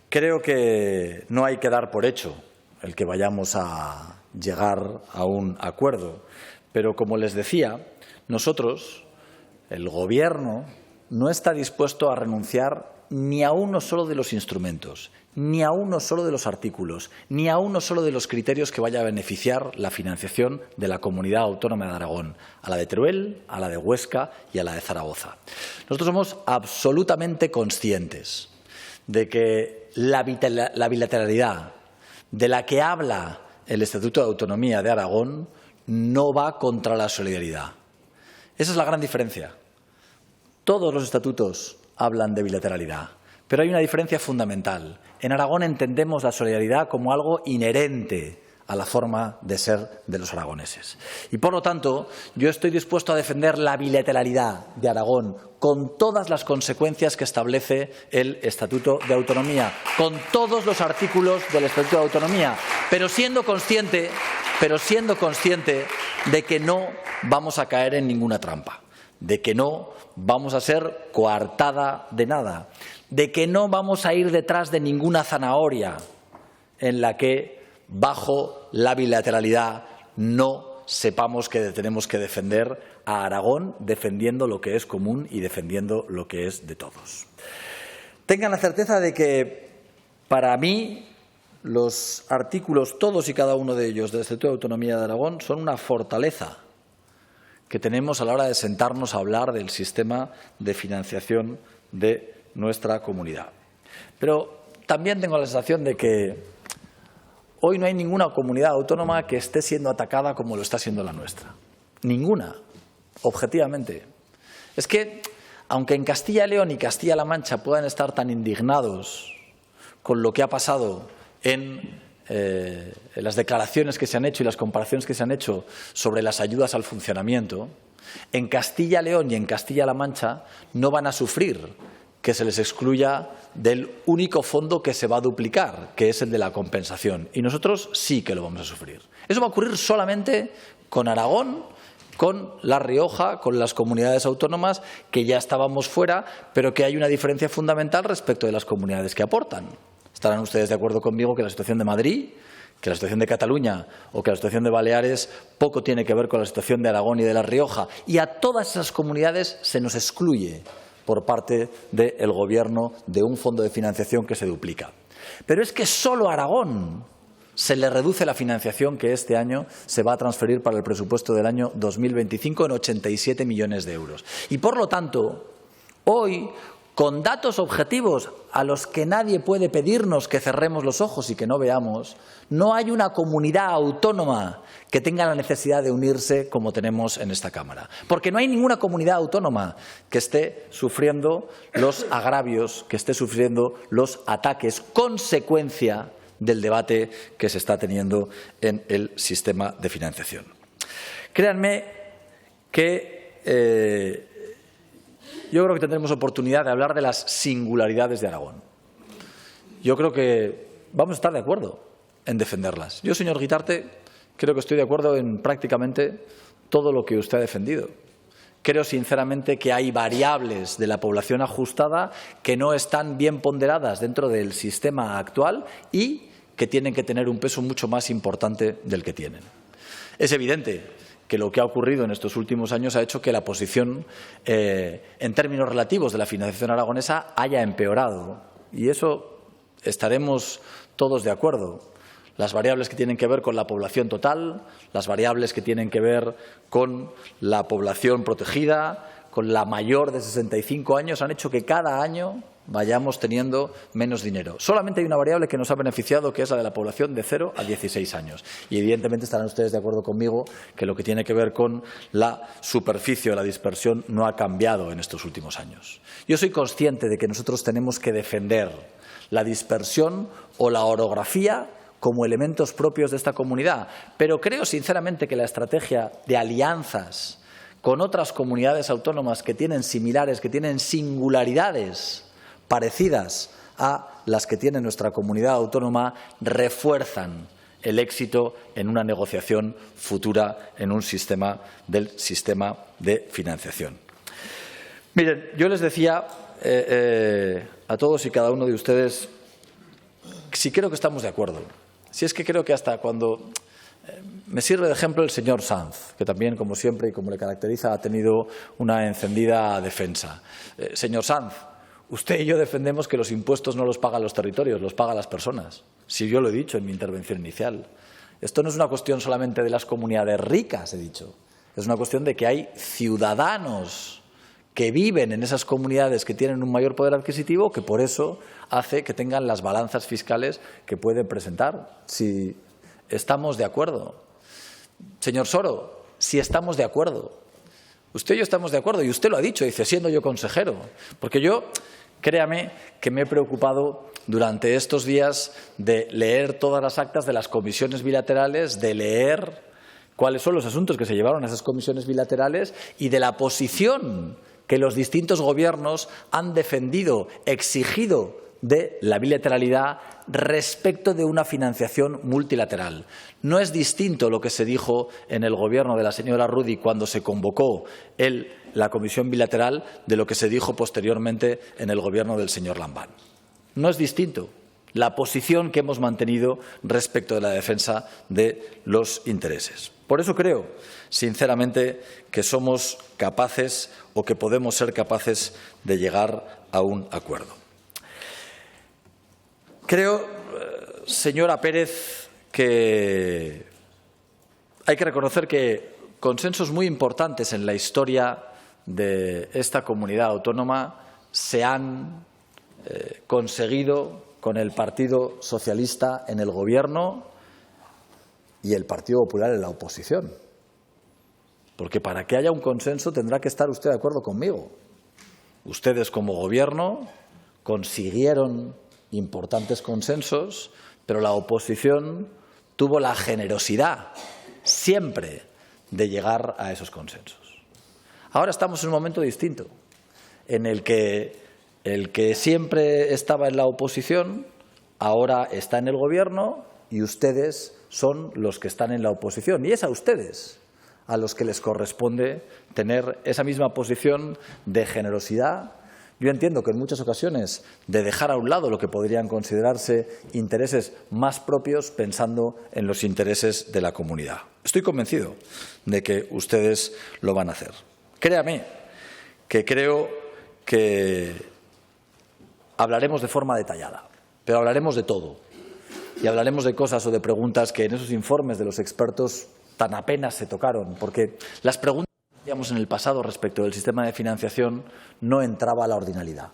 Creo que no hay que dar por hecho el que vayamos a llegar a un acuerdo, pero como les decía, nosotros, el Gobierno, no está dispuesto a renunciar ni a uno solo de los instrumentos, ni a uno solo de los artículos, ni a uno solo de los criterios que vaya a beneficiar la financiación de la Comunidad Autónoma de Aragón, a la de Teruel, a la de Huesca y a la de Zaragoza. Nosotros somos absolutamente conscientes de que la bilateralidad de la que habla el Estatuto de Autonomía de Aragón no va contra la solidaridad. Esa es la gran diferencia. Todos los estatutos hablan de bilateralidad, pero hay una diferencia fundamental. En Aragón entendemos la solidaridad como algo inherente a la forma de ser de los aragoneses. Y, por lo tanto, yo estoy dispuesto a defender la bilateralidad de Aragón con todas las consecuencias que establece el Estatuto de Autonomía, con todos los artículos del Estatuto de Autonomía, pero siendo consciente de que no vamos a caer en ninguna trampa, de que no vamos a ser coartada de nada, de que no vamos a ir detrás de ninguna zanahoria en la que, bajo la bilateralidad, no sepamos que tenemos que defender a Aragón defendiendo lo que es común y defendiendo lo que es de todos. Tengan la certeza de que, para mí, los artículos, todos y cada uno de ellos, del Estatuto de Autonomía de Aragón son una fortaleza que tenemos a la hora de sentarnos a hablar del sistema de financiación de nuestra comunidad. Pero también tengo la sensación de que hoy no hay ninguna comunidad autónoma que esté siendo atacada como lo está siendo la nuestra. Ninguna, objetivamente. Es que, aunque en Castilla y León y Castilla-La Mancha puedan estar tan indignados con lo que ha pasado en las declaraciones que se han hecho y las comparaciones que se han hecho sobre las ayudas al funcionamiento, en Castilla y León y en Castilla-La Mancha no van a sufrir que se les excluya del único fondo que se va a duplicar, que es el de la compensación. Y nosotros sí que lo vamos a sufrir. Eso va a ocurrir solamente con Aragón, con La Rioja, con las comunidades autónomas que ya estábamos fuera, pero que hay una diferencia fundamental respecto de las comunidades que aportan. Estarán ustedes de acuerdo conmigo que la situación de Madrid, que la situación de Cataluña o que la situación de Baleares poco tiene que ver con la situación de Aragón y de La Rioja. Y a todas esas comunidades se nos excluye por parte del Gobierno de un fondo de financiación que se duplica. Pero es que solo a Aragón se le reduce la financiación que este año se va a transferir para el presupuesto del año 2025 en 87 millones de euros. Y, por lo tanto, hoy, con datos objetivos a los que nadie puede pedirnos que cerremos los ojos y que no veamos, no hay una comunidad autónoma que tenga la necesidad de unirse como tenemos en esta Cámara. Porque no hay ninguna comunidad autónoma que esté sufriendo los agravios, que esté sufriendo los ataques, consecuencia del debate que se está teniendo en el sistema de financiación. Créanme que yo creo que tendremos oportunidad de hablar de las singularidades de Aragón. Yo creo que vamos a estar de acuerdo en defenderlas. Yo, señor Guitarte, creo que estoy de acuerdo en prácticamente todo lo que usted ha defendido. Creo sinceramente que hay variables de la población ajustada que no están bien ponderadas dentro del sistema actual y que tienen que tener un peso mucho más importante del que tienen. Es evidente que lo que ha ocurrido en estos últimos años ha hecho que la posición en términos relativos de la financiación aragonesa haya empeorado. Y eso estaremos todos de acuerdo. Las variables que tienen que ver con la población total, las variables que tienen que ver con la población protegida, con la mayor de 65 años, han hecho que cada año vayamos teniendo menos dinero. Solamente hay una variable que nos ha beneficiado, que es la de la población de 0 a 16 años. Y evidentemente estarán ustedes de acuerdo conmigo que lo que tiene que ver con la superficie o la dispersión no ha cambiado en estos últimos años. Yo soy consciente de que nosotros tenemos que defender la dispersión o la orografía como elementos propios de esta comunidad, pero creo sinceramente que la estrategia de alianzas con otras comunidades autónomas que tienen similares, que tienen singularidades parecidas a las que tiene nuestra comunidad autónoma refuerzan el éxito en una negociación futura en un sistema de financiación. Miren, yo les decía a todos y cada uno de ustedes si creo que estamos de acuerdo. Si es que creo que hasta cuando me sirve de ejemplo el señor Sanz, que también, como siempre y como le caracteriza, ha tenido una encendida defensa. Señor Sanz, usted y yo defendemos que los impuestos no los pagan los territorios, los pagan las personas. Si yo lo he dicho en mi intervención inicial. Esto no es una cuestión solamente de las comunidades ricas, he dicho. Es una cuestión de que hay ciudadanos que viven en esas comunidades que tienen un mayor poder adquisitivo, que por eso hace que tengan las balanzas fiscales que pueden presentar. Si estamos de acuerdo. Señor Soro, si estamos de acuerdo. Usted y yo estamos de acuerdo, y usted lo ha dicho, dice, siendo yo consejero. Porque yo, créame, que me he preocupado durante estos días de leer todas las actas de las comisiones bilaterales, de leer cuáles son los asuntos que se llevaron a esas comisiones bilaterales y de la posición que los distintos gobiernos han defendido, exigido de la bilateralidad respecto de una financiación multilateral. No es distinto lo que se dijo en el gobierno de la señora Rudy cuando se convocó la comisión bilateral de lo que se dijo posteriormente en el gobierno del señor Lambán. No es distinto la posición que hemos mantenido respecto de la defensa de los intereses. Por eso creo, sinceramente, que somos capaces o que podemos ser capaces de llegar a un acuerdo. Creo, señora Pérez, que hay que reconocer que consensos muy importantes en la historia de esta comunidad autónoma se han conseguido con el Partido Socialista en el Gobierno y el Partido Popular en la oposición. Porque para que haya un consenso tendrá que estar usted de acuerdo conmigo. Ustedes como Gobierno consiguieron importantes consensos, pero la oposición tuvo la generosidad siempre de llegar a esos consensos. Ahora estamos en un momento distinto, en el que siempre estaba en la oposición ahora está en el Gobierno y ustedes son los que están en la oposición. Y es a ustedes a los que les corresponde tener esa misma posición de generosidad. Yo entiendo que en muchas ocasiones de dejar a un lado lo que podrían considerarse intereses más propios pensando en los intereses de la comunidad. Estoy convencido de que ustedes lo van a hacer. Créame que creo que hablaremos de forma detallada, pero hablaremos de todo. Y hablaremos de cosas o de preguntas que en esos informes de los expertos tan apenas se tocaron, porque las preguntas que hacíamos en el pasado respecto del sistema de financiación no entraba a la ordinalidad.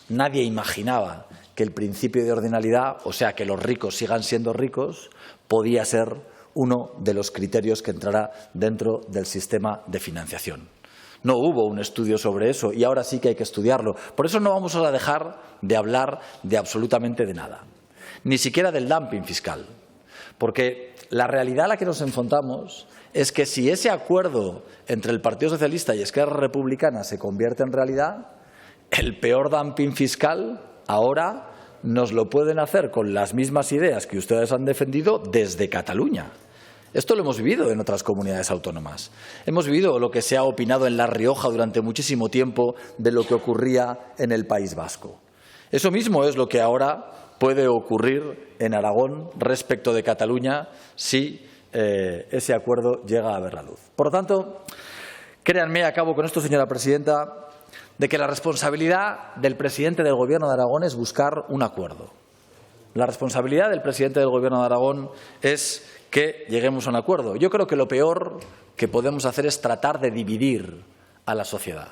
Nadie imaginaba que el principio de ordinalidad, o sea, que los ricos sigan siendo ricos, podía ser uno de los criterios que entrará dentro del sistema de financiación. No hubo un estudio sobre eso y ahora sí que hay que estudiarlo. Por eso no vamos a dejar de hablar de absolutamente de nada, ni siquiera del dumping fiscal, porque la realidad a la que nos enfrentamos es que si ese acuerdo entre el Partido Socialista y Esquerra Republicana se convierte en realidad, el peor dumping fiscal ahora nos lo pueden hacer con las mismas ideas que ustedes han defendido desde Cataluña. Esto lo hemos vivido en otras comunidades autónomas. Hemos vivido lo que se ha opinado en La Rioja durante muchísimo tiempo de lo que ocurría en el País Vasco. Eso mismo es lo que ahora puede ocurrir en Aragón respecto de Cataluña si ese acuerdo llega a ver la luz. Por lo tanto, créanme, acabo con esto, señora presidenta, de que la responsabilidad del presidente del Gobierno de Aragón es buscar un acuerdo. La responsabilidad del presidente del Gobierno de Aragón es que lleguemos a un acuerdo. Yo creo que lo peor que podemos hacer es tratar de dividir a la sociedad.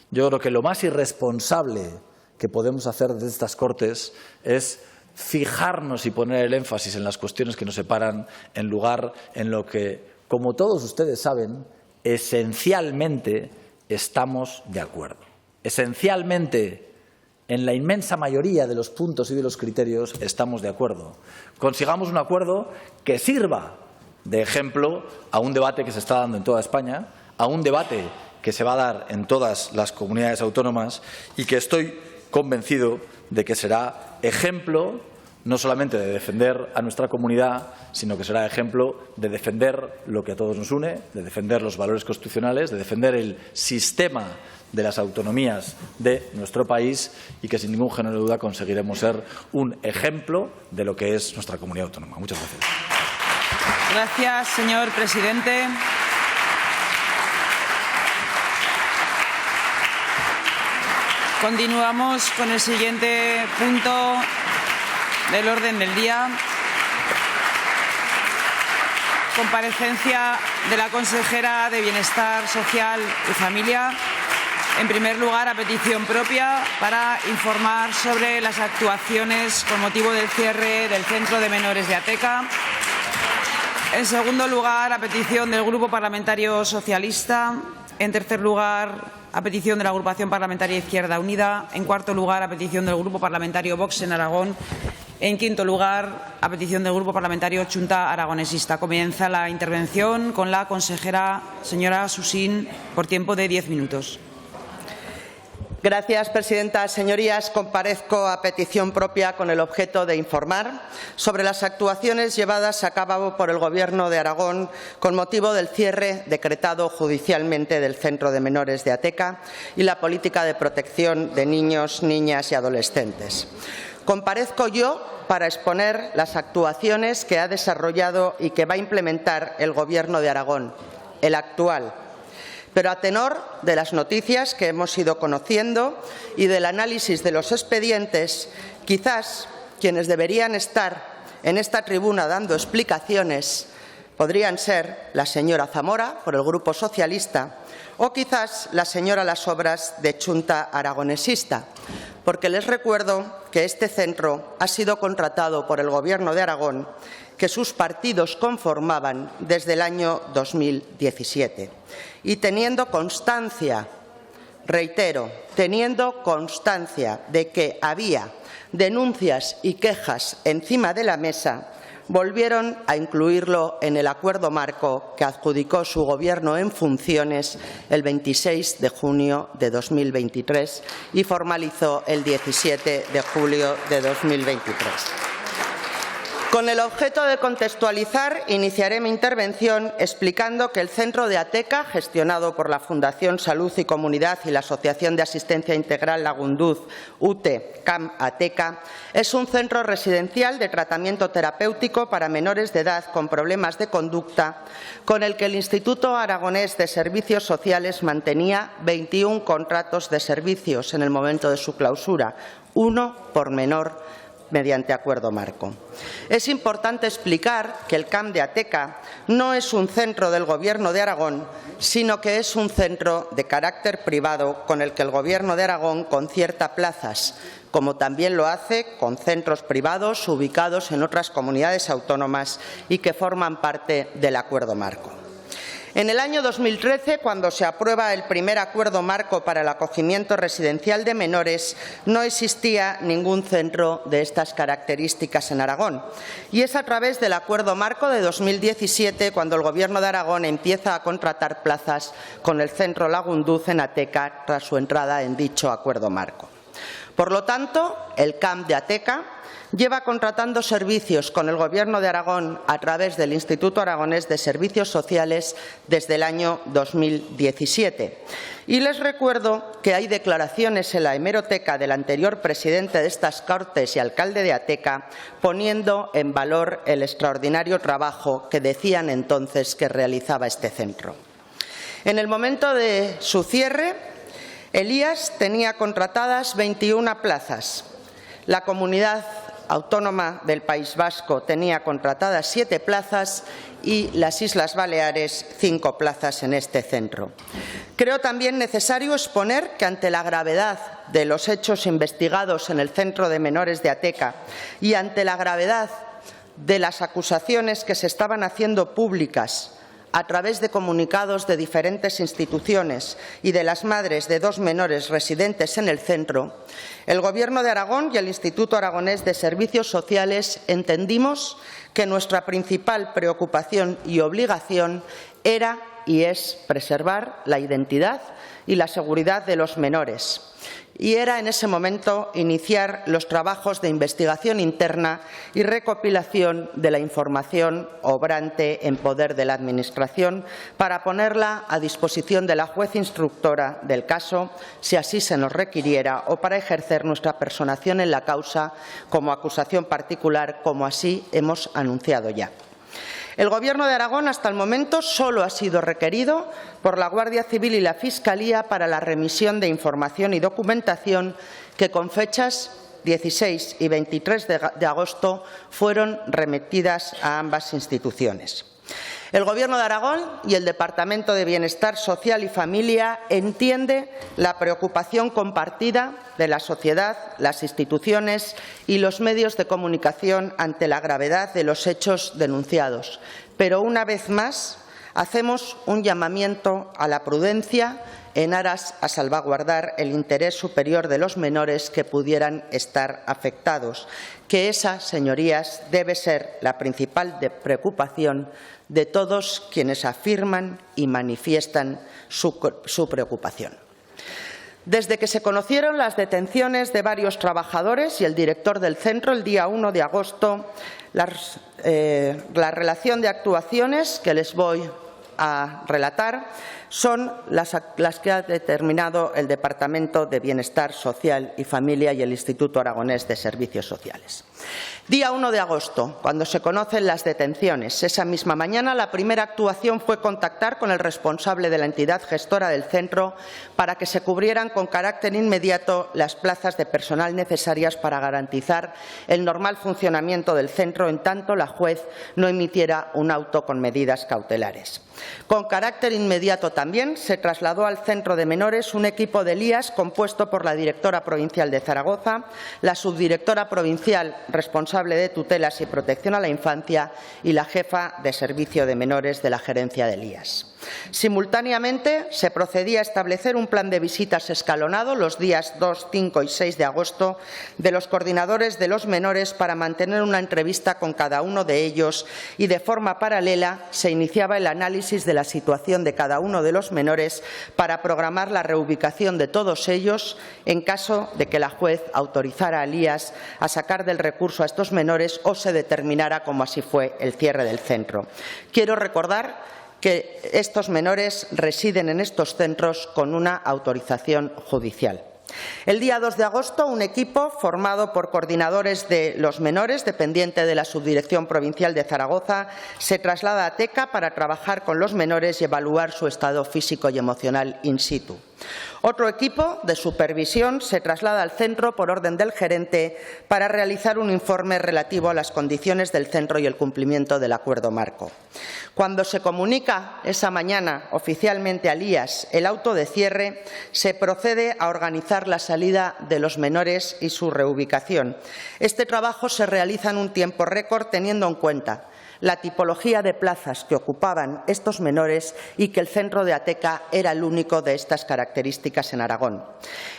Yo creo que lo más irresponsable que podemos hacer desde estas Cortes es fijarnos y poner el énfasis en las cuestiones que nos separan en lugar en lo que, como todos ustedes saben, esencialmente estamos de acuerdo. Esencialmente, en la inmensa mayoría de los puntos y de los criterios estamos de acuerdo. Consigamos un acuerdo que sirva de ejemplo a un debate que se está dando en toda España, a un debate que se va a dar en todas las comunidades autónomas y que estoy convencido de que será ejemplo no solamente de defender a nuestra comunidad, sino que será ejemplo de defender lo que a todos nos une, de defender los valores constitucionales, de defender el sistema de las autonomías de nuestro país y que sin ningún género de duda conseguiremos ser un ejemplo de lo que es nuestra comunidad autónoma. Muchas gracias. Gracias, señor presidente. Continuamos con el siguiente punto del orden del día. Comparecencia de la consejera de Bienestar Social y Familia. En primer lugar, a petición propia, para informar sobre las actuaciones con motivo del cierre del Centro de Menores de Ateca. En segundo lugar, a petición del Grupo Parlamentario Socialista. En tercer lugar, a petición de la Agrupación Parlamentaria Izquierda Unida. En cuarto lugar, a petición del Grupo Parlamentario Vox en Aragón. En quinto lugar, a petición del Grupo Parlamentario Chunta Aragonesista. Comienza la intervención con la consejera señora Susín por tiempo de 10 minutos. Gracias, presidenta. Señorías, comparezco a petición propia con el objeto de informar sobre las actuaciones llevadas a cabo por el Gobierno de Aragón con motivo del cierre decretado judicialmente del Centro de Menores de Ateca y la política de protección de niños, niñas y adolescentes. Comparezco yo para exponer las actuaciones que ha desarrollado y que va a implementar el Gobierno de Aragón, el actual. Pero a tenor de las noticias que hemos ido conociendo y del análisis de los expedientes, quizás quienes deberían estar en esta tribuna dando explicaciones podrían ser la señora Zamora, por el Grupo Socialista, o quizás la señora Las Obras, de Chunta Aragonesista, porque les recuerdo que este centro ha sido contratado por el Gobierno de Aragón, que sus partidos conformaban desde el año 2017. Y teniendo constancia, reitero, teniendo constancia de que había denuncias y quejas encima de la mesa, volvieron a incluirlo en el acuerdo marco que adjudicó su Gobierno en funciones el 26 de junio de 2023 y formalizó el 17 de julio de 2023. Con el objeto de contextualizar, iniciaré mi intervención explicando que el Centro de Ateca, gestionado por la Fundación Salud y Comunidad y la Asociación de Asistencia Integral Lagunduz, UTE, CAM Ateca, es un centro residencial de tratamiento terapéutico para menores de edad con problemas de conducta, con el que el Instituto Aragonés de Servicios Sociales mantenía 21 contratos de servicios en el momento de su clausura, uno por menor, mediante acuerdo marco. Es importante explicar que el CAM de Ateca no es un centro del Gobierno de Aragón, sino que es un centro de carácter privado con el que el Gobierno de Aragón concierta plazas, como también lo hace con centros privados ubicados en otras comunidades autónomas y que forman parte del acuerdo marco. En el año 2013, cuando se aprueba el primer acuerdo marco para el acogimiento residencial de menores, no existía ningún centro de estas características en Aragón. Y es a través del acuerdo marco de 2017 cuando el Gobierno de Aragón empieza a contratar plazas con el centro Lagunduz en Ateca tras su entrada en dicho acuerdo marco. Por lo tanto, el CAM de Ateca lleva contratando servicios con el Gobierno de Aragón a través del Instituto Aragonés de Servicios Sociales desde el año 2017. Y les recuerdo que hay declaraciones en la hemeroteca del anterior presidente de estas Cortes y alcalde de Ateca poniendo en valor el extraordinario trabajo que decían entonces que realizaba este centro. En el momento de su cierre, Elías tenía contratadas 21 plazas. La comunidad autónoma del País Vasco tenía contratadas 7 plazas y las Islas Baleares 5 plazas en este centro. Creo también necesario exponer que ante la gravedad de los hechos investigados en el Centro de Menores de Ateca y ante la gravedad de las acusaciones que se estaban haciendo públicas a través de comunicados de diferentes instituciones y de las madres de 2 menores residentes en el centro, el Gobierno de Aragón y el Instituto Aragonés de Servicios Sociales entendimos que nuestra principal preocupación y obligación era y es preservar la identidad y la seguridad de los menores y era en ese momento iniciar los trabajos de investigación interna y recopilación de la información obrante en poder de la Administración para ponerla a disposición de la juez instructora del caso, si así se nos requiriera, o para ejercer nuestra personación en la causa como acusación particular, como así hemos anunciado ya. El Gobierno de Aragón, hasta el momento, solo ha sido requerido por la Guardia Civil y la Fiscalía para la remisión de información y documentación que, con fechas 16 y 23 de agosto, fueron remitidas a ambas instituciones. El Gobierno de Aragón y el Departamento de Bienestar Social y Familia entiende la preocupación compartida de la sociedad, las instituciones y los medios de comunicación ante la gravedad de los hechos denunciados. Pero, una vez más, hacemos un llamamiento a la prudencia en aras a salvaguardar el interés superior de los menores que pudieran estar afectados, que esa, señorías, debe ser la principal preocupación de todos quienes afirman y manifiestan su preocupación. Desde que se conocieron las detenciones de varios trabajadores y el director del centro el día 1 de agosto, la relación de actuaciones que les voy a relatar son las que ha determinado el Departamento de Bienestar Social y Familia y el Instituto Aragonés de Servicios Sociales. Día 1 de agosto, cuando se conocen las detenciones. Esa misma mañana, la primera actuación fue contactar con el responsable de la entidad gestora del centro para que se cubrieran con carácter inmediato las plazas de personal necesarias para garantizar el normal funcionamiento del centro, en tanto la juez no emitiera un auto con medidas cautelares. Con carácter inmediato también se trasladó al centro de menores un equipo de LIAS compuesto por la directora provincial de Zaragoza, la subdirectora provincial responsable de tutelas y protección a la infancia y la jefa de servicio de menores de la gerencia de LIAS. Simultáneamente, se procedía a establecer un plan de visitas escalonado los días 2, 5 y 6 de agosto de los coordinadores de los menores para mantener una entrevista con cada uno de ellos y, de forma paralela, se iniciaba el análisis de la situación de cada uno de los menores para programar la reubicación de todos ellos en caso de que la juez autorizara a LIAS a sacar del recurso a estos menores o se determinara, como así fue, el cierre del centro. Quiero recordar que estos menores residen en estos centros con una autorización judicial. El día 2 de agosto, un equipo formado por coordinadores de los menores, dependiente de la Subdirección Provincial de Zaragoza, se traslada a Teca para trabajar con los menores y evaluar su estado físico y emocional in situ. Otro equipo de supervisión se traslada al centro por orden del gerente para realizar un informe relativo a las condiciones del centro y el cumplimiento del acuerdo marco. Cuando se comunica esa mañana oficialmente a LIAS el auto de cierre, se procede a organizar la salida de los menores y su reubicación. Este trabajo se realiza en un tiempo récord, teniendo en cuenta la tipología de plazas que ocupaban estos menores y que el centro de Ateca era el único de estas características en Aragón.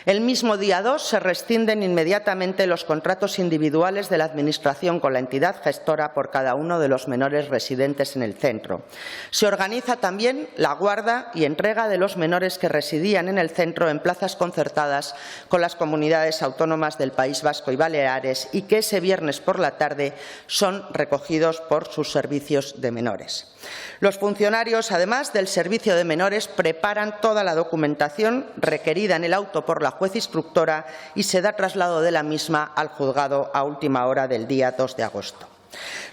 El mismo día 2 se rescinden inmediatamente los contratos individuales de la Administración con la entidad gestora por cada uno de los menores residentes en el centro. Se organiza también la guarda y entrega de los menores que residían en el centro en plazas concertadas con las comunidades autónomas del País Vasco y Baleares y que ese viernes por la tarde son recogidos por sus servicios de menores. Los funcionarios, además del servicio de menores, preparan toda la documentación requerida en el auto por la juez instructora y se da traslado de la misma al juzgado a última hora del día 2 de agosto.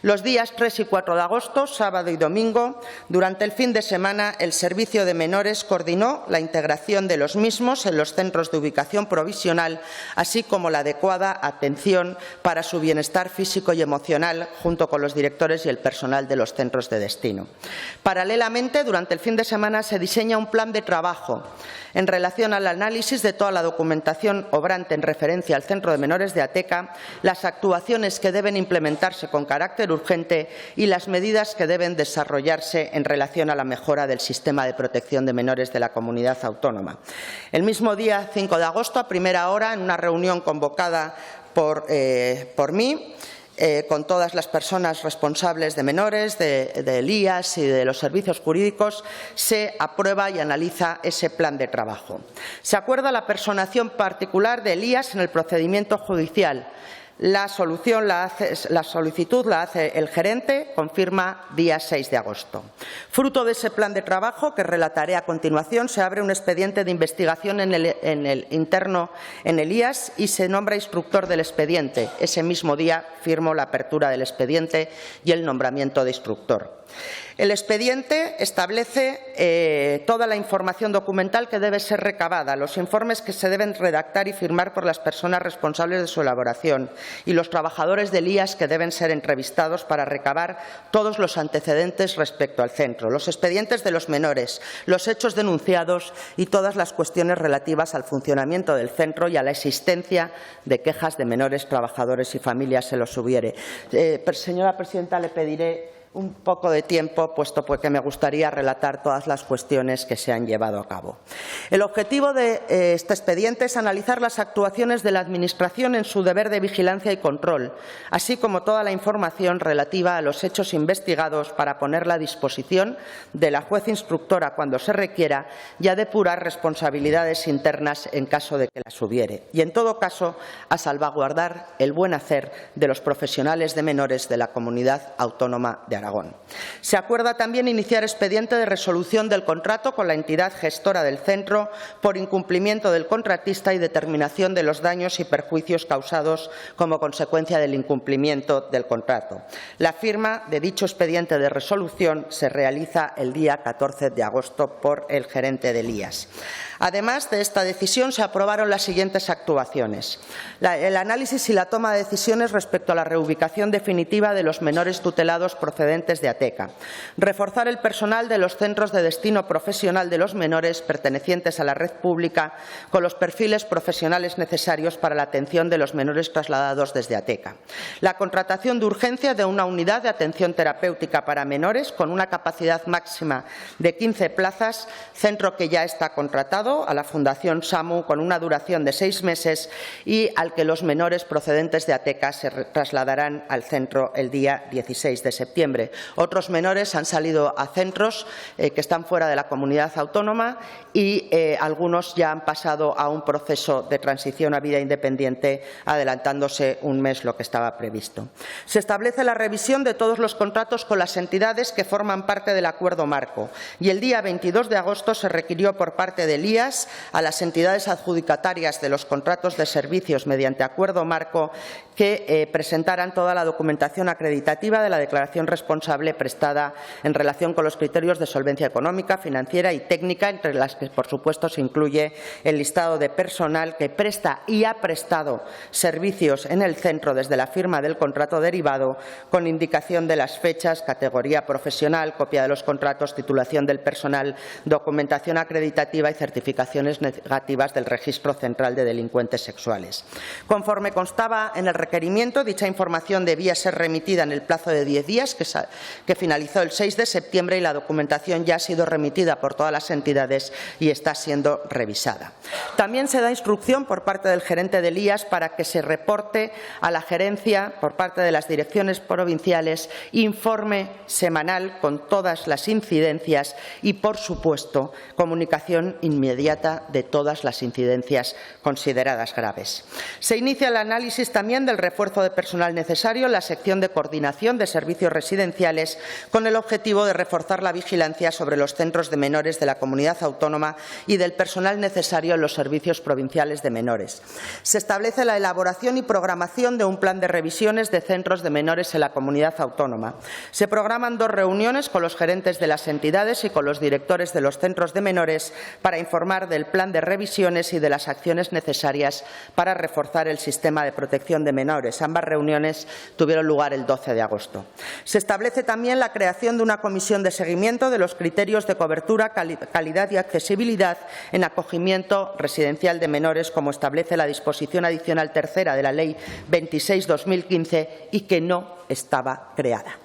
Los días 3 y 4 de agosto, sábado y domingo, durante el fin de semana, el Servicio de Menores coordinó la integración de los mismos en los centros de ubicación provisional, así como la adecuada atención para su bienestar físico y emocional, junto con los directores y el personal de los centros de destino. Paralelamente, durante el fin de semana, se diseña un plan de trabajo en relación al análisis de toda la documentación obrante en referencia al Centro de Menores de Ateca, las actuaciones que deben implementarse con carácter urgente y las medidas que deben desarrollarse en relación a la mejora del sistema de protección de menores de la comunidad autónoma. El mismo día 5 de agosto, a primera hora, en una reunión convocada por mí, con todas las personas responsables de menores, del IAS y de los servicios jurídicos, se aprueba y analiza ese plan de trabajo. Se acuerda la personación particular del IAS en el procedimiento judicial. La solicitud la hace el gerente, confirma día 6 de agosto. Fruto de ese plan de trabajo, que relataré a continuación, se abre un expediente de investigación en el IAS y se nombra instructor del expediente. Ese mismo día firmo la apertura del expediente y el nombramiento de instructor. El expediente establece toda la información documental que debe ser recabada, los informes que se deben redactar y firmar por las personas responsables de su elaboración y los trabajadores del IAS que deben ser entrevistados para recabar todos los antecedentes respecto al centro, los expedientes de los menores, los hechos denunciados y todas las cuestiones relativas al funcionamiento del centro y a la existencia de quejas de menores, trabajadores y familias, se los hubiere. Señora presidenta, le pediré un poco de tiempo, puesto que me gustaría relatar todas las cuestiones que se han llevado a cabo. El objetivo de este expediente es analizar las actuaciones de la Administración en su deber de vigilancia y control, así como toda la información relativa a los hechos investigados para ponerla a disposición de la juez instructora cuando se requiera y a depurar responsabilidades internas en caso de que las hubiere. Y, en todo caso, a salvaguardar el buen hacer de los profesionales de menores de la Comunidad Autónoma de Aragón. Se acuerda también iniciar expediente de resolución del contrato con la entidad gestora del centro por incumplimiento del contratista y determinación de los daños y perjuicios causados como consecuencia del incumplimiento del contrato. La firma de dicho expediente de resolución se realiza el día 14 de agosto por el gerente del IAS. Además de esta decisión, se aprobaron las siguientes actuaciones. El análisis y la toma de decisiones respecto a la reubicación definitiva de los menores tutelados procedentes de Ateca. Reforzar el personal de los centros de destino profesional de los menores pertenecientes a la red pública con los perfiles profesionales necesarios para la atención de los menores trasladados desde Ateca. La contratación de urgencia de una unidad de atención terapéutica para menores con una capacidad máxima de 15 plazas, centro que ya está contratado a la Fundación SAMU con una duración de 6 meses y al que los menores procedentes de Ateca se trasladarán al centro el día 16 de septiembre. Otros menores han salido a centros que están fuera de la comunidad autónoma y algunos ya han pasado a un proceso de transición a vida independiente, adelantándose un mes lo que estaba previsto. Se establece la revisión de todos los contratos con las entidades que forman parte del acuerdo marco y el día 22 de agosto se requirió por parte del IAS a las entidades adjudicatarias de los contratos de servicios mediante acuerdo marco que presentaran toda la documentación acreditativa de la declaración responsable prestada en relación con los criterios de solvencia económica, financiera y técnica, entre las que, por supuesto, se incluye el listado de personal que presta y ha prestado servicios en el centro desde la firma del contrato derivado, con indicación de las fechas, categoría profesional, copia de los contratos, titulación del personal, documentación acreditativa y certificaciones negativas del Registro Central de Delincuentes Sexuales. Conforme constaba en el requerimiento, dicha información debía ser remitida en el plazo de 10 días, que finalizó el 6 de septiembre, y la documentación ya ha sido remitida por todas las entidades y está siendo revisada. También se da instrucción por parte del gerente del IAS para que se reporte a la gerencia por parte de las direcciones provinciales informe semanal con todas las incidencias y, por supuesto, comunicación inmediata de todas las incidencias consideradas graves. Se inicia el análisis también del refuerzo de personal necesario en la sección de coordinación de servicios residenciales, con el objetivo de reforzar la vigilancia sobre los centros de menores de la comunidad autónoma y del personal necesario en los servicios provinciales de menores. Se establece la elaboración y programación de un plan de revisiones de centros de menores en la comunidad autónoma. Se programan 2 reuniones con los gerentes de las entidades y con los directores de los centros de menores para informar del plan de revisiones y de las acciones necesarias para reforzar el sistema de protección de menores. Ambas reuniones tuvieron lugar el 12 de agosto. Se establece también la creación de una comisión de seguimiento de los criterios de cobertura, calidad y accesibilidad en acogimiento residencial de menores, como establece la disposición adicional tercera de la Ley 26/2015 y que no estaba creada.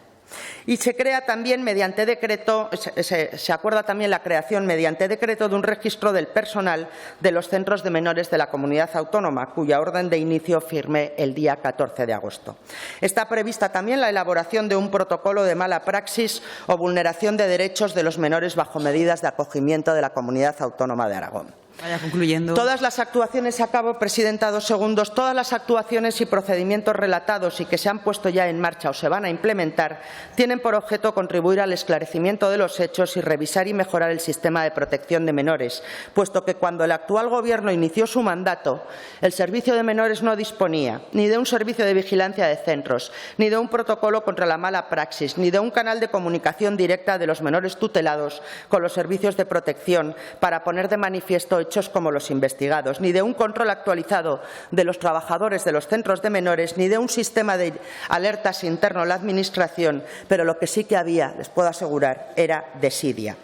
Y se crea también mediante decreto, se acuerda también la creación mediante decreto de un registro del personal de los centros de menores de la comunidad autónoma, cuya orden de inicio firmé el día 14 de agosto. Está prevista también la elaboración de un protocolo de mala praxis o vulneración de derechos de los menores bajo medidas de acogimiento de la comunidad autónoma de Aragón. Vaya concluyendo. Todas las actuaciones, acabo, Presidenta, 2 segundos, todas las actuaciones y procedimientos relatados y que se han puesto ya en marcha o se van a implementar tienen por objeto contribuir al esclarecimiento de los hechos y revisar y mejorar el sistema de protección de menores, puesto que cuando el actual Gobierno inició su mandato, el Servicio de Menores no disponía ni de un servicio de vigilancia de centros, ni de un protocolo contra la mala praxis, ni de un canal de comunicación directa de los menores tutelados con los servicios de protección para poner de manifiesto hechos como los investigados, ni de un control actualizado de los trabajadores de los centros de menores, ni de un sistema de alertas interno a la Administración, pero lo que sí que había, les puedo asegurar, era desidia.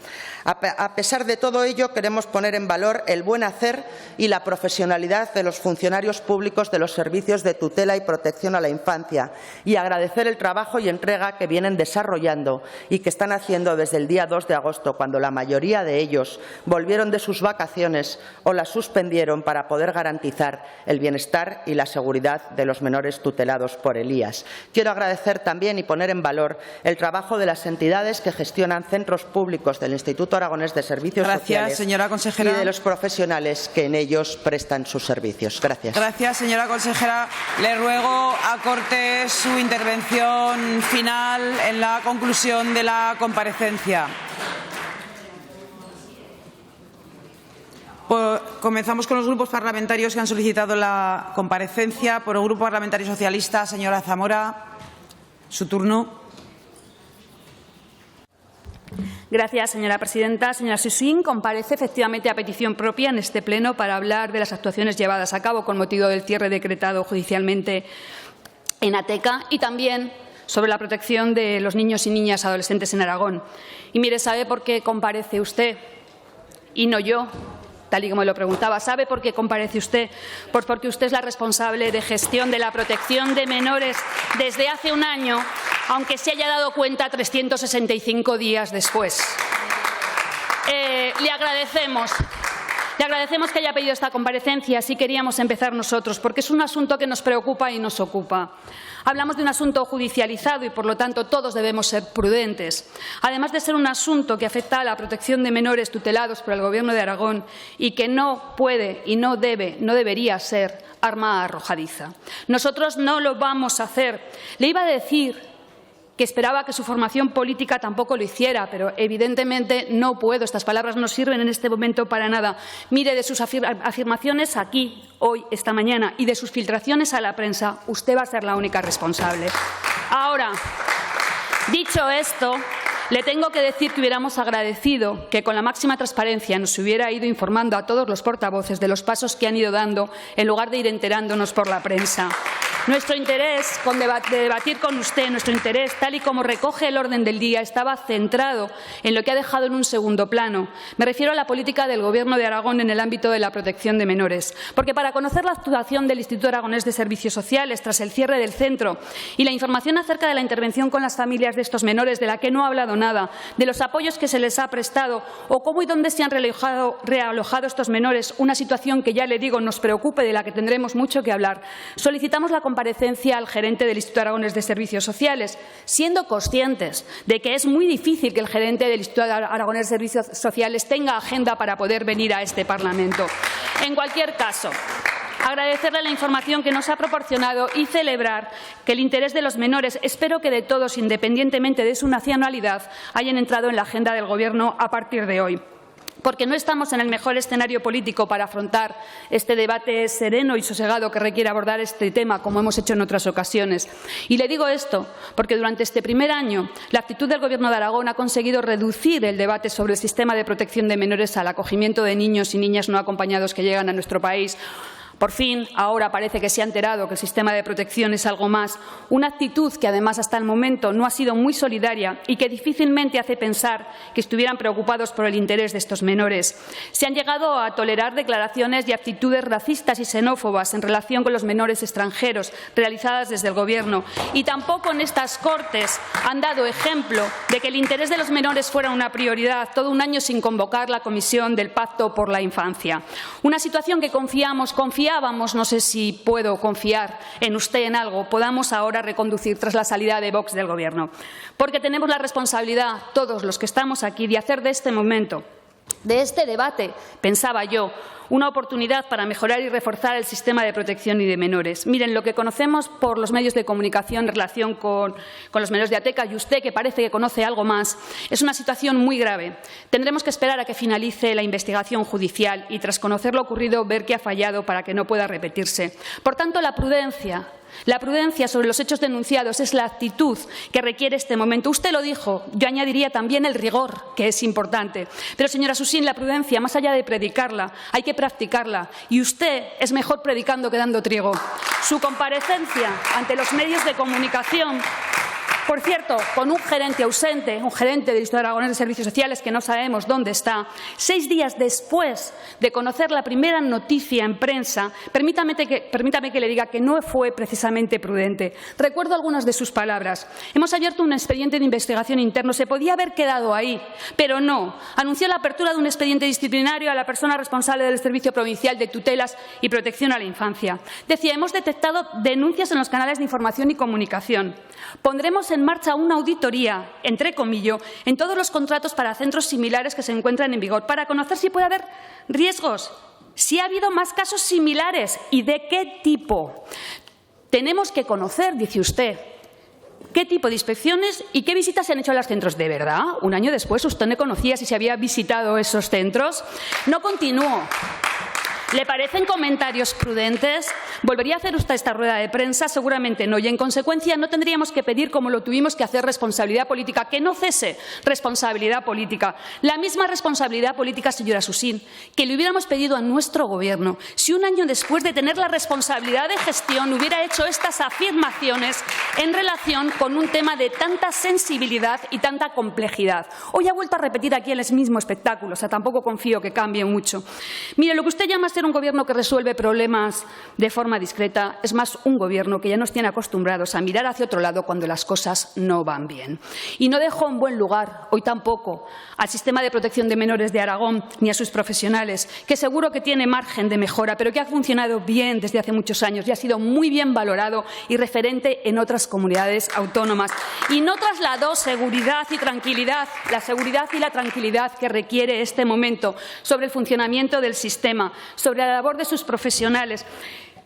A pesar de todo ello, queremos poner en valor el buen hacer y la profesionalidad de los funcionarios públicos de los servicios de tutela y protección a la infancia y agradecer el trabajo y entrega que vienen desarrollando y que están haciendo desde el día 2 de agosto, cuando la mayoría de ellos volvieron de sus vacaciones o las suspendieron para poder garantizar el bienestar y la seguridad de los menores tutelados por el IAS. Quiero agradecer también y poner en valor el trabajo de las entidades que gestionan centros públicos del Instituto Aragonés de Servicios Sociales, señora consejera, y de los profesionales que en ellos prestan sus servicios. Gracias. Gracias, señora consejera. Le ruego acorte su intervención final en la conclusión de la comparecencia. Comenzamos con los grupos parlamentarios que han solicitado la comparecencia. Por el Grupo Parlamentario Socialista, señora Zamora, su turno. Gracias, señora presidenta. Señora Susín, comparece efectivamente a petición propia en este pleno para hablar de las actuaciones llevadas a cabo con motivo del cierre decretado judicialmente en Ateca y también sobre la protección de los niños y niñas adolescentes en Aragón. Y mire, ¿sabe por qué comparece usted y no yo? Tal y como lo preguntaba. ¿Sabe por qué comparece usted? Pues porque usted es la responsable de gestión de la protección de menores desde hace un año, aunque se haya dado cuenta 365 días después. Le agradecemos que haya pedido esta comparecencia. Así queríamos empezar nosotros, porque es un asunto que nos preocupa y nos ocupa. Hablamos de un asunto judicializado y, por lo tanto, todos debemos ser prudentes. Además de ser un asunto que afecta a la protección de menores tutelados por el Gobierno de Aragón y que no puede y no debería ser arma arrojadiza. Nosotros no lo vamos a hacer. Le iba a decir que esperaba que su formación política tampoco lo hiciera, pero evidentemente no puedo. Estas palabras no sirven en este momento para nada. Mire, de sus afirmaciones aquí, hoy, esta mañana, y de sus filtraciones a la prensa, usted va a ser la única responsable. Ahora, dicho esto, le tengo que decir que hubiéramos agradecido que con la máxima transparencia nos hubiera ido informando a todos los portavoces de los pasos que han ido dando en lugar de ir enterándonos por la prensa. Nuestro interés de debatir con usted, nuestro interés, tal y como recoge el orden del día, estaba centrado en lo que ha dejado en un segundo plano. Me refiero a la política del Gobierno de Aragón en el ámbito de la protección de menores. Porque para conocer la actuación del Instituto Aragonés de Servicios Sociales tras el cierre del centro y la información acerca de la intervención con las familias de estos menores, de la que no ha hablado nada, de los apoyos que se les ha prestado o cómo y dónde se han realojado estos menores, una situación que, ya le digo, nos preocupa y de la que tendremos mucho que hablar, solicitamos la comparecencia al gerente del Instituto Aragonés de Servicios Sociales, siendo conscientes de que es muy difícil que el gerente del Instituto Aragonés de Servicios Sociales tenga agenda para poder venir a este Parlamento. En cualquier caso, agradecerle la información que nos ha proporcionado y celebrar que el interés de los menores, espero que de todos, independientemente de su nacionalidad, hayan entrado en la agenda del Gobierno a partir de hoy. Porque no estamos en el mejor escenario político para afrontar este debate sereno y sosegado que requiere abordar este tema, como hemos hecho en otras ocasiones. Y le digo esto porque durante este primer año la actitud del Gobierno de Aragón ha conseguido reducir el debate sobre el sistema de protección de menores al acogimiento de niños y niñas no acompañados que llegan a nuestro país, Por fin, ahora parece que se ha enterado que el sistema de protección es algo más, una actitud que además hasta el momento no ha sido muy solidaria y que difícilmente hace pensar que estuvieran preocupados por el interés de estos menores. Se han llegado a tolerar declaraciones y actitudes racistas y xenófobas en relación con los menores extranjeros realizadas desde el Gobierno, y tampoco en estas Cortes han dado ejemplo de que el interés de los menores fuera una prioridad, todo un año sin convocar la Comisión del Pacto por la Infancia. Una situación que confiábamos, no sé si puedo confiar en usted en algo, podamos ahora reconducir tras la salida de Vox del Gobierno. Porque tenemos la responsabilidad, todos los que estamos aquí, de hacer de este momento, de este debate, pensaba yo, una oportunidad para mejorar y reforzar el sistema de protección y de menores. Miren, lo que conocemos por los medios de comunicación en relación con los menores de Ateca, y usted, que parece que conoce algo más, es una situación muy grave. Tendremos que esperar a que finalice la investigación judicial y, tras conocer lo ocurrido, ver qué ha fallado para que no pueda repetirse. Por tanto, la prudencia sobre los hechos denunciados es la actitud que requiere este momento. Usted lo dijo, yo añadiría también el rigor, que es importante. Pero, señora Susín, la prudencia, más allá de predicarla, hay que practicarla. Y usted es mejor predicando que dando trigo. Su comparecencia ante los medios de comunicación, por cierto, con un gerente ausente, un gerente del Instituto Aragonés de Servicios Sociales que no sabemos dónde está, 6 días después de conocer la primera noticia en prensa, permítame que le diga que no fue precisamente prudente. Recuerdo algunas de sus palabras. Hemos abierto un expediente de investigación interno. Se podía haber quedado ahí, pero no. Anunció la apertura de un expediente disciplinario a la persona responsable del Servicio Provincial de Tutelas y Protección a la Infancia. Decía, hemos detectado denuncias en los canales de información y comunicación. Pondremos en marcha una auditoría, entre comillas, en todos los contratos para centros similares que se encuentran en vigor, para conocer si puede haber riesgos, si ha habido más casos similares y de qué tipo. Tenemos que conocer, dice usted, qué tipo de inspecciones y qué visitas se han hecho a los centros. ¿De verdad? Un año después, ¿usted no conocía si se había visitado esos centros? No continúo. ¿Le parecen comentarios prudentes? ¿Volvería a hacer usted esta rueda de prensa? Seguramente no. Y, en consecuencia, no tendríamos que pedir, como lo tuvimos que hacer, responsabilidad política. Que no cese responsabilidad política. La misma responsabilidad política, señora Susín, que le hubiéramos pedido a nuestro Gobierno si un año después de tener la responsabilidad de gestión hubiera hecho estas afirmaciones en relación con un tema de tanta sensibilidad y tanta complejidad. Hoy ha vuelto a repetir aquí el mismo espectáculo. O sea, tampoco confío que cambie mucho. Mire, lo que usted llama ser un Gobierno que resuelve problemas de forma discreta es más un Gobierno que ya nos tiene acostumbrados a mirar hacia otro lado cuando las cosas no van bien. Y no dejó en buen lugar, hoy tampoco, al sistema de protección de menores de Aragón ni a sus profesionales, que seguro que tiene margen de mejora, pero que ha funcionado bien desde hace muchos años y ha sido muy bien valorado y referente en otras comunidades autónomas. Y no trasladó seguridad y tranquilidad, la seguridad y la tranquilidad que requiere este momento sobre el funcionamiento del sistema, sobre la labor de sus profesionales,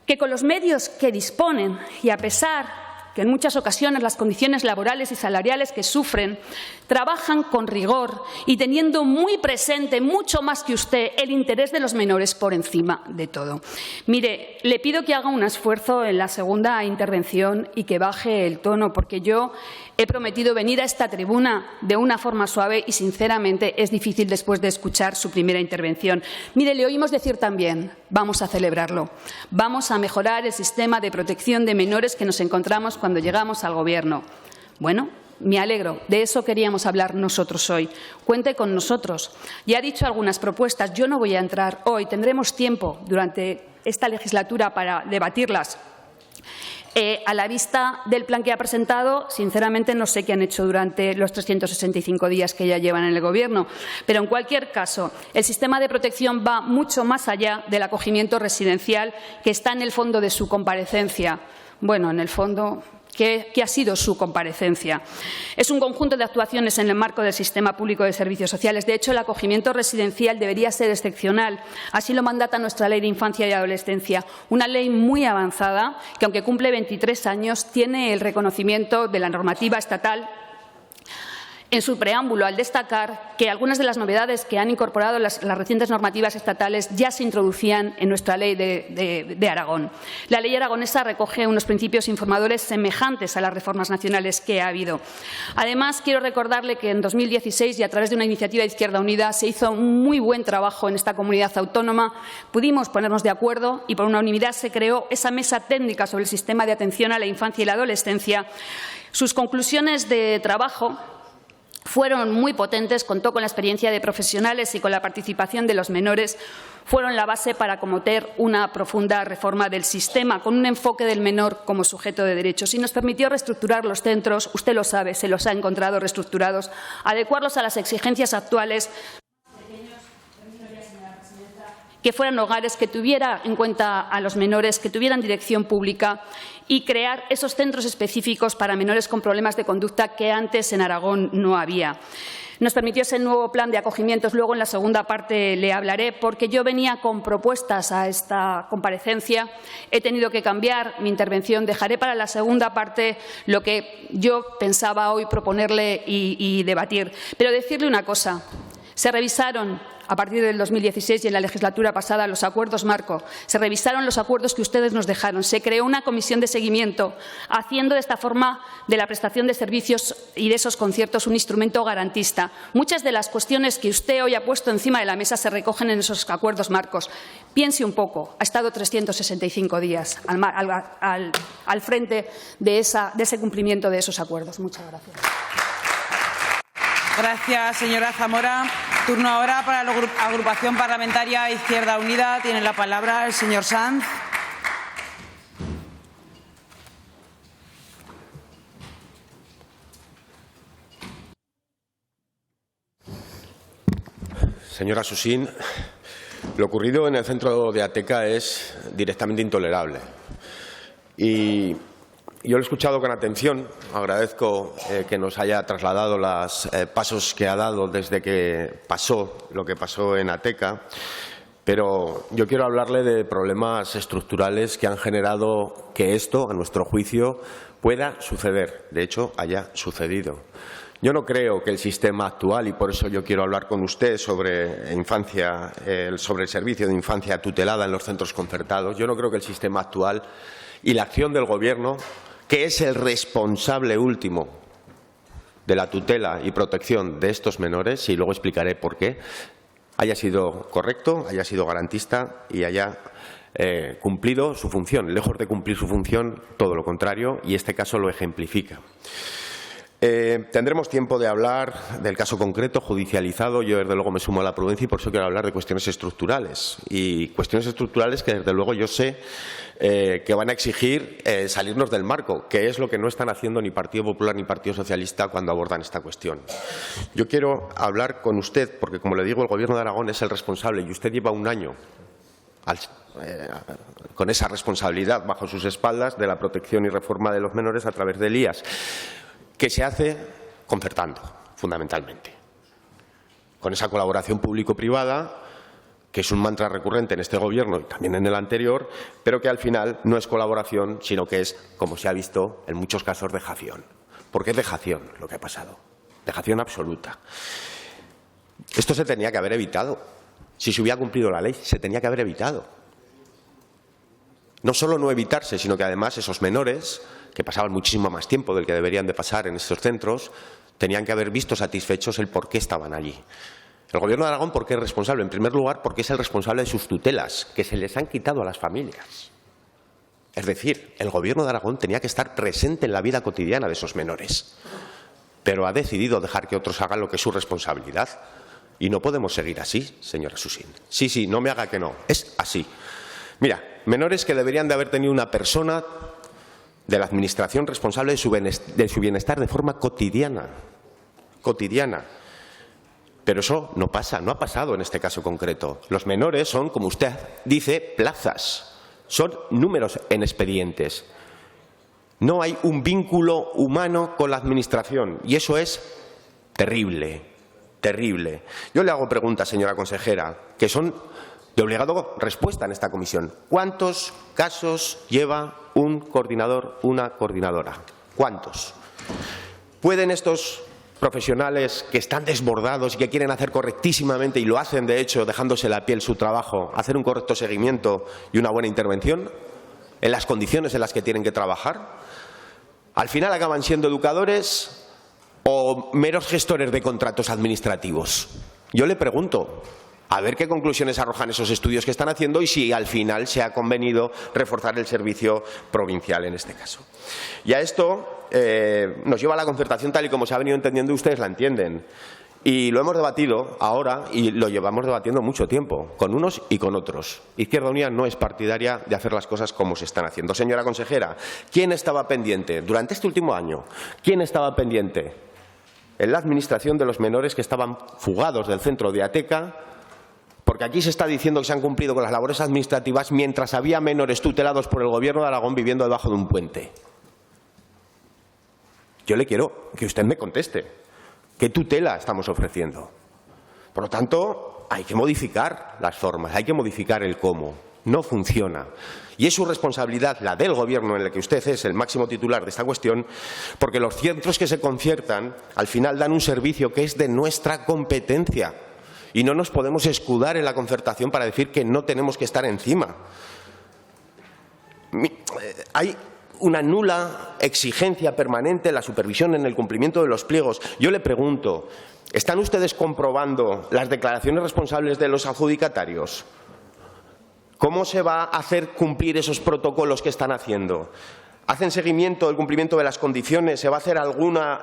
que con los medios que disponen y a pesar que en muchas ocasiones las condiciones laborales y salariales que sufren, trabajan con rigor y teniendo muy presente, mucho más que usted, el interés de los menores por encima de todo. Mire, le pido que haga un esfuerzo en la segunda intervención y que baje el tono, porque yo he prometido venir a esta tribuna de una forma suave y, sinceramente, es difícil después de escuchar su primera intervención. Mire, le oímos decir también, vamos a celebrarlo, vamos a mejorar el sistema de protección de menores que nos encontramos cuando llegamos al Gobierno. Bueno, me alegro, de eso queríamos hablar nosotros hoy. Cuente con nosotros. Ya ha dicho algunas propuestas, yo no voy a entrar hoy, tendremos tiempo durante esta legislatura para debatirlas. A la vista del plan que ha presentado, sinceramente no sé qué han hecho durante los 365 días que ya llevan en el Gobierno, pero en cualquier caso, el sistema de protección va mucho más allá del acogimiento residencial que está en el fondo de su comparecencia. Bueno, en el fondo, ¿qué ha sido su comparecencia? Es un conjunto de actuaciones en el marco del sistema público de servicios sociales. De hecho, el acogimiento residencial debería ser excepcional. Así lo mandata nuestra Ley de Infancia y Adolescencia, una ley muy avanzada que, aunque cumple 23 años, tiene el reconocimiento de la normativa estatal en su preámbulo al destacar que algunas de las novedades que han incorporado las recientes normativas estatales ya se introducían en nuestra ley de Aragón. La ley aragonesa recoge unos principios informadores semejantes a las reformas nacionales que ha habido. Además, quiero recordarle que en 2016 y a través de una iniciativa de Izquierda Unida se hizo un muy buen trabajo en esta comunidad autónoma. Pudimos ponernos de acuerdo y por unanimidad se creó esa mesa técnica sobre el sistema de atención a la infancia y la adolescencia. Sus conclusiones de trabajo fueron muy potentes, contó con la experiencia de profesionales y con la participación de los menores, fueron la base para acometer una profunda reforma del sistema, con un enfoque del menor como sujeto de derechos. Y nos permitió reestructurar los centros, usted lo sabe, se los ha encontrado reestructurados, adecuarlos a las exigencias actuales, que fueran hogares que tuvieran en cuenta a los menores, que tuvieran dirección pública y crear esos centros específicos para menores con problemas de conducta que antes en Aragón no había. Nos permitió ese nuevo plan de acogimientos. Luego, en la segunda parte, le hablaré, porque yo venía con propuestas a esta comparecencia. He tenido que cambiar mi intervención. Dejaré para la segunda parte lo que yo pensaba hoy proponerle y debatir. Pero decirle una cosa. Se revisaron a partir del 2016 y en la legislatura pasada los acuerdos marco. Se revisaron los acuerdos que ustedes nos dejaron. Se creó una comisión de seguimiento, haciendo de esta forma de la prestación de servicios y de esos conciertos un instrumento garantista. Muchas de las cuestiones que usted hoy ha puesto encima de la mesa se recogen en esos acuerdos marcos. Piense un poco, ha estado 365 días al frente de ese cumplimiento de esos acuerdos. Muchas gracias. Gracias, señora Zamora. Turno ahora para la agrupación parlamentaria Izquierda Unida. Tiene la palabra el señor Sanz. Señora Susín, lo ocurrido en el centro de Ateca es directamente intolerable. Y yo lo he escuchado con atención. Agradezco que nos haya trasladado los pasos que ha dado desde que pasó lo que pasó en Ateca, pero yo quiero hablarle de problemas estructurales que han generado que esto, a nuestro juicio, pueda suceder. De hecho, haya sucedido. Yo no creo que el sistema actual, y por eso yo quiero hablar con usted sobre infancia, sobre el servicio de infancia tutelada en los centros concertados, yo no creo que el sistema actual y la acción del Gobierno, que es el responsable último de la tutela y protección de estos menores, y luego explicaré por qué, haya sido correcto, haya sido garantista y haya cumplido su función. Lejos de cumplir su función, todo lo contrario, y este caso lo ejemplifica. Tendremos tiempo de hablar del caso concreto, judicializado. Yo, desde luego, me sumo a la prudencia y por eso quiero hablar de cuestiones estructurales. Y cuestiones estructurales que, desde luego, yo sé que van a exigir salirnos del marco, que es lo que no están haciendo ni Partido Popular ni Partido Socialista cuando abordan esta cuestión. Yo quiero hablar con usted porque, como le digo, el Gobierno de Aragón es el responsable y usted lleva un año con esa responsabilidad bajo sus espaldas de la protección y reforma de los menores a través del IAS, que se hace concertando, fundamentalmente, con esa colaboración público-privada, que es un mantra recurrente en este Gobierno y también en el anterior, pero que al final no es colaboración, sino que es, como se ha visto en muchos casos, dejación. Porque es dejación lo que ha pasado, dejación absoluta. Esto se tenía que haber evitado. Si se hubiera cumplido la ley, se tenía que haber evitado. No solo no evitarse, sino que además esos menores, que pasaban muchísimo más tiempo del que deberían de pasar en estos centros, tenían que haber visto satisfechos el por qué estaban allí. El Gobierno de Aragón, ¿por qué es responsable? En primer lugar, porque es el responsable de sus tutelas, que se les han quitado a las familias. Es decir, el Gobierno de Aragón tenía que estar presente en la vida cotidiana de esos menores, pero ha decidido dejar que otros hagan lo que es su responsabilidad. Y no podemos seguir así, señora Susín. Sí, no me haga que no, es así. Mira, menores que deberían de haber tenido una persona de la Administración responsable de su bienestar de forma cotidiana. Pero eso no pasa, no ha pasado en este caso concreto. Los menores son, como usted dice, plazas, son números en expedientes. No hay un vínculo humano con la Administración y eso es terrible, terrible. Yo le hago preguntas, señora consejera, que son de obligado respuesta en esta comisión. ¿Cuántos casos lleva un coordinador, una coordinadora? ¿Cuántos? ¿Pueden estos profesionales que están desbordados y que quieren hacer correctísimamente, y lo hacen de hecho dejándose la piel su trabajo, hacer un correcto seguimiento y una buena intervención en las condiciones en las que tienen que trabajar, al final acaban siendo educadores o meros gestores de contratos administrativos. Yo le pregunto, a ver qué conclusiones arrojan esos estudios que están haciendo y si al final se ha convenido reforzar el servicio provincial en este caso. Y a esto nos lleva a la concertación tal y como se ha venido entendiendo y ustedes la entienden. Y lo hemos debatido ahora y lo llevamos debatiendo mucho tiempo, con unos y con otros. Izquierda Unida no es partidaria de hacer las cosas como se están haciendo. Señora consejera, ¿quién estaba pendiente durante este último año? ¿Quién estaba pendiente en la administración de los menores que estaban fugados del centro de Ateca? Porque aquí se está diciendo que se han cumplido con las labores administrativas mientras había menores tutelados por el Gobierno de Aragón viviendo debajo de un puente. Yo le quiero que usted me conteste. ¿Qué tutela estamos ofreciendo? Por lo tanto, hay que modificar las formas, hay que modificar el cómo. No funciona. Y es su responsabilidad, la del Gobierno, en el que usted es el máximo titular de esta cuestión, porque los centros que se conciertan al final dan un servicio que es de nuestra competencia. Y no nos podemos escudar en la concertación para decir que no tenemos que estar encima. Hay una nula exigencia permanente en la supervisión, en el cumplimiento de los pliegos. Yo le pregunto, ¿están ustedes comprobando las declaraciones responsables de los adjudicatarios? ¿Cómo se va a hacer cumplir esos protocolos que están haciendo? ¿Hacen seguimiento del cumplimiento de las condiciones? ¿Se va a hacer alguna?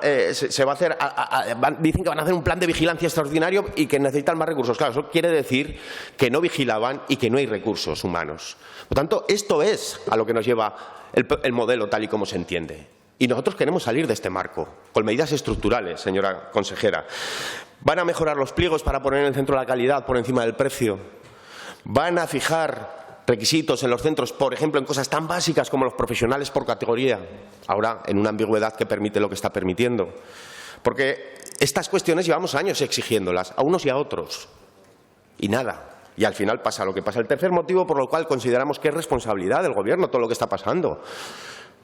Dicen que van a hacer un plan de vigilancia extraordinario y que necesitan más recursos. Claro, eso quiere decir que no vigilaban y que no hay recursos humanos. Por lo tanto, esto es a lo que nos lleva el modelo tal y como se entiende. Y nosotros queremos salir de este marco, con medidas estructurales, señora consejera. ¿Van a mejorar los pliegos para poner en el centro la calidad por encima del precio? ¿Van a fijar requisitos en los centros, por ejemplo, en cosas tan básicas como los profesionales por categoría? Ahora, en una ambigüedad que permite lo que está permitiendo. Porque estas cuestiones llevamos años exigiéndolas, a unos y a otros. Y nada. Y al final pasa lo que pasa. El tercer motivo por lo cual consideramos que es responsabilidad del Gobierno todo lo que está pasando.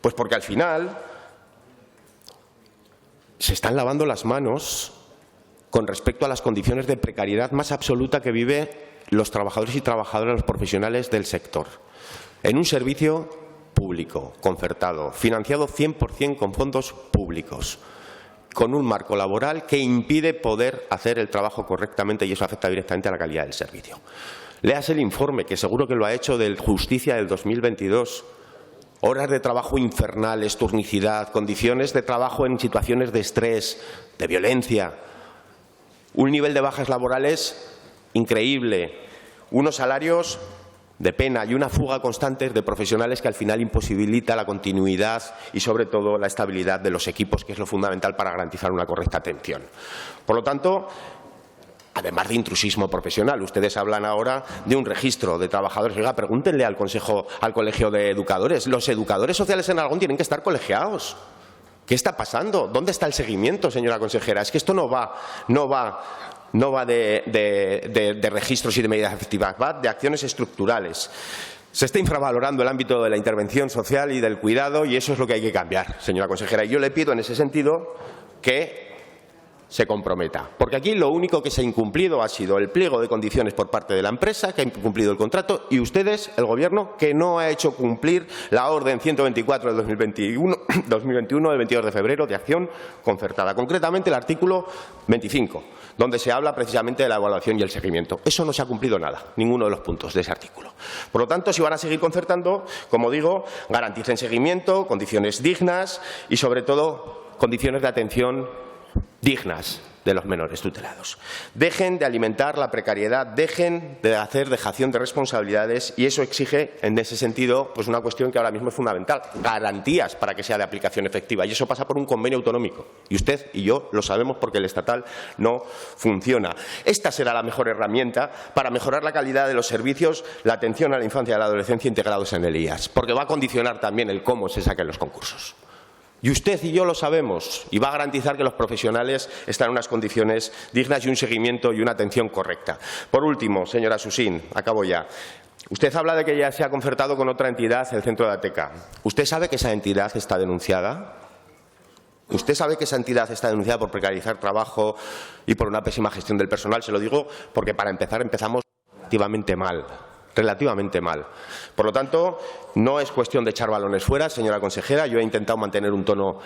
Pues porque al final se están lavando las manos con respecto a las condiciones de precariedad más absoluta que viven los trabajadores y trabajadoras, los profesionales del sector. En un servicio público, concertado, financiado 100% con fondos públicos, con un marco laboral que impide poder hacer el trabajo correctamente y eso afecta directamente a la calidad del servicio. Léase el informe, que seguro que lo ha hecho, de Justicia del 2022. Horas de trabajo infernales, turnicidad, condiciones de trabajo en situaciones de estrés, de violencia, un nivel de bajas laborales increíble, unos salarios de pena y una fuga constante de profesionales que al final imposibilita la continuidad y, sobre todo, la estabilidad de los equipos, que es lo fundamental para garantizar una correcta atención. Por lo tanto, además de intrusismo profesional, ustedes hablan ahora de un registro de trabajadores. Oiga, pregúntenle al Colegio de Educadores. Los educadores sociales en Aragón tienen que estar colegiados. ¿Qué está pasando? ¿Dónde está el seguimiento, señora consejera? Es que esto no va de registros y de medidas efectivas, va de acciones estructurales. Se está infravalorando el ámbito de la intervención social y del cuidado y eso es lo que hay que cambiar, señora consejera. Y yo le pido en ese sentido que se comprometa. Porque aquí lo único que se ha incumplido ha sido el pliego de condiciones por parte de la empresa, que ha incumplido el contrato, y ustedes, el Gobierno, que no ha hecho cumplir la orden 124 del 2021 del 22 de febrero de acción concertada. Concretamente el artículo 25, donde se habla precisamente de la evaluación y el seguimiento. Eso no se ha cumplido nada, ninguno de los puntos de ese artículo. Por lo tanto, si van a seguir concertando, como digo, garanticen seguimiento, condiciones dignas y, sobre todo, condiciones de atención dignas de los menores tutelados. Dejen de alimentar la precariedad, dejen de hacer dejación de responsabilidades y eso exige, en ese sentido, pues una cuestión que ahora mismo es fundamental, garantías para que sea de aplicación efectiva y eso pasa por un convenio autonómico y usted y yo lo sabemos porque el estatal no funciona. Esta será la mejor herramienta para mejorar la calidad de los servicios, la atención a la infancia y a la adolescencia integrados en el IAS, porque va a condicionar también el cómo se saquen los concursos. Y usted y yo lo sabemos y va a garantizar que los profesionales están en unas condiciones dignas y un seguimiento y una atención correcta. Por último, señora Susín, acabo ya. Usted habla de que ya se ha concertado con otra entidad el centro de Ateca. ¿Usted sabe que esa entidad está denunciada? Usted sabe que esa entidad está denunciada por precarizar trabajo y por una pésima gestión del personal. Se lo digo porque, para empezar, empezamos relativamente mal. Por lo tanto, no es cuestión de echar balones fuera, señora consejera. Yo he intentado mantener un tono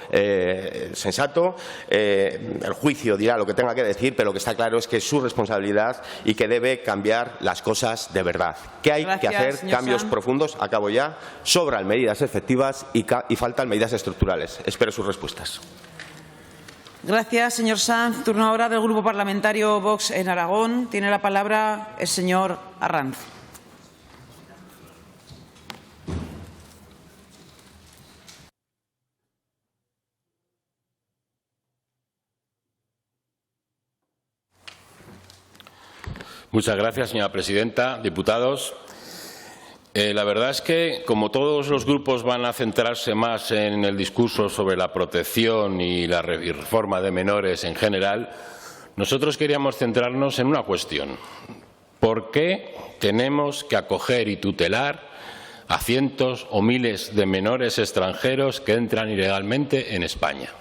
sensato. El juicio dirá lo que tenga que decir, pero lo que está claro es que es su responsabilidad y que debe cambiar las cosas de verdad. Que hay que hacer cambios profundos, acabo ya, sobran medidas efectivas y faltan medidas estructurales. Espero sus respuestas. Gracias, señor Sanz. Turno ahora del Grupo Parlamentario Vox en Aragón. Tiene la palabra el señor Arranz. Muchas gracias, señora presidenta. Diputados, la verdad es que, como todos los grupos van a centrarse más en el discurso sobre la protección y la reforma de menores en general, nosotros queríamos centrarnos en una cuestión. ¿Por qué tenemos que acoger y tutelar a cientos o miles de menores extranjeros que entran ilegalmente en España?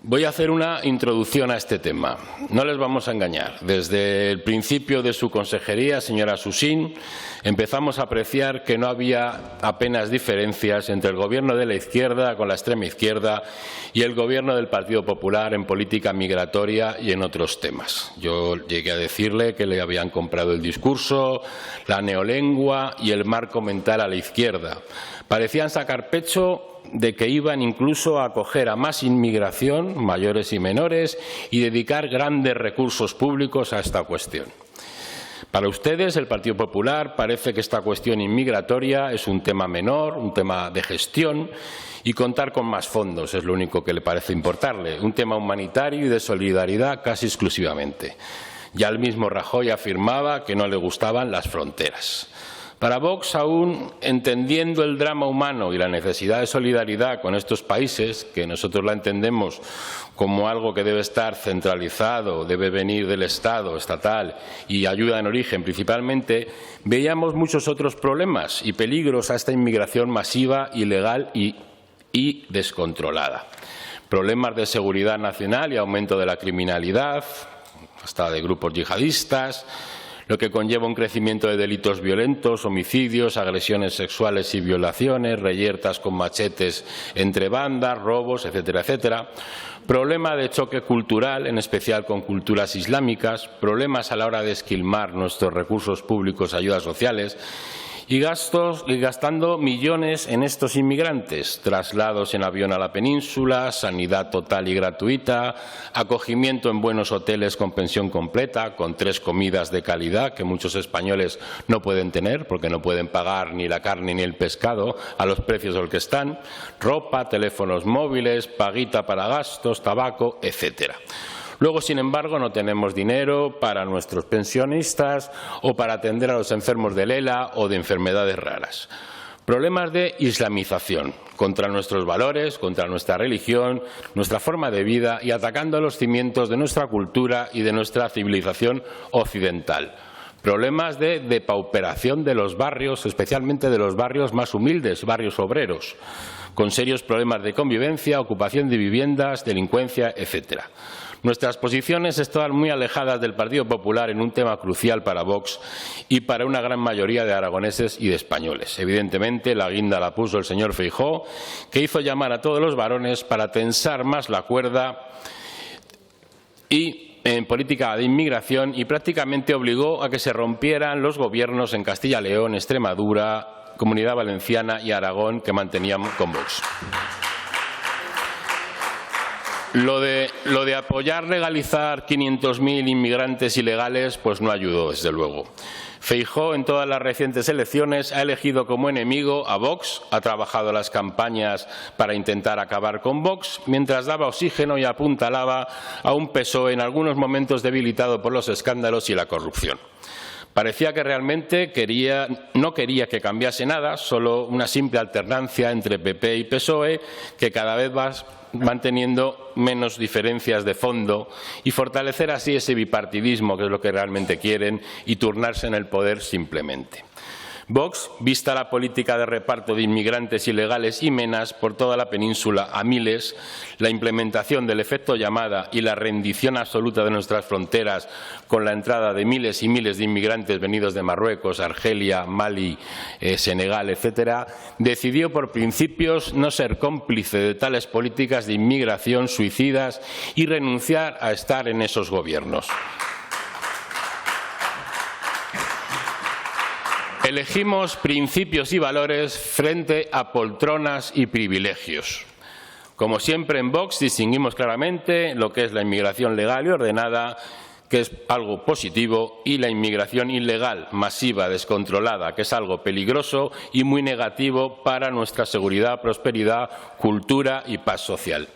Voy a hacer una introducción a este tema. No les vamos a engañar. Desde el principio de su consejería, señora Susín, empezamos a apreciar que no había apenas diferencias entre el Gobierno de la izquierda con la extrema izquierda y el Gobierno del Partido Popular en política migratoria y en otros temas. Yo llegué a decirle que le habían comprado el discurso, la neolengua y el marco mental a la izquierda. Parecían sacar pecho de que iban incluso a acoger a más inmigración, mayores y menores, y dedicar grandes recursos públicos a esta cuestión. Para ustedes, el Partido Popular, parece que esta cuestión inmigratoria es un tema menor, un tema de gestión, y contar con más fondos es lo único que le parece importarle, un tema humanitario y de solidaridad casi exclusivamente. Ya el mismo Rajoy afirmaba que no le gustaban las fronteras. Para Vox, aún entendiendo el drama humano y la necesidad de solidaridad con estos países, que nosotros la entendemos como algo que debe estar centralizado, debe venir del Estado estatal y ayuda en origen principalmente, veíamos muchos otros problemas y peligros a esta inmigración masiva, ilegal y descontrolada. Problemas de seguridad nacional y aumento de la criminalidad, hasta de grupos yihadistas, lo que conlleva un crecimiento de delitos violentos, homicidios, agresiones sexuales y violaciones, reyertas con machetes entre bandas, robos, etcétera, etcétera. Problema de choque cultural, en especial con culturas islámicas, problemas a la hora de esquilmar nuestros recursos públicos, ayudas sociales, y gastando millones en estos inmigrantes, traslados en avión a la península, sanidad total y gratuita, acogimiento en buenos hoteles con pensión completa, con 3 comidas de calidad que muchos españoles no pueden tener porque no pueden pagar ni la carne ni el pescado a los precios a los que están, ropa, teléfonos móviles, paguita para gastos, tabaco, etcétera. Luego, sin embargo, no tenemos dinero para nuestros pensionistas o para atender a los enfermos del ELA o de enfermedades raras. Problemas de islamización contra nuestros valores, contra nuestra religión, nuestra forma de vida y atacando los cimientos de nuestra cultura y de nuestra civilización occidental. Problemas de depauperación de los barrios, especialmente de los barrios más humildes, barrios obreros, con serios problemas de convivencia, ocupación de viviendas, delincuencia, etcétera. Nuestras posiciones estaban muy alejadas del Partido Popular en un tema crucial para Vox y para una gran mayoría de aragoneses y de españoles. Evidentemente, la guinda la puso el señor Feijóo, que hizo llamar a todos los varones para tensar más la cuerda y en política de inmigración y prácticamente obligó a que se rompieran los gobiernos en Castilla y León, Extremadura, Comunidad Valenciana y Aragón que mantenían con Vox. Lo de apoyar legalizar 500.000 inmigrantes ilegales pues no ayudó, desde luego. Feijóo, en todas las recientes elecciones, ha elegido como enemigo a Vox, ha trabajado las campañas para intentar acabar con Vox, mientras daba oxígeno y apuntalaba a un PSOE en algunos momentos debilitado por los escándalos y la corrupción. Parecía que realmente no quería que cambiase nada, solo una simple alternancia entre PP y PSOE, que cada vez va manteniendo menos diferencias de fondo y fortalecer así ese bipartidismo, que es lo que realmente quieren, y turnarse en el poder simplemente. Vox vista la política de reparto de inmigrantes ilegales y menas por toda la península a miles, la implementación del efecto llamada y la rendición absoluta de nuestras fronteras con la entrada de miles y miles de inmigrantes venidos de Marruecos, Argelia, Mali, Senegal, etcétera, decidió por principios no ser cómplice de tales políticas de inmigración suicidas y renunciar a estar en esos gobiernos. Elegimos principios y valores frente a poltronas y privilegios. Como siempre en Vox distinguimos claramente lo que es la inmigración legal y ordenada, que es algo positivo, y la inmigración ilegal, masiva, descontrolada, que es algo peligroso y muy negativo para nuestra seguridad, prosperidad, cultura y paz social.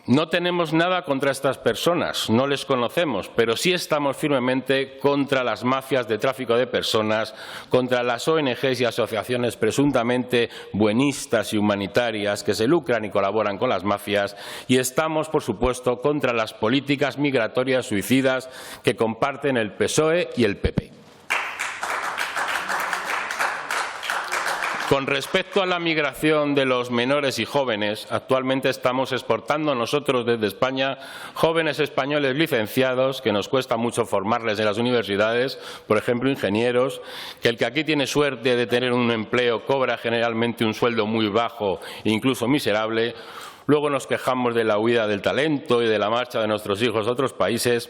No tenemos nada contra estas personas, no les conocemos, pero sí estamos firmemente contra las mafias de tráfico de personas, contra las ONGs y asociaciones presuntamente buenistas y humanitarias que se lucran y colaboran con las mafias, y estamos, por supuesto, contra las políticas migratorias suicidas que comparten el PSOE y el PP. Con respecto a la migración de los menores y jóvenes, actualmente estamos exportando nosotros desde España jóvenes españoles licenciados, que nos cuesta mucho formarles en las universidades, por ejemplo, ingenieros, que el que aquí tiene suerte de tener un empleo cobra generalmente un sueldo muy bajo e incluso miserable. Luego nos quejamos de la huida del talento y de la marcha de nuestros hijos a otros países.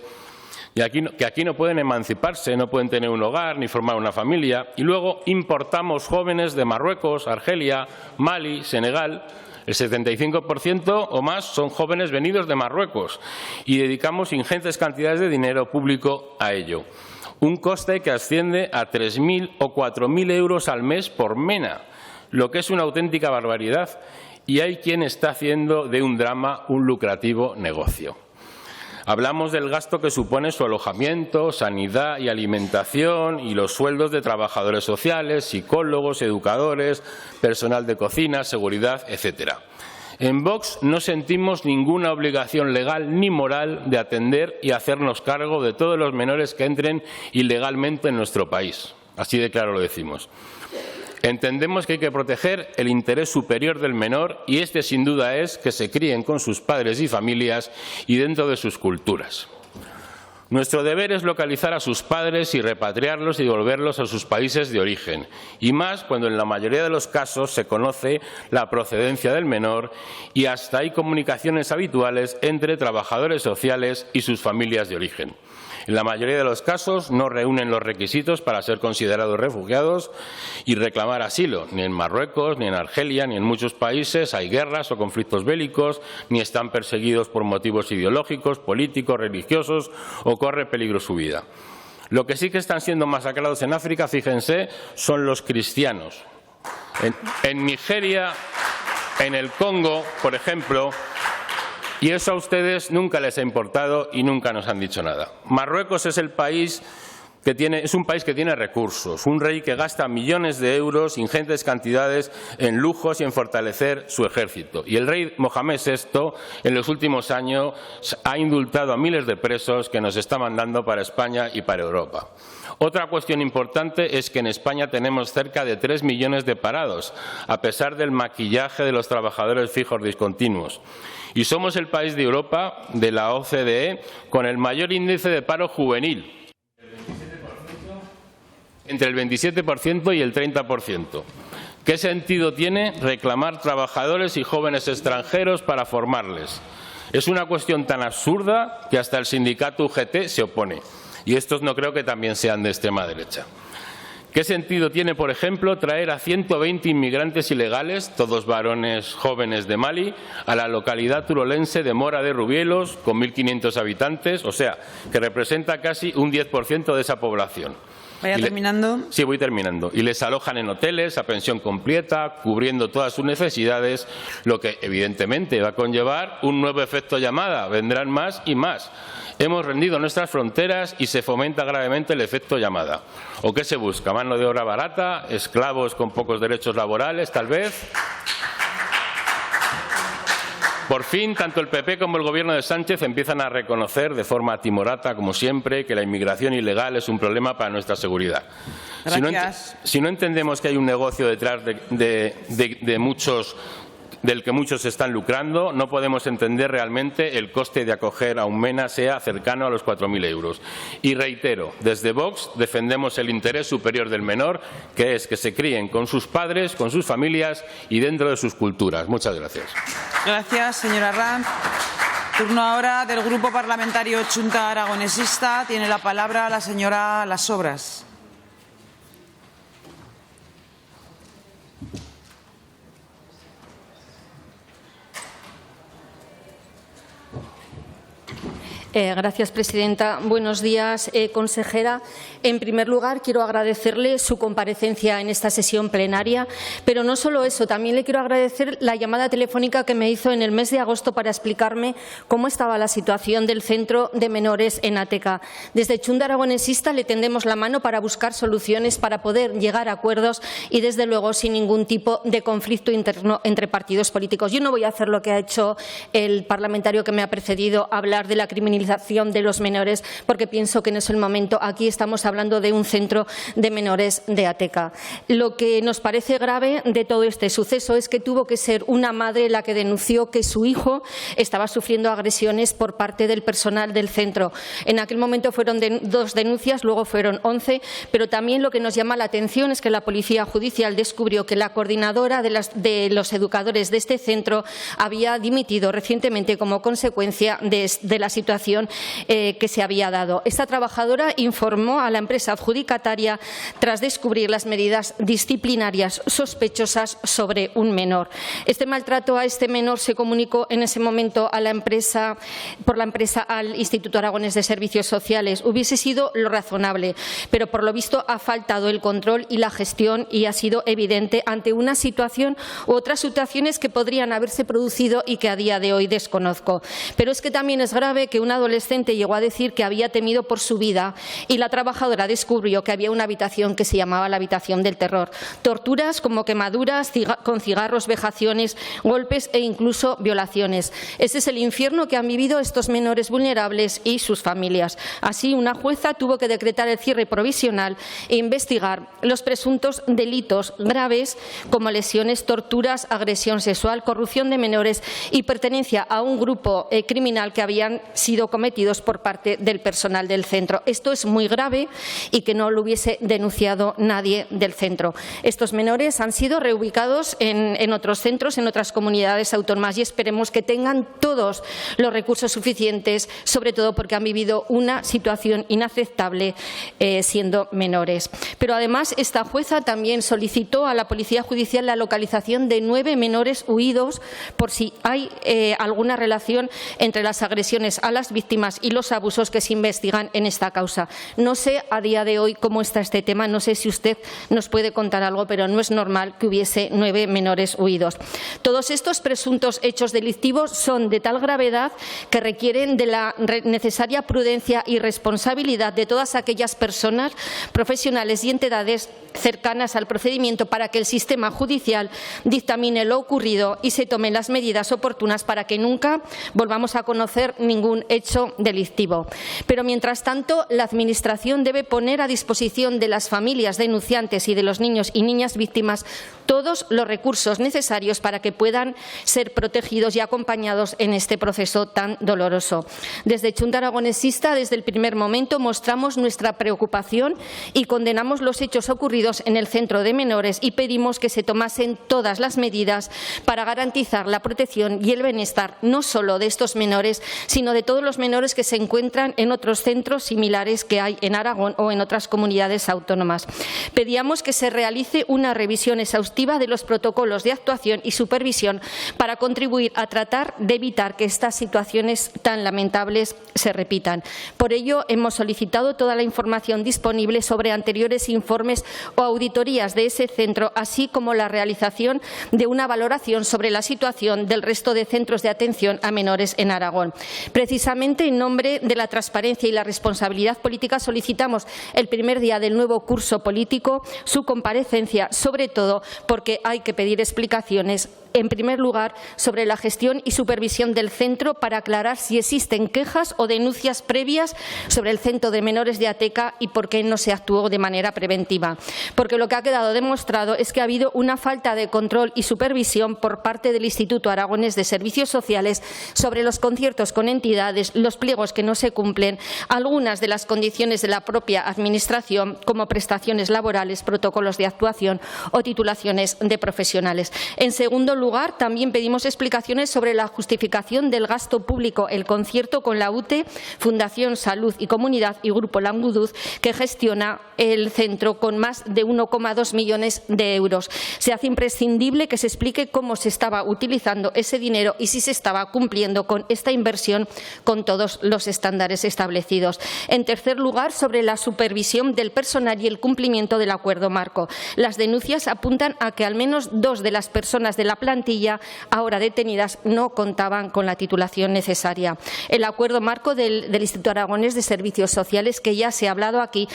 Y que aquí no pueden emanciparse, no pueden tener un hogar ni formar una familia. Y luego importamos jóvenes de Marruecos, Argelia, Mali, Senegal. El 75% o más son jóvenes venidos de Marruecos y dedicamos ingentes cantidades de dinero público a ello. Un coste que asciende a 3.000 o 4.000 euros al mes por mena, lo que es una auténtica barbaridad. Y hay quien está haciendo de un drama un lucrativo negocio. Hablamos del gasto que supone su alojamiento, sanidad y alimentación y los sueldos de trabajadores sociales, psicólogos, educadores, personal de cocina, seguridad, etcétera. En Vox no sentimos ninguna obligación legal ni moral de atender y hacernos cargo de todos los menores que entren ilegalmente en nuestro país. Así de claro lo decimos. Entendemos que hay que proteger el interés superior del menor y este sin duda es que se críen con sus padres y familias y dentro de sus culturas. Nuestro deber es localizar a sus padres y repatriarlos y devolverlos a sus países de origen, y más cuando en la mayoría de los casos se conoce la procedencia del menor y hasta hay comunicaciones habituales entre trabajadores sociales y sus familias de origen. En la mayoría de los casos no reúnen los requisitos para ser considerados refugiados y reclamar asilo. Ni en Marruecos, ni en Argelia, ni en muchos países hay guerras o conflictos bélicos, ni están perseguidos por motivos ideológicos, políticos, religiosos o corre peligro su vida. Lo que sí que están siendo masacrados en África, fíjense, son los cristianos. En Nigeria, en el Congo, por ejemplo. Y eso a ustedes nunca les ha importado y nunca nos han dicho nada. Marruecos es un país que tiene recursos, un rey que gasta millones de euros, ingentes cantidades en lujos y en fortalecer su ejército. Y el rey Mohamed VI en los últimos años ha indultado a miles de presos que nos está mandando para España y para Europa. Otra cuestión importante es que en España tenemos cerca de 3 millones de parados, a pesar del maquillaje de los trabajadores fijos discontinuos. Y somos el país de Europa, de la OCDE, con el mayor índice de paro juvenil, entre el 27% y el 30%. ¿Qué sentido tiene reclamar trabajadores y jóvenes extranjeros para formarles? Es una cuestión tan absurda que hasta el sindicato UGT se opone. Y estos no creo que también sean de extrema derecha. ¿Qué sentido tiene, por ejemplo, traer a 120 inmigrantes ilegales, todos varones jóvenes de Mali, a la localidad turolense de Mora de Rubielos, con 1.500 habitantes, o sea, que representa casi un 10% de esa población? Vaya terminando. Sí, voy terminando. Y les alojan en hoteles a pensión completa, cubriendo todas sus necesidades, lo que evidentemente va a conllevar un nuevo efecto llamada. Vendrán más y más. Hemos rendido nuestras fronteras y se fomenta gravemente el efecto llamada. ¿O qué se busca? ¿Mano de obra barata? ¿Esclavos con pocos derechos laborales, tal vez? Por fin, tanto el PP como el Gobierno de Sánchez empiezan a reconocer de forma timorata, como siempre, que la inmigración ilegal es un problema para nuestra seguridad. Si no entendemos que hay un negocio detrás de muchos, del que muchos se están lucrando, no podemos entender realmente el coste de acoger a un MENA sea cercano a los 4.000 euros. Y reitero, desde Vox defendemos el interés superior del menor, que es que se críen con sus padres, con sus familias y dentro de sus culturas. Muchas gracias. Gracias, señora Arranz. Turno ahora del Grupo Parlamentario Chunta Aragonesista. Tiene la palabra la señora Las Sobras. Gracias, presidenta. Buenos días, consejera. En primer lugar, quiero agradecerle su comparecencia en esta sesión plenaria, pero no solo eso, también le quiero agradecer la llamada telefónica que me hizo en el mes de agosto para explicarme cómo estaba la situación del Centro de Menores en Ateca. Desde Chunta Aragonesista le tendemos la mano para buscar soluciones, para poder llegar a acuerdos y, desde luego, sin ningún tipo de conflicto interno entre partidos políticos. Yo no voy a hacer lo que ha hecho el parlamentario que me ha precedido, hablar de la criminalización de los menores, porque pienso que no es el momento. Aquí estamos hablando de un centro de menores de Ateca. Lo que nos parece grave de todo este suceso es que tuvo que ser una madre la que denunció que su hijo estaba sufriendo agresiones por parte del personal del centro. En aquel momento fueron 2 denuncias, luego fueron 11, pero también lo que nos llama la atención es que la Policía Judicial descubrió que la coordinadora de los educadores de este centro había dimitido recientemente como consecuencia de la situación que se había dado. Esta trabajadora informó a la empresa adjudicataria tras descubrir las medidas disciplinarias sospechosas sobre un menor. Este maltrato a este menor se comunicó en ese momento a la empresa, al Instituto Aragonés de Servicios Sociales. Hubiese sido lo razonable, pero por lo visto ha faltado el control y la gestión y ha sido evidente ante una situación u otras situaciones que podrían haberse producido y que a día de hoy desconozco. Pero es que también es grave que una adolescente llegó a decir que había temido por su vida y la trabajadora descubrió que había una habitación que se llamaba la habitación del terror. Torturas como quemaduras con cigarros, vejaciones, golpes e incluso violaciones. Ese es el infierno que han vivido estos menores vulnerables y sus familias. Así, una jueza tuvo que decretar el cierre provisional e investigar los presuntos delitos graves como lesiones, torturas, agresión sexual, corrupción de menores y pertenencia a un grupo criminal que habían sido cometidos por parte del personal del centro. Esto es muy grave y que no lo hubiese denunciado nadie del centro. Estos menores han sido reubicados en otros centros, en otras comunidades autónomas, y esperemos que tengan todos los recursos suficientes, sobre todo porque han vivido una situación inaceptable siendo menores. Pero además, esta jueza también solicitó a la Policía Judicial la localización de 9 menores huidos por si hay alguna relación entre las agresiones a las víctimas y los abusos que se investigan en esta causa. No sé a día de hoy cómo está este tema, no sé si usted nos puede contar algo, pero no es normal que hubiese 9 menores huidos. Todos estos presuntos hechos delictivos son de tal gravedad que requieren de la necesaria prudencia y responsabilidad de todas aquellas personas, profesionales y entidades cercanas al procedimiento para que el sistema judicial dictamine lo ocurrido y se tomen las medidas oportunas para que nunca volvamos a conocer ningún hecho delictivo. Pero, mientras tanto, la Administración debe poner a disposición de las familias denunciantes y de los niños y niñas víctimas todos los recursos necesarios para que puedan ser protegidos y acompañados en este proceso tan doloroso. Desde Chunta Aragonesista, desde el primer momento, mostramos nuestra preocupación y condenamos los hechos ocurridos en el centro de menores y pedimos que se tomasen todas las medidas para garantizar la protección y el bienestar no solo de estos menores, sino de todos los menores que se encuentran en otros centros similares que hay en Aragón o en otras comunidades autónomas. Pedíamos que se realice una revisión exhaustiva de los protocolos de actuación y supervisión para contribuir a tratar de evitar que estas situaciones tan lamentables se repitan. Por ello, hemos solicitado toda la información disponible sobre anteriores informes o auditorías de ese centro, así como la realización de una valoración sobre la situación del resto de centros de atención a menores en Aragón. Precisamente en nombre de la transparencia y la responsabilidad política solicitamos el primer día del nuevo curso político su comparecencia, sobre todo porque hay que pedir explicaciones En primer lugar, sobre la gestión y supervisión del centro para aclarar si existen quejas o denuncias previas sobre el centro de menores de Ateca y por qué no se actuó de manera preventiva. Porque lo que ha quedado demostrado es que ha habido una falta de control y supervisión por parte del Instituto Aragonés de Servicios Sociales sobre los conciertos con entidades, los pliegos que no se cumplen, algunas de las condiciones de la propia Administración, como prestaciones laborales, protocolos de actuación o titulaciones de profesionales. En segundo lugar, también pedimos explicaciones sobre la justificación del gasto público, el concierto con la UTE, Fundación Salud y Comunidad y Grupo Languduz, que gestiona el centro con más de 1,2 millones de euros. Se hace imprescindible que se explique cómo se estaba utilizando ese dinero y si se estaba cumpliendo con esta inversión con todos los estándares establecidos. En tercer lugar, sobre la supervisión del personal y el cumplimiento del acuerdo marco. Las denuncias apuntan a que al menos 2 de las personas de la plantilla ahora detenidas no contaban con la titulación necesaria. El acuerdo marco del Instituto Aragonés de Servicios Sociales, que ya se ha hablado aquí,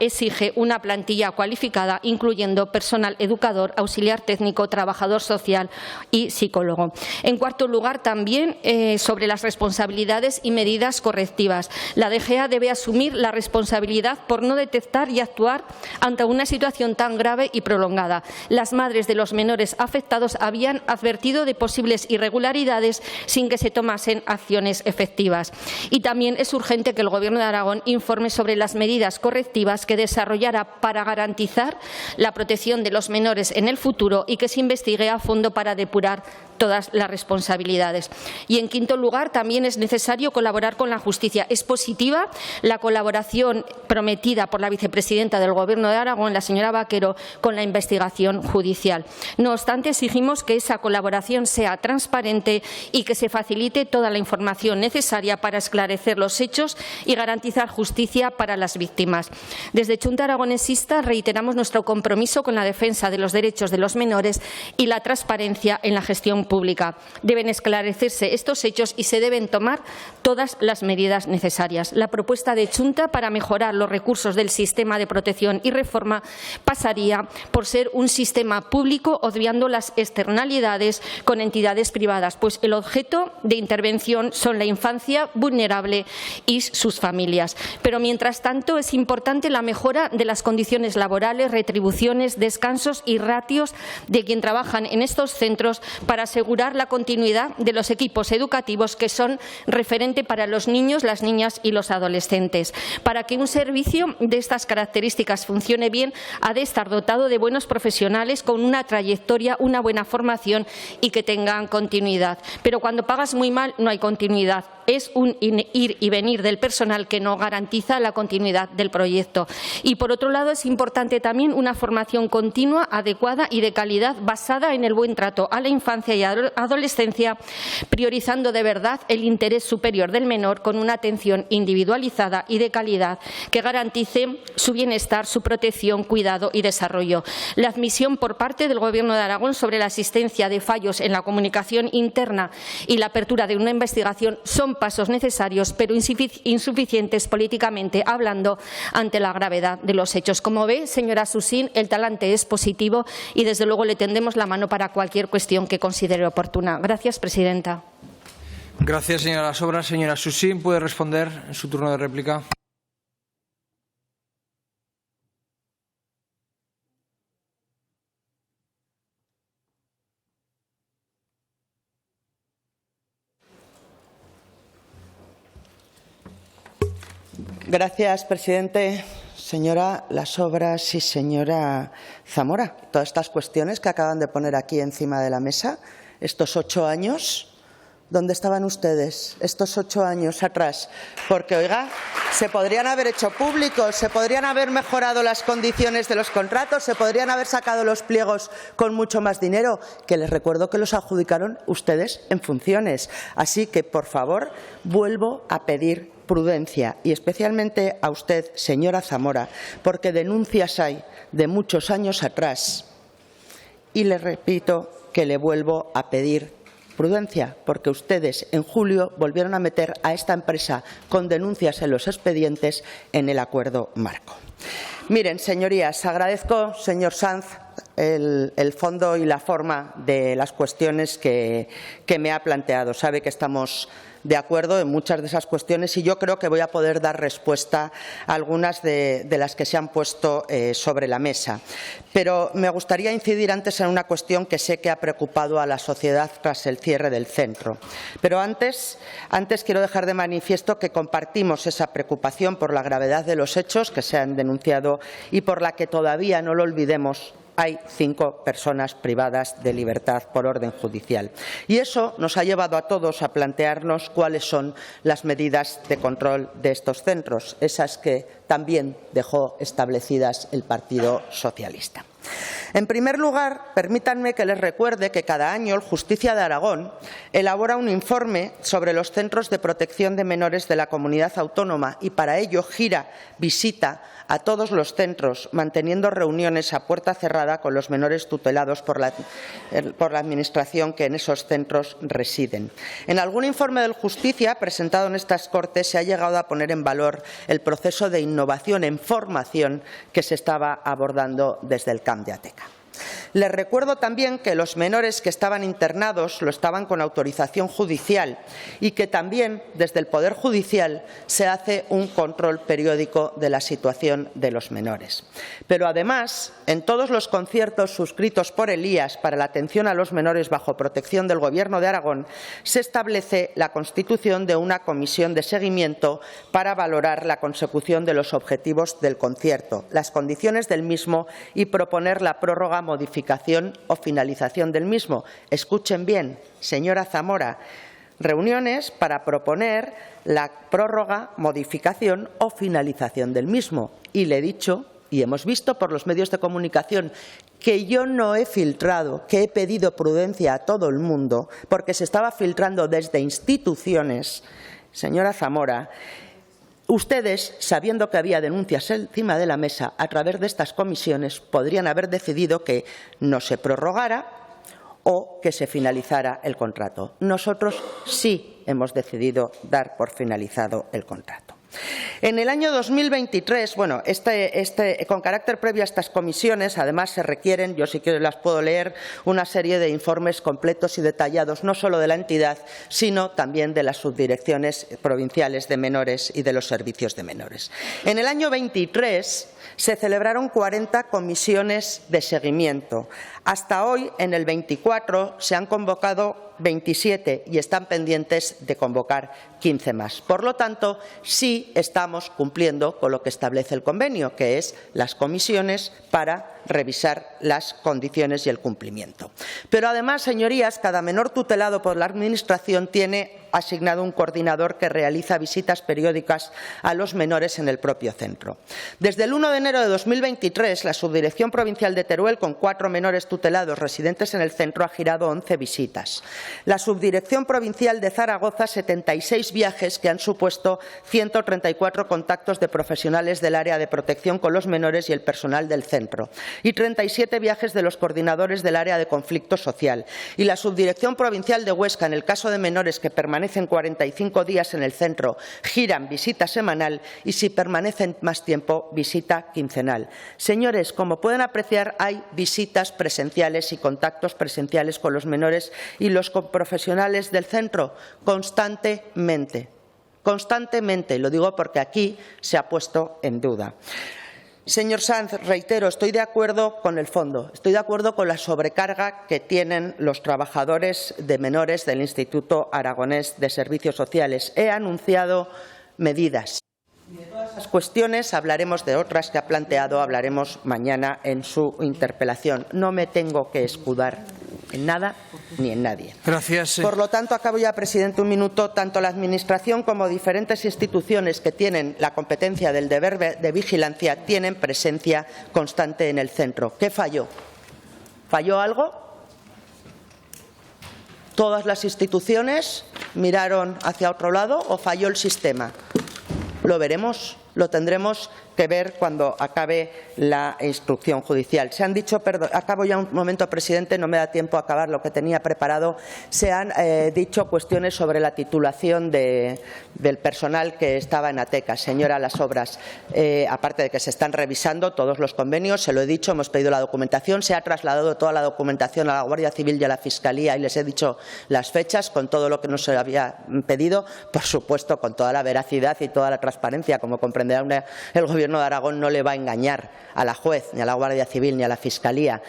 exige una plantilla cualificada, incluyendo personal educador, auxiliar técnico, trabajador social y psicólogo. En cuarto lugar, también sobre las responsabilidades y medidas correctivas. La DGA debe asumir la responsabilidad por no detectar y actuar ante una situación tan grave y prolongada. Las madres de los menores afectados habían advertido de posibles irregularidades sin que se tomasen acciones efectivas. Y también es urgente que el Gobierno de Aragón informe sobre las medidas correctivas que desarrollará para garantizar la protección de los menores en el futuro y que se investigue a fondo para depurar todas las responsabilidades. Y, en quinto lugar, también es necesario colaborar con la justicia. Es positiva la colaboración prometida por la vicepresidenta del Gobierno de Aragón, la señora Vaquero, con la investigación judicial. No obstante, exigimos que esa colaboración sea transparente y que se facilite toda la información necesaria para esclarecer los hechos y garantizar justicia para las víctimas. Desde Chunta Aragonesista reiteramos nuestro compromiso con la defensa de los derechos de los menores y la transparencia en la gestión pública. Deben esclarecerse estos hechos y se deben tomar todas las medidas necesarias. La propuesta de Chunta para mejorar los recursos del sistema de protección y reforma pasaría por ser un sistema público, obviando las externalidades con entidades privadas, pues el objeto de intervención son la infancia vulnerable y sus familias. Pero, mientras tanto, es importante la mejora de las condiciones laborales, retribuciones, descansos y ratios de quien trabajan en estos centros para asegurar la continuidad de los equipos educativos que son referente para los niños, las niñas y los adolescentes. Para que un servicio de estas características funcione bien, ha de estar dotado de buenos profesionales con una trayectoria, una buena formación y que tengan continuidad. Pero cuando pagas muy mal no hay continuidad. Es un ir y venir del personal que no garantiza la continuidad del proyecto. Y, por otro lado, es importante también una formación continua, adecuada y de calidad, basada en el buen trato a la infancia y adolescencia, priorizando de verdad el interés superior del menor con una atención individualizada y de calidad que garantice su bienestar, su protección, cuidado y desarrollo. La admisión por parte del Gobierno de Aragón sobre la existencia de fallos en la comunicación interna y la apertura de una investigación son pasos necesarios, pero insuficientes políticamente hablando ante la gravedad de los hechos. Como ve, señora Susín, el talante es positivo y, desde luego, le tendemos la mano para cualquier cuestión que considere oportuna. Gracias, presidenta. Gracias, señora Sobras. Señora Susín, puede responder en su turno de réplica. Gracias, presidente. Señora Las Obras y señora Zamora, todas estas cuestiones que acaban de poner aquí encima de la mesa, estos 8 años, ¿dónde estaban ustedes estos 8 años atrás? Porque, oiga, se podrían haber hecho públicos, se podrían haber mejorado las condiciones de los contratos, se podrían haber sacado los pliegos con mucho más dinero, que les recuerdo que los adjudicaron ustedes en funciones. Así que, por favor, vuelvo a pedir prudencia, y especialmente a usted, señora Zamora, porque denuncias hay de muchos años atrás. Y le repito que le vuelvo a pedir prudencia, porque ustedes en julio volvieron a meter a esta empresa con denuncias en los expedientes en el acuerdo marco. Miren, señorías, agradezco, señor Sanz, el fondo y la forma de las cuestiones que me ha planteado. Sabe que estamos de acuerdo en muchas de esas cuestiones y yo creo que voy a poder dar respuesta a algunas de las que se han puesto sobre la mesa. Pero me gustaría incidir antes en una cuestión que sé que ha preocupado a la sociedad tras el cierre del centro. Pero antes quiero dejar de manifiesto que compartimos esa preocupación por la gravedad de los hechos que se han denunciado y por la que todavía, no lo olvidemos, hay 5 personas privadas de libertad por orden judicial. Y eso nos ha llevado a todos a plantearnos cuáles son las medidas de control de estos centros, esas que también dejó establecidas el Partido Socialista. En primer lugar, permítanme que les recuerde que cada año el Justicia de Aragón elabora un informe sobre los centros de protección de menores de la comunidad autónoma y para ello visita a todos los centros, manteniendo reuniones a puerta cerrada con los menores tutelados por la Administración que en esos centros residen. En algún informe del Justicia presentado en estas Cortes se ha llegado a poner en valor el proceso de innovación en formación que se estaba abordando desde el CAMP de Ateca. Les recuerdo también que los menores que estaban internados lo estaban con autorización judicial y que también desde el Poder Judicial se hace un control periódico de la situación de los menores. Pero además, en todos los conciertos suscritos por el IAS para la atención a los menores bajo protección del Gobierno de Aragón, se establece la constitución de una comisión de seguimiento para valorar la consecución de los objetivos del concierto, las condiciones del mismo y proponer la prórroga, modificación o finalización del mismo. Escuchen bien, señora Zamora, reuniones para proponer la prórroga, modificación o finalización del mismo. Y le he dicho, y hemos visto por los medios de comunicación, que yo no he filtrado, que he pedido prudencia a todo el mundo, porque se estaba filtrando desde instituciones, señora Zamora. Ustedes, sabiendo que había denuncias encima de la mesa a través de estas comisiones, podrían haber decidido que no se prorrogara o que se finalizara el contrato. Nosotros sí hemos decidido dar por finalizado el contrato. En el año 2023, con carácter previo a estas comisiones, además se requieren, yo sí que las puedo leer, una serie de informes completos y detallados, no solo de la entidad, sino también de las subdirecciones provinciales de menores y de los servicios de menores. En el año 23 se celebraron 40 comisiones de seguimiento. Hasta hoy, en el 24, se han convocado 27 y están pendientes de convocar 15 más. Por lo tanto, sí estamos cumpliendo con lo que establece el convenio, que es las comisiones para revisar las condiciones y el cumplimiento. Pero además, señorías, cada menor tutelado por la Administración tiene asignado un coordinador que realiza visitas periódicas a los menores en el propio centro. Desde el 1 de enero de 2023, la Subdirección Provincial de Teruel, con 4 menores tutelados residentes en el centro, ha girado 11 visitas. La Subdirección Provincial de Zaragoza, 76 viajes que han supuesto 134 contactos de profesionales del área de protección con los menores y el personal del centro, y 37 viajes de los coordinadores del área de conflicto social. Y la Subdirección Provincial de Huesca, en el caso de menores que permanecen 45 días en el centro, giran visita semanal y, si permanecen más tiempo, visita quincenal. Señores, como pueden apreciar, hay visitas presenciales y contactos presenciales con los menores y los profesionales del centro constantemente. Constantemente, lo digo porque aquí se ha puesto en duda. Señor Sanz, reitero, estoy de acuerdo con el fondo, estoy de acuerdo con la sobrecarga que tienen los trabajadores de menores del Instituto Aragonés de Servicios Sociales. He anunciado medidas. De todas esas cuestiones hablaremos, de otras que ha planteado, hablaremos mañana en su interpelación. No me tengo que escudar en nada ni en nadie. Gracias. Por lo tanto, acabo ya, presidente, un minuto. Tanto la Administración como diferentes instituciones que tienen la competencia del deber de vigilancia tienen presencia constante en el centro. ¿Qué falló? ¿Falló algo? ¿Todas las instituciones miraron hacia otro lado o falló el sistema? Lo veremos lo tendremos que ver cuando acabe la instrucción judicial. Se han dicho, acabo ya un momento, presidente, no me da tiempo a acabar lo que tenía preparado. Se han dicho cuestiones sobre la titulación del personal que estaba en Ateca. Señora Las Obras, aparte de que se están revisando todos los convenios, se lo he dicho, hemos pedido la documentación, se ha trasladado toda la documentación a la Guardia Civil y a la Fiscalía y les he dicho las fechas con todo lo que nos había pedido, por supuesto con toda la veracidad y toda la transparencia. Como comprenderán, el Gobierno de Aragón no le va a engañar a la juez, ni a la Guardia Civil, ni a la Fiscalía.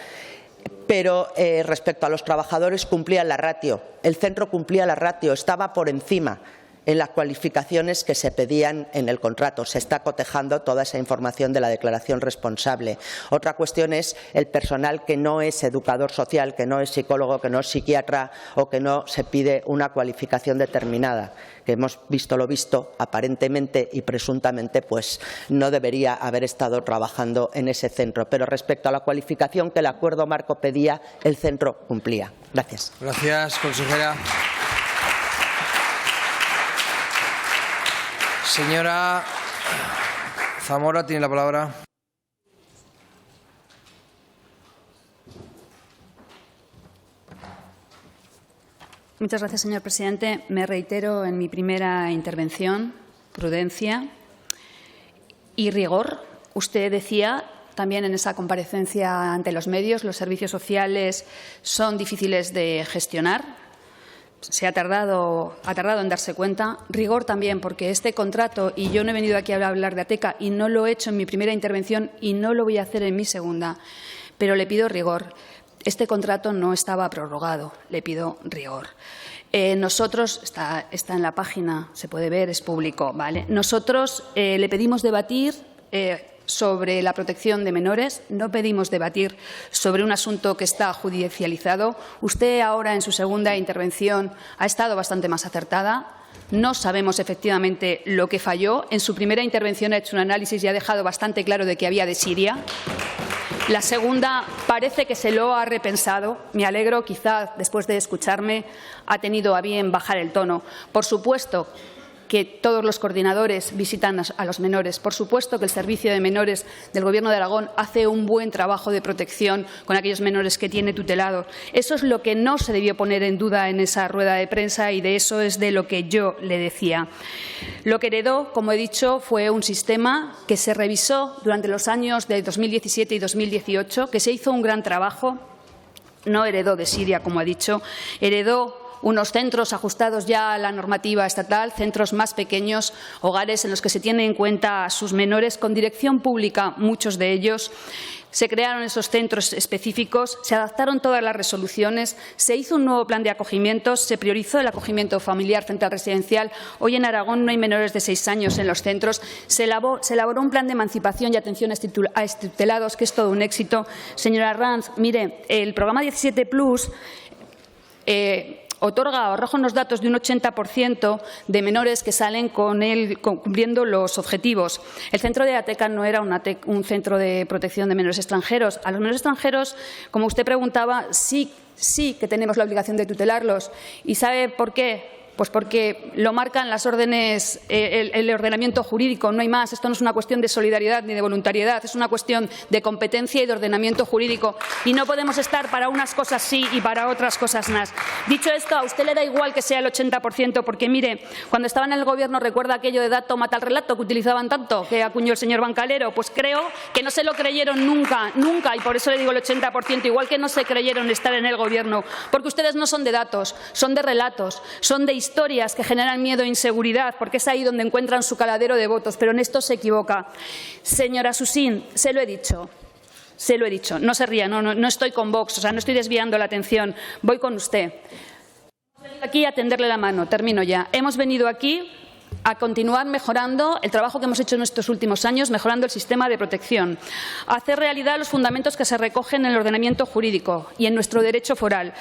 Pero respecto a los trabajadores, cumplían la ratio. El centro cumplía la ratio, estaba por encima en las cualificaciones que se pedían en el contrato. Se está cotejando toda esa información de la declaración responsable. Otra cuestión es el personal que no es educador social, que no es psicólogo, que no es psiquiatra o que no se pide una cualificación determinada, que hemos visto lo visto, aparentemente y presuntamente, pues no debería haber estado trabajando en ese centro. Pero respecto a la cualificación que el acuerdo marco pedía, el centro cumplía. Gracias. Gracias, consejera. Señora Zamora, tiene la palabra. Muchas gracias, señor presidente. Me reitero en mi primera intervención, prudencia y rigor. Usted decía también en esa comparecencia ante los medios, los servicios sociales son difíciles de gestionar. Se ha tardado en darse cuenta. Rigor también, porque este contrato, y yo no he venido aquí a hablar de Ateca y no lo he hecho en mi primera intervención y no lo voy a hacer en mi segunda, pero le pido rigor. Este contrato no estaba prorrogado, le pido rigor. Nosotros, está en la página, se puede ver, es público, ¿vale? Nosotros le pedimos debatir sobre la protección de menores, no pedimos debatir sobre un asunto que está judicializado. Usted ahora, en su segunda intervención, ha estado bastante más acertada. No sabemos efectivamente lo que falló. En su primera intervención ha hecho un análisis y ha dejado bastante claro de que había desidia. La segunda parece que se lo ha repensado. Me alegro, quizá después de escucharme ha tenido a bien bajar el tono. Por supuesto que todos los coordinadores visitan a los menores. Por supuesto que el Servicio de Menores del Gobierno de Aragón hace un buen trabajo de protección con aquellos menores que tiene tutelados. Eso es lo que no se debió poner en duda en esa rueda de prensa y de eso es de lo que yo le decía. Lo que heredó, como he dicho, fue un sistema que se revisó durante los años de 2017 y 2018, que se hizo un gran trabajo. No heredó desidia, como ha dicho, heredó unos centros ajustados ya a la normativa estatal, centros más pequeños, hogares en los que se tiene en cuenta a sus menores, con dirección pública, muchos de ellos. Se crearon esos centros específicos, se adaptaron todas las resoluciones, se hizo un nuevo plan de acogimientos, se priorizó el acogimiento familiar frente al residencial. Hoy en Aragón no hay menores de 6 años en los centros. Se elaboró un plan de emancipación y atención a extutelados, que es todo un éxito. Señora Arranz, mire, el programa 17 Plus arroja unos datos de un 80% de menores que salen cumpliendo los objetivos. El centro de Ateca no era un centro de protección de menores extranjeros. A los menores extranjeros, como usted preguntaba, sí que tenemos la obligación de tutelarlos. ¿Y sabe por qué? Pues porque lo marcan las órdenes, el ordenamiento jurídico, no hay más. Esto no es una cuestión de solidaridad ni de voluntariedad, es una cuestión de competencia y de ordenamiento jurídico. Y no podemos estar para unas cosas sí y para otras cosas más. Dicho esto, a usted le da igual que sea el 80%, porque mire, cuando estaba en el Gobierno, recuerda aquello de dato mata el relato que utilizaban tanto, que acuñó el señor Bancalero. Pues creo que no se lo creyeron nunca, y por eso le digo el 80%, igual que no se creyeron estar en el Gobierno, porque ustedes no son de datos, son de relatos, son de historias que generan miedo e inseguridad, porque es ahí donde encuentran su caladero de votos, pero en esto se equivoca. Señora Susín, se lo he dicho, no se ría, no estoy con Vox, o sea, no estoy desviando la atención, voy con usted. Hemos venido aquí a tenderle la mano, termino ya. Hemos venido aquí a continuar mejorando el trabajo que hemos hecho en estos últimos años, mejorando el sistema de protección, a hacer realidad los fundamentos que se recogen en el ordenamiento jurídico y en nuestro derecho foral.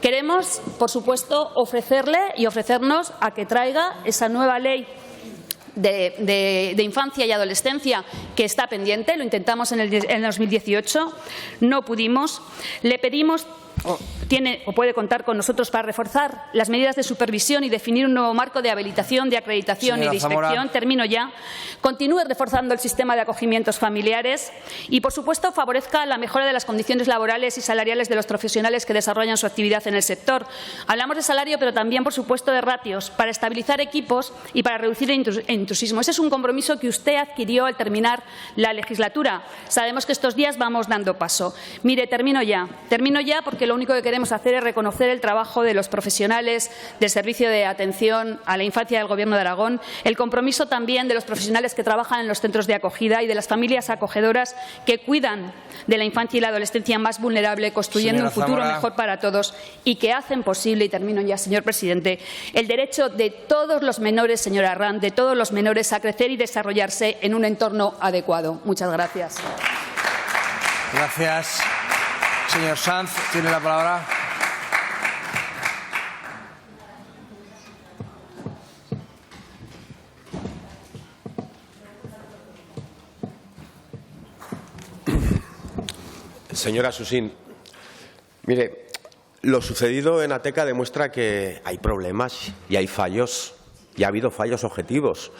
Queremos, por supuesto, ofrecerle y ofrecernos a que traiga esa nueva ley de infancia y adolescencia que está pendiente. Lo intentamos en el 2018, no pudimos. Le pedimos tiene o puede contar con nosotros para reforzar las medidas de supervisión y definir un nuevo marco de habilitación, de acreditación y de inspección. Termino ya. Continúe reforzando el sistema de acogimientos familiares y, por supuesto, favorezca la mejora de las condiciones laborales y salariales de los profesionales que desarrollan su actividad en el sector. Hablamos de salario, pero también, por supuesto, de ratios, para estabilizar equipos y para reducir el intrusismo. Ese es un compromiso que usted adquirió al terminar la legislatura. Sabemos que estos días vamos dando paso. Mire, termino ya porque lo único que queremos hacer es reconocer el trabajo de los profesionales del Servicio de Atención a la Infancia del Gobierno de Aragón, el compromiso también de los profesionales que trabajan en los centros de acogida y de las familias acogedoras que cuidan de la infancia y la adolescencia más vulnerable, construyendo un futuro mejor para todos y que hacen posible, y termino ya, señor presidente, el derecho de todos los menores, señora Arranz, de todos los menores a crecer y desarrollarse en un entorno adecuado. Muchas gracias. Gracias. Señor Sanz, tiene la palabra. Señora Susín, mire, lo sucedido en Ateca demuestra que hay problemas y hay fallos, y ha habido fallos objetivos.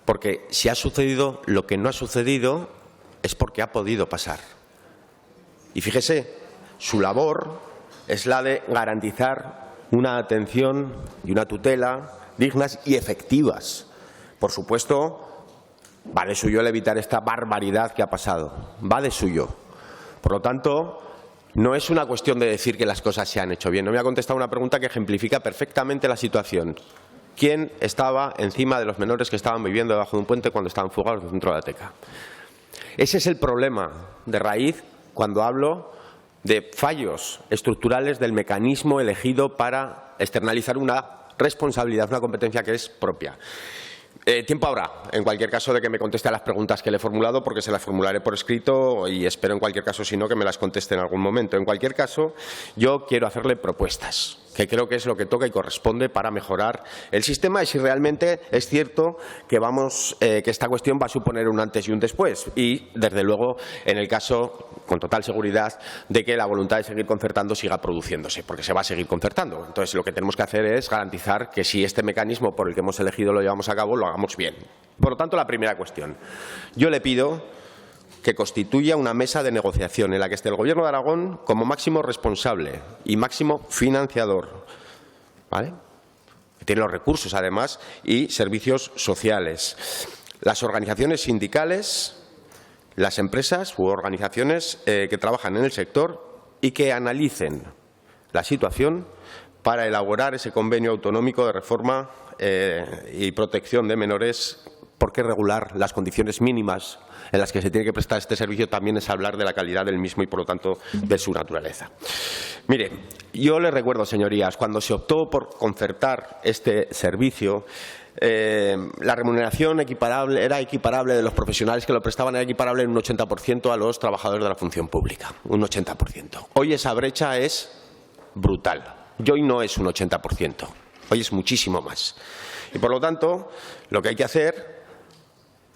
Porque si ha sucedido lo que no ha sucedido es porque ha podido pasar. Y fíjese, su labor es la de garantizar una atención y una tutela dignas y efectivas. Por supuesto, va de suyo el evitar esta barbaridad que ha pasado. Va de suyo. Por lo tanto, no es una cuestión de decir que las cosas se han hecho bien. No me ha contestado una pregunta que ejemplifica perfectamente la situación. ¿Quién estaba encima de los menores que estaban viviendo debajo de un puente cuando estaban fugados dentro de Ateca? Ese es el problema de raíz cuando hablo de fallos estructurales del mecanismo elegido para externalizar una responsabilidad, una competencia que es propia. Tiempo habrá, en cualquier caso, de que me conteste a las preguntas que le he formulado, porque se las formularé por escrito y espero, en cualquier caso, si no, que me las conteste en algún momento. En cualquier caso, yo quiero hacerle propuestas, que creo que es lo que toca y corresponde para mejorar el sistema y si realmente es cierto que que esta cuestión va a suponer un antes y un después. Y, desde luego, en el caso, con total seguridad, de que la voluntad de seguir concertando siga produciéndose, porque se va a seguir concertando. Entonces, lo que tenemos que hacer es garantizar que si este mecanismo por el que hemos elegido lo llevamos a cabo, lo hagamos bien. Por lo tanto, la primera cuestión. Yo le pido que constituya una mesa de negociación en la que esté el Gobierno de Aragón como máximo responsable y máximo financiador, ¿vale? Que tiene los recursos, además, y servicios sociales. Las organizaciones sindicales, las empresas u organizaciones que trabajan en el sector y que analicen la situación para elaborar ese convenio autonómico de reforma y protección de menores, porque regular las condiciones mínimas en las que se tiene que prestar este servicio también es hablar de la calidad del mismo y, por lo tanto, de su naturaleza. Mire, yo les recuerdo, señorías, cuando se optó por concertar este servicio, la remuneración era equiparable de los profesionales que lo prestaban, era equiparable en un 80% a los trabajadores de la función pública, un 80%. Hoy esa brecha es brutal. Y hoy no es un 80%, hoy es muchísimo más. Y, por lo tanto, lo que hay que hacer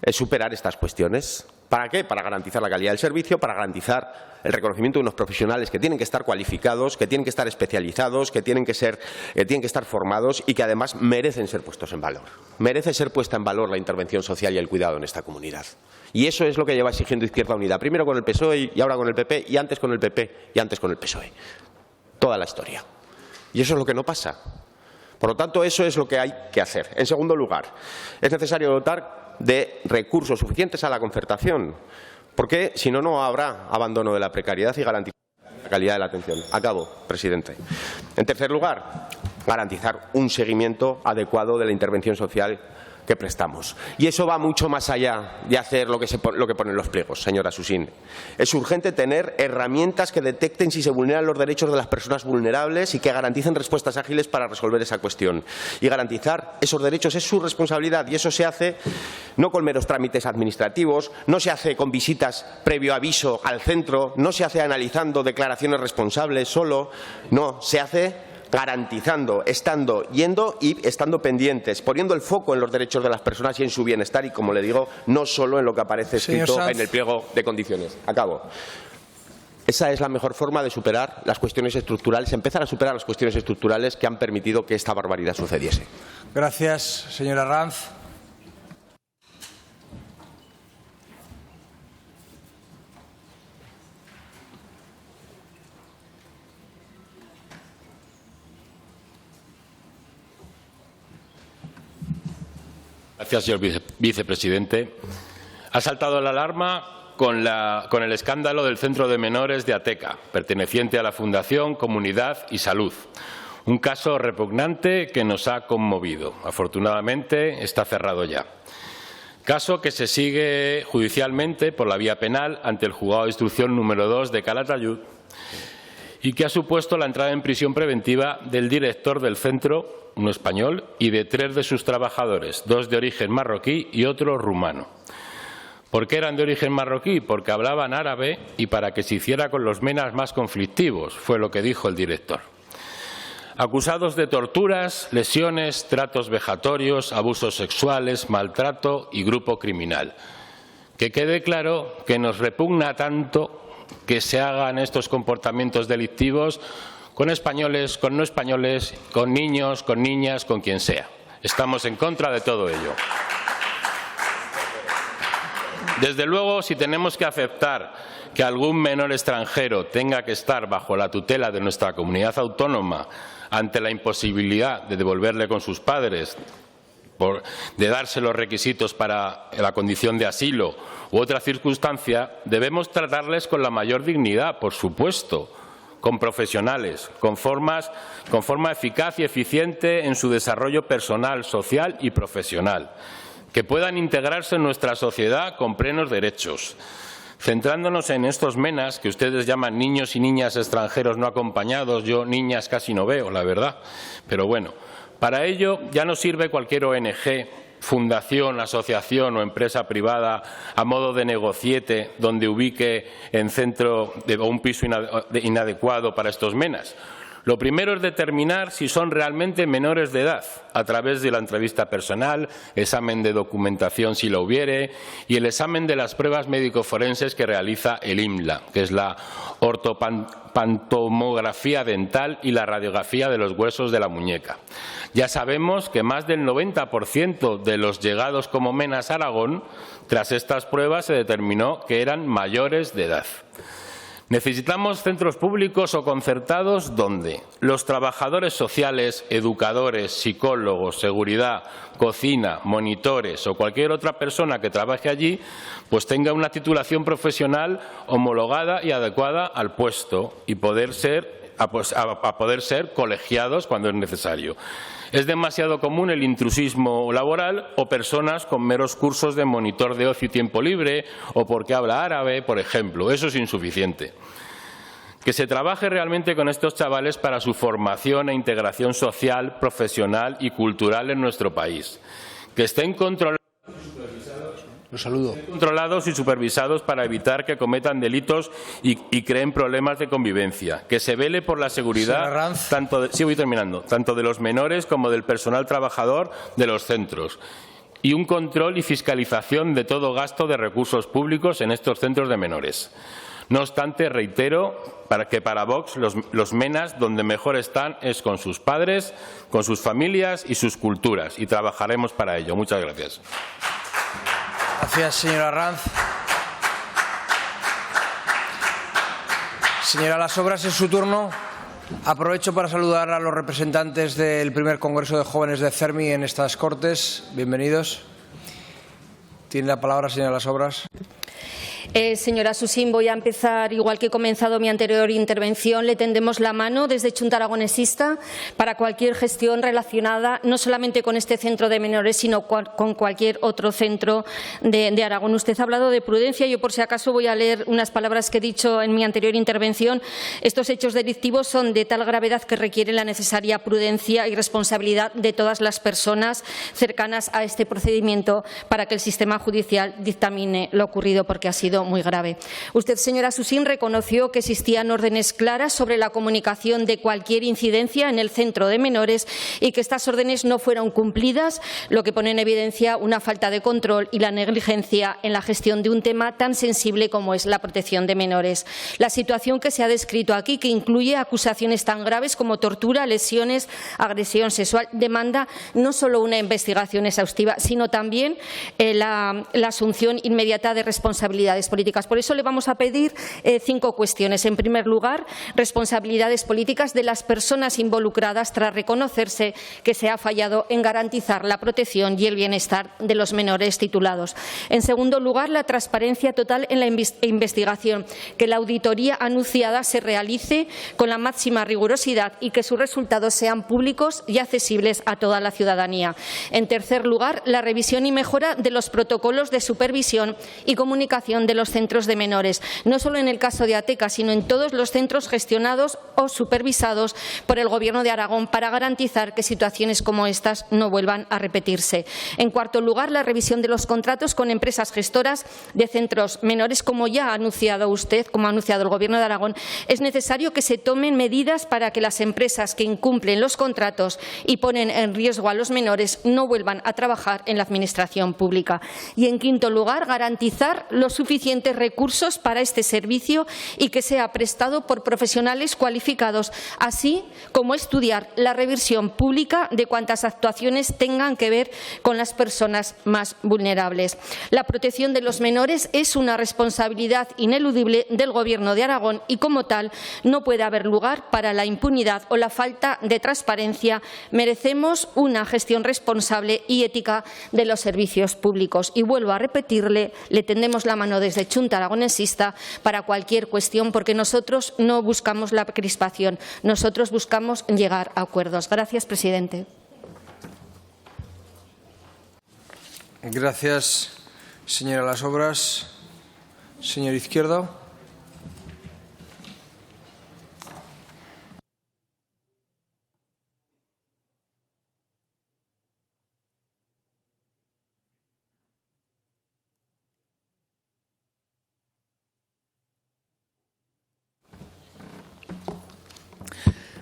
es superar estas cuestiones. ¿Para qué? Para garantizar la calidad del servicio, para garantizar el reconocimiento de unos profesionales que tienen que estar cualificados, que tienen que estar especializados, que tienen que estar formados y que además merecen ser puestos en valor. Merece ser puesta en valor la intervención social y el cuidado en esta comunidad. Y eso es lo que lleva exigiendo Izquierda Unida, primero con el PSOE y ahora con el PP, y antes con el PP y antes con el PSOE. Toda la historia. Y eso es lo que no pasa. Por lo tanto, eso es lo que hay que hacer. En segundo lugar, es necesario dotar de recursos suficientes a la concertación, porque si no, no habrá abandono de la precariedad y garantizar la calidad de la atención. Acabo, presidente. En tercer lugar, garantizar un seguimiento adecuado de la intervención social que prestamos. Y eso va mucho más allá de hacer lo que ponen los pliegos, señora Susín. Es urgente tener herramientas que detecten si se vulneran los derechos de las personas vulnerables y que garanticen respuestas ágiles para resolver esa cuestión. Y garantizar esos derechos es su responsabilidad, y eso se hace no con meros trámites administrativos, no se hace con visitas previo aviso al centro, no se hace analizando declaraciones responsables solo, no, se hace garantizando, yendo y estando pendientes, poniendo el foco en los derechos de las personas y en su bienestar y, como le digo, no solo en lo que aparece escrito en el pliego de condiciones. Acabo. Esa es la mejor forma de superar las cuestiones estructurales, empezar a superar las cuestiones estructurales que han permitido que esta barbaridad sucediese. Gracias, señora Ranz. Gracias, señor vicepresidente. Ha saltado la alarma con el escándalo del Centro de Menores de Ateca, perteneciente a la Fundación Comunidad y Salud. Un caso repugnante que nos ha conmovido. Afortunadamente, está cerrado ya. Caso que se sigue judicialmente por la vía penal ante el Juzgado de Instrucción número 2 de Calatayud y que ha supuesto la entrada en prisión preventiva del director del centro, uno español, y de 3 de sus trabajadores, 2 de origen marroquí y otro rumano. ¿Por qué eran de origen marroquí? Porque hablaban árabe y para que se hiciera con los menas más conflictivos, fue lo que dijo el director. Acusados de torturas, lesiones, tratos vejatorios, abusos sexuales, maltrato y grupo criminal. Que quede claro que nos repugna tanto que se hagan estos comportamientos delictivos con españoles, con no españoles, con niños, con niñas, con quien sea. Estamos en contra de todo ello. Desde luego, si tenemos que aceptar que algún menor extranjero tenga que estar bajo la tutela de nuestra comunidad autónoma ante la imposibilidad de devolverle con sus padres, de darse los requisitos para la condición de asilo u otra circunstancia, debemos tratarles con la mayor dignidad, por supuesto, con profesionales, con forma eficaz y eficiente en su desarrollo personal, social y profesional, que puedan integrarse en nuestra sociedad con plenos derechos. Centrándonos en estos menas, que ustedes llaman niños y niñas extranjeros no acompañados, yo niñas casi no veo, la verdad, pero bueno, para ello ya no sirve cualquier ONG, fundación, asociación o empresa privada a modo de negociete donde ubique en centro o un piso inadecuado para estos menas. Lo primero es determinar si son realmente menores de edad, a través de la entrevista personal, examen de documentación si la hubiere y el examen de las pruebas médico-forenses que realiza el IMLA, que es la ortopantomografía dental y la radiografía de los huesos de la muñeca. Ya sabemos que más del 90% de los llegados como menas a Aragón, tras estas pruebas se determinó que eran mayores de edad. Necesitamos centros públicos o concertados donde los trabajadores sociales, educadores, psicólogos, seguridad, cocina, monitores o cualquier otra persona que trabaje allí, pues tenga una titulación profesional homologada y adecuada al puesto y poder ser colegiados cuando es necesario. Es demasiado común el intrusismo laboral o personas con meros cursos de monitor de ocio y tiempo libre o porque habla árabe, por ejemplo. Eso es insuficiente. Que se trabaje realmente con estos chavales para su formación e integración social, profesional y cultural en nuestro país. Que estén controlados y supervisados para evitar que cometan delitos y creen problemas de convivencia. Que se vele por la seguridad tanto de los menores como del personal trabajador de los centros. Y un control y fiscalización de todo gasto de recursos públicos en estos centros de menores. No obstante, reitero que para Vox los menas donde mejor están es con sus padres, con sus familias y sus culturas. Y trabajaremos para ello. Muchas gracias. Gracias, señora Ranz. Señora Las Obras, es su turno. Aprovecho para saludar a los representantes del primer Congreso de Jóvenes de CERMI en estas Cortes. Bienvenidos. Tiene la palabra, señora Las Obras. Señora Susín, voy a empezar igual que he comenzado mi anterior intervención. Le tendemos la mano desde Chunta Aragonesista para cualquier gestión relacionada no solamente con este centro de menores, sino con cualquier otro centro de Aragón. Usted ha hablado de prudencia. Yo, por si acaso, voy a leer unas palabras que he dicho en mi anterior intervención. Estos hechos delictivos son de tal gravedad que requieren la necesaria prudencia y responsabilidad de todas las personas cercanas a este procedimiento para que el sistema judicial dictamine lo ocurrido, porque ha sido muy grave. Usted, señora Susín, reconoció que existían órdenes claras sobre la comunicación de cualquier incidencia en el centro de menores y que estas órdenes no fueron cumplidas, lo que pone en evidencia una falta de control y la negligencia en la gestión de un tema tan sensible como es la protección de menores. La situación que se ha descrito aquí, que incluye acusaciones tan graves como tortura, lesiones, agresión sexual, demanda no solo una investigación exhaustiva, sino también la asunción inmediata de responsabilidades políticas. Por eso le vamos a pedir 5 cuestiones. En primer lugar, responsabilidades políticas de las personas involucradas tras reconocerse que se ha fallado en garantizar la protección y el bienestar de los menores titulados. En segundo lugar, la transparencia total en la investigación, que la auditoría anunciada se realice con la máxima rigurosidad y que sus resultados sean públicos y accesibles a toda la ciudadanía. En tercer lugar, la revisión y mejora de los protocolos de supervisión y comunicación de los centros de menores, no solo en el caso de Ateca, sino en todos los centros gestionados o supervisados por el Gobierno de Aragón, para garantizar que situaciones como estas no vuelvan a repetirse. En cuarto lugar, la revisión de los contratos con empresas gestoras de centros menores, como ya ha anunciado usted, como ha anunciado el Gobierno de Aragón. Es necesario que se tomen medidas para que las empresas que incumplen los contratos y ponen en riesgo a los menores no vuelvan a trabajar en la Administración pública. Y, en quinto lugar, garantizar los suficientes recursos para este servicio y que sea prestado por profesionales cualificados, así como estudiar la revisión pública de cuantas actuaciones tengan que ver con las personas más vulnerables. La protección de los menores es una responsabilidad ineludible del Gobierno de Aragón y, como tal, no puede haber lugar para la impunidad o la falta de transparencia. Merecemos una gestión responsable y ética de los servicios públicos. Y vuelvo a repetirle, le tendemos la mano desde Chunta Aragonesista para cualquier cuestión, porque nosotros no buscamos la crispación, nosotros buscamos llegar a acuerdos. Gracias, presidente. Gracias, señora Las Obras. Señor Izquierdo.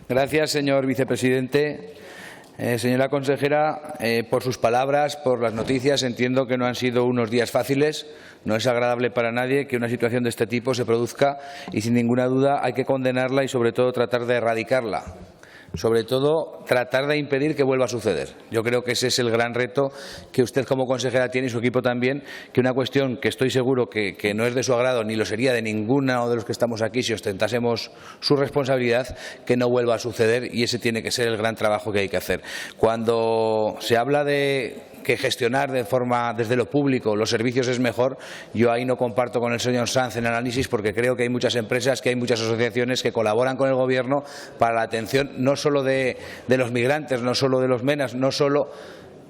Gracias, señor vicepresidente. Señora consejera, por sus palabras, por las noticias, entiendo que no han sido unos días fáciles. No es agradable para nadie que una situación de este tipo se produzca y, sin ninguna duda, hay que condenarla y, sobre todo, tratar de erradicarla. Sobre todo, tratar de impedir que vuelva a suceder. Yo creo que ese es el gran reto que usted como consejera tiene y su equipo también, que una cuestión que estoy seguro que no es de su agrado ni lo sería de ninguno de los que estamos aquí si ostentásemos su responsabilidad, que no vuelva a suceder, y ese tiene que ser el gran trabajo que hay que hacer. Cuando se habla de que gestionar de forma desde lo público los servicios es mejor, yo ahí no comparto con el señor Sanz el análisis, porque creo que hay muchas empresas, que hay muchas asociaciones que colaboran con el Gobierno para la atención no solo de los migrantes, no solo de los MENAs, no solo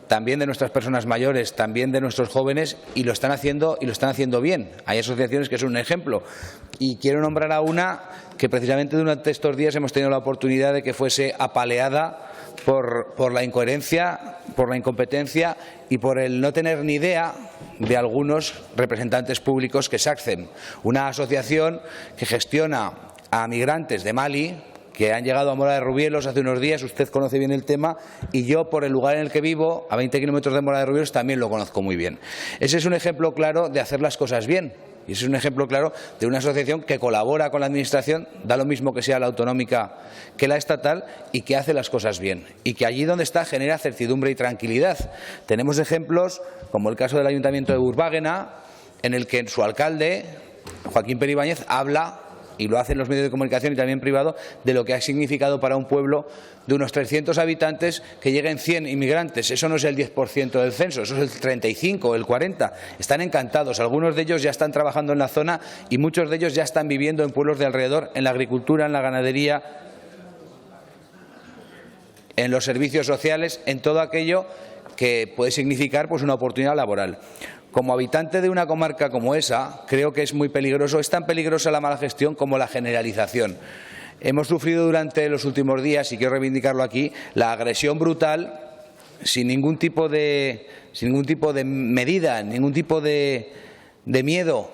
también de nuestras personas mayores, también de nuestros jóvenes, y lo están haciendo bien. Hay asociaciones que son un ejemplo. Y quiero nombrar a una que precisamente durante estos días hemos tenido la oportunidad de que fuese apaleada por la incoherencia, por la incompetencia y por el no tener ni idea de algunos representantes públicos, que SACCEM, una asociación que gestiona a migrantes de Mali que han llegado a Mora de Rubielos hace unos días. Usted conoce bien el tema y yo, por el lugar en el que vivo, a 20 kilómetros de Mora de Rubielos, también lo conozco muy bien. Ese es un ejemplo claro de hacer las cosas bien. Y ese es un ejemplo claro de una asociación que colabora con la Administración, da lo mismo que sea la autonómica que la estatal, y que hace las cosas bien. Y que allí donde está genera certidumbre y tranquilidad. Tenemos ejemplos como el caso del Ayuntamiento de Burváguena, en el que su alcalde, Joaquín Peribáñez, habla, y lo hacen los medios de comunicación y también privado, de lo que ha significado para un pueblo de unos 300 habitantes que lleguen 100 inmigrantes. Eso no es el 10% del censo, eso es el 35 o el 40. Están encantados. Algunos de ellos ya están trabajando en la zona y muchos de ellos ya están viviendo en pueblos de alrededor, en la agricultura, en la ganadería, en los servicios sociales, en todo aquello que puede significar pues una oportunidad laboral. Como habitante de una comarca como esa, creo que es muy peligroso, es tan peligrosa la mala gestión como la generalización. Hemos sufrido durante los últimos días, y quiero reivindicarlo aquí, la agresión brutal, sin ningún tipo de medida, ningún tipo de miedo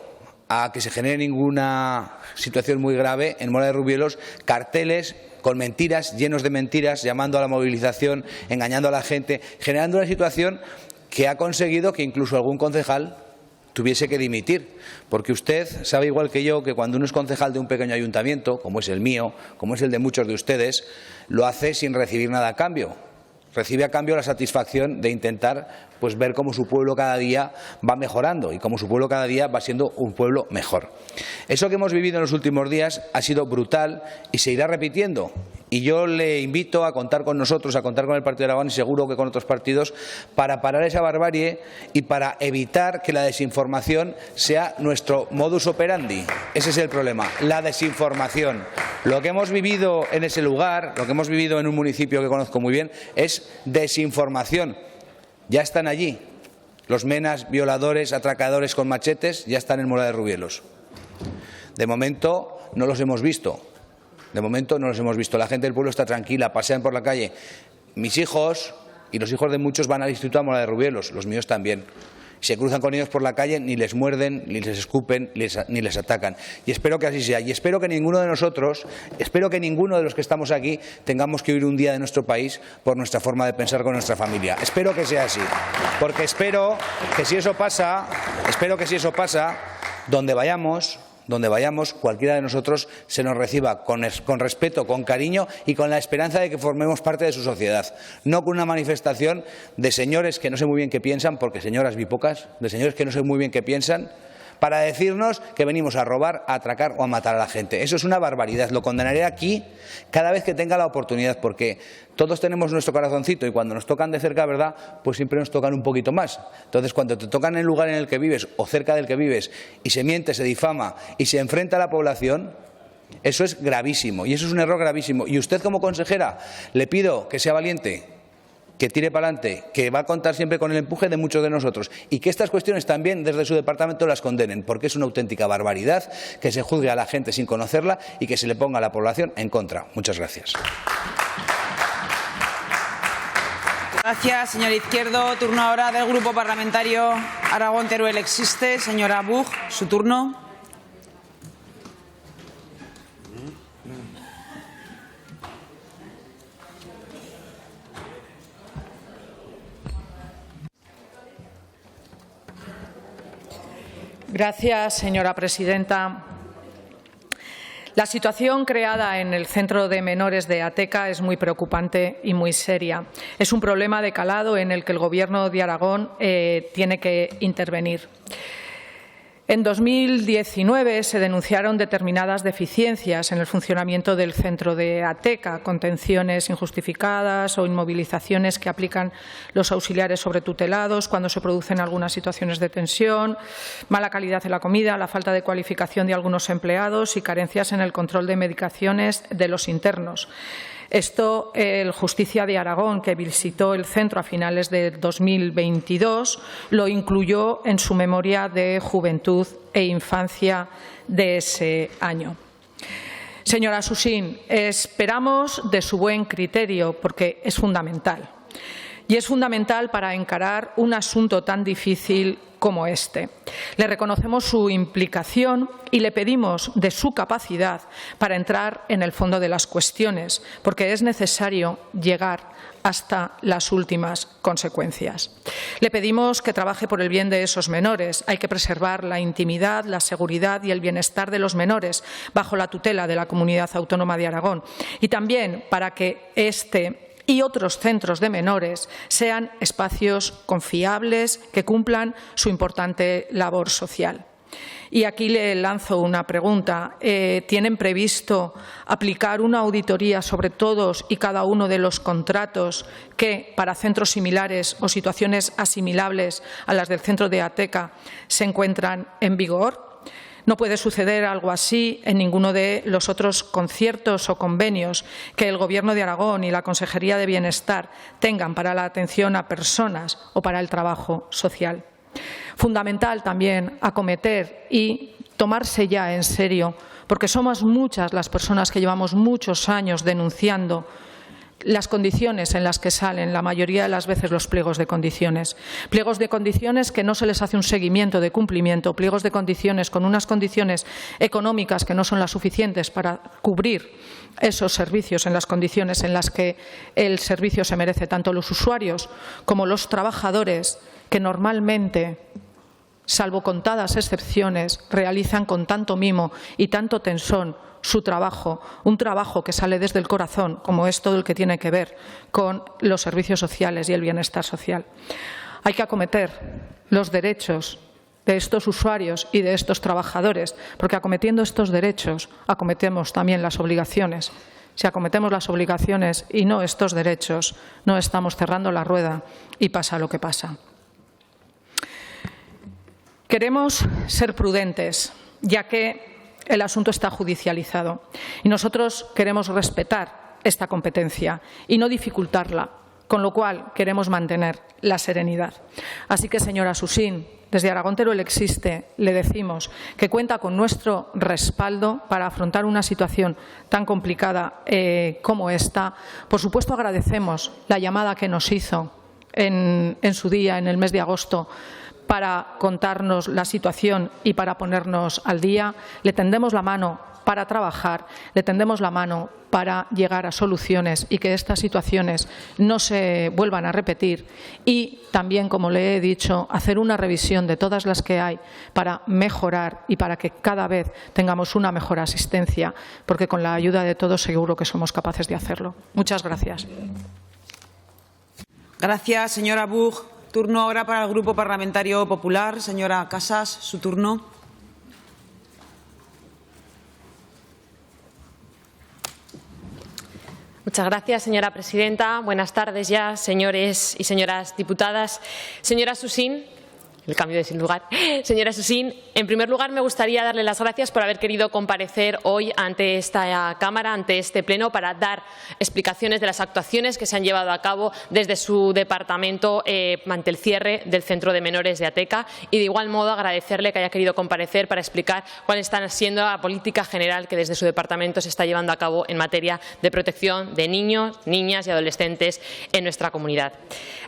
a que se genere ninguna situación muy grave en Mora de Rubielos carteles con mentiras, llenos de mentiras, llamando a la movilización, engañando a la gente, generando una situación que ha conseguido que incluso algún concejal tuviese que dimitir, porque usted sabe igual que yo que cuando uno es concejal de un pequeño ayuntamiento, como es el mío, como es el de muchos de ustedes, lo hace sin recibir nada a cambio. Recibe a cambio la satisfacción de intentar ver cómo su pueblo cada día va mejorando y cómo su pueblo cada día va siendo un pueblo mejor. Eso que hemos vivido en los últimos días ha sido brutal y se irá repitiendo. Y yo le invito a contar con nosotros, a contar con el Partido de Aragón y seguro que con otros partidos para parar esa barbarie y para evitar que la desinformación sea nuestro modus operandi. Ese es el problema, la desinformación. Lo que hemos vivido en ese lugar, lo que hemos vivido en un municipio que conozco muy bien, es desinformación. Ya están allí. Los menas, violadores, atracadores con machetes, ya están en Mora de Rubielos. De momento no los hemos visto. De momento no los hemos visto. La gente del pueblo está tranquila, pasean por la calle. Mis hijos y los hijos de muchos van al Instituto de Mora de Rubielos, los míos también. Se cruzan con ellos por la calle, ni les muerden, ni les escupen, ni les atacan. Y espero que así sea. Y espero que ninguno de nosotros, espero que ninguno de los que estamos aquí tengamos que huir un día de nuestro país por nuestra forma de pensar con nuestra familia. Espero que sea así. Porque espero que si eso pasa, donde vayamos, cualquiera de nosotros se nos reciba con respeto, con cariño y con la esperanza de que formemos parte de su sociedad. No con una manifestación de señores que no sé muy bien qué piensan, porque señoras vi pocas, de señores que no sé muy bien qué piensan, para decirnos que venimos a robar, a atracar o a matar a la gente. Eso es una barbaridad. Lo condenaré aquí cada vez que tenga la oportunidad, porque todos tenemos nuestro corazoncito y cuando nos tocan de cerca, ¿verdad?, pues siempre nos tocan un poquito más. Entonces, cuando te tocan en el lugar en el que vives o cerca del que vives y se miente, se difama y se enfrenta a la población, eso es gravísimo y eso es un error gravísimo. Y usted, como consejera, le pido que sea valiente, que tire para adelante, que va a contar siempre con el empuje de muchos de nosotros y que estas cuestiones también desde su departamento las condenen, porque es una auténtica barbaridad que se juzgue a la gente sin conocerla y que se le ponga a la población en contra. Muchas gracias. Gracias, señor Izquierdo. Turno ahora del Grupo Parlamentario Aragón-Teruel Existe. Señora Buch, su turno. Gracias, señora presidenta. La situación creada en el Centro de Menores de Ateca es muy preocupante y muy seria. Es un problema de calado en el que el Gobierno de Aragón tiene que intervenir. En 2019 se denunciaron determinadas deficiencias en el funcionamiento del centro de Ateca, contenciones injustificadas o inmovilizaciones que aplican los auxiliares sobretutelados cuando se producen algunas situaciones de tensión, mala calidad de la comida, la falta de cualificación de algunos empleados y carencias en el control de medicaciones de los internos. Esto, el Justicia de Aragón, que visitó el centro a finales de 2022, lo incluyó en su memoria de juventud e infancia de ese año. Señora Susín, esperamos de su buen criterio, porque es fundamental. Y es fundamental para encarar un asunto tan difícil como este. Le reconocemos su implicación y le pedimos de su capacidad para entrar en el fondo de las cuestiones, porque es necesario llegar hasta las últimas consecuencias. Le pedimos que trabaje por el bien de esos menores. Hay que preservar la intimidad, la seguridad y el bienestar de los menores bajo la tutela de la Comunidad Autónoma de Aragón. Y también para que este y otros centros de menores sean espacios confiables que cumplan su importante labor social. Y aquí le lanzo una pregunta. ¿Tienen previsto aplicar una auditoría sobre todos y cada uno de los contratos que, para centros similares o situaciones asimilables a las del centro de Ateca, se encuentran en vigor? No puede suceder algo así en ninguno de los otros conciertos o convenios que el Gobierno de Aragón y la Consejería de Bienestar tengan para la atención a personas o para el trabajo social. Fundamental también acometer y tomarse ya en serio, porque somos muchas las personas que llevamos muchos años denunciando las condiciones en las que salen la mayoría de las veces los pliegos de condiciones. Pliegos de condiciones que no se les hace un seguimiento de cumplimiento, pliegos de condiciones con unas condiciones económicas que no son las suficientes para cubrir esos servicios en las condiciones en las que el servicio se merece, tanto los usuarios como los trabajadores, que normalmente, salvo contadas excepciones, realizan con tanto mimo y tanto tesón su trabajo, un trabajo que sale desde el corazón, como es todo el que tiene que ver con los servicios sociales y el bienestar social. Hay que acometer los derechos de estos usuarios y de estos trabajadores, porque acometiendo estos derechos, acometemos también las obligaciones. Si acometemos las obligaciones y no estos derechos, no estamos cerrando la rueda y pasa lo que pasa. Queremos ser prudentes, ya que el asunto está judicializado y nosotros queremos respetar esta competencia y no dificultarla, con lo cual queremos mantener la serenidad. Así que, señora Susín, desde Aragón Teruel Existe le decimos que cuenta con nuestro respaldo para afrontar una situación tan complicada como esta. Por supuesto, agradecemos la llamada que nos hizo en su día, en el mes de agosto, para contarnos la situación y para ponernos al día. Le tendemos la mano para trabajar, le tendemos la mano para llegar a soluciones y que estas situaciones no se vuelvan a repetir y también, como le he dicho, hacer una revisión de todas las que hay para mejorar y para que cada vez tengamos una mejor asistencia, porque con la ayuda de todos seguro que somos capaces de hacerlo. Muchas gracias. Gracias, señora Buch. Turno ahora para el Grupo Parlamentario Popular. Señora Casas, su turno. Muchas gracias, señora presidenta. Buenas tardes ya, señores y señoras diputadas. Señora Susín, el cambio de sin lugar. Señora Susín, en primer lugar me gustaría darle las gracias por haber querido comparecer hoy ante esta Cámara, ante este Pleno, para dar explicaciones de las actuaciones que se han llevado a cabo desde su departamento ante el cierre del Centro de Menores de Ateca y, de igual modo, agradecerle que haya querido comparecer para explicar cuál está siendo la política general que desde su departamento se está llevando a cabo en materia de protección de niños, niñas y adolescentes en nuestra comunidad.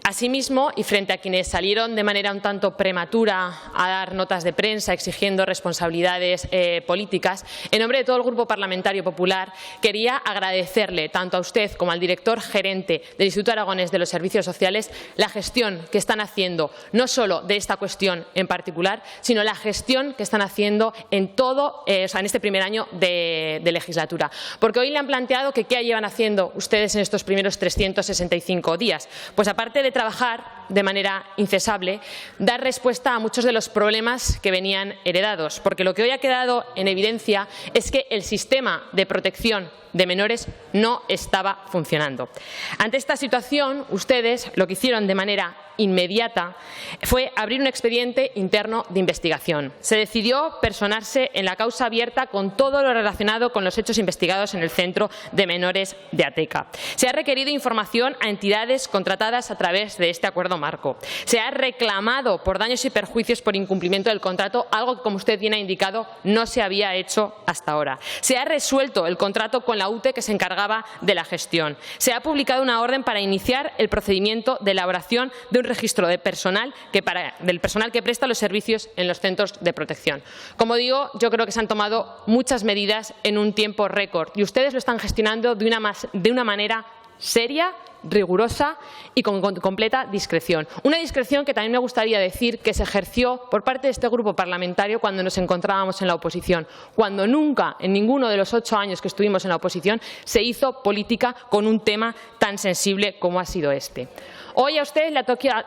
Asimismo, y frente a quienes salieron de manera un tanto prematura a dar notas de prensa exigiendo responsabilidades políticas, en nombre de todo el Grupo Parlamentario Popular quería agradecerle tanto a usted como al director gerente del Instituto Aragonés de los Servicios Sociales la gestión que están haciendo, no solo de esta cuestión en particular, sino la gestión que están haciendo en todo, en este primer año de legislatura. Porque hoy le han planteado que qué llevan haciendo ustedes en estos primeros 365 días. Pues aparte de trabajar de manera incesable, dar respuesta a muchos de los problemas que venían heredados, porque lo que hoy ha quedado en evidencia es que el sistema de protección de menores no estaba funcionando. Ante esta situación, ustedes lo que hicieron de manera inmediata fue abrir un expediente interno de investigación. Se decidió personarse en la causa abierta con todo lo relacionado con los hechos investigados en el Centro de Menores de Ateca. Se ha requerido información a entidades contratadas a través de este acuerdo marco. Se ha reclamado por daños y perjuicios por incumplimiento del contrato, algo que, como usted bien ha indicado, no se había hecho hasta ahora. Se ha resuelto el contrato con la UTE que se encargaba de la gestión. Se ha publicado una orden para iniciar el procedimiento de elaboración de un registro de personal del personal que presta los servicios en los centros de protección. Como digo, yo creo que se han tomado muchas medidas en un tiempo récord y ustedes lo están gestionando de una manera seria, rigurosa y con completa discreción. Una discreción que también me gustaría decir que se ejerció por parte de este grupo parlamentario cuando nos encontrábamos en la oposición, cuando nunca, en ninguno de los 8 años que estuvimos en la oposición, se hizo política con un tema tan sensible como ha sido este. Hoy a usted le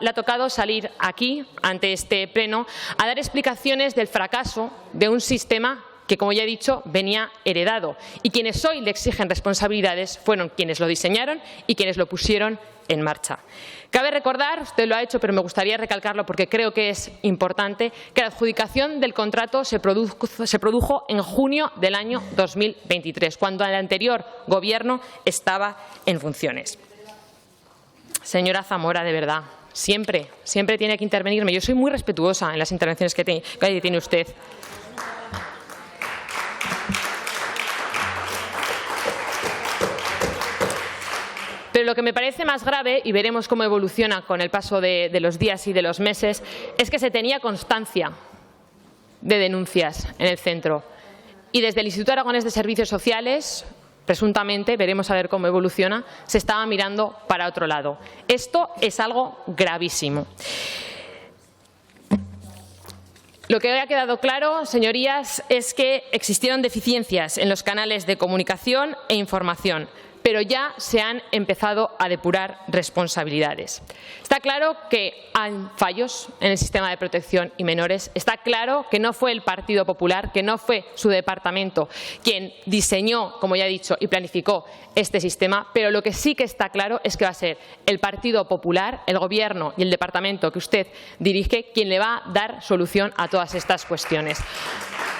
ha tocado salir aquí, ante este Pleno, a dar explicaciones del fracaso de un sistema que, como ya he dicho, venía heredado. Y quienes hoy le exigen responsabilidades fueron quienes lo diseñaron y quienes lo pusieron en marcha. Cabe recordar, usted lo ha hecho, pero me gustaría recalcarlo porque creo que es importante, que la adjudicación del contrato se produjo en junio del año 2023, cuando el anterior Gobierno estaba en funciones. Señora Zamora, de verdad, siempre tiene que intervenirme. Yo soy muy respetuosa en las intervenciones que tiene usted. Pero lo que me parece más grave, y veremos cómo evoluciona con el paso de los días y de los meses, es que se tenía constancia de denuncias en el centro. Y desde el Instituto Aragonés de Servicios Sociales, presuntamente, veremos a ver cómo evoluciona, se estaba mirando para otro lado. Esto es algo gravísimo. Lo que hoy ha quedado claro, señorías, es que existieron deficiencias en los canales de comunicación e información, pero ya se han empezado a depurar responsabilidades. Está claro que hay fallos en el sistema de protección y menores. Está claro que no fue el Partido Popular, que no fue su departamento quien diseñó, como ya he dicho, y planificó este sistema, pero lo que sí que está claro es que va a ser el Partido Popular, el Gobierno y el departamento que usted dirige quien le va a dar solución a todas estas cuestiones.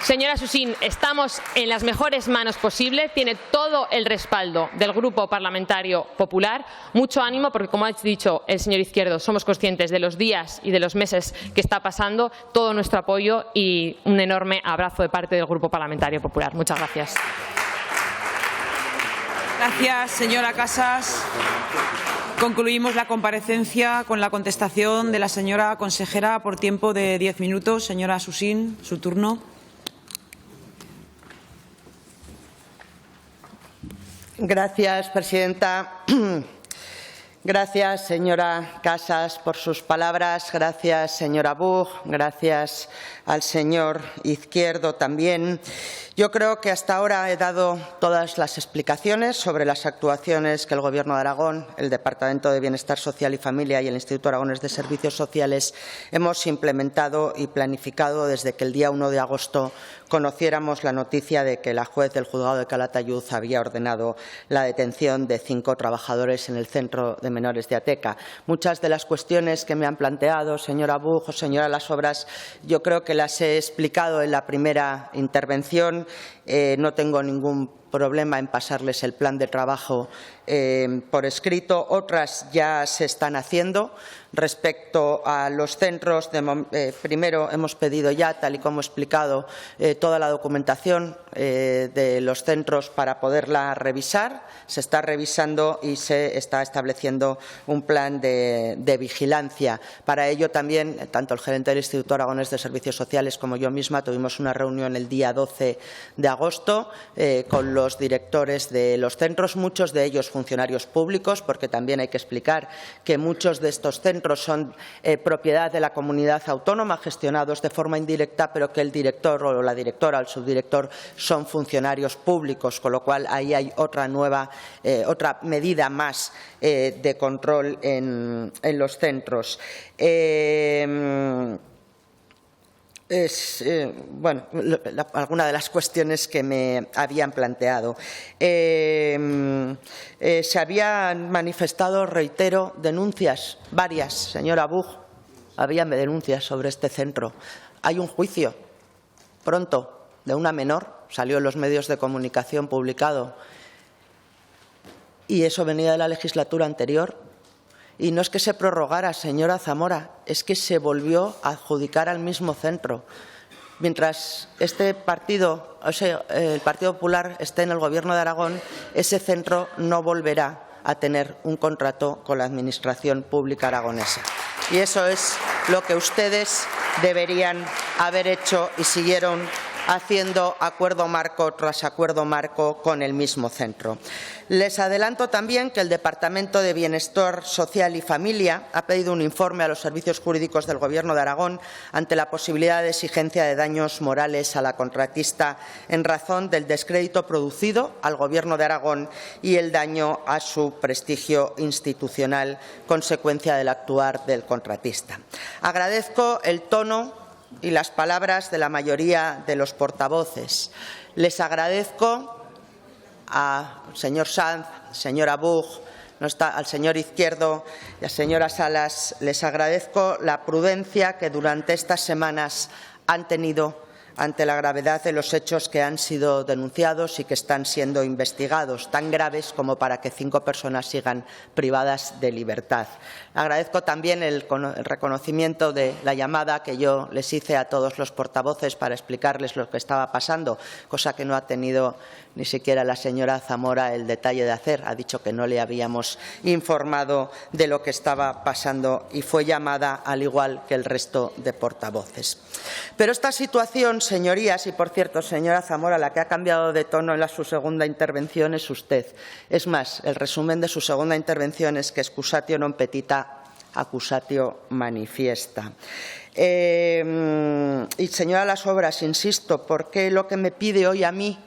Señora Susín, estamos en las mejores manos posibles, tiene todo el respaldo del Grupo Parlamentario Popular. Mucho ánimo, porque, como ha dicho el señor Izquierdo, somos conscientes de los días y de los meses que está pasando. Todo nuestro apoyo y un enorme abrazo de parte del Grupo Parlamentario Popular. Muchas gracias. Gracias, señora Casas. Concluimos la comparecencia con la contestación de la señora consejera por tiempo de 10 minutos. Señora Susín, su turno. Gracias, presidenta. Gracias, señora Casas, por sus palabras. Gracias, señora Buch. Gracias al señor Izquierdo también. Yo creo que hasta ahora he dado todas las explicaciones sobre las actuaciones que el Gobierno de Aragón, el Departamento de Bienestar Social y Familia y el Instituto Aragonés de Servicios Sociales hemos implementado y planificado desde que el día 1 de agosto conociéramos la noticia de que la juez del Juzgado de Calatayud había ordenado la detención de 5 trabajadores en el Centro de Menores de Ateca. Muchas de las cuestiones que me han planteado, señora Buch o señora Las Obras, yo creo que las he explicado en la primera intervención. No tengo ningún problema en pasarles el plan de trabajo por escrito. Otras ya se están haciendo. Respecto a los centros, primero hemos pedido ya, tal y como he explicado, toda la documentación de los centros para poderla revisar. Se está revisando y se está estableciendo un plan de vigilancia. Para ello también, tanto el gerente del Instituto Aragonés de Servicios Sociales como yo misma tuvimos una reunión el día 12 de agosto con los directores de los centros, muchos de ellos funcionarios públicos, porque también hay que explicar que muchos de estos centros son propiedad de la comunidad autónoma, gestionados de forma indirecta, pero que el director o la directora o el subdirector son funcionarios públicos, con lo cual ahí hay otra medida más de control en los centros. Alguna de las cuestiones que me habían planteado. Se habían manifestado, reitero, denuncias, varias, señora Buch, había denuncias sobre este centro. Hay un juicio pronto de una menor, salió en los medios de comunicación publicado, y eso venía de la legislatura anterior. Y no es que se prorrogara, señora Zamora, es que se volvió a adjudicar al mismo centro. Mientras este partido, el Partido Popular, esté en el Gobierno de Aragón, ese centro no volverá a tener un contrato con la Administración Pública aragonesa. Y eso es lo que ustedes deberían haber hecho y siguieron haciendo acuerdo marco tras acuerdo marco con el mismo centro. Les adelanto también que el Departamento de Bienestar Social y Familia ha pedido un informe a los servicios jurídicos del Gobierno de Aragón ante la posibilidad de exigencia de daños morales a la contratista en razón del descrédito producido al Gobierno de Aragón y el daño a su prestigio institucional consecuencia del actuar del contratista. Agradezco el tono y las palabras de la mayoría de los portavoces. Les agradezco al señor Sanz, señora Buch, al señor Izquierdo y a señora Salas, les agradezco la prudencia que durante estas semanas han tenido ante la gravedad de los hechos que han sido denunciados y que están siendo investigados, tan graves como para que 5 personas sigan privadas de libertad. Agradezco también el reconocimiento de la llamada que yo les hice a todos los portavoces para explicarles lo que estaba pasando, cosa que no ha tenido ni siquiera la señora Zamora el detalle de hacer. Ha dicho que no le habíamos informado de lo que estaba pasando y fue llamada al igual que el resto de portavoces. Pero esta situación, señorías, y por cierto, señora Zamora, la que ha cambiado de tono en su segunda intervención es usted. Es más, el resumen de su segunda intervención es que excusatio non petita, accusatio manifiesta. Y señora Las Obras, insisto, ¿por qué lo que me pide hoy a mí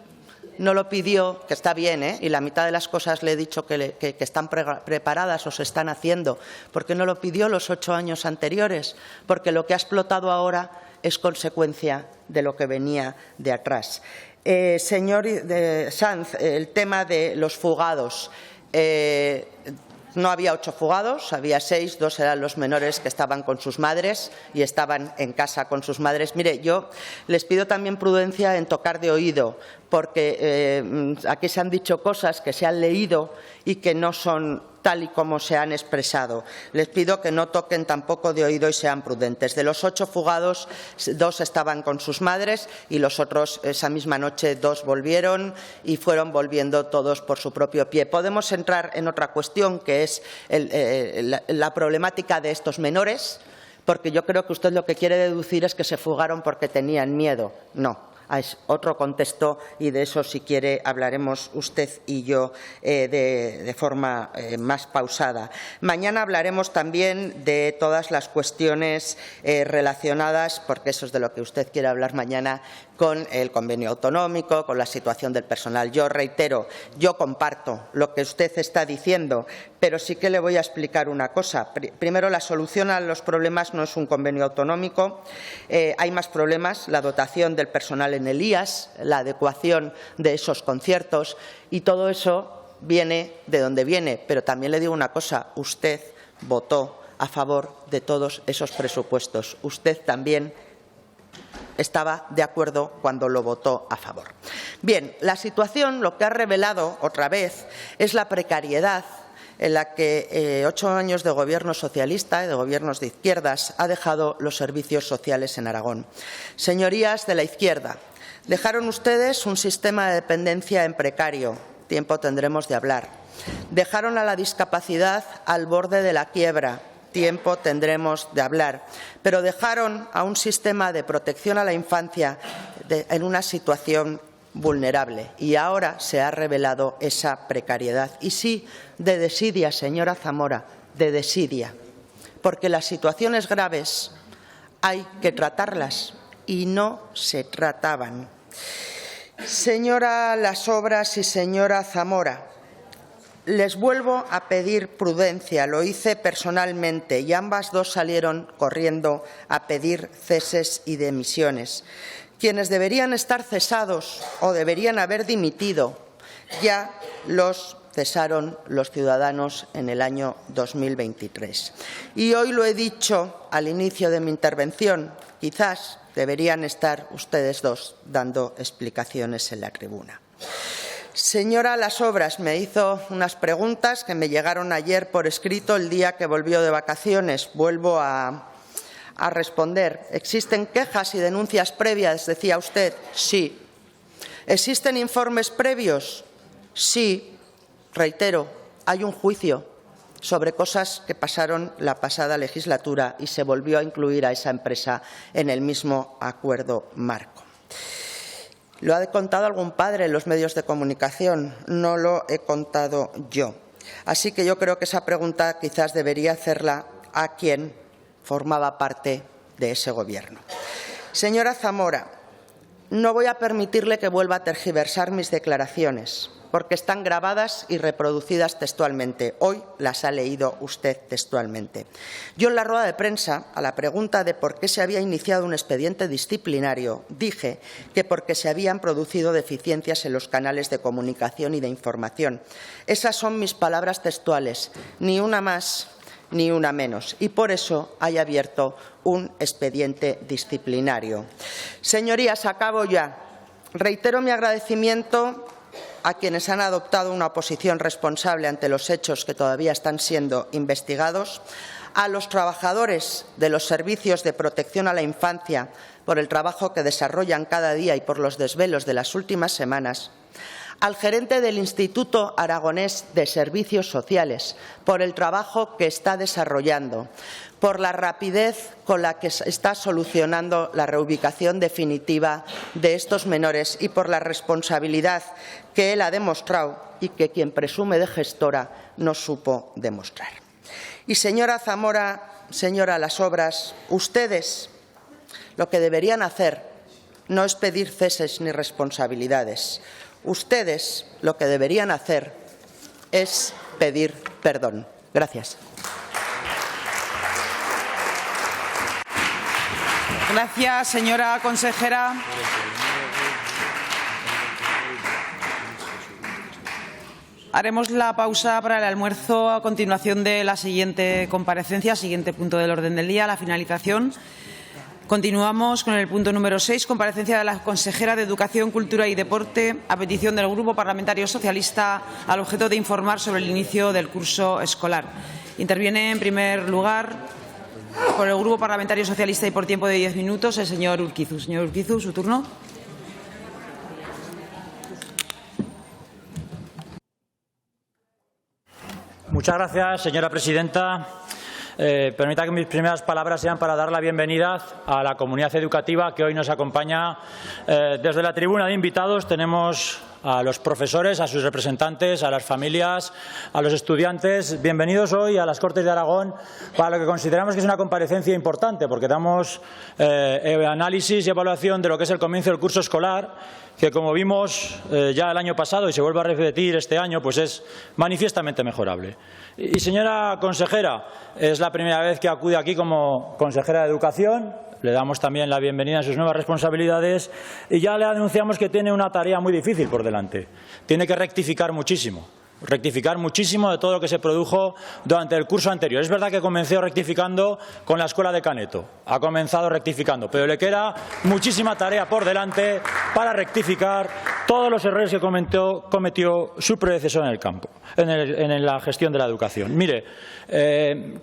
no lo pidió, que está bien, y la mitad de las cosas le he dicho que están preparadas o se están haciendo? ¿Por qué no lo pidió los 8 años anteriores? Porque lo que ha explotado ahora es consecuencia de lo que venía de atrás. Señor Sanz, el tema de los fugados. No había 8 fugados, había 6, 2 eran los menores que estaban con sus madres y estaban en casa con sus madres. Mire, yo les pido también prudencia en tocar de oído, porque aquí se han dicho cosas que se han leído y que no son tal y como se han expresado. Les pido que no toquen tampoco de oído y sean prudentes. De los 8 fugados, 2 estaban con sus madres y los otros, esa misma noche, 2 volvieron y fueron volviendo todos por su propio pie. Podemos entrar en otra cuestión, que es la problemática de estos menores, porque yo creo que usted lo que quiere deducir es que se fugaron porque tenían miedo. No. Es otro contexto y de eso, si quiere, hablaremos usted y yo de forma más pausada. Mañana hablaremos también de todas las cuestiones relacionadas, porque eso es de lo que usted quiere hablar mañana, con el convenio autonómico, con la situación del personal. Yo reitero, yo comparto lo que usted está diciendo, pero sí que le voy a explicar una cosa. Primero, la solución a los problemas no es un convenio autonómico. Hay más problemas, la dotación del personal en el IAS, la adecuación de esos conciertos, y todo eso viene de donde viene. Pero también le digo una cosa, usted votó a favor de todos esos presupuestos. Usted también estaba de acuerdo cuando lo votó a favor. Bien, la situación, lo que ha revelado otra vez, es la precariedad en la que 8 años de gobierno socialista y de gobiernos de izquierdas ha dejado los servicios sociales en Aragón. Señorías de la izquierda, dejaron ustedes un sistema de dependencia en precario. Tiempo tendremos de hablar. Dejaron a la discapacidad al borde de la quiebra. Tiempo tendremos de hablar. Pero dejaron a un sistema de protección a la infancia en una situación vulnerable, y ahora se ha revelado esa precariedad. Y sí, de desidia, señora Zamora, de desidia, porque las situaciones graves hay que tratarlas y no se trataban. Señora Las Obras y señora Zamora, les vuelvo a pedir prudencia. Lo hice personalmente y ambas dos salieron corriendo a pedir ceses y dimisiones. Quienes deberían estar cesados o deberían haber dimitido ya los cesaron los ciudadanos en el año 2023. Y hoy lo he dicho al inicio de mi intervención, quizás deberían estar ustedes dos dando explicaciones en la tribuna. Señora Las Obras me hizo unas preguntas que me llegaron ayer por escrito el día que volvió de vacaciones. Vuelvo a responder. ¿Existen quejas y denuncias previas?, decía usted. Sí. ¿Existen informes previos? Sí. Reitero, hay un juicio sobre cosas que pasaron la pasada legislatura y se volvió a incluir a esa empresa en el mismo acuerdo marco. Lo ha contado algún padre en los medios de comunicación, no lo he contado yo. Así que yo creo que esa pregunta quizás debería hacerla a quien formaba parte de ese gobierno. Señora Zamora, no voy a permitirle que vuelva a tergiversar mis declaraciones, porque están grabadas y reproducidas textualmente. Hoy las ha leído usted textualmente. Yo en la rueda de prensa, a la pregunta de por qué se había iniciado un expediente disciplinario, dije que porque se habían producido deficiencias en los canales de comunicación y de información. Esas son mis palabras textuales, ni una más ni una menos, y por eso hay abierto un expediente disciplinario. Señorías, acabo ya. Reitero mi agradecimiento a quienes han adoptado una posición responsable ante los hechos que todavía están siendo investigados, a los trabajadores de los servicios de protección a la infancia por el trabajo que desarrollan cada día y por los desvelos de las últimas semanas, al gerente del Instituto Aragonés de Servicios Sociales por el trabajo que está desarrollando, por la rapidez con la que se está solucionando la reubicación definitiva de estos menores y por la responsabilidad que él ha demostrado y que quien presume de gestora no supo demostrar. Y señora Zamora, señora Las Obras, ustedes lo que deberían hacer no es pedir ceses ni responsabilidades. Ustedes lo que deberían hacer es pedir perdón. Gracias. Gracias, señora consejera. Haremos la pausa para el almuerzo a continuación de la siguiente comparecencia, siguiente punto del orden del día, la finalización. Continuamos con el punto número 6, comparecencia de la consejera de Educación, Cultura y Deporte a petición del Grupo Parlamentario Socialista al objeto de informar sobre el inicio del curso escolar. Interviene en primer lugar por el Grupo Parlamentario Socialista y por tiempo de 10 minutos el señor Urquizu. Señor Urquizu, su turno. Muchas gracias, señora presidenta. Permita que mis primeras palabras sean para dar la bienvenida a la comunidad educativa que hoy nos acompaña. Desde la tribuna de invitados tenemos a los profesores, a sus representantes, a las familias, a los estudiantes. Bienvenidos hoy a las Cortes de Aragón para lo que consideramos que es una comparecencia importante, porque damos análisis y evaluación de lo que es el comienzo del curso escolar, que como vimos ya el año pasado y se vuelve a repetir este año, pues es manifiestamente mejorable. Y señora consejera, es la primera vez que acude aquí como consejera de Educación. Le damos también la bienvenida a sus nuevas responsabilidades y ya le anunciamos que tiene una tarea muy difícil por delante. Tiene que rectificar muchísimo de todo lo que se produjo durante el curso anterior. Es verdad que comenzó rectificando con la escuela de Caneto, ha comenzado rectificando, pero le queda muchísima tarea por delante para rectificar todos los errores que cometió su predecesor en el campo, en la gestión de la educación. Mire,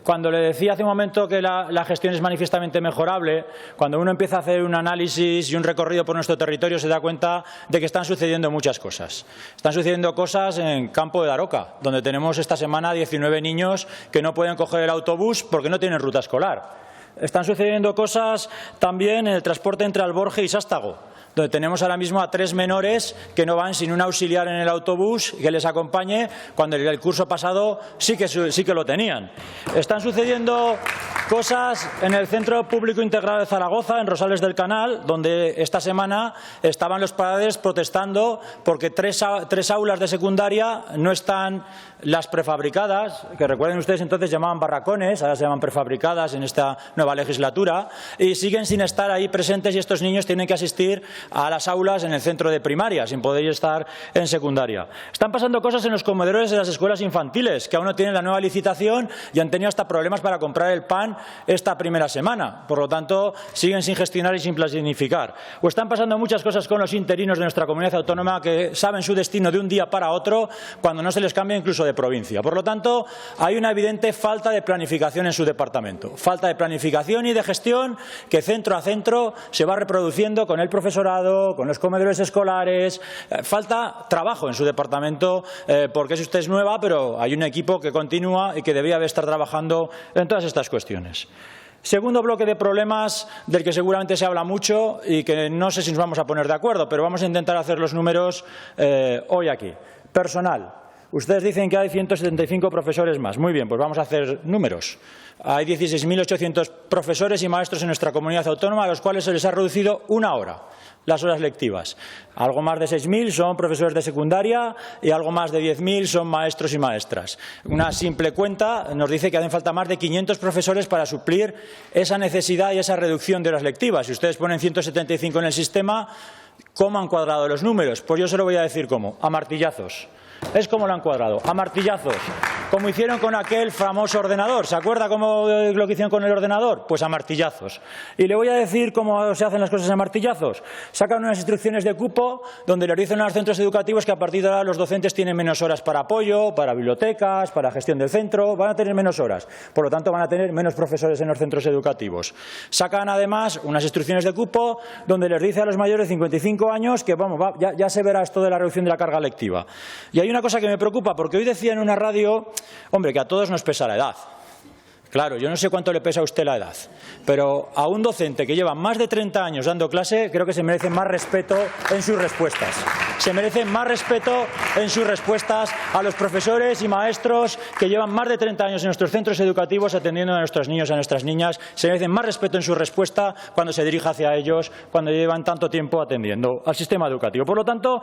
cuando le decía hace un momento que la gestión es manifiestamente mejorable, cuando uno empieza a hacer un análisis y un recorrido por nuestro territorio se da cuenta de que están sucediendo muchas cosas. Están sucediendo cosas en Campo de Daroca, donde tenemos esta semana 19 niños que no pueden coger el autobús porque no tienen ruta escolar. Están sucediendo cosas también en el transporte entre Alborge y Sástago, donde tenemos ahora mismo a 3 menores que no van sin un auxiliar en el autobús que les acompañe, cuando el curso pasado sí que lo tenían. Están sucediendo cosas en el Centro Público Integrado de Zaragoza, en Rosales del Canal, donde esta semana estaban los padres protestando porque tres aulas de secundaria no están las prefabricadas, que recuerden ustedes entonces llamaban barracones, ahora se llaman prefabricadas en esta nueva legislatura, y siguen sin estar ahí presentes y estos niños tienen que asistir a las aulas en el centro de primaria, sin poder estar en secundaria. Están pasando cosas en los comedores de las escuelas infantiles, que aún no tienen la nueva licitación y han tenido hasta problemas para comprar el pan esta primera semana. Por lo tanto, siguen sin gestionar y sin planificar. O están pasando muchas cosas con los interinos de nuestra comunidad autónoma que saben su destino de un día para otro cuando no se les cambia incluso de provincia. Por lo tanto, hay una evidente falta de planificación en su departamento. Falta de planificación y de gestión que centro a centro se va reproduciendo con el profesorado, con los comedores escolares. Falta trabajo en su departamento porque usted es nueva, pero hay un equipo que continúa y que debería estar trabajando en todas estas cuestiones. Segundo bloque de problemas del que seguramente se habla mucho y que no sé si nos vamos a poner de acuerdo, pero vamos a intentar hacer los números hoy aquí. Personal. Ustedes dicen que hay 175 profesores más. Muy bien, pues vamos a hacer números. Hay 16.800 profesores y maestros en nuestra comunidad autónoma a los cuales se les ha reducido 1 hora las horas lectivas. Algo más de 6.000 son profesores de secundaria y algo más de 10.000 son maestros y maestras. Una simple cuenta nos dice que hacen falta más de 500 profesores para suplir esa necesidad y esa reducción de horas lectivas. Si ustedes ponen 175 en el sistema, ¿cómo han cuadrado los números? Pues yo se lo voy a decir cómo, a martillazos. Es como lo han cuadrado, a martillazos. como hicieron con aquel famoso ordenador. ¿Se acuerda cómo lo que hicieron con el ordenador? Pues a martillazos. Y le voy a decir cómo se hacen las cosas a martillazos. Sacan unas instrucciones de cupo donde le dicen a los centros educativos que a partir de ahora los docentes tienen menos horas para apoyo, para bibliotecas, para gestión del centro, van a tener menos horas. Por lo tanto, van a tener menos profesores en los centros educativos. Sacan además unas instrucciones de cupo donde les dice a los mayores de 55 años que vamos, ya se verá esto de la reducción de la carga lectiva. Y hay una cosa que me preocupa, porque hoy decía en una radio, hombre, que a todos nos pesa la edad. Claro, yo no sé cuánto le pesa a usted la edad, pero a un docente que lleva más de 30 años dando clase, creo que se merece más respeto en sus respuestas. Se merecen más respeto en sus respuestas a los profesores y maestros que llevan más de 30 años en nuestros centros educativos atendiendo a nuestros niños y a nuestras niñas. Se merecen más respeto en su respuesta cuando se dirige hacia ellos, cuando llevan tanto tiempo atendiendo al sistema educativo. Por lo tanto,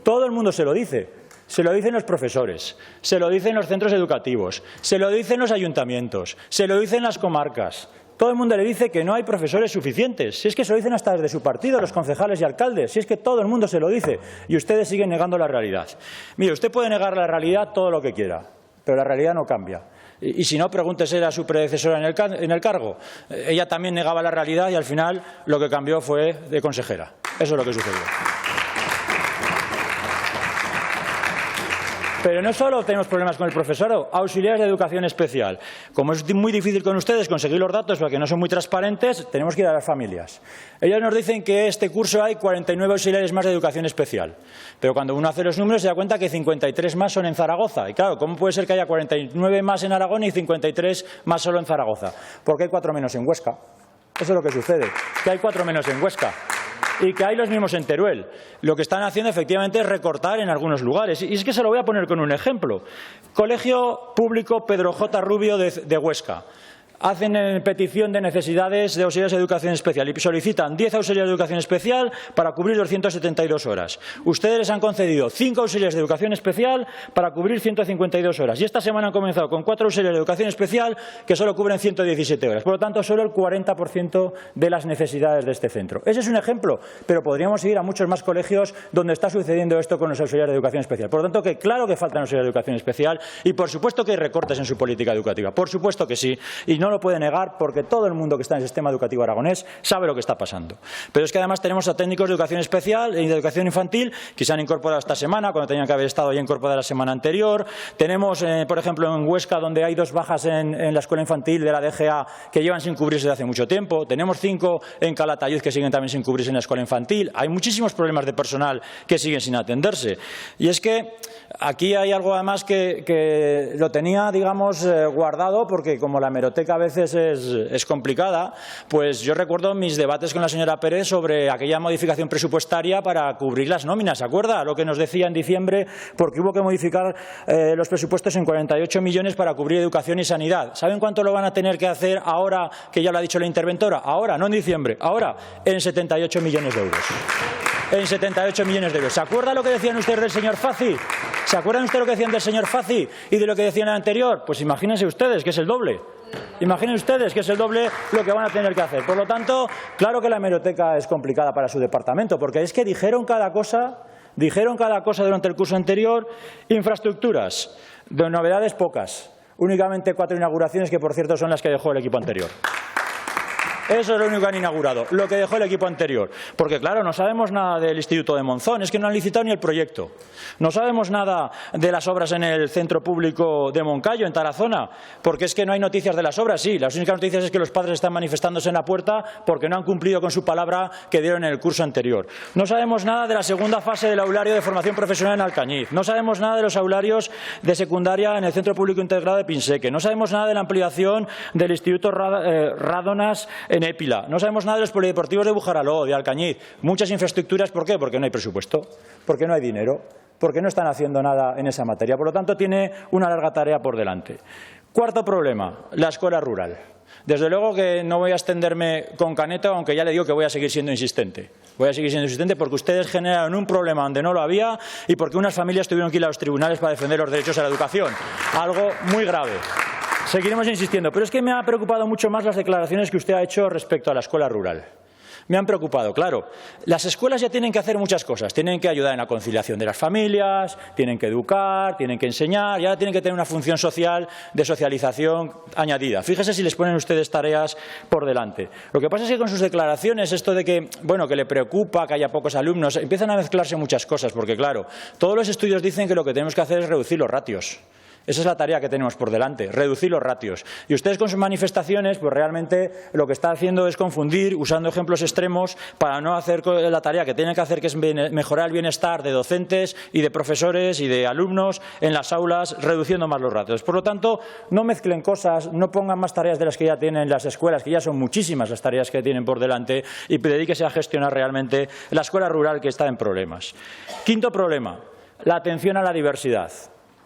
todo el mundo se lo dice. Se lo dicen los profesores, se lo dicen los centros educativos, se lo dicen los ayuntamientos, se lo dicen las comarcas. Todo el mundo le dice que no hay profesores suficientes. Si es que se lo dicen hasta desde su partido, los concejales y alcaldes. Si es que todo el mundo se lo dice y ustedes siguen negando la realidad. Mire, usted puede negar la realidad todo lo que quiera, pero la realidad no cambia. Y si no, pregúntese a su predecesora en el cargo. Ella también negaba la realidad y al final lo que cambió fue de consejera. Eso es lo que sucedió. Pero no solo tenemos problemas con el profesorado, auxiliares de educación especial. Como es muy difícil con ustedes conseguir los datos porque no son muy transparentes, tenemos que ir a las familias. Ellos nos dicen que este curso hay 49 auxiliares más de educación especial. Pero cuando uno hace los números se da cuenta que 53 más son en Zaragoza. Y claro, ¿cómo puede ser que haya 49 más en Aragón y 53 más solo en Zaragoza? Porque hay 4 menos en Huesca. Eso es lo que sucede, que hay 4 menos en Huesca. Y que hay los mismos en Teruel. Lo que están haciendo efectivamente es recortar en algunos lugares. Y es que se lo voy a poner con un ejemplo. Colegio Público Pedro J. Rubio de Huesca. Hacen petición de necesidades de auxiliares de educación especial y solicitan 10 auxiliares de educación especial para cubrir 272 horas. Ustedes les han concedido 5 auxiliares de educación especial para cubrir 152 horas. Y esta semana han comenzado con 4 auxiliares de educación especial que solo cubren 117 horas. Por lo tanto, solo el 40% de las necesidades de este centro. Ese es un ejemplo, pero podríamos ir a muchos más colegios donde está sucediendo esto con los auxiliares de educación especial. Por lo tanto, que claro que faltan auxiliares de educación especial y por supuesto que hay recortes en su política educativa. Por supuesto que sí. Y no lo puede negar porque todo el mundo que está en el sistema educativo aragonés sabe lo que está pasando. Pero es que además tenemos a técnicos de educación especial y de educación infantil que se han incorporado esta semana cuando tenían que haber estado ya incorporados la semana anterior. Tenemos, por ejemplo, en Huesca, donde hay 2 bajas en la escuela infantil de la DGA que llevan sin cubrirse desde hace mucho tiempo. Tenemos 5 en Calatayud que siguen también sin cubrirse en la escuela infantil. Hay muchísimos problemas de personal que siguen sin atenderse. Y es que aquí hay algo además que lo tenía, digamos, guardado porque como la hemeroteca a veces es complicada, pues yo recuerdo mis debates con la señora Pérez sobre aquella modificación presupuestaria para cubrir las nóminas. ¿Se acuerda? Lo que nos decía en diciembre, porque hubo que modificar los presupuestos en 48 millones para cubrir educación y sanidad. ¿Saben cuánto lo van a tener que hacer ahora, que ya lo ha dicho la interventora? Ahora, no en diciembre, ahora en 78 millones de euros. En 78 millones de euros. ¿Se acuerda lo que decían ustedes del señor Fazi? ¿Se acuerdan ustedes lo que decían del señor Fazi y de lo que decían en el anterior? Pues imagínense ustedes que es el doble. Imaginen ustedes que es el doble lo que van a tener que hacer. Por lo tanto, claro que la hemeroteca es complicada para su departamento, porque es que dijeron cada cosa durante el curso anterior. Infraestructuras, de novedades pocas, únicamente 4 inauguraciones que, por cierto, son las que dejó el equipo anterior. Eso es lo único que han inaugurado, lo que dejó el equipo anterior. Porque, claro, no sabemos nada del Instituto de Monzón, es que no han licitado ni el proyecto. No sabemos nada de las obras en el Centro Público de Moncayo, en Tarazona, porque es que no hay noticias de las obras. Sí, las únicas noticias es que los padres están manifestándose en la puerta porque no han cumplido con su palabra que dieron en el curso anterior. No sabemos nada de la segunda fase del aulario de formación profesional en Alcañiz. No sabemos nada de los aularios de secundaria en el Centro Público Integrado de Pinseque. No sabemos nada de la ampliación del Instituto Rádonas en Épila. No sabemos nada de los polideportivos de Bujaraló, de Alcañiz. Muchas infraestructuras. ¿Por qué? Porque no hay presupuesto, porque no hay dinero, porque no están haciendo nada en esa materia. Por lo tanto, tiene una larga tarea por delante. Cuarto problema, la escuela rural. Desde luego que no voy a extenderme con Caneto, aunque ya le digo que voy a seguir siendo insistente. Voy a seguir siendo insistente porque ustedes generaron un problema donde no lo había y porque unas familias tuvieron que ir a los tribunales para defender los derechos a la educación. Algo muy grave. Seguiremos insistiendo, pero es que me ha preocupado mucho más las declaraciones que usted ha hecho respecto a la escuela rural. Me han preocupado, claro. Las escuelas ya tienen que hacer muchas cosas. Tienen que ayudar en la conciliación de las familias, tienen que educar, tienen que enseñar, ya tienen que tener una función social de socialización añadida. Fíjese si les ponen ustedes tareas por delante. Lo que pasa es que con sus declaraciones, esto de que, bueno, que le preocupa que haya pocos alumnos, empiezan a mezclarse muchas cosas, porque claro, todos los estudios dicen que lo que tenemos que hacer es reducir los ratios. Esa es la tarea que tenemos por delante, reducir los ratios. Y ustedes con sus manifestaciones, pues realmente lo que están haciendo es confundir, usando ejemplos extremos para no hacer la tarea que tienen que hacer, que es mejorar el bienestar de docentes y de profesores y de alumnos en las aulas, reduciendo más los ratios. Por lo tanto, no mezclen cosas, no pongan más tareas de las que ya tienen las escuelas, que ya son muchísimas las tareas que tienen por delante, y dedíquese a gestionar realmente la escuela rural que está en problemas. Quinto problema, la atención a la diversidad.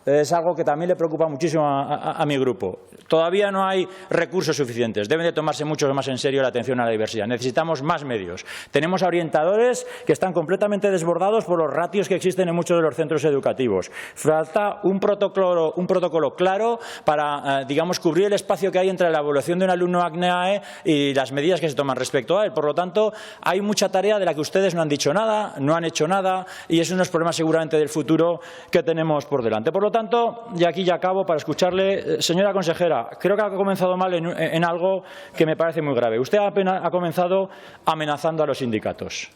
Es algo que también le preocupa muchísimo a mi grupo. Todavía no hay recursos suficientes. Deben de tomarse mucho más en serio la atención a la diversidad. Necesitamos más medios. Tenemos orientadores que están completamente desbordados por los ratios que existen en muchos de los centros educativos. Falta un protocolo claro para, digamos, cubrir el espacio que hay entre la evaluación de un alumno ACNEAE y las medidas que se toman respecto a él. Por lo tanto, hay mucha tarea de la que ustedes no han dicho nada, no han hecho nada, y es uno de los problemas seguramente del futuro que tenemos por delante. Por lo tanto, y aquí ya acabo para escucharle, señora consejera, creo que ha comenzado mal en algo que me parece muy grave. Usted ha comenzado amenazando a los sindicatos.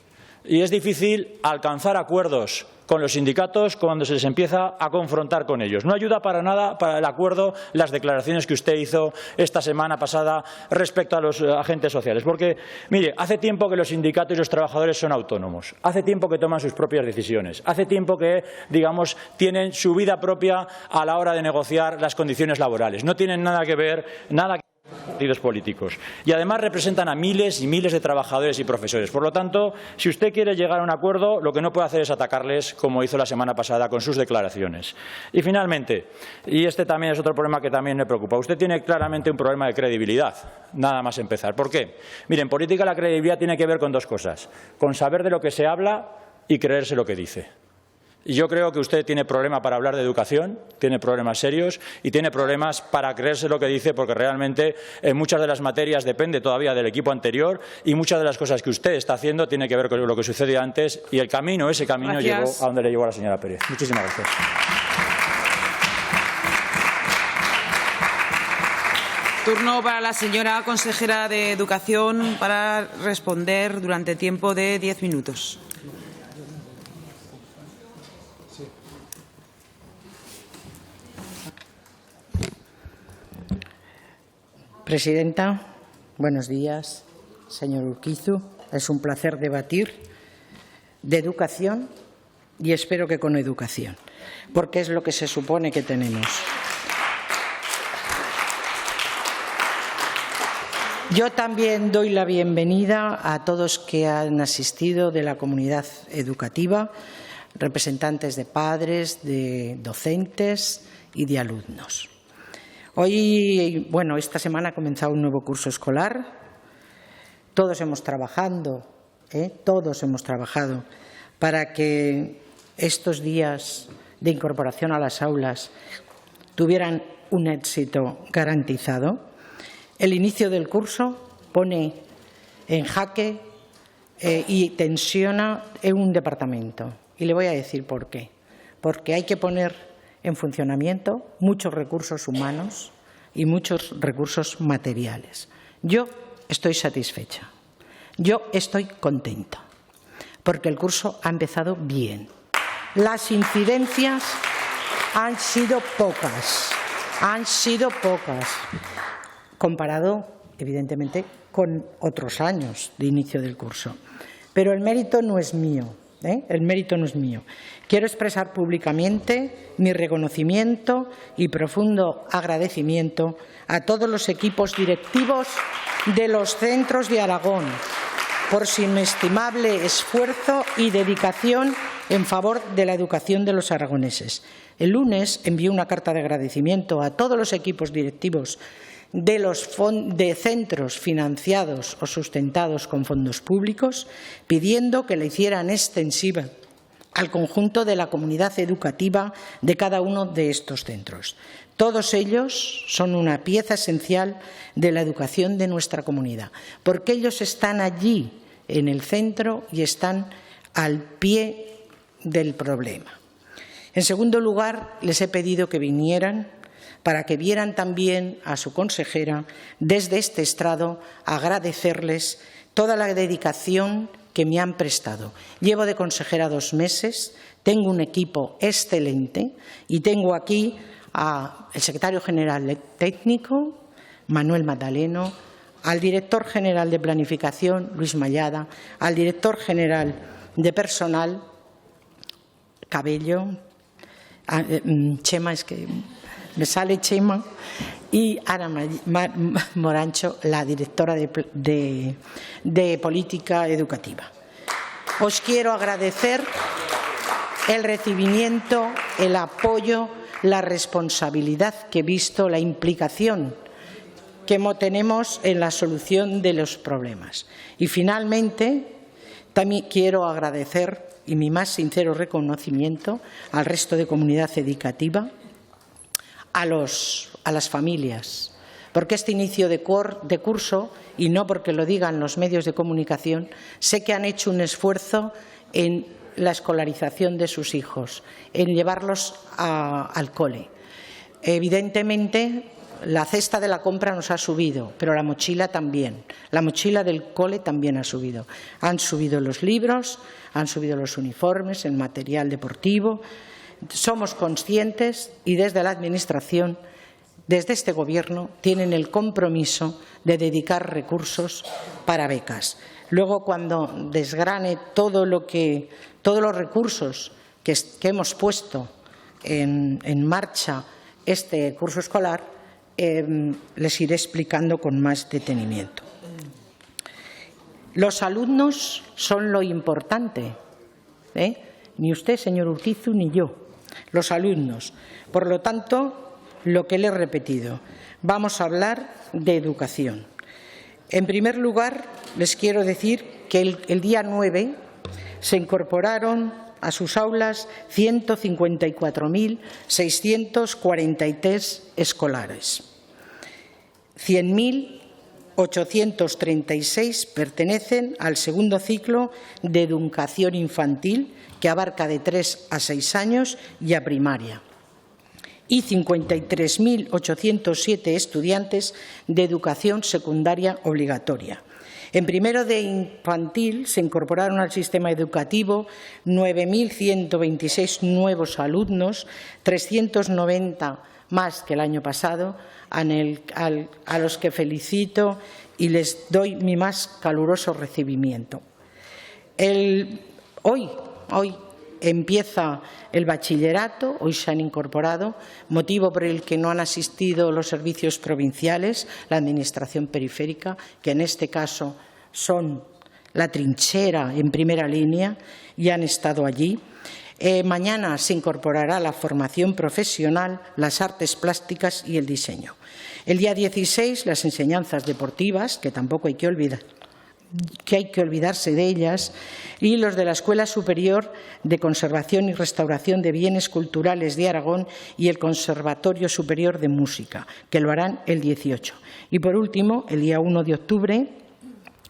Y es difícil alcanzar acuerdos con los sindicatos cuando se les empieza a confrontar con ellos. No ayuda para nada para el acuerdo las declaraciones que usted hizo esta semana pasada respecto a los agentes sociales. Porque, mire, hace tiempo que los sindicatos y los trabajadores son autónomos. Hace tiempo que toman sus propias decisiones. Hace tiempo que, digamos, tienen su vida propia a la hora de negociar las condiciones laborales. No tienen nada que ver, partidos políticos. Y además representan a miles y miles de trabajadores y profesores. Por lo tanto, si usted quiere llegar a un acuerdo, lo que no puede hacer es atacarles como hizo la semana pasada con sus declaraciones. Y finalmente, y este también es otro problema que también me preocupa, usted tiene claramente un problema de credibilidad, nada más empezar. ¿Por qué? Mire, en política la credibilidad tiene que ver con dos cosas, con saber de lo que se habla y creerse lo que dice. Y yo creo que usted tiene problema para hablar de educación, tiene problemas serios y tiene problemas para creerse lo que dice, porque realmente en muchas de las materias depende todavía del equipo anterior y muchas de las cosas que usted está haciendo tiene que ver con lo que sucedió antes y ese camino llegó a donde le llevó a la señora Pérez. Muchísimas gracias. Turno para la señora consejera de Educación para responder durante tiempo de 10 minutos. Presidenta, buenos días, señor Urquizu. Es un placer debatir de educación y espero que con educación, porque es lo que se supone que tenemos. Yo también doy la bienvenida a todos que han asistido de la comunidad educativa, representantes de padres, de docentes y de alumnos. Hoy, esta semana ha comenzado un nuevo curso escolar. Todos hemos trabajado para que estos días de incorporación a las aulas tuvieran un éxito garantizado. El inicio del curso pone en jaque y tensiona en un departamento. Y le voy a decir por qué. Porque hay que poner en funcionamiento muchos recursos humanos y muchos recursos materiales. Yo estoy satisfecha. Yo estoy contenta, porque el curso ha empezado bien. Las incidencias han sido pocas, comparado, evidentemente, con otros años de inicio del curso. Pero el mérito no es mío. El mérito no es mío. Quiero expresar públicamente mi reconocimiento y profundo agradecimiento a todos los equipos directivos de los centros de Aragón por su inestimable esfuerzo y dedicación en favor de la educación de los aragoneses. El lunes envié una carta de agradecimiento a todos los equipos directivos de centros financiados o sustentados con fondos públicos, pidiendo que la hicieran extensiva al conjunto de la comunidad educativa de cada uno de estos centros. Todos ellos son una pieza esencial de la educación de nuestra comunidad, porque ellos están allí en el centro y están al pie del problema. En segundo lugar, les he pedido que vinieran para que vieran también a su consejera desde este estrado, agradecerles toda la dedicación que me han prestado. Llevo de consejera 2 meses, tengo un equipo excelente y tengo aquí al secretario general técnico, Manuel Magdaleno, al director general de Planificación, Luis Mallada, al director general de Personal, Cabello, Chema, es que me sale Chema, y Ana Morancho, la directora de Política Educativa. Os quiero agradecer el recibimiento, el apoyo, la responsabilidad que he visto, la implicación que tenemos en la solución de los problemas. Y finalmente, también quiero agradecer y mi más sincero reconocimiento al resto de comunidad educativa, a las familias, porque este inicio de curso, y no porque lo digan los medios de comunicación, sé que han hecho un esfuerzo en la escolarización de sus hijos, en llevarlos al cole. Evidentemente, la cesta de la compra nos ha subido, pero la mochila también. La mochila del cole también ha subido. Han subido los libros, han subido los uniformes, el material deportivo. Somos conscientes y desde la Administración, desde este Gobierno, tienen el compromiso de dedicar recursos para becas. Luego, cuando desgrane todos los recursos que hemos puesto en marcha este curso escolar, les iré explicando con más detenimiento. Los alumnos son lo importante, ni usted, señor Urquizu, ni yo. Los alumnos. Por lo tanto, lo que le he repetido, vamos a hablar de educación. En primer lugar, les quiero decir que el día 9 se incorporaron a sus aulas 154.643 escolares. 100.836 pertenecen al segundo ciclo de educación infantil, que abarca de 3 a 6 años, y a primaria. Y 53.807 estudiantes de educación secundaria obligatoria. En primero de infantil se incorporaron al sistema educativo 9.126 nuevos alumnos, 390 más que el año pasado, a los que felicito y les doy mi más caluroso recibimiento. Hoy empieza el bachillerato, hoy se han incorporado, motivo por el que no han asistido los servicios provinciales, la Administración periférica, que en este caso son la trinchera en primera línea y han estado allí. Mañana se incorporará la formación profesional, las artes plásticas y el diseño. El día 16, las enseñanzas deportivas, que tampoco hay que olvidarse de ellas, y los de la Escuela Superior de Conservación y Restauración de Bienes Culturales de Aragón y el Conservatorio Superior de Música, que lo harán el 18. Y, por último, el día 1 de octubre,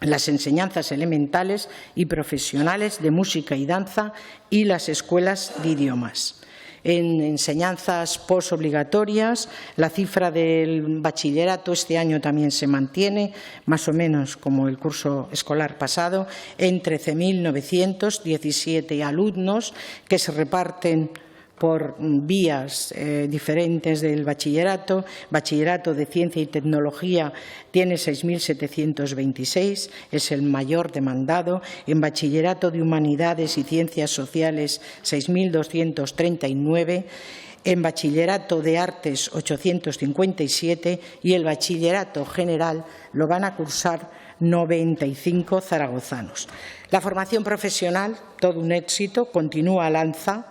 las enseñanzas elementales y profesionales de música y danza y las escuelas de idiomas. En enseñanzas posobligatorias, la cifra del bachillerato este año también se mantiene, más o menos como el curso escolar pasado, en 13.917 alumnos que se reparten por vías diferentes del bachillerato. Bachillerato de Ciencia y Tecnología tiene 6.726, es el mayor demandado. En Bachillerato de Humanidades y Ciencias Sociales, 6.239. En Bachillerato de Artes, 857. Y el Bachillerato General lo van a cursar 95 zaragozanos. La formación profesional, todo un éxito, continúa al alza,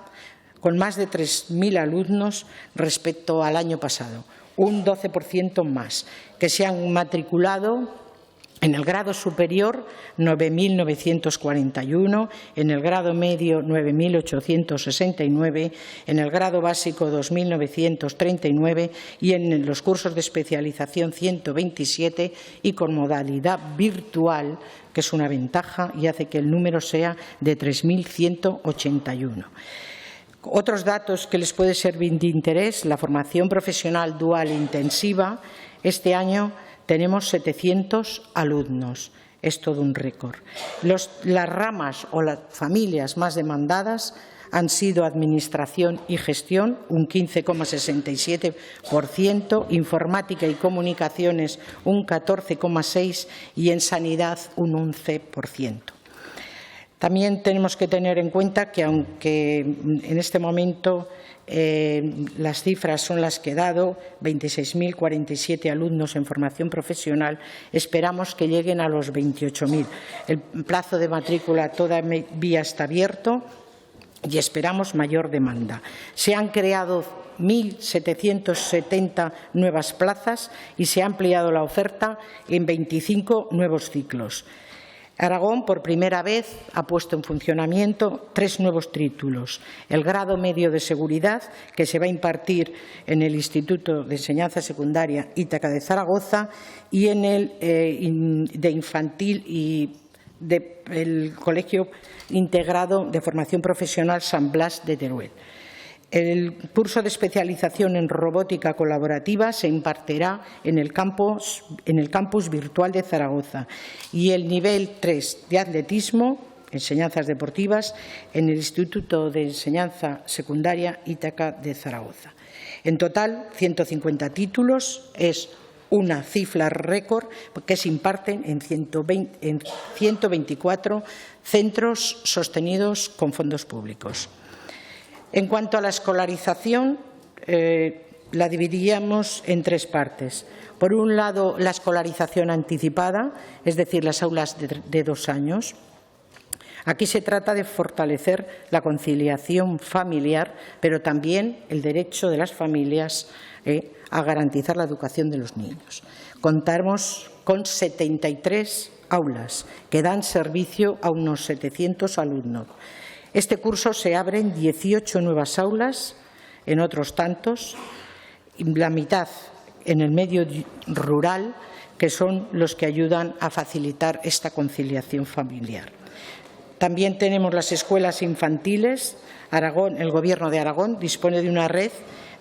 con más de 3.000 alumnos respecto al año pasado, un 12% más, que se han matriculado En el grado superior, 9.941, en el grado medio, 9.869, en el grado básico, 2.939 y en los cursos de especialización, 127 y con modalidad virtual, que es una ventaja y hace que el número sea de 3.181. Otros datos que les puede servir de interés, la formación profesional dual intensiva. Este año tenemos 700 alumnos. Es todo un récord. Las ramas o las familias más demandadas han sido Administración y Gestión, un 15,67%, Informática y Comunicaciones, un 14,6% y en Sanidad, un 11%. También tenemos que tener en cuenta que, aunque en este momento las cifras son las que he dado, 26.047 alumnos en formación profesional, esperamos que lleguen a los 28.000. El plazo de matrícula todavía está abierto y esperamos mayor demanda. Se han creado 1.770 nuevas plazas y se ha ampliado la oferta en 25 nuevos ciclos. Aragón, por primera vez, ha puesto en funcionamiento 3 nuevos títulos. El grado medio de seguridad, que se va a impartir en el Instituto de Enseñanza Secundaria Ítaca de Zaragoza, y en el de infantil y del Colegio Integrado de Formación Profesional San Blas de Teruel. El curso de especialización en robótica colaborativa se impartirá en el campus virtual de Zaragoza y el nivel 3 de atletismo, enseñanzas deportivas, en el Instituto de Enseñanza Secundaria Ítaca de Zaragoza. En total, 150 títulos, es una cifra récord que se imparten en 124 centros sostenidos con fondos públicos. En cuanto a la escolarización, la dividiríamos en 3 partes. Por un lado, la escolarización anticipada, es decir, las aulas de 2 años. Aquí se trata de fortalecer la conciliación familiar, pero también el derecho de las familias a garantizar la educación de los niños. Contamos con 73 aulas que dan servicio a unos 700 alumnos. Este curso se abren 18 nuevas aulas, en otros tantos, la mitad en el medio rural, que son los que ayudan a facilitar esta conciliación familiar. También tenemos las escuelas infantiles. Aragón, el Gobierno de Aragón dispone de una red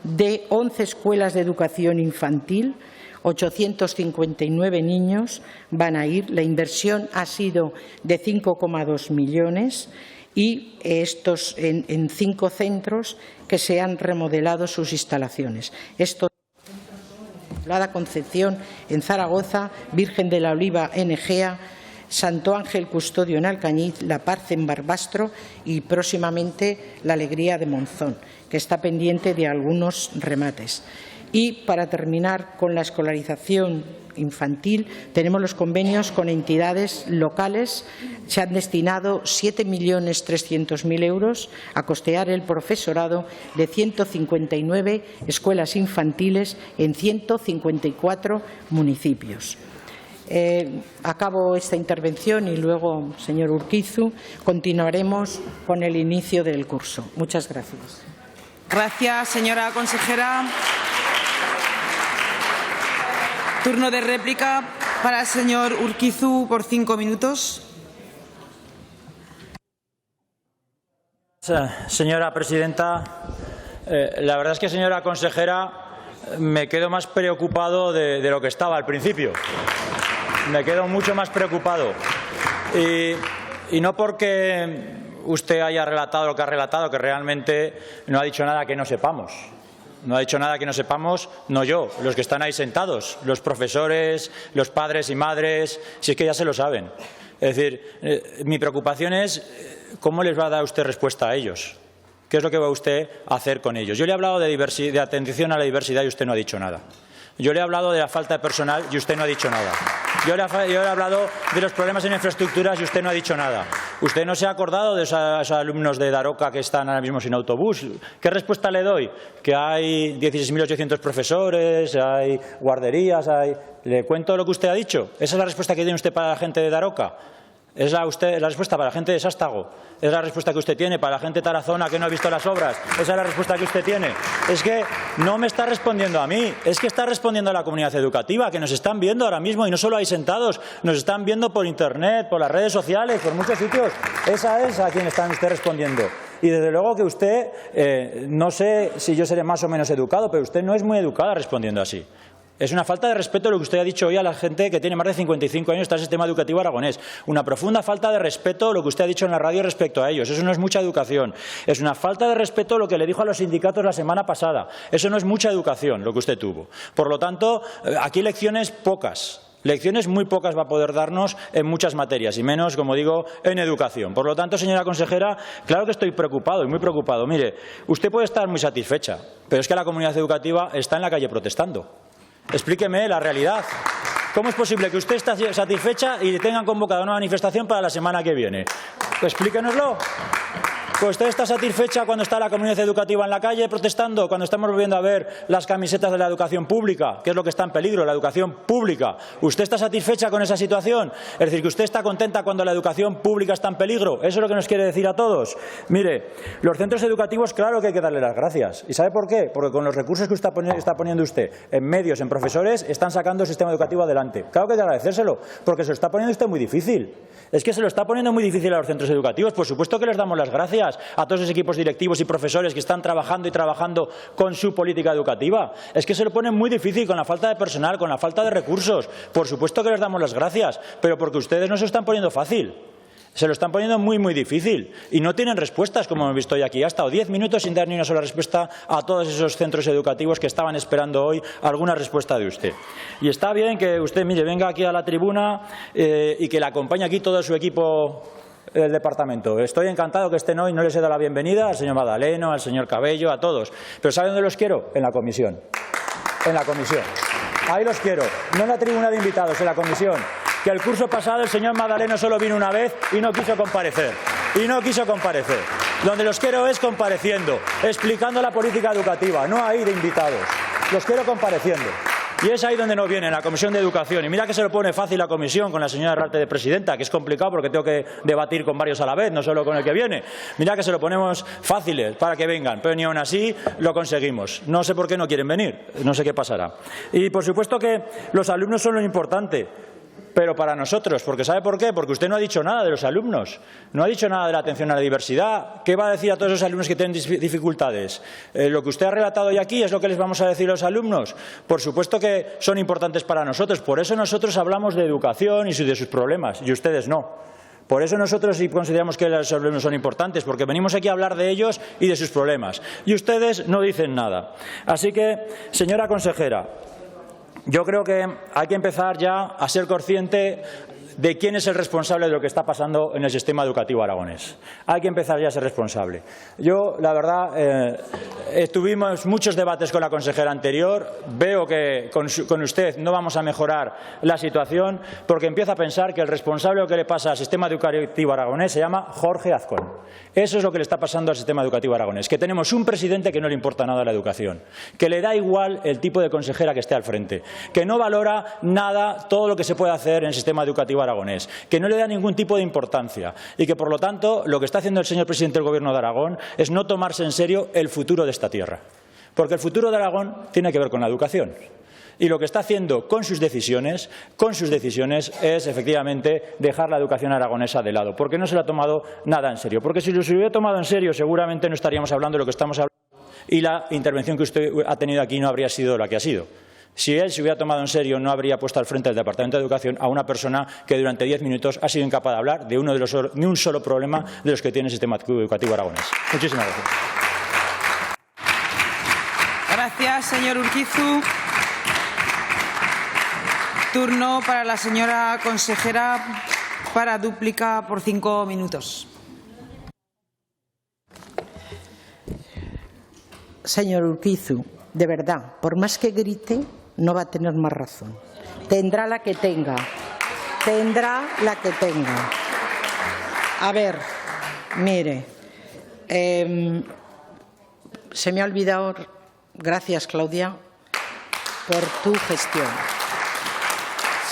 de 11 escuelas de educación infantil, 859 niños van a ir. La inversión ha sido de 5,2 millones y estos en 5 centros que se han remodelado sus instalaciones. Esto la Concepción en Zaragoza, Virgen de la Oliva en Egea, Santo Ángel Custodio en Alcañiz, La Paz en Barbastro y próximamente La Alegría de Monzón, que está pendiente de algunos remates. Y para terminar con la escolarización infantil, tenemos los convenios con entidades locales. Se han destinado 7.300.000 euros a costear el profesorado de 159 escuelas infantiles en 154 municipios. Acabo esta intervención y luego, señor Urquizu, continuaremos con el inicio del curso. Muchas gracias. Gracias, señora consejera. Turno de réplica para el señor Urquizu por 5 minutos. Señora presidenta, la verdad es que, señora consejera, me quedo más preocupado de lo que estaba al principio. Me quedo mucho más preocupado. Y no porque usted haya relatado lo que ha relatado, que realmente no ha dicho nada que no sepamos. No ha dicho nada que no sepamos, no yo, los que están ahí sentados, los profesores, los padres y madres, si es que ya se lo saben. Es decir, mi preocupación es cómo les va a dar usted respuesta a ellos. ¿Qué es lo que va usted a hacer con ellos? Yo le he hablado de atención a la diversidad y usted no ha dicho nada. Yo le he hablado de la falta de personal y usted no ha dicho nada. Yo le he hablado de los problemas en infraestructuras y usted no ha dicho nada. Usted no se ha acordado de esos alumnos de Daroca que están ahora mismo sin autobús. ¿Qué respuesta le doy? Que hay 16.800 profesores, hay guarderías, ¿Le cuento lo que usted ha dicho? ¿Esa es la respuesta que tiene usted para la gente de Daroca? ¿Es la respuesta para la gente de Sástago? ¿Es la respuesta que usted tiene para la gente de Tarazona que no ha visto las obras? ¿Esa es la respuesta que usted tiene? Es que no me está respondiendo a mí, es que está respondiendo a la comunidad educativa, que nos están viendo ahora mismo y no solo ahí sentados, nos están viendo por Internet, por las redes sociales, por muchos sitios. Esa es a quien está usted respondiendo. Y desde luego que usted, no sé si yo seré más o menos educado, pero usted no es muy educada respondiendo así. Es una falta de respeto lo que usted ha dicho hoy a la gente que tiene más de 55 años en el sistema educativo aragonés. Una profunda falta de respeto lo que usted ha dicho en la radio respecto a ellos. Eso no es mucha educación. Es una falta de respeto lo que le dijo a los sindicatos la semana pasada. Eso no es mucha educación lo que usted tuvo. Por lo tanto, aquí lecciones pocas. Lecciones muy pocas va a poder darnos en muchas materias y menos, como digo, en educación. Por lo tanto, señora consejera, claro que estoy preocupado y muy preocupado. Mire, usted puede estar muy satisfecha, pero es que la comunidad educativa está en la calle protestando. Explíqueme la realidad. ¿Cómo es posible que usted esté satisfecha y le tengan convocada una manifestación para la semana que viene? Explíquenoslo. Pues usted está satisfecha cuando está la comunidad educativa en la calle protestando, cuando estamos volviendo a ver las camisetas de la educación pública, que es lo que está en peligro, la educación pública. ¿Usted está satisfecha con esa situación? Es decir, que usted está contenta cuando la educación pública está en peligro. ¿Eso es lo que nos quiere decir a todos? Mire, los centros educativos, claro que hay que darle las gracias. ¿Y sabe por qué? Porque con los recursos que está poniendo usted en medios, en profesores, están sacando el sistema educativo adelante. Claro que hay que agradecérselo, porque se lo está poniendo usted muy difícil. Es que se lo está poniendo muy difícil a los centros educativos. Por supuesto que les damos las gracias a todos los equipos directivos y profesores que están trabajando y trabajando con su política educativa. Es que se lo ponen muy difícil con la falta de personal, con la falta de recursos. Por supuesto que les damos las gracias, pero porque ustedes no se lo están poniendo fácil. Se lo están poniendo muy, muy difícil. Y no tienen respuestas, como hemos visto hoy aquí. Ha estado 10 minutos sin dar ni una sola respuesta a todos esos centros educativos que estaban esperando hoy alguna respuesta de usted. Y está bien que usted, mire, venga aquí a la tribuna y que le acompañe aquí todo su equipo del departamento. Estoy encantado que estén hoy. No les he dado la bienvenida al señor Madaleno, al señor Cabello, a todos. Pero ¿saben dónde los quiero? En la comisión. En la comisión. Ahí los quiero. No en la tribuna de invitados, en la comisión. Que el curso pasado el señor Madaleno solo vino una vez y no quiso comparecer. Y no quiso comparecer. Donde los quiero es compareciendo, explicando la política educativa, no ahí de invitados. Los quiero compareciendo. Y es ahí donde no viene, en la Comisión de Educación. Y mira que se lo pone fácil la comisión con la señora Herrarte de presidenta, que es complicado porque tengo que debatir con varios a la vez, no solo con el que viene. Mira que se lo ponemos fáciles para que vengan, pero ni aún así lo conseguimos. No sé por qué no quieren venir, no sé qué pasará. Y por supuesto que los alumnos son lo importante. Pero para nosotros, porque ¿sabe por qué? Porque usted no ha dicho nada de los alumnos, no ha dicho nada de la atención a la diversidad. ¿Qué va a decir a todos esos alumnos que tienen dificultades? Lo que usted ha relatado hoy aquí es lo que les vamos a decir a los alumnos. Por supuesto que son importantes para nosotros, por eso nosotros hablamos de educación y de sus problemas, y ustedes no. Por eso nosotros sí consideramos que los alumnos son importantes, porque venimos aquí a hablar de ellos y de sus problemas. Y ustedes no dicen nada. Así que, señora consejera, yo creo que hay que empezar ya a ser consciente de quién es el responsable de lo que está pasando en el sistema educativo aragonés. Hay que empezar ya a ser responsable. Yo, la verdad, tuvimos muchos debates con la consejera anterior. Veo que con usted no vamos a mejorar la situación porque empiezo a pensar que el responsable de lo que le pasa al sistema educativo aragonés se llama Jorge Azcón. Eso es lo que le está pasando al sistema educativo aragonés, que tenemos un presidente que no le importa nada la educación, que le da igual el tipo de consejera que esté al frente, que no valora nada todo lo que se puede hacer en el sistema educativo aragonés, que no le da ningún tipo de importancia y que, por lo tanto, lo que está haciendo el señor presidente del Gobierno de Aragón es no tomarse en serio el futuro de esta tierra, porque el futuro de Aragón tiene que ver con la educación. Y lo que está haciendo con sus decisiones es, efectivamente, dejar la educación aragonesa de lado, porque no se lo ha tomado nada en serio. Porque si lo hubiera tomado en serio, seguramente no estaríamos hablando de lo que estamos hablando y la intervención que usted ha tenido aquí no habría sido la que ha sido. Si él se hubiera tomado en serio, no habría puesto al frente del Departamento de Educación a una persona que durante 10 minutos ha sido incapaz de hablar de ni un solo problema de los que tiene el sistema educativo aragonés. Muchísimas gracias. Gracias, señor Urquizu. Turno para la señora consejera para dúplica por 5 minutos. Señor Urquizu, de verdad, por más que grite, no va a tener más razón. Tendrá la que tenga, tendrá la que tenga. A ver, mire, se me ha olvidado, gracias Claudia, por tu gestión.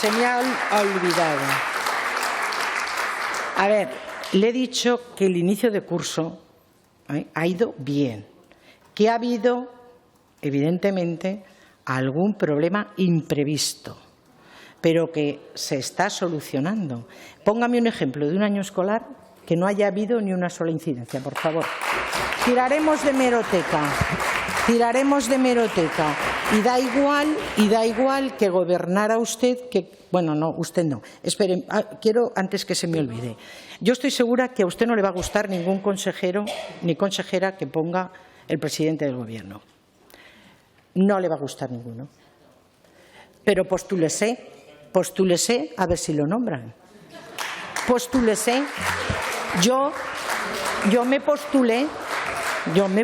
Se me ha olvidado. A ver, le he dicho que el inicio de curso ha ido bien, que ha habido, evidentemente, algún problema imprevisto, pero que se está solucionando. Póngame un ejemplo de un año escolar que no haya habido ni una sola incidencia, por favor. Tiraremos de hemeroteca. Y da igual que gobernara usted, que, bueno, no, usted no. Esperen, quiero, antes que se me olvide. Yo estoy segura que a usted no le va a gustar ningún consejero ni consejera que ponga el presidente del Gobierno. No le va a gustar ninguno. Pero postúlese a ver si lo nombran. Postúlese. Yo me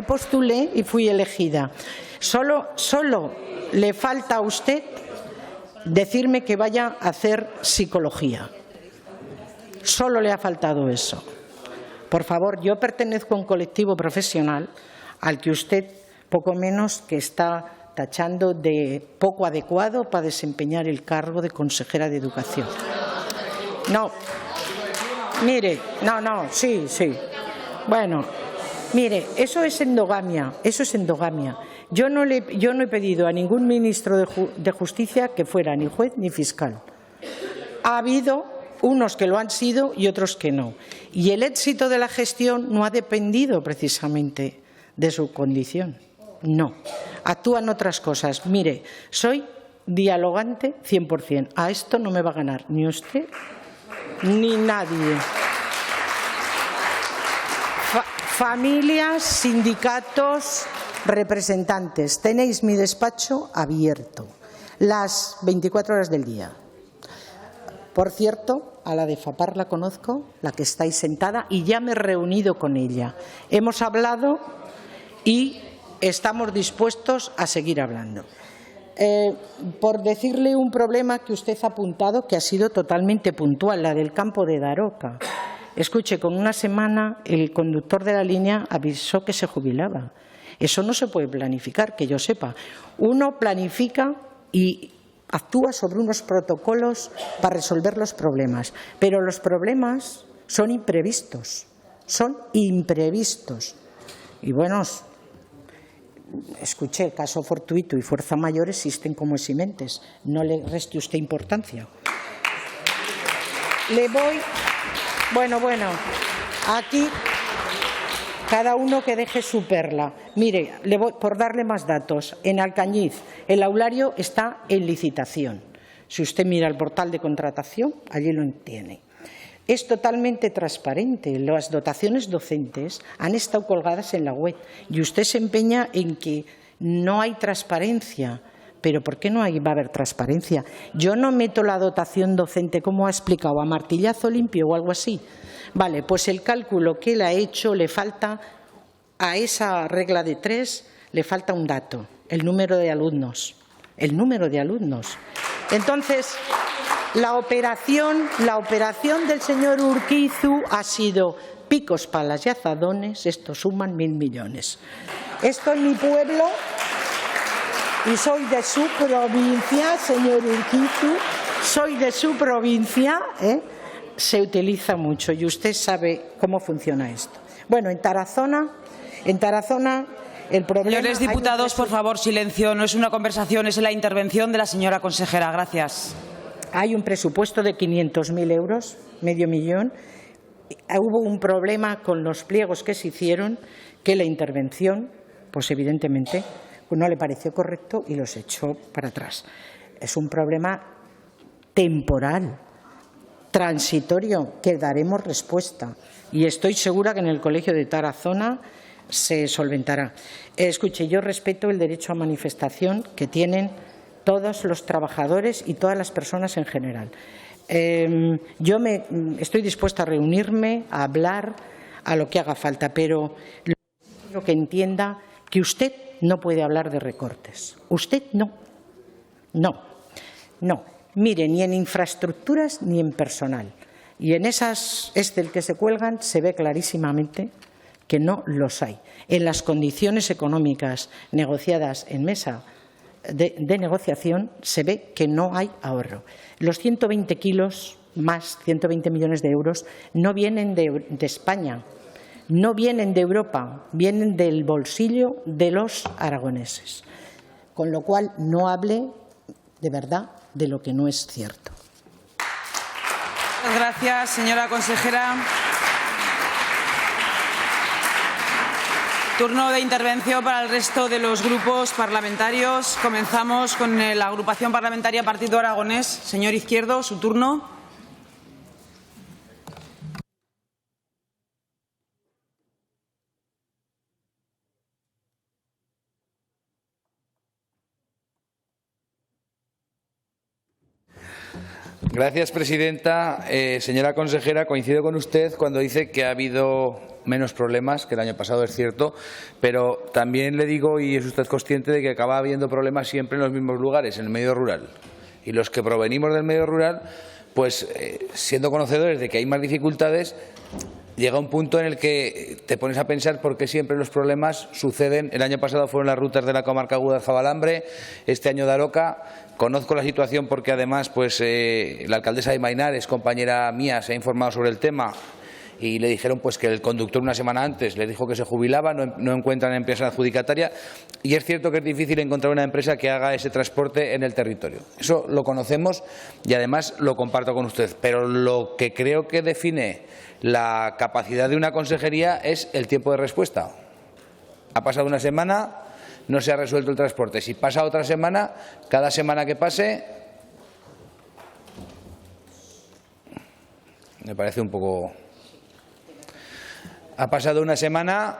postulé y fui elegida. Solo le falta a usted decirme que vaya a hacer psicología. Solo le ha faltado eso. Por favor, yo pertenezco a un colectivo profesional al que usted poco menos que está tachando de poco adecuado para desempeñar el cargo de consejera de Educación. No. Mire, sí. Bueno, mire, eso es endogamia. Yo no he pedido a ningún ministro de Justicia que fuera ni juez ni fiscal. Ha habido unos que lo han sido y otros que no. Y el éxito de la gestión no ha dependido precisamente de su condición. No. Actúan otras cosas. Mire, soy dialogante 100%. A esto no me va a ganar ni usted ni nadie. Familias, sindicatos, representantes, tenéis mi despacho abierto las 24 horas del día. Por cierto, a la de FAPAR la conozco, la que está ahí sentada, y ya me he reunido con ella. Hemos hablado y estamos dispuestos a seguir hablando. Por decirle un problema que usted ha apuntado, que ha sido totalmente puntual, la del campo de Daroca. Escuche, con una semana el conductor de la línea avisó que se jubilaba. Eso no se puede planificar, que yo sepa. Uno planifica y actúa sobre unos protocolos para resolver los problemas, pero los problemas son imprevistos. Y bueno, escuché, caso fortuito y fuerza mayor existen como eximentes. No le reste usted importancia. Bueno, aquí cada uno que deje su perla. Mire, por darle más datos, en Alcañiz el aulario está en licitación. Si usted mira el portal de contratación, allí lo tiene. Es totalmente transparente. Las dotaciones docentes han estado colgadas en la web y usted se empeña en que no hay transparencia. ¿Pero por qué no va a haber transparencia? Yo no meto la dotación docente, como ha explicado, a martillazo limpio o algo así. Vale, pues el cálculo que él ha hecho le falta, a esa regla de 3, le falta un dato, el número de alumnos. Entonces, la operación del señor Urquizu ha sido picos, palas y azadones, esto suman 1.000 millones. Esto en mi pueblo, y soy de su provincia, señor Urquizu, soy de su provincia, se utiliza mucho y usted sabe cómo funciona esto. Bueno, en Tarazona el problema... Señores diputados, por favor, silencio. No es una conversación, es la intervención de la señora consejera. Gracias. Hay un presupuesto de 500.000 euros, medio millón. Hubo un problema con los pliegos que se hicieron, que la intervención, pues evidentemente, no le pareció correcto y los echó para atrás. Es un problema temporal, transitorio, que daremos respuesta. Y estoy segura que en el Colegio de Tarazona se solventará. Escuche, yo respeto el derecho a manifestación que tienen todos los trabajadores y todas las personas en general. Yo estoy dispuesta a reunirme, a hablar, a lo que haga falta, pero quiero que entienda que usted no puede hablar de recortes. Usted no. mire, ni en infraestructuras ni en personal. Y en esas Excel que se cuelgan se ve clarísimamente que no los hay. En las condiciones económicas negociadas en mesa de negociación se ve que no hay ahorro. Los 120 kilos más, 120 millones de euros, no vienen de España, no vienen de Europa, vienen del bolsillo de los aragoneses. Con lo cual, no hable de verdad de lo que no es cierto. Muchas gracias, señora consejera. Turno de intervención para el resto de los grupos parlamentarios. Comenzamos con la agrupación parlamentaria Partido Aragonés. Señor Izquierdo, su turno. Gracias, presidenta. Señora consejera, coincido con usted cuando dice que ha habido menos problemas que el año pasado, es cierto, pero también le digo, y es usted consciente, de que acaba habiendo problemas siempre en los mismos lugares, en el medio rural. Y los que provenimos del medio rural, pues siendo conocedores de que hay más dificultades, llega un punto en el que te pones a pensar por qué siempre los problemas suceden. El año pasado fueron las rutas de la comarca Guadaljabalambre, este año Daroca. Conozco la situación porque además pues, la alcaldesa de Mainares, compañera mía, se ha informado sobre el tema y le dijeron pues, que el conductor una semana antes le dijo que se jubilaba, no encuentran empresa adjudicataria y es cierto que es difícil encontrar una empresa que haga ese transporte en el territorio. Eso lo conocemos y además lo comparto con usted, pero lo que creo que define la capacidad de una consejería es el tiempo de respuesta. Ha pasado una semana, no se ha resuelto el transporte. Si pasa otra semana, cada semana que pase, me parece un poco... Ha pasado una semana,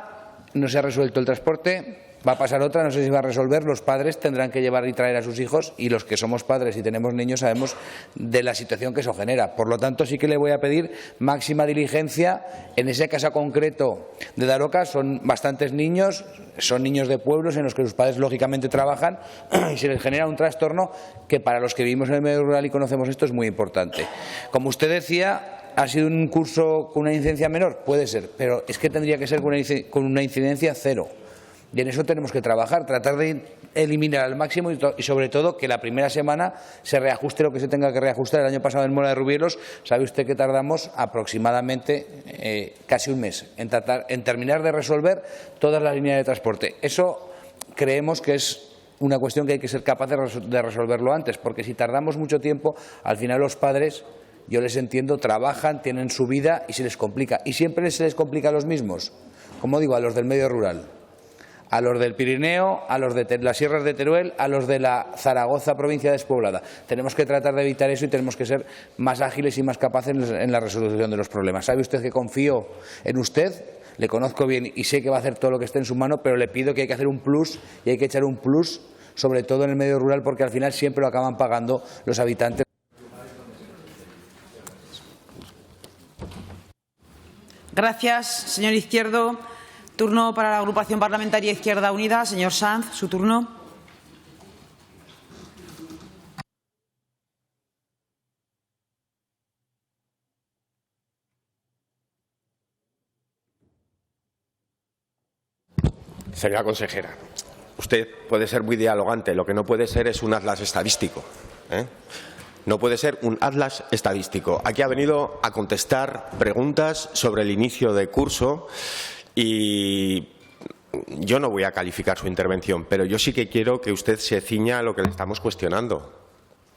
no se ha resuelto el transporte, va a pasar otra, no sé si va a resolver, los padres tendrán que llevar y traer a sus hijos y los que somos padres y tenemos niños sabemos de la situación que eso genera. Por lo tanto, sí que le voy a pedir máxima diligencia. En ese caso concreto de Daroca son bastantes niños, son niños de pueblos en los que sus padres lógicamente trabajan y se les genera un trastorno que para los que vivimos en el medio rural y conocemos esto es muy importante. Como usted decía, ¿ha sido un curso con una incidencia menor? Puede ser, pero es que tendría que ser con una incidencia cero. Y en eso tenemos que trabajar, tratar de eliminar al máximo y sobre todo que la primera semana se reajuste lo que se tenga que reajustar. El año pasado en Mola de Rubielos, sabe usted que tardamos aproximadamente casi un mes en terminar de resolver todas las líneas de transporte. Eso creemos que es una cuestión que hay que ser capaz de resolverlo antes, porque si tardamos mucho tiempo, al final los padres, yo les entiendo, trabajan, tienen su vida y se les complica. Y siempre se les complica a los mismos, como digo, a los del medio rural, a los del Pirineo, a los de las sierras de Teruel, a los de la Zaragoza, provincia despoblada. Tenemos que tratar de evitar eso y tenemos que ser más ágiles y más capaces en la resolución de los problemas. Sabe usted que confío en usted, le conozco bien y sé que va a hacer todo lo que esté en su mano, pero le pido que hay que hacer un plus y hay que echar un plus, sobre todo en el medio rural, porque al final siempre lo acaban pagando los habitantes. Gracias, señor Izquierdo. Turno para la agrupación parlamentaria Izquierda Unida. Señor Sanz, su turno. Señora consejera, usted puede ser muy dialogante, lo que no puede ser es un atlas estadístico, ¿eh? No puede ser un atlas estadístico. Aquí ha venido a contestar preguntas sobre el inicio de curso y yo no voy a calificar su intervención, pero yo sí que quiero que usted se ciña a lo que le estamos cuestionando,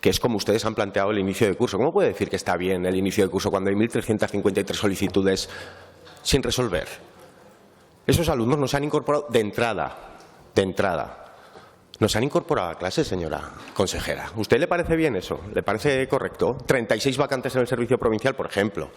que es como ustedes han planteado el inicio de curso. ¿Cómo puede decir que está bien el inicio de curso cuando hay 1.353 solicitudes sin resolver? Esos alumnos nos han incorporado de entrada. Nos han incorporado a clase, señora consejera. ¿Usted le parece bien eso? ¿Le parece correcto? 36 vacantes en el servicio provincial, por ejemplo.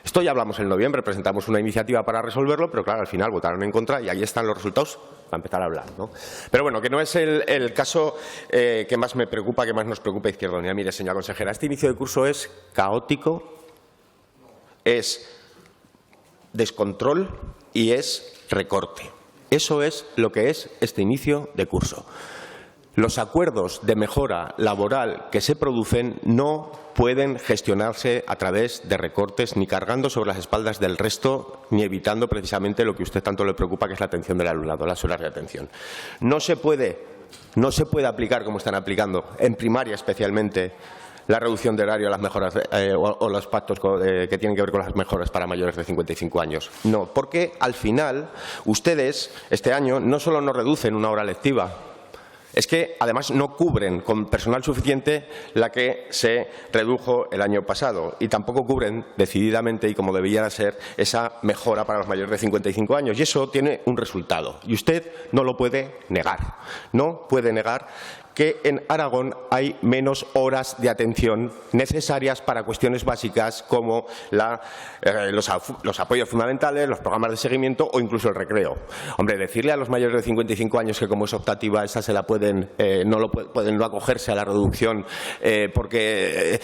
Esto ya hablamos en noviembre, presentamos una iniciativa para resolverlo, pero claro, al final votaron en contra y ahí están los resultados para empezar a hablar, ¿no? Pero bueno, que no es el caso que más me preocupa, que más nos preocupa a Izquierda Unida. Mire, señora consejera, este inicio de curso es caótico, es descontrol y es recorte. Eso es lo que es este inicio de curso. los acuerdos de mejora laboral que se producen no pueden gestionarse a través de recortes ni cargando sobre las espaldas del resto ni evitando precisamente lo que a usted tanto le preocupa, que es la atención del alumnado, las horas de atención. No se puede aplicar como están aplicando, en primaria especialmente, la reducción de horario, las mejoras o los pactos que tienen que ver con las mejoras para mayores de 55 años. No, porque al final ustedes este año no solo no reducen una hora lectiva, es que además no cubren con personal suficiente la que se redujo el año pasado y tampoco cubren decididamente y como debería ser esa mejora para los mayores de 55 años. Y eso tiene un resultado y usted no lo puede negar. No puede negar que en Aragón hay menos horas de atención necesarias para cuestiones básicas como los apoyos fundamentales, los programas de seguimiento o incluso el recreo. Hombre, decirle a los mayores de 55 años que como es optativa, esa se la pueden no acogerse a la reducción porque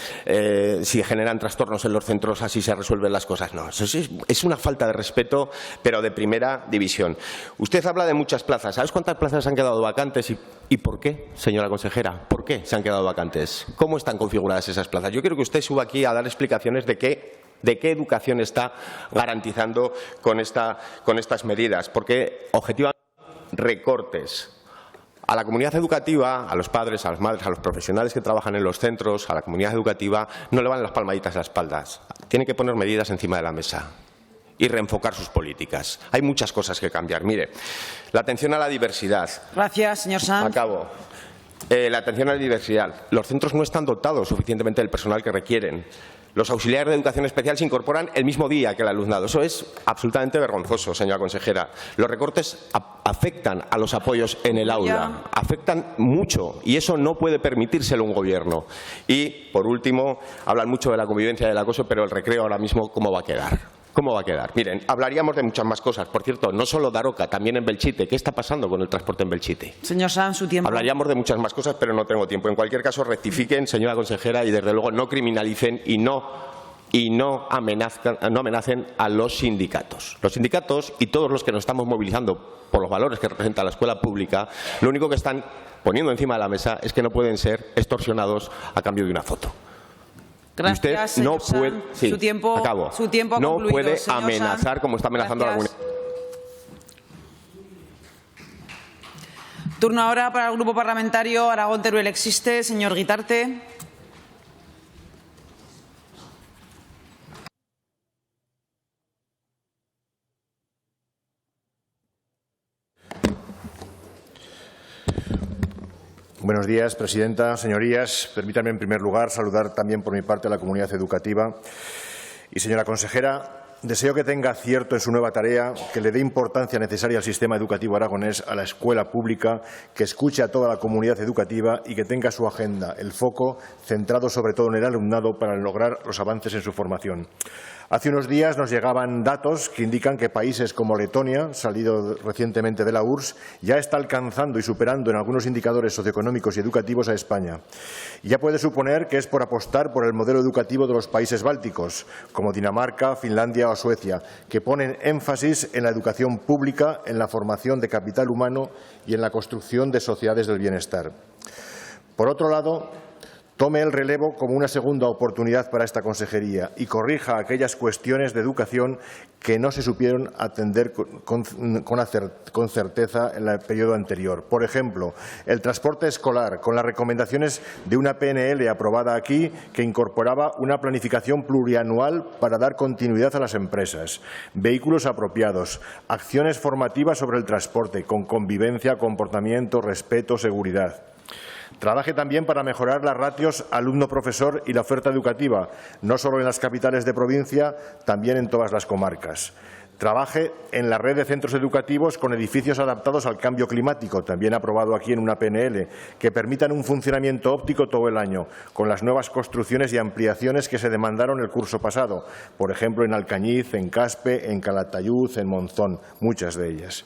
si generan trastornos en los centros así se resuelven las cosas. No, eso es una falta de respeto, pero de primera división. Usted habla de muchas plazas. ¿Sabes cuántas plazas han quedado vacantes y por qué, señora consejera? ¿Por qué se han quedado vacantes? ¿Cómo están configuradas esas plazas? Yo quiero que usted suba aquí a dar explicaciones de qué educación está garantizando con estas medidas, porque objetivamente recortes a la comunidad educativa, a los padres, a las madres, a los profesionales que trabajan en los centros, a la comunidad educativa, no le van las palmaditas a las espaldas. Tienen que poner medidas encima de la mesa y reenfocar sus políticas. Hay muchas cosas que cambiar. Mire, la atención a la diversidad. Gracias, señor Sanz. Acabo. La atención a la diversidad. Los centros no están dotados suficientemente del personal que requieren. Los auxiliares de educación especial se incorporan el mismo día que el alumnado. Eso es absolutamente vergonzoso, señora consejera. Los recortes afectan a los apoyos en el aula, afectan mucho y eso no puede permitírselo un gobierno. Y, por último, hablan mucho de la convivencia y del acoso, pero el recreo ahora mismo, ¿cómo va a quedar? ¿Cómo va a quedar? Miren, hablaríamos de muchas más cosas. Por cierto, no solo Daroca, también en Belchite. ¿Qué está pasando con el transporte en Belchite? Señor Sanz, su tiempo. Hablaríamos de muchas más cosas, pero no tengo tiempo. En cualquier caso, rectifiquen, señora consejera, y desde luego no criminalicen y no amenacen a los sindicatos. Los sindicatos y todos los que nos estamos movilizando por los valores que representa la escuela pública, lo único que están poniendo encima de la mesa es que no pueden ser extorsionados a cambio de una foto. Gracias, usted no puede, sí, su tiempo ha no concluido, puede señor amenazar Sanz. como está amenazando a la comunidad. Turno ahora para el Grupo Parlamentario Aragón-Teruel Existe. Señor Guitarte. Buenos días, presidenta, señorías. Permítanme, en primer lugar, saludar también por mi parte a la comunidad educativa. Y, señora consejera, deseo que tenga acierto en su nueva tarea, que le dé importancia necesaria al sistema educativo aragonés, a la escuela pública, que escuche a toda la comunidad educativa y que tenga su agenda, el foco, centrado sobre todo en el alumnado para lograr los avances en su formación. Hace unos días nos llegaban datos que indican que países como Letonia, salido recientemente de la URSS, ya está alcanzando y superando en algunos indicadores socioeconómicos y educativos a España. Y ya puede suponer que es por apostar por el modelo educativo de los países bálticos, como Dinamarca, Finlandia o Suecia, que ponen énfasis en la educación pública, en la formación de capital humano y en la construcción de sociedades del bienestar. Por otro lado, tome el relevo como una segunda oportunidad para esta consejería y corrija aquellas cuestiones de educación que no se supieron atender con certeza en el periodo anterior. Por ejemplo, el transporte escolar, con las recomendaciones de una PNL aprobada aquí que incorporaba una planificación plurianual para dar continuidad a las empresas, vehículos apropiados, acciones formativas sobre el transporte, con convivencia, comportamiento, respeto, seguridad. Trabaje también para mejorar las ratios alumno-profesor y la oferta educativa, no solo en las capitales de provincia, también en todas las comarcas. Trabaje en la red de centros educativos con edificios adaptados al cambio climático, también aprobado aquí en una PNL, que permitan un funcionamiento óptico todo el año, con las nuevas construcciones y ampliaciones que se demandaron el curso pasado, por ejemplo en Alcañiz, en Caspe, en Calatayud, en Monzón, muchas de ellas.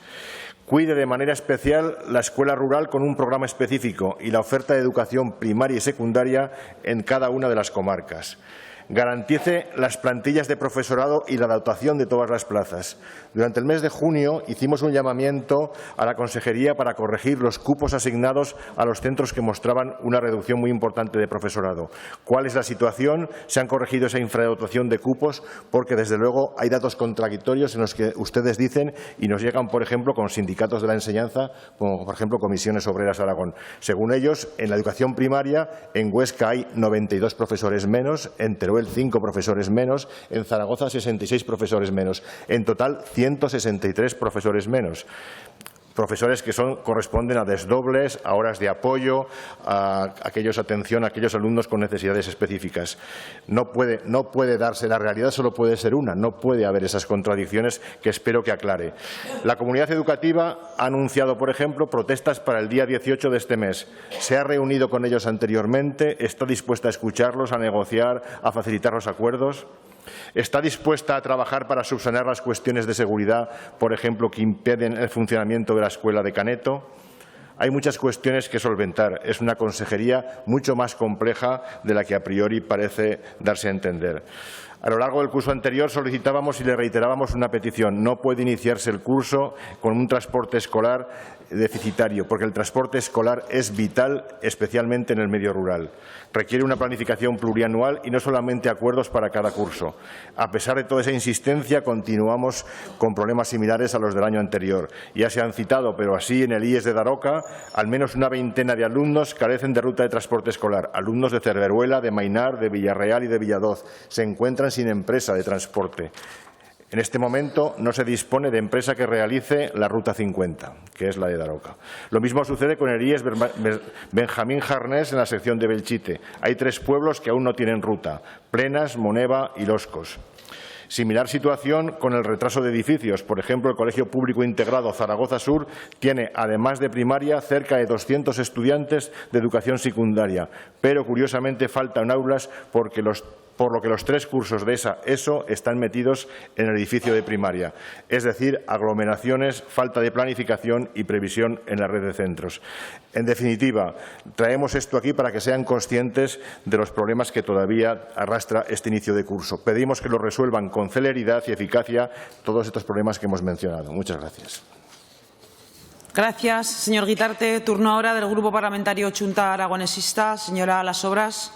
Cuide de manera especial la escuela rural con un programa específico y la oferta de educación primaria y secundaria en cada una de las comarcas. Garantice las plantillas de profesorado y la dotación de todas las plazas. Durante el mes de junio hicimos un llamamiento a la Consejería para corregir los cupos asignados a los centros que mostraban una reducción muy importante de profesorado. ¿Cuál es la situación? ¿Se han corregido esa infradotación de cupos? Porque, desde luego, hay datos contradictorios en los que ustedes dicen y nos llegan, por ejemplo, con sindicatos de la enseñanza, como por ejemplo Comisiones Obreras Aragón. Según ellos, en la educación primaria, en Huesca hay 92 profesores menos, en Teruel 5 profesores menos, en Zaragoza 66 profesores menos, en total 163 profesores menos. Profesores que corresponden a desdobles, a horas de apoyo, a atención a aquellos alumnos con necesidades específicas. No puede darse, la realidad solo puede ser una, no puede haber esas contradicciones que espero que aclare. La comunidad educativa ha anunciado, por ejemplo, protestas para el día 18 de este mes. Se ha reunido con ellos anteriormente, está dispuesta a escucharlos, a negociar, a facilitar los acuerdos. ¿Está dispuesta a trabajar para subsanar las cuestiones de seguridad, por ejemplo, que impiden el funcionamiento de la escuela de Caneto? Hay muchas cuestiones que solventar. Es una consejería mucho más compleja de la que a priori parece darse a entender. A lo largo del curso anterior solicitábamos y le reiterábamos una petición. No puede iniciarse el curso con un transporte escolar deficitario, porque el transporte escolar es vital, especialmente en el medio rural. Requiere una planificación plurianual y no solamente acuerdos para cada curso. A pesar de toda esa insistencia, continuamos con problemas similares a los del año anterior. Ya se han citado, pero así en el IES de Daroca, al menos una veintena de alumnos carecen de ruta de transporte escolar. Alumnos de Cerveruela, de Mainar, de Villarreal y de Villadoz se encuentran sin empresa de transporte. En este momento no se dispone de empresa que realice la Ruta 50, que es la de Daroca. Lo mismo sucede con el IES Benjamín Jarnés en la sección de Belchite. Hay 3 pueblos que aún no tienen ruta: Plenas, Moneva y Loscos. Similar situación con el retraso de edificios. Por ejemplo, el Colegio Público Integrado Zaragoza Sur tiene, además de primaria, cerca de 200 estudiantes de educación secundaria, pero curiosamente faltan aulas por lo que los 3 cursos de ESO están metidos en el edificio de primaria. Es decir, aglomeraciones, falta de planificación y previsión en la red de centros. En definitiva, traemos esto aquí para que sean conscientes de los problemas que todavía arrastra este inicio de curso. Pedimos que lo resuelvan con celeridad y eficacia todos estos problemas que hemos mencionado. Muchas gracias. Gracias, señor Guitarte. Turno ahora del Grupo Parlamentario Chunta Aragonesista. Señora Las Obras.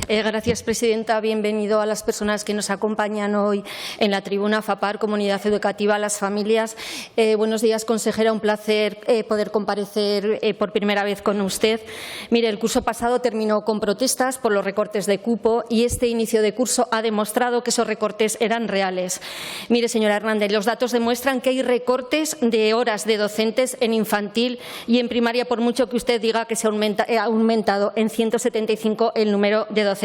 Gracias, presidenta. Bienvenido a las personas que nos acompañan hoy en la tribuna. FAPAR, Comunidad Educativa, las familias. Buenos días, consejera. Un placer poder comparecer por primera vez con usted. Mire, el curso pasado terminó con protestas por los recortes de cupo y este inicio de curso ha demostrado que esos recortes eran reales. Mire, señora Hernández, los datos demuestran que hay recortes de horas de docentes en infantil y en primaria, por mucho que usted diga que se ha aumentado en 175 el número de docentes,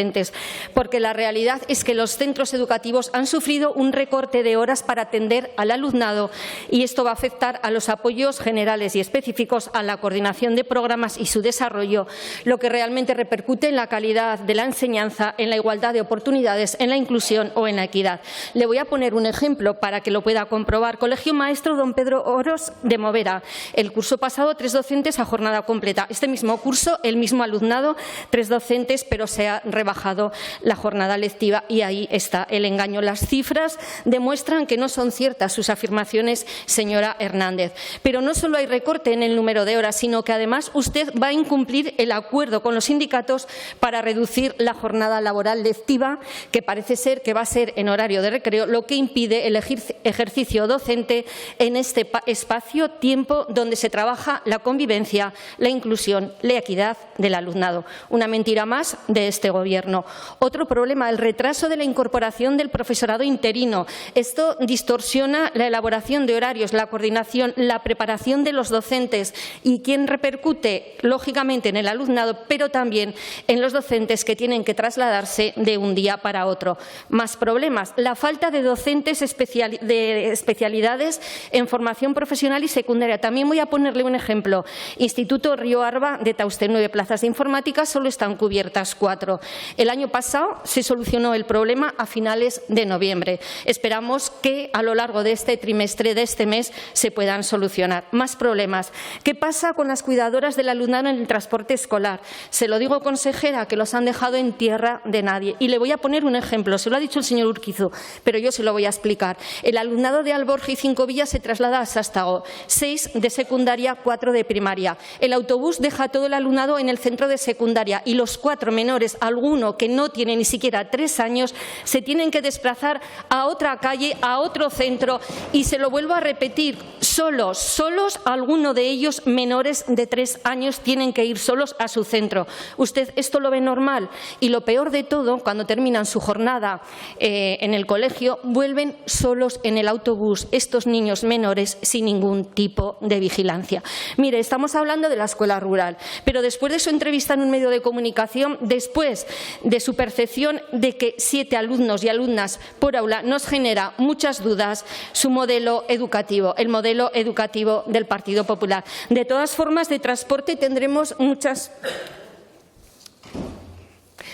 porque la realidad es que los centros educativos han sufrido un recorte de horas para atender al alumnado y esto va a afectar a los apoyos generales y específicos, a la coordinación de programas y su desarrollo, lo que realmente repercute en la calidad de la enseñanza, en la igualdad de oportunidades, en la inclusión o en la equidad. Le voy a poner un ejemplo para que lo pueda comprobar. Colegio Maestro Don Pedro Oros de Movera. El curso pasado 3 docentes a jornada completa. Este mismo curso, el mismo alumnado, 3 docentes, pero se ha rebajado la jornada lectiva y ahí está el engaño. Las cifras demuestran que no son ciertas sus afirmaciones, señora Hernández. Pero no solo hay recorte en el número de horas, sino que además usted va a incumplir el acuerdo con los sindicatos para reducir la jornada laboral lectiva, que parece ser que va a ser en horario de recreo, lo que impide el ejercicio docente en este espacio-tiempo donde se trabaja la convivencia, la inclusión, la equidad del alumnado. Una mentira más de este Gobierno. Otro problema, el retraso de la incorporación del profesorado interino. Esto distorsiona la elaboración de horarios, la coordinación, la preparación de los docentes y quien repercute, lógicamente, en el alumnado, pero también en los docentes que tienen que trasladarse de un día para otro. Más problemas, la falta de docentes de especialidades en formación profesional y secundaria. También voy a ponerle un ejemplo. Instituto Río Arba de Tauste, 9 plazas de informática, solo están cubiertas 4. El año pasado se solucionó el problema a finales de noviembre. Esperamos que a lo largo de este trimestre, de este mes, se puedan solucionar. Más problemas. ¿Qué pasa con las cuidadoras del alumnado en el transporte escolar? Se lo digo, consejera, que los han dejado en tierra de nadie. Y le voy a poner un ejemplo. Se lo ha dicho el señor Urquizu, pero yo se lo voy a explicar. El alumnado de Alborja y Cinco Villas se traslada a Sástago. 6 de secundaria, 4 de primaria. El autobús deja todo el alumnado en el centro de secundaria y los 4 menores, alguno que no tiene ni siquiera 3 años, se tienen que desplazar a otra calle, a otro centro, y se lo vuelvo a repetir, solos, alguno de ellos menores de 3 años tienen que ir solos a su centro. ¿Usted esto lo ve normal? Y lo peor de todo, cuando terminan su jornada en el colegio, vuelven solos en el autobús, estos niños menores sin ningún tipo de vigilancia. Mire, estamos hablando de la escuela rural, pero después de su entrevista en un medio de comunicación, después de su percepción de que 7 alumnos y alumnas por aula, nos genera muchas dudas su modelo educativo, el modelo educativo del Partido Popular. De todas formas, de transporte tendremos muchas...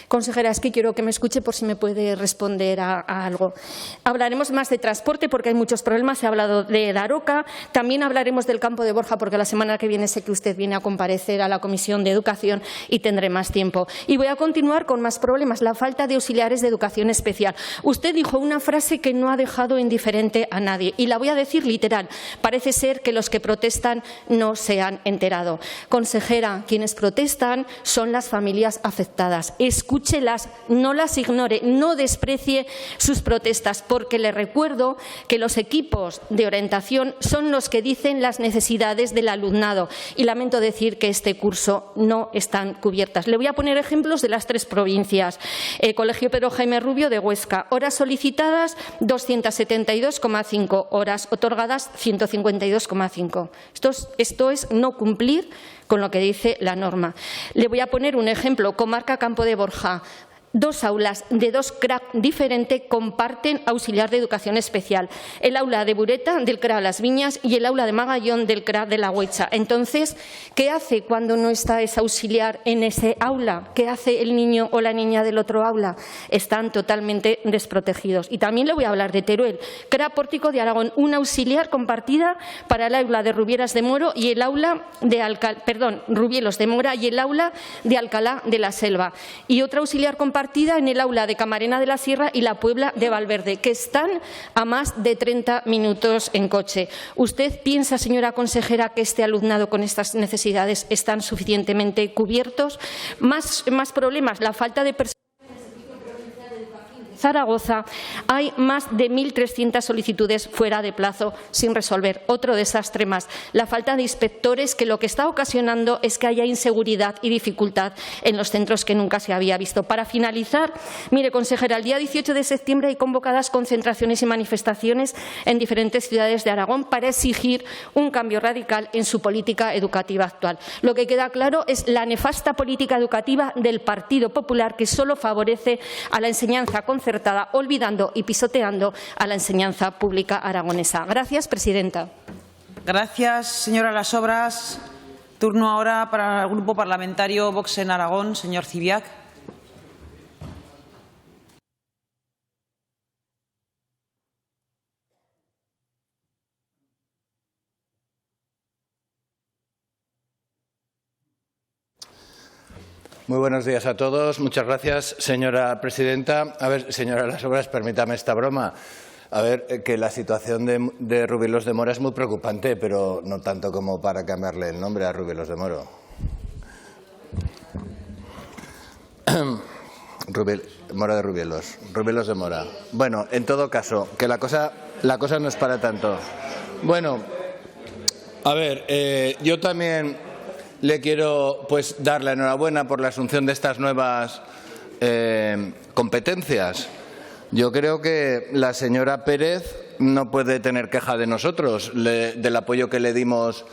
Consejera, es que quiero que me escuche por si me puede responder a algo. Hablaremos más de transporte porque hay muchos problemas. Se ha hablado de Daroca. También hablaremos del campo de Borja porque la semana que viene sé que usted viene a comparecer a la Comisión de Educación y tendré más tiempo. Y voy a continuar con más problemas. La falta de auxiliares de educación especial. Usted dijo una frase que no ha dejado indiferente a nadie y la voy a decir literal. Parece ser que los que protestan no se han enterado. Consejera, quienes protestan son las familias afectadas. Escúchelas, no las ignore, no desprecie sus protestas, porque le recuerdo que los equipos de orientación son los que dicen las necesidades del alumnado y lamento decir que este curso no están cubiertas. Le voy a poner ejemplos de las 3 provincias. Colegio Pedro Jaime Rubio de Huesca, horas solicitadas 272,5, horas otorgadas 152,5. Esto es no cumplir con lo que dice la norma. Le voy a poner un ejemplo. Comarca Campo de Borja. 2 aulas de 2 CRA diferentes comparten auxiliar de educación especial. El aula de Bureta del CRA Las Viñas y el aula de Magallón del CRA de La Huecha. Entonces, ¿qué hace cuando no está ese auxiliar en ese aula? ¿Qué hace el niño o la niña del otro aula? Están totalmente desprotegidos. Y también le voy a hablar de Teruel. CRA Pórtico de Aragón, una auxiliar compartida para el aula de Rubieras de Moro y el aula de Rubielos de Mora y el aula de Alcalá de la Selva. Y otra auxiliar compartida en el aula de Camarena de la Sierra y la Puebla de Valverde, que están a más de 30 minutos en coche. ¿Usted piensa, señora consejera, que este alumnado con estas necesidades están suficientemente cubiertos? Más problemas, la falta de personas. Zaragoza hay más de 1.300 solicitudes fuera de plazo sin resolver. Otro desastre más. La falta de inspectores, que lo que está ocasionando es que haya inseguridad y dificultad en los centros que nunca se había visto. Para finalizar, mire, consejera, el día 18 de septiembre hay convocadas concentraciones y manifestaciones en diferentes ciudades de Aragón para exigir un cambio radical en su política educativa actual. Lo que queda claro es la nefasta política educativa del Partido Popular, que solo favorece a la enseñanza concertada, olvidando y pisoteando a la enseñanza pública aragonesa. Gracias, presidenta. Gracias, señora Las Obras. Turno ahora para el Grupo Parlamentario Vox en Aragón. Señor Cibiac. Muy buenos días a todos. Muchas gracias, señora presidenta. A ver, señora Las Obras, permítame esta broma. A ver, que la situación de Rubielos de Mora es muy preocupante, pero no tanto como para cambiarle el nombre a Rubielos de Moro. Mora de Rubielos, Rubielos de Mora. Bueno, en todo caso, que la cosa no es para tanto. Bueno, a ver, yo también le quiero dar la enhorabuena por la asunción de estas nuevas competencias. Yo creo que la señora Pérez no puede tener queja de nosotros, del apoyo que le dimos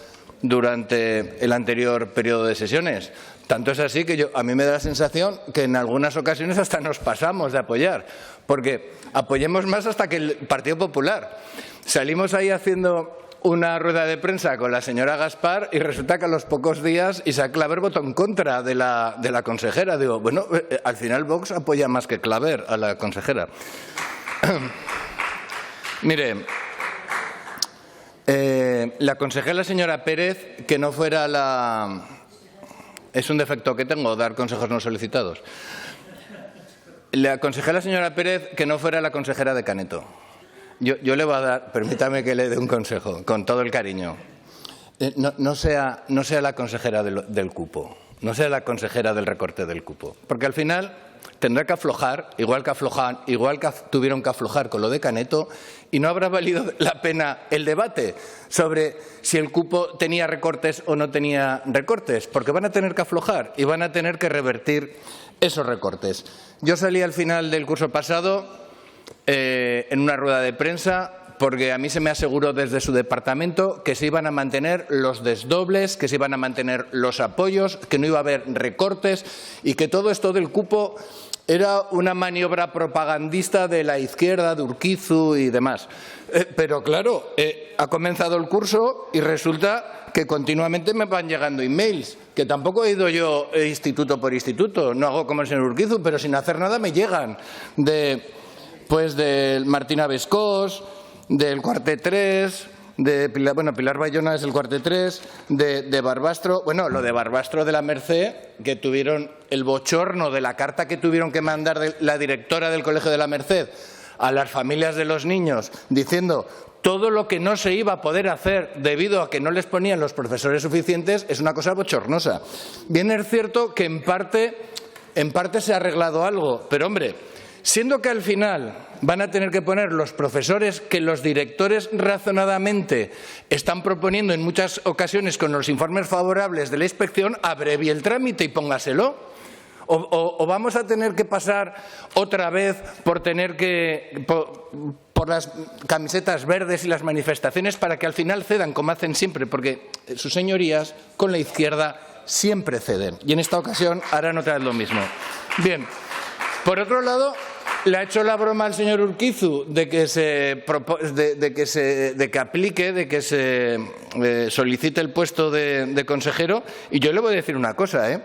durante el anterior periodo de sesiones. Tanto es así que a mí me da la sensación que en algunas ocasiones hasta nos pasamos de apoyar, porque apoyemos más hasta que el Partido Popular. Salimos ahí haciendo una rueda de prensa con la señora Gaspar y resulta que a los pocos días Isaac Claver votó en contra de la consejera. Digo, bueno, al final Vox apoya más que Claver a la consejera. Mire, le aconsejé a la señora Pérez que no fuera la... Es un defecto que tengo, dar consejos no solicitados. Le aconsejé a la señora Pérez que no fuera la consejera de Caneto. Yo le voy a dar, permítame que le dé un consejo, con todo el cariño. No sea la consejera del cupo, no sea la consejera del recorte del cupo, porque al final tendrá que aflojar, igual que tuvieron que aflojar con lo de Caneto, y no habrá valido la pena el debate sobre si el cupo tenía recortes o no tenía recortes, porque van a tener que aflojar y van a tener que revertir esos recortes. Yo salí al final del curso pasado en una rueda de prensa porque a mí se me aseguró desde su departamento que se iban a mantener los desdobles, que se iban a mantener los apoyos, que no iba a haber recortes y que todo esto del cupo era una maniobra propagandista de la izquierda, de Urquizu y demás. Pero claro, ha comenzado el curso y resulta que continuamente me van llegando emails, que tampoco he ido yo instituto por instituto, no hago como el señor Urquizu, pero sin hacer nada me llegan de Martina Bescós, del Cuartet 3, de Pilar, Pilar Bayona es el Cuartet 3, de Barbastro. Bueno, lo de Barbastro de la Merced, que tuvieron el bochorno de la carta que tuvieron que mandar de la directora del Colegio de la Merced a las familias de los niños, diciendo todo lo que no se iba a poder hacer debido a que no les ponían los profesores suficientes, es una cosa bochornosa. Bien es cierto que en parte se ha arreglado algo, pero hombre, siendo que al final van a tener que poner los profesores que los directores razonadamente están proponiendo en muchas ocasiones con los informes favorables de la inspección, abrevie el trámite y póngaselo. O vamos a tener que pasar otra vez por las camisetas verdes y las manifestaciones para que al final cedan, como hacen siempre, porque sus señorías con la izquierda siempre ceden. Y en esta ocasión harán otra vez lo mismo. Bien, por otro lado, le ha hecho la broma al señor Urquizu de que se solicite el puesto de consejero, y yo le voy a decir una cosa,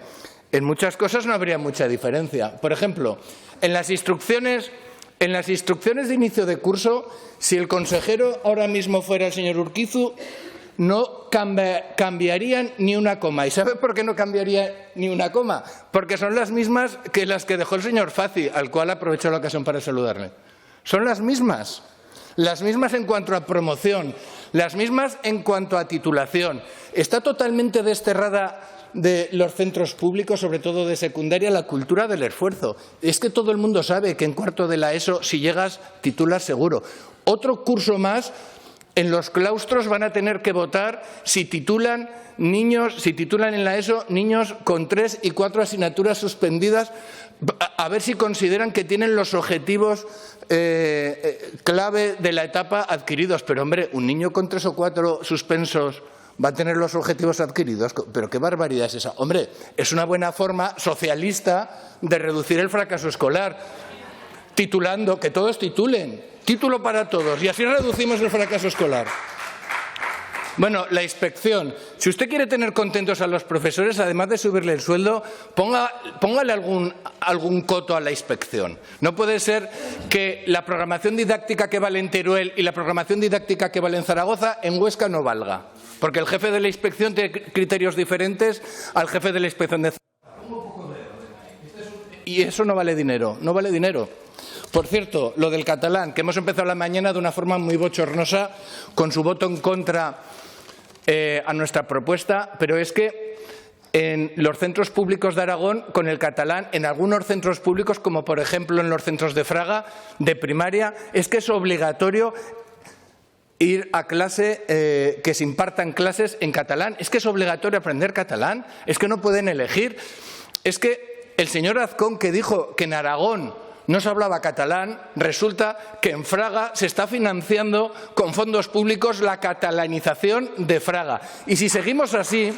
en muchas cosas no habría mucha diferencia. Por ejemplo, en las instrucciones de inicio de curso, si el consejero ahora mismo fuera el señor Urquizu, no cambiarían ni una coma. ¿Y sabe por qué no cambiaría ni una coma? Porque son las mismas que las que dejó el señor Fazi, al cual aprovecho la ocasión para saludarle. Son las mismas en cuanto a promoción, las mismas en cuanto a titulación. Está totalmente desterrada de los centros públicos, sobre todo de secundaria, la cultura del esfuerzo. Es que todo el mundo sabe que en cuarto de la ESO, si llegas, titulas seguro. Otro curso más, en los claustros van a tener que votar si titulan en la ESO niños con 3 y 4 asignaturas suspendidas, a ver si consideran que tienen los objetivos clave de la etapa adquiridos. Pero, hombre, un niño con 3 o 4 suspensos va a tener los objetivos adquiridos. ¿Pero qué barbaridad es esa? Hombre, es una buena forma socialista de reducir el fracaso escolar, titulando, que todos titulen, título para todos, y así reducimos el fracaso escolar. Bueno, la inspección. Si usted quiere tener contentos a los profesores, además de subirle el sueldo, póngale algún coto a la inspección. No puede ser que la programación didáctica que vale en Teruel y la programación didáctica que vale en Zaragoza, en Huesca no valga. Porque el jefe de la inspección tiene criterios diferentes al jefe de la inspección de Zaragoza. Y eso no vale dinero, no vale dinero. Por cierto, lo del catalán, que hemos empezado la mañana de una forma muy bochornosa, con su voto en contra a nuestra propuesta, pero es que en los centros públicos de Aragón, con el catalán, en algunos centros públicos, como por ejemplo en los centros de Fraga, de primaria, es que es obligatorio ir a clase, que se impartan clases en catalán. Es que es obligatorio aprender catalán, es que no pueden elegir. Es que el señor Azcón, que dijo que en Aragón no se hablaba catalán, resulta que en Fraga se está financiando con fondos públicos la catalanización de Fraga. Y si seguimos así,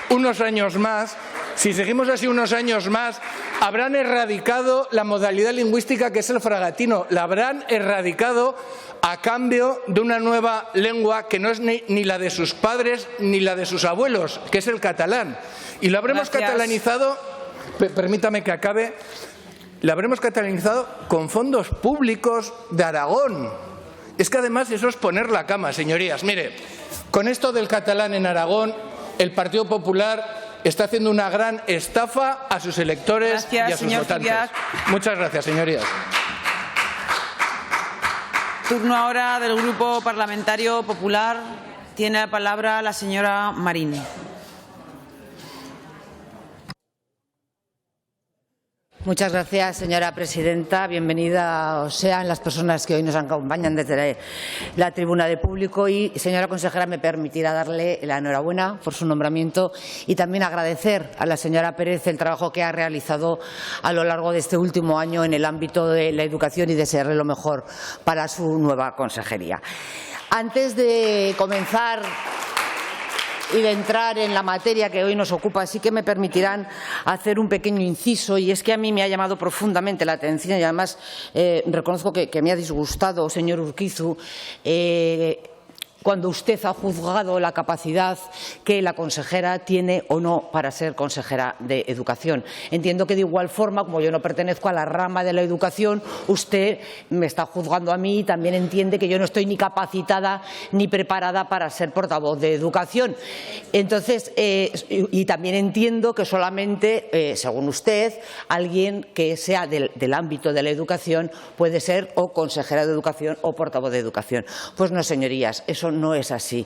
unos años más, si seguimos así unos años más, habrán erradicado la modalidad lingüística que es el fragatino. La habrán erradicado a cambio de una nueva lengua que no es ni la de sus padres ni la de sus abuelos, que es el catalán. Y lo habremos catalanizado, permítame que acabe, lo habremos catalanizado con fondos públicos de Aragón. Es que además eso es poner la cama, señorías. Mire, con esto del catalán en Aragón, el Partido Popular está haciendo una gran estafa a sus electores y a sus votantes. Muchas gracias, señorías. Turno ahora del Grupo Parlamentario Popular. Tiene la palabra la señora Marín. Muchas gracias, señora presidenta. Bienvenidas sean las personas que hoy nos acompañan desde la tribuna de público. Y, señora consejera, me permitirá darle la enhorabuena por su nombramiento y también agradecer a la señora Pérez el trabajo que ha realizado a lo largo de este último año en el ámbito de la educación y desearle lo mejor para su nueva consejería. Antes de comenzar y de entrar en la materia que hoy nos ocupa, sí que me permitirán hacer un pequeño inciso, y es que a mí me ha llamado profundamente la atención y además reconozco que me ha disgustado, señor Urquizu, cuando usted ha juzgado la capacidad que la consejera tiene o no para ser consejera de Educación. Entiendo que de igual forma, como yo no pertenezco a la rama de la educación, usted me está juzgando a mí y también entiende que yo no estoy ni capacitada ni preparada para ser portavoz de Educación. Entonces, y también entiendo que solamente, según usted, alguien que sea del ámbito de la educación puede ser o consejera de Educación o portavoz de Educación. Pues no, señorías, eso no es así.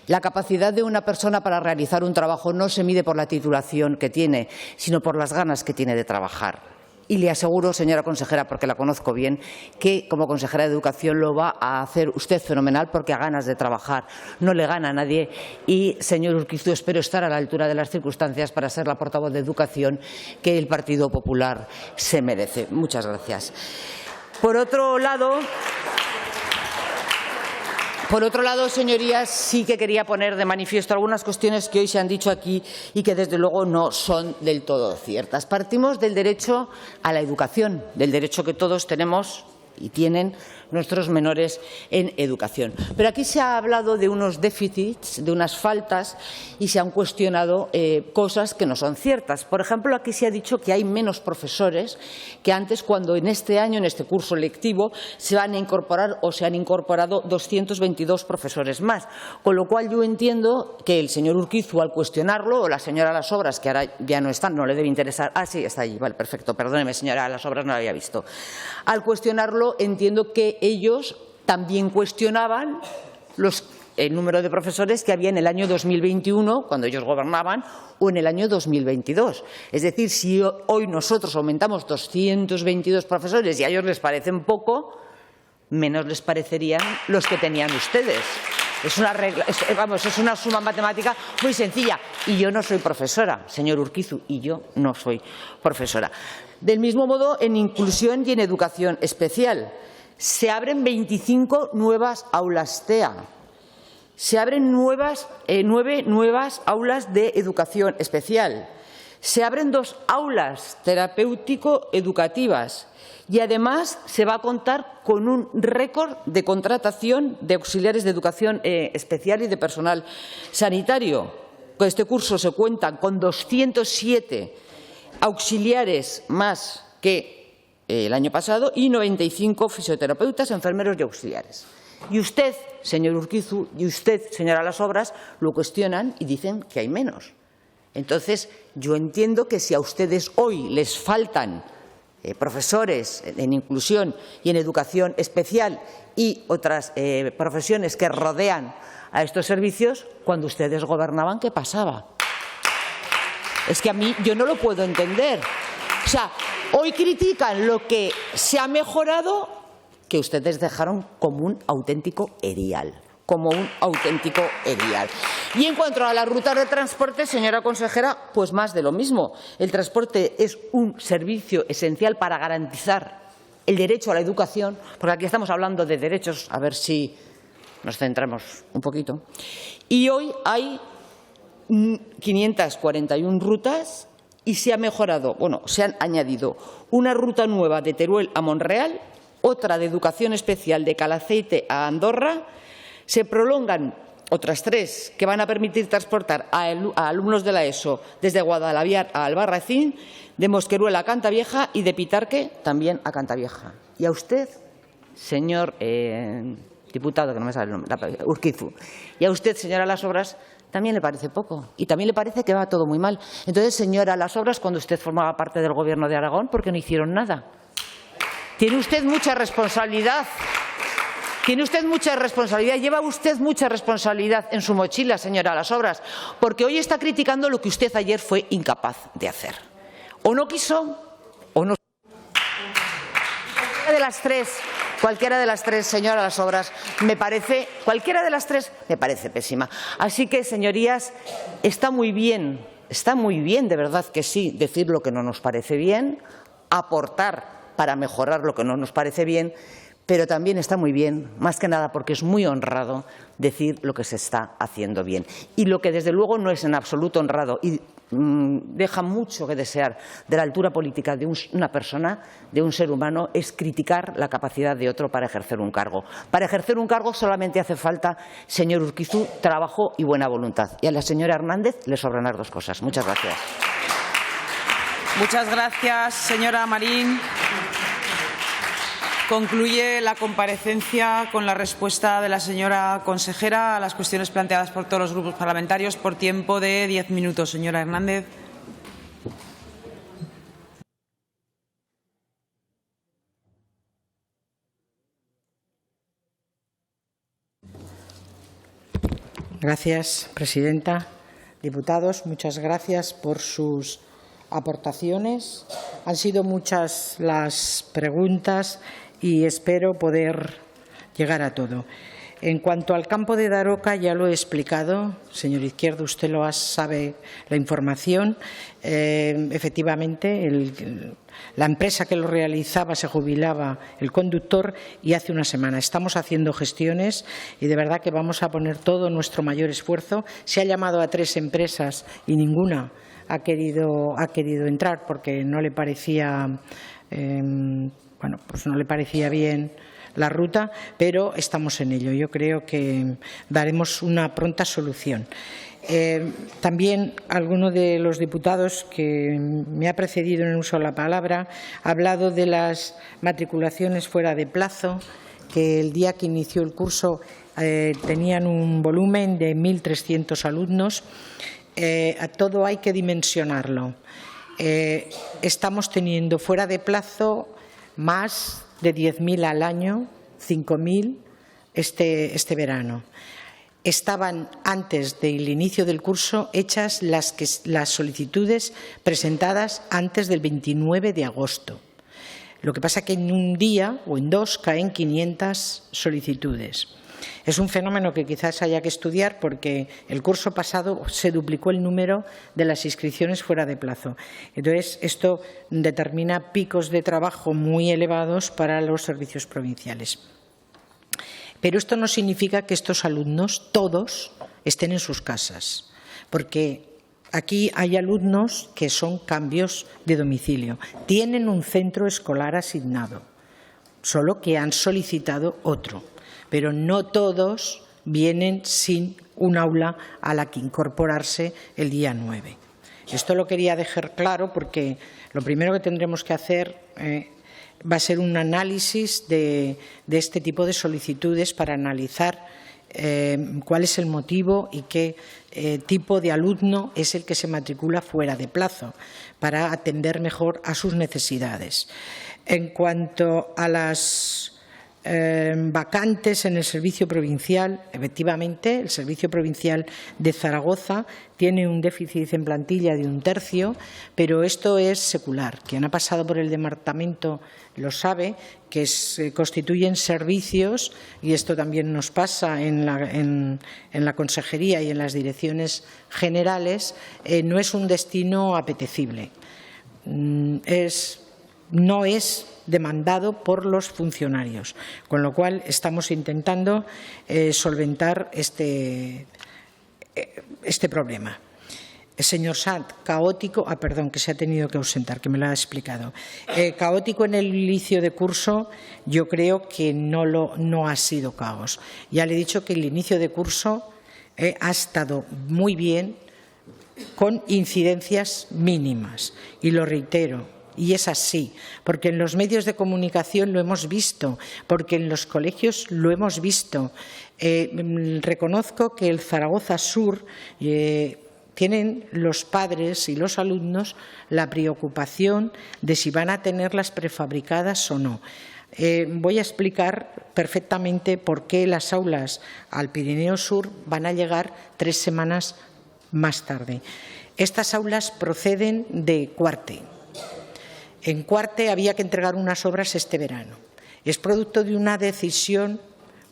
La capacidad de una persona para realizar un trabajo no se mide por la titulación que tiene, sino por las ganas que tiene de trabajar. Y le aseguro, señora consejera, porque la conozco bien, que como consejera de Educación lo va a hacer usted fenomenal porque a ganas de trabajar no le gana a nadie. Y, señor Urquizu, espero estar a la altura de las circunstancias para ser la portavoz de Educación que el Partido Popular se merece. Muchas gracias. Por otro lado, señorías, sí que quería poner de manifiesto algunas cuestiones que hoy se han dicho aquí y que, desde luego, no son del todo ciertas. Partimos del derecho a la educación, del derecho que todos tenemos y tienen nuestros menores en educación. Pero aquí se ha hablado de unos déficits, de unas faltas, y se han cuestionado cosas que no son ciertas. Por ejemplo, aquí se ha dicho que hay menos profesores que antes, cuando en este año, en este curso lectivo, se van a incorporar o se han incorporado 222 profesores más. Con lo cual yo entiendo que el señor Urquizu, al cuestionarlo, o la señora Las Obras, que ahora ya no están, no le debe interesar. Ah, sí, está allí. Vale, perfecto. Perdóneme, señora Las Obras, no la había visto. Al cuestionarlo, entiendo que ellos también cuestionaban el número de profesores que había en el año 2021, cuando ellos gobernaban, o en el año 2022. Es decir, si hoy nosotros aumentamos 222 profesores y a ellos les parecen poco, menos les parecerían los que tenían ustedes. Es una regla, es una suma matemática muy sencilla. Y yo no soy profesora, señor Urquizu, y yo no soy profesora. Del mismo modo, en inclusión y en educación especial, se abren 25 nuevas aulas TEA. Se abren 9 nuevas aulas de educación especial. Se abren 2 aulas terapéutico-educativas. Y además se va a contar con un récord de contratación de auxiliares de educación especial y de personal sanitario. Con este curso se cuentan con 207 auxiliares más que el año pasado y 95 fisioterapeutas, enfermeros y auxiliares. Y usted, señor Urquizu, y usted, señora Las Obras, lo cuestionan y dicen que hay menos. Entonces, yo entiendo que si a ustedes hoy les faltan profesores en inclusión y en educación especial y otras profesiones que rodean a estos servicios, cuando ustedes gobernaban, ¿qué pasaba? Es que a mí yo no lo puedo entender. O sea, hoy critican lo que se ha mejorado, que ustedes dejaron como un auténtico erial. Y en cuanto a las rutas de transporte, señora consejera, pues más de lo mismo. El transporte es un servicio esencial para garantizar el derecho a la educación, porque aquí estamos hablando de derechos, a ver si nos centramos un poquito. Y hoy hay 541 rutas y se ha mejorado, bueno, se han añadido una ruta nueva de Teruel a Monreal, otra de educación especial de Calaceite a Andorra, se prolongan otras 3 que van a permitir transportar a alumnos de la ESO desde Guadalaviar a Albarracín, de Mosqueruela a Cantavieja y de Pitarque también a Cantavieja. Y a usted, señor diputado, que no me sale el nombre, Urquizu, y a usted, señora Las Obras, también le parece poco y también le parece que va todo muy mal. Entonces, señora Las Obras, cuando usted formaba parte del Gobierno de Aragón, ¿por qué no hicieron nada? Tiene usted mucha responsabilidad. Tiene usted mucha responsabilidad, lleva usted mucha responsabilidad en su mochila, señora Las Obras, porque hoy está criticando lo que usted ayer fue incapaz de hacer. O no quiso, o no. Cualquiera de las tres, señora Las Obras, cualquiera de las 3 me parece pésima. Así que, señorías, está muy bien, de verdad que sí, decir lo que no nos parece bien, aportar para mejorar lo que no nos parece bien, pero también está muy bien, más que nada porque es muy honrado decir lo que se está haciendo bien. Y lo que desde luego no es en absoluto honrado y deja mucho que desear de la altura política de una persona, de un ser humano, es criticar la capacidad de otro para ejercer un cargo. Para ejercer un cargo solamente hace falta, señor Urquizu, trabajo y buena voluntad. Y a la señora Hernández le sobran las 2 cosas. Muchas gracias. Muchas gracias, señora Marín. Concluye la comparecencia con la respuesta de la señora consejera a las cuestiones planteadas por todos los grupos parlamentarios por tiempo de 10 minutos. Señora Hernández. Gracias, presidenta. Diputados, muchas gracias por sus aportaciones. Han sido muchas las preguntas y espero poder llegar a todo. En cuanto al campo de Daroca, ya lo he explicado, señor Izquierdo, usted sabe la información. Efectivamente, la empresa que lo realizaba se jubilaba el conductor y hace una semana. Estamos haciendo gestiones y de verdad que vamos a poner todo nuestro mayor esfuerzo. Se ha llamado a 3 empresas y ninguna ha querido entrar porque no le parecía no le parecía bien la ruta, pero estamos en ello. Yo creo que daremos una pronta solución. También alguno de los diputados que me ha precedido en el uso de la palabra ha hablado de las matriculaciones fuera de plazo, que el día que inició el curso tenían un volumen de 1.300 alumnos. A todo hay que dimensionarlo. Estamos teniendo fuera de plazo más de 10.000 al año, 5.000 este verano. Estaban antes del inicio del curso hechas las solicitudes presentadas antes del 29 de agosto. Lo que pasa es que en un día o en 2 caen 500 solicitudes. Es un fenómeno que quizás haya que estudiar porque el curso pasado se duplicó el número de las inscripciones fuera de plazo. Entonces, esto determina picos de trabajo muy elevados para los servicios provinciales. Pero esto no significa que estos alumnos, todos, estén en sus casas, porque aquí hay alumnos que son cambios de domicilio. Tienen un centro escolar asignado, solo que han solicitado otro. Pero no todos vienen sin un aula a la que incorporarse el día 9. Esto lo quería dejar claro porque lo primero que tendremos que hacer va a ser un análisis de este tipo de solicitudes para analizar cuál es el motivo y qué tipo de alumno es el que se matricula fuera de plazo para atender mejor a sus necesidades. En cuanto a las vacantes en el servicio provincial, efectivamente, el servicio provincial de Zaragoza tiene un déficit en plantilla de 1/3, pero esto es secular. Quien ha pasado por el departamento lo sabe, que se constituyen servicios, y esto también nos pasa en la consejería y en las direcciones generales, no es un destino apetecible. No es demandado por los funcionarios, con lo cual estamos intentando solventar este problema. Señor Sant, caótico, perdón, que se ha tenido que ausentar, que me lo ha explicado. Caótico en el inicio de curso, yo creo que no ha sido caos. Ya le he dicho que el inicio de curso ha estado muy bien, con incidencias mínimas. Y lo reitero, y es así, porque en los medios de comunicación lo hemos visto, porque en los colegios lo hemos visto. Reconozco que el Zaragoza Sur tienen los padres y los alumnos la preocupación de si van a tenerlas prefabricadas o no. Voy a explicar perfectamente por qué las aulas al Pirineo Sur van a llegar 3 semanas más tarde. Estas aulas proceden de Cuarte. En Cuarte había que entregar unas obras este verano. Es producto de una decisión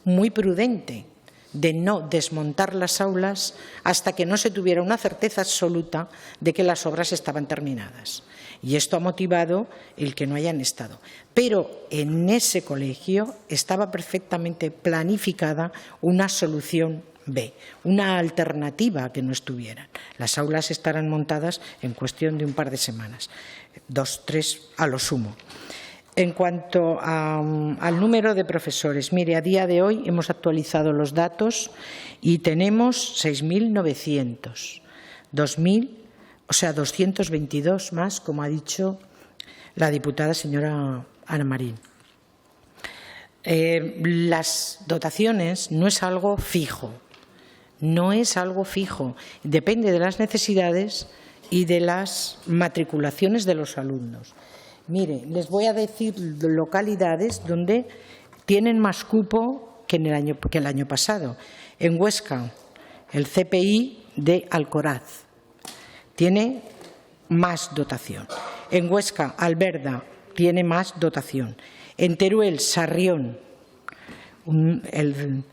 muy prudente de no desmontar las aulas hasta que no se tuviera una certeza absoluta de que las obras estaban terminadas. Y esto ha motivado el que no hayan estado. Pero en ese colegio estaba perfectamente planificada una solución B, una alternativa a que no estuvieran. Las aulas estarán montadas en cuestión de un par de semanas, 2, 3 a lo sumo. En cuanto al número de profesores, mire, a día de hoy hemos actualizado los datos y tenemos 6.900, 222 más, como ha dicho la diputada señora Ana Marín. Las dotaciones no es algo fijo, depende de las necesidades y de las matriculaciones de los alumnos. Mire, les voy a decir localidades donde tienen más cupo que el año pasado. En Huesca, el CPI de Alcoraz tiene más dotación. En Huesca, Alberda tiene más dotación. En Teruel, Sarrión, el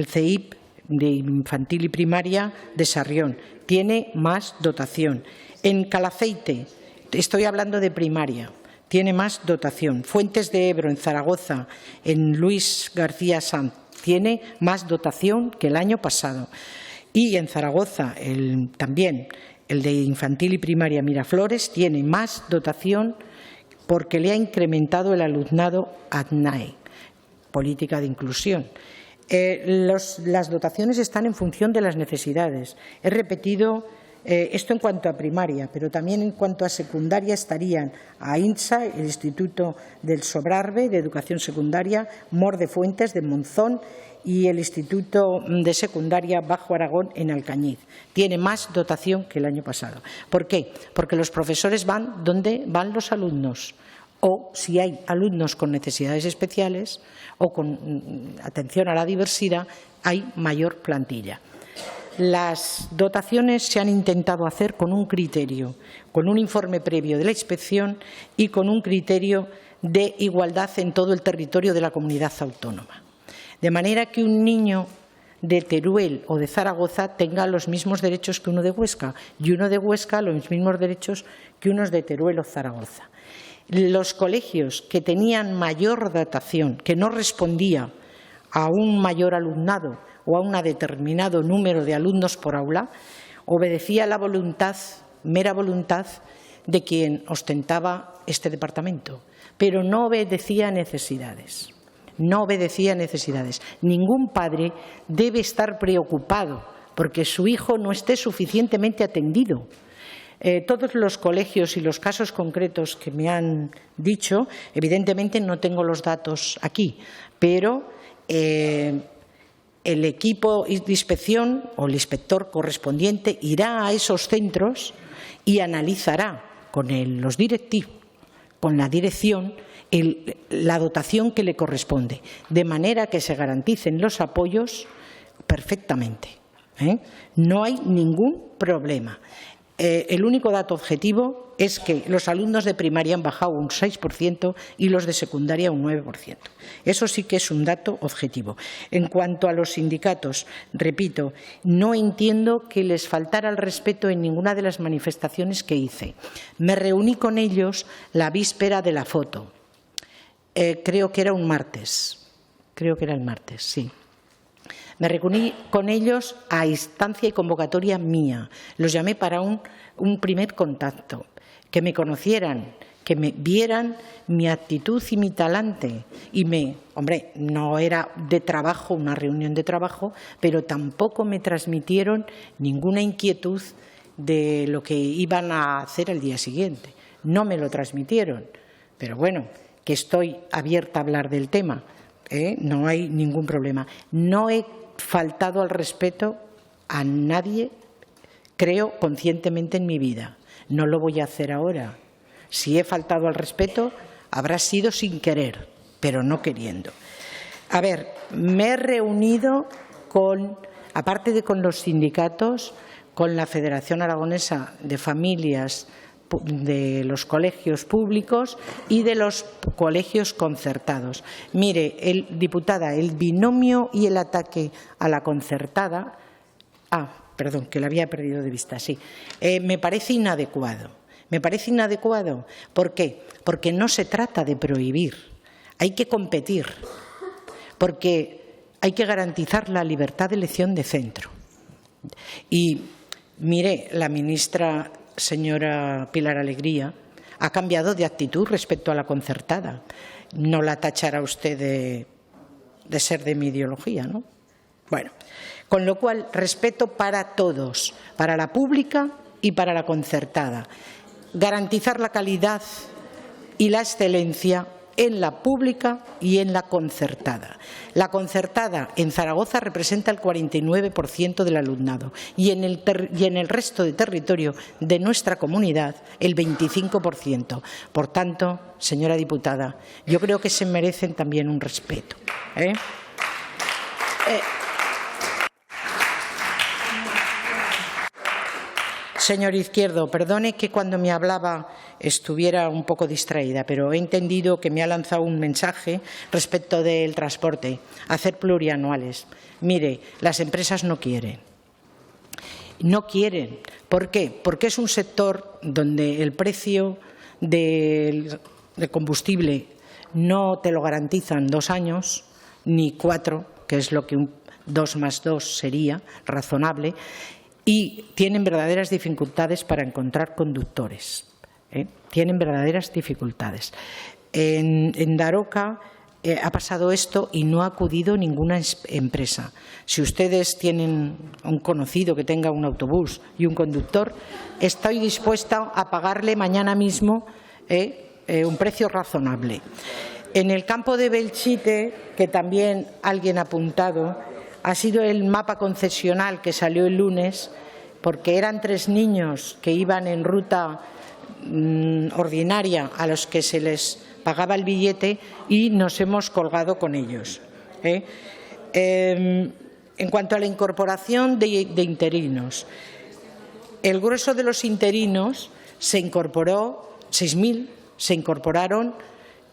CEIP de infantil y primaria de Sarrión tiene más dotación. En Calaceite, estoy hablando de primaria, tiene más dotación. Fuentes de Ebro, en Zaragoza, en Luis García Sanz, tiene más dotación que el año pasado. Y en Zaragoza, también el de infantil y primaria Miraflores, tiene más dotación porque le ha incrementado el alumnado ADNAE, política de inclusión. Las dotaciones están en función de las necesidades. He repetido esto en cuanto a primaria, pero también en cuanto a secundaria estarían AINSA, el Instituto del Sobrarbe de Educación Secundaria, Mor de Fuentes de Monzón y el Instituto de Secundaria Bajo Aragón en Alcañiz. Tiene más dotación que el año pasado. ¿Por qué? Porque los profesores van donde van los alumnos. O si hay alumnos con necesidades especiales o con atención a la diversidad, hay mayor plantilla. Las dotaciones se han intentado hacer con un criterio, con un informe previo de la inspección y con un criterio de igualdad en todo el territorio de la comunidad autónoma. De manera que un niño de Teruel o de Zaragoza tenga los mismos derechos que uno de Huesca y uno de Huesca los mismos derechos que unos de Teruel o Zaragoza. Los colegios que tenían mayor dotación, que no respondía a un mayor alumnado o a un determinado número de alumnos por aula, obedecía a la voluntad, mera voluntad, de quien ostentaba este departamento, pero no obedecía a necesidades. No obedecía a necesidades. Ningún padre debe estar preocupado porque su hijo no esté suficientemente atendido. Todos los colegios y los casos concretos que me han dicho, evidentemente no tengo los datos aquí, pero el equipo de inspección o el inspector correspondiente irá a esos centros y analizará con los directivos, con la dirección, la dotación que le corresponde, de manera que se garanticen los apoyos perfectamente. No hay ningún problema. El único dato objetivo es que los alumnos de primaria han bajado un 6% y los de secundaria un 9%. Eso sí que es un dato objetivo. En cuanto a los sindicatos, repito, no entiendo que les faltara el respeto en ninguna de las manifestaciones que hice. Me reuní con ellos la víspera de la foto. Creo que era un martes. Creo que era el martes, sí. Me reuní con ellos a instancia y convocatoria mía. Los llamé para un primer contacto, que me conocieran, que me vieran mi actitud y mi talante. Y hombre, no era de trabajo, una reunión de trabajo, pero tampoco me transmitieron ninguna inquietud de lo que iban a hacer al día siguiente. No me lo transmitieron. Pero bueno, que estoy abierta a hablar del tema, no hay ningún problema. No he faltado al respeto a nadie, creo, conscientemente en mi vida. No lo voy a hacer ahora. Si he faltado al respeto, habrá sido sin querer, pero no queriendo. A ver, me he reunido aparte de con los sindicatos, con la Federación Aragonesa de Familias de los colegios públicos y de los colegios concertados. Mire, diputada, el binomio y el ataque a la concertada, perdón, que la había perdido de vista, sí, me parece inadecuado. Me parece inadecuado. ¿Por qué? Porque no se trata de prohibir, hay que competir, porque hay que garantizar la libertad de elección de centro. Y mire, la ministra señora Pilar Alegría ha cambiado de actitud respecto a la concertada. No la tachará usted de ser de mi ideología, ¿no? Bueno, con lo cual, respeto para todos, para la pública y para la concertada. Garantizar la calidad y la excelencia en la pública y en la concertada. La concertada en Zaragoza representa el 49% del alumnado y en el resto de territorio de nuestra comunidad el 25%. Por tanto, señora diputada, yo creo que se merecen también un respeto. Señor Izquierdo, perdone que cuando me hablaba estuviera un poco distraída, pero he entendido que me ha lanzado un mensaje respecto del transporte, hacer plurianuales. Mire, las empresas no quieren. No quieren. ¿Por qué? Porque es un sector donde el precio del combustible no te lo garantizan 2 años, ni 4, que es lo que 2 más 2 sería razonable, y tienen verdaderas dificultades para encontrar conductores. Tienen verdaderas dificultades. En Daroca ha pasado esto y no ha acudido ninguna empresa. Si ustedes tienen un conocido que tenga un autobús y un conductor, estoy dispuesta a pagarle mañana mismo un precio razonable. En el campo de Belchite, que también alguien ha apuntado, ha sido el mapa concesional que salió el lunes, porque eran 3 niños que iban en ruta ordinaria a los que se les pagaba el billete y nos hemos colgado con ellos. En cuanto a la incorporación de interinos, el grueso de los interinos se incorporó, 6.000 se incorporaron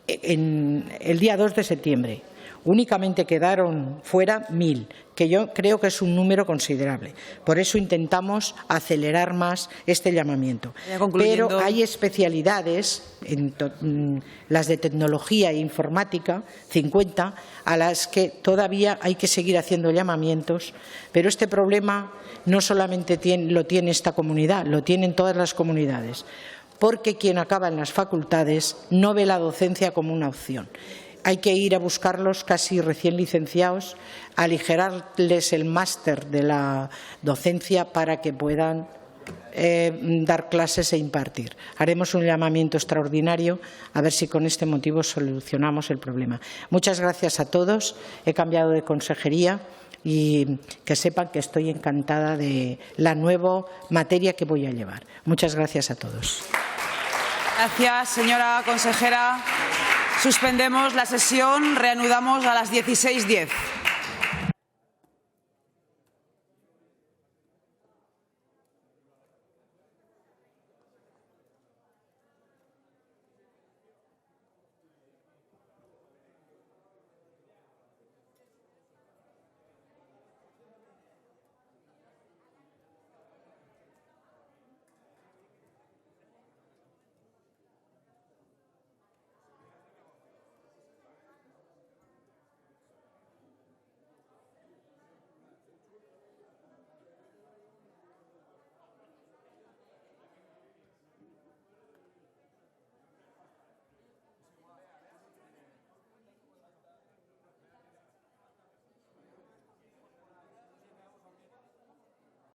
el día 2 de septiembre. Únicamente quedaron fuera 1.000, que yo creo que es un número considerable. Por eso intentamos acelerar más este llamamiento. Pero hay especialidades, las de tecnología e informática, 50, a las que todavía hay que seguir haciendo llamamientos. Pero este problema no solamente lo tiene esta comunidad, lo tienen todas las comunidades, porque quien acaba en las facultades no ve la docencia como una opción. Hay que ir a buscarlos casi recién licenciados, aligerarles el máster de la docencia para que puedan dar clases e impartir. Haremos un llamamiento extraordinario a ver si con este motivo solucionamos el problema. Muchas gracias a todos. He cambiado de consejería y que sepan que estoy encantada de la nueva materia que voy a llevar. Muchas gracias a todos. Gracias, señora consejera. Suspendemos la sesión. Reanudamos a las 16:10.